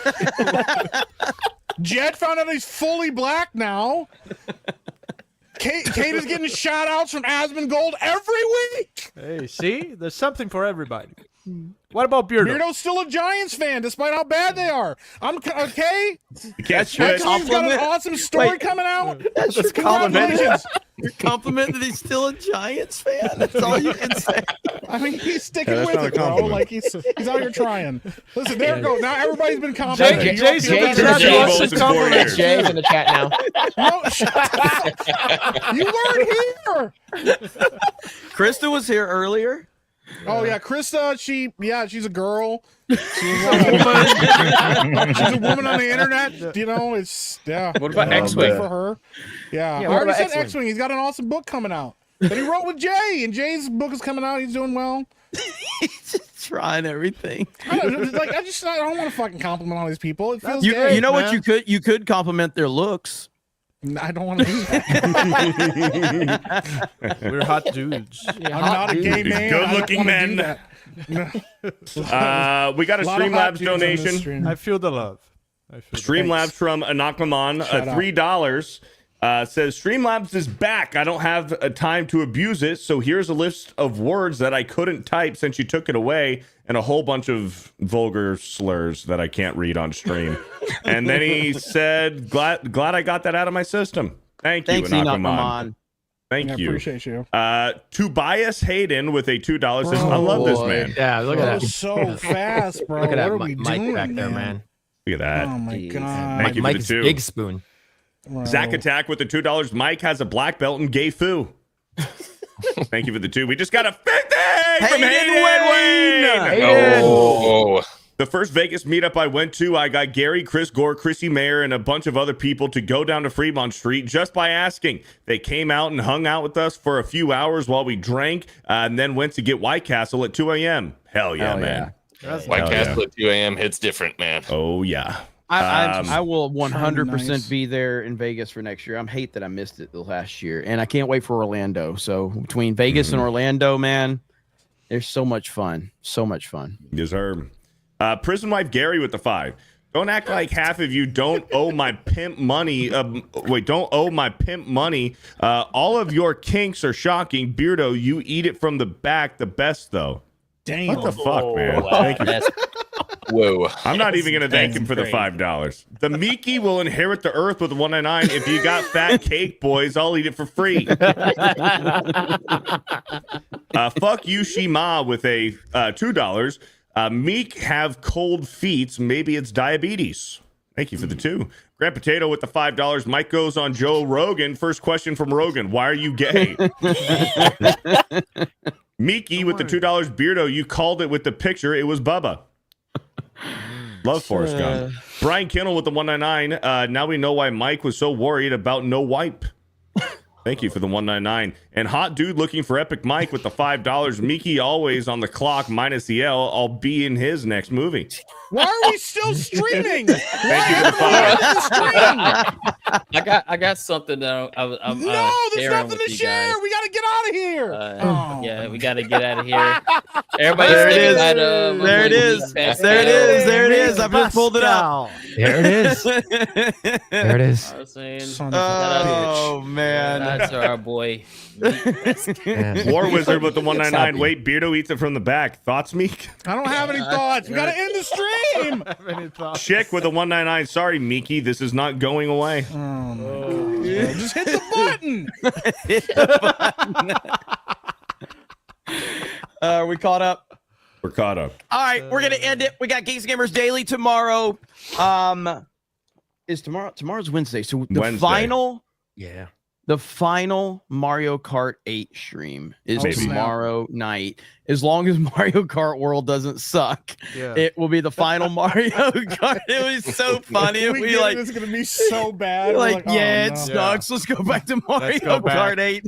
Jed found out he's fully black now. Kate is getting shout outs from Asmongold every week. Hey, see? There's something for everybody. What about Beardo? Beardo's still a Giants fan, despite how bad they are. I'm okay. You can't X-Wing's got an awesome story coming out. That's your compliment. Congratulations. Your compliment that he's still a Giants fan. That's all you can say. I mean, he's sticking Yeah, that's with not it, a bro. compliment. Like he's out here trying. Listen, there it goes. Now everybody's been complimenting. Jay's You in feel the better? chat. Wants Jay's to compliment in Jay's in the chat now. No, shut up. You weren't here. Krista was here earlier. Oh yeah, Krista. She's a girl. She's a woman. She's a woman on the internet. You know, it's What about good X-Wing? for her? Yeah, I what already about said X-Wing? X-Wing. He's got an awesome book coming out that he wrote with Jay, and Jay's book is coming out. He's doing well. He's just trying everything. I don't want to fucking compliment all these people. It feels gay. You know what you could compliment their looks. I don't want to do that. We're hot dudes. I'm not a gay man. Good-looking men. Do that. We got a Lot of hot Streamlabs dudes on this donation. stream. I feel the love. Streamlabs from Anaklaman, Shout out. $3. Says Streamlabs is back. I don't have a time to abuse it, so here's a list of words that I couldn't type since you took it away, and a whole bunch of vulgar slurs that I can't read on stream. And then he said, "Glad I got that out of my system." Thank you, Thanks, Anaklaman. Thank I you. appreciate you. Tobias Hayden with a $2 says, "I love this man." Yeah, look at That that. was so fast, bro. Look at that What are we mic doing back there, man. Look at that. Oh my god. Thank you for the Mike's two. big spoon. Bro. Zach Attack with the $2. Mike has a black belt in gay foo. Thank you for the 2. We just got a 50 from Hayden. Oh. The first Vegas meetup I went to, I got Gary, Chris Gore, Chrissy Mayer, and a bunch of other people to go down to Fremont Street just by asking. They came out and hung out with us for a few hours while we drank, and then went to get White Castle at 2 a.m. Hell yeah, man. White Castle at 2 a.m. hits different, man. Oh, yeah. I will 100% nice. be there in Vegas for next year. I hate that I missed it the last year, and I can't wait for Orlando. So between Vegas and Orlando, man, there's so much fun. So much fun. Yes, sir. Prison Wife Gary with the 5. Don't act like half of you don't owe my pimp money. Don't owe my pimp money. All of your kinks are shocking. Beardo, you eat it from the back. The best, though. Damn. What the fuck, man? Wow, Thank you. Whoa. I'm not even going to thank him for the crazy. $5. The Miki will inherit the earth with the 199. If you got fat cake, boys, I'll eat it for free. Fuck you, Shima, with a $2. Meek have cold feet. Maybe it's diabetes. Thank you for the 2. Grand Potato with the $5. Mike goes on Joe Rogan. First question from Rogan. Why are you gay? Miki with the $2. Beardo, you called it with the picture. It was Bubba. Love Forrest Gump. Brian Kinnell with the 199. Now we know why Mike was so worried about no wipe. Thank you for the 199. And Hot Dude looking for Epic Mike with the $5. Miki always on the clock minus the L. I'll be in his next movie. Why are we still streaming? Thank you for the 5. I got something that I'm No, there's sharing nothing with to you share. guys. We got to get out of here. Yeah, we got to get out of here. Everybody, There it say is. goodbye to There it is. There it is. There it is. I just pulled it up. There it is. There it is. I was saying, Son of a Oh, man. that's our boy. Man. War Wizard with the 199. Wait, Beardo eats it from the back. Thoughts, Meek? I don't have any thoughts. We got to end the stream. Chick with a 199. Sorry, Miki. This is not going away. Just hit the button. We caught up. We're caught up. All right, we're gonna end it. We got Geeks Gamers Daily tomorrow. Is tomorrow's Wednesday? So the Wednesday. final Mario Kart 8 stream is Maybe. tomorrow night. As long as Mario Kart World doesn't suck, Yeah. it will be the final Mario Kart. It was so funny. It We would be get like, it's gonna be so bad. We're like, oh, yeah, it no. sucks. Let's go back to Mario go back. Kart 8.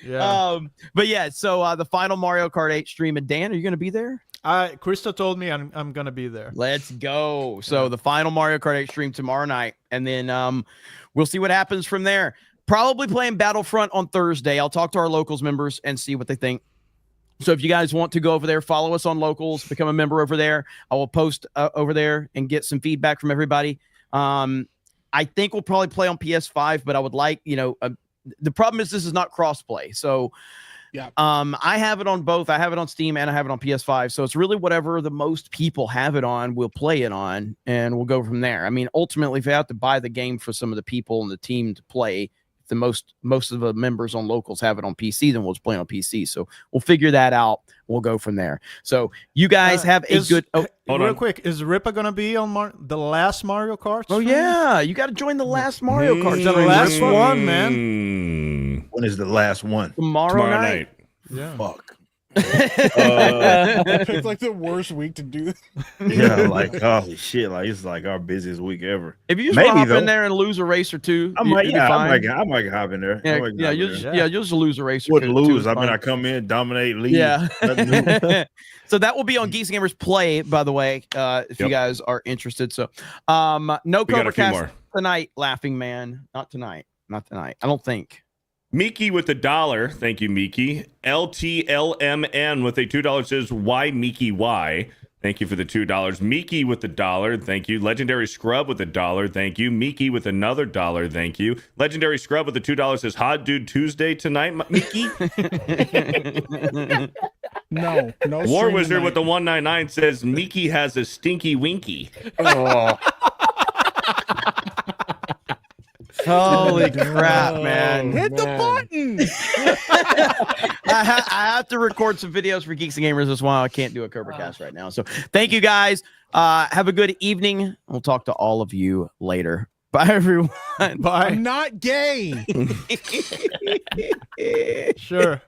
Yeah. But yeah, so the final Mario Kart 8 stream. And Dan, are you gonna be there? Krista told me I'm gonna be there. Let's go. So the final Mario Kart 8 stream tomorrow night, and then we'll see what happens from there. Probably playing Battlefront on Thursday. I'll talk to our Locals members and see what they think. So if you guys want to go over there, follow us on Locals, become a member over there. I will post over there and get some feedback from everybody. I think we'll probably play on PS5, but I would like, the problem is this is not crossplay. So yeah, I have it on both. I have it on Steam and I have it on PS5. So it's really whatever the most people have it on, we'll play it on, and we'll go from there. I mean, ultimately, if you have to buy the game for some of the people and the team to play, if the most of the members on Locals have it on PC, then we'll just play it on PC. So we'll figure that out. We'll go from there. So you guys have a good. Oh, real quick, is Ripa gonna be on the last Mario Kart? Oh yeah, you got to join the last Mario Kart. The stream. last one, man. When is the last one? Tomorrow night. Yeah. Fuck. I picked like the worst week to do this. Yeah, like holy shit, like it's like our busiest week ever. If you just want to hop in there and lose a race or two, I might hop in there. You'll just lose a race or Wouldn't two. lose. I mean, I come in, dominate, leave. Yeah. Nothing new. So that will be on Geeks Gamers Play, by the way, if you guys are interested. So, no We got Cobra a few Cast. more. tonight, laughing man. Not tonight. Not tonight. I don't think. Miki with $1. Thank you, Miki. LTLMN with a $2 says, why Miki, why? Thank you for the $2. Miki with $1. Thank you. Legendary Scrub with $1. Thank you. Miki with another $1. Thank you. Legendary Scrub with the $2 says, Hot Dude Tuesday tonight, Miki. No. War Wizard with the 199 says, Miki has a stinky winky. Oh. Holy crap, man. Hit the button. I have to record some videos for Geeks and Gamers as well. I can't do a Cobra Cast right now. So thank you guys. Have a good evening. We'll talk to all of you later. Bye, everyone. Bye. I'm not gay. Sure.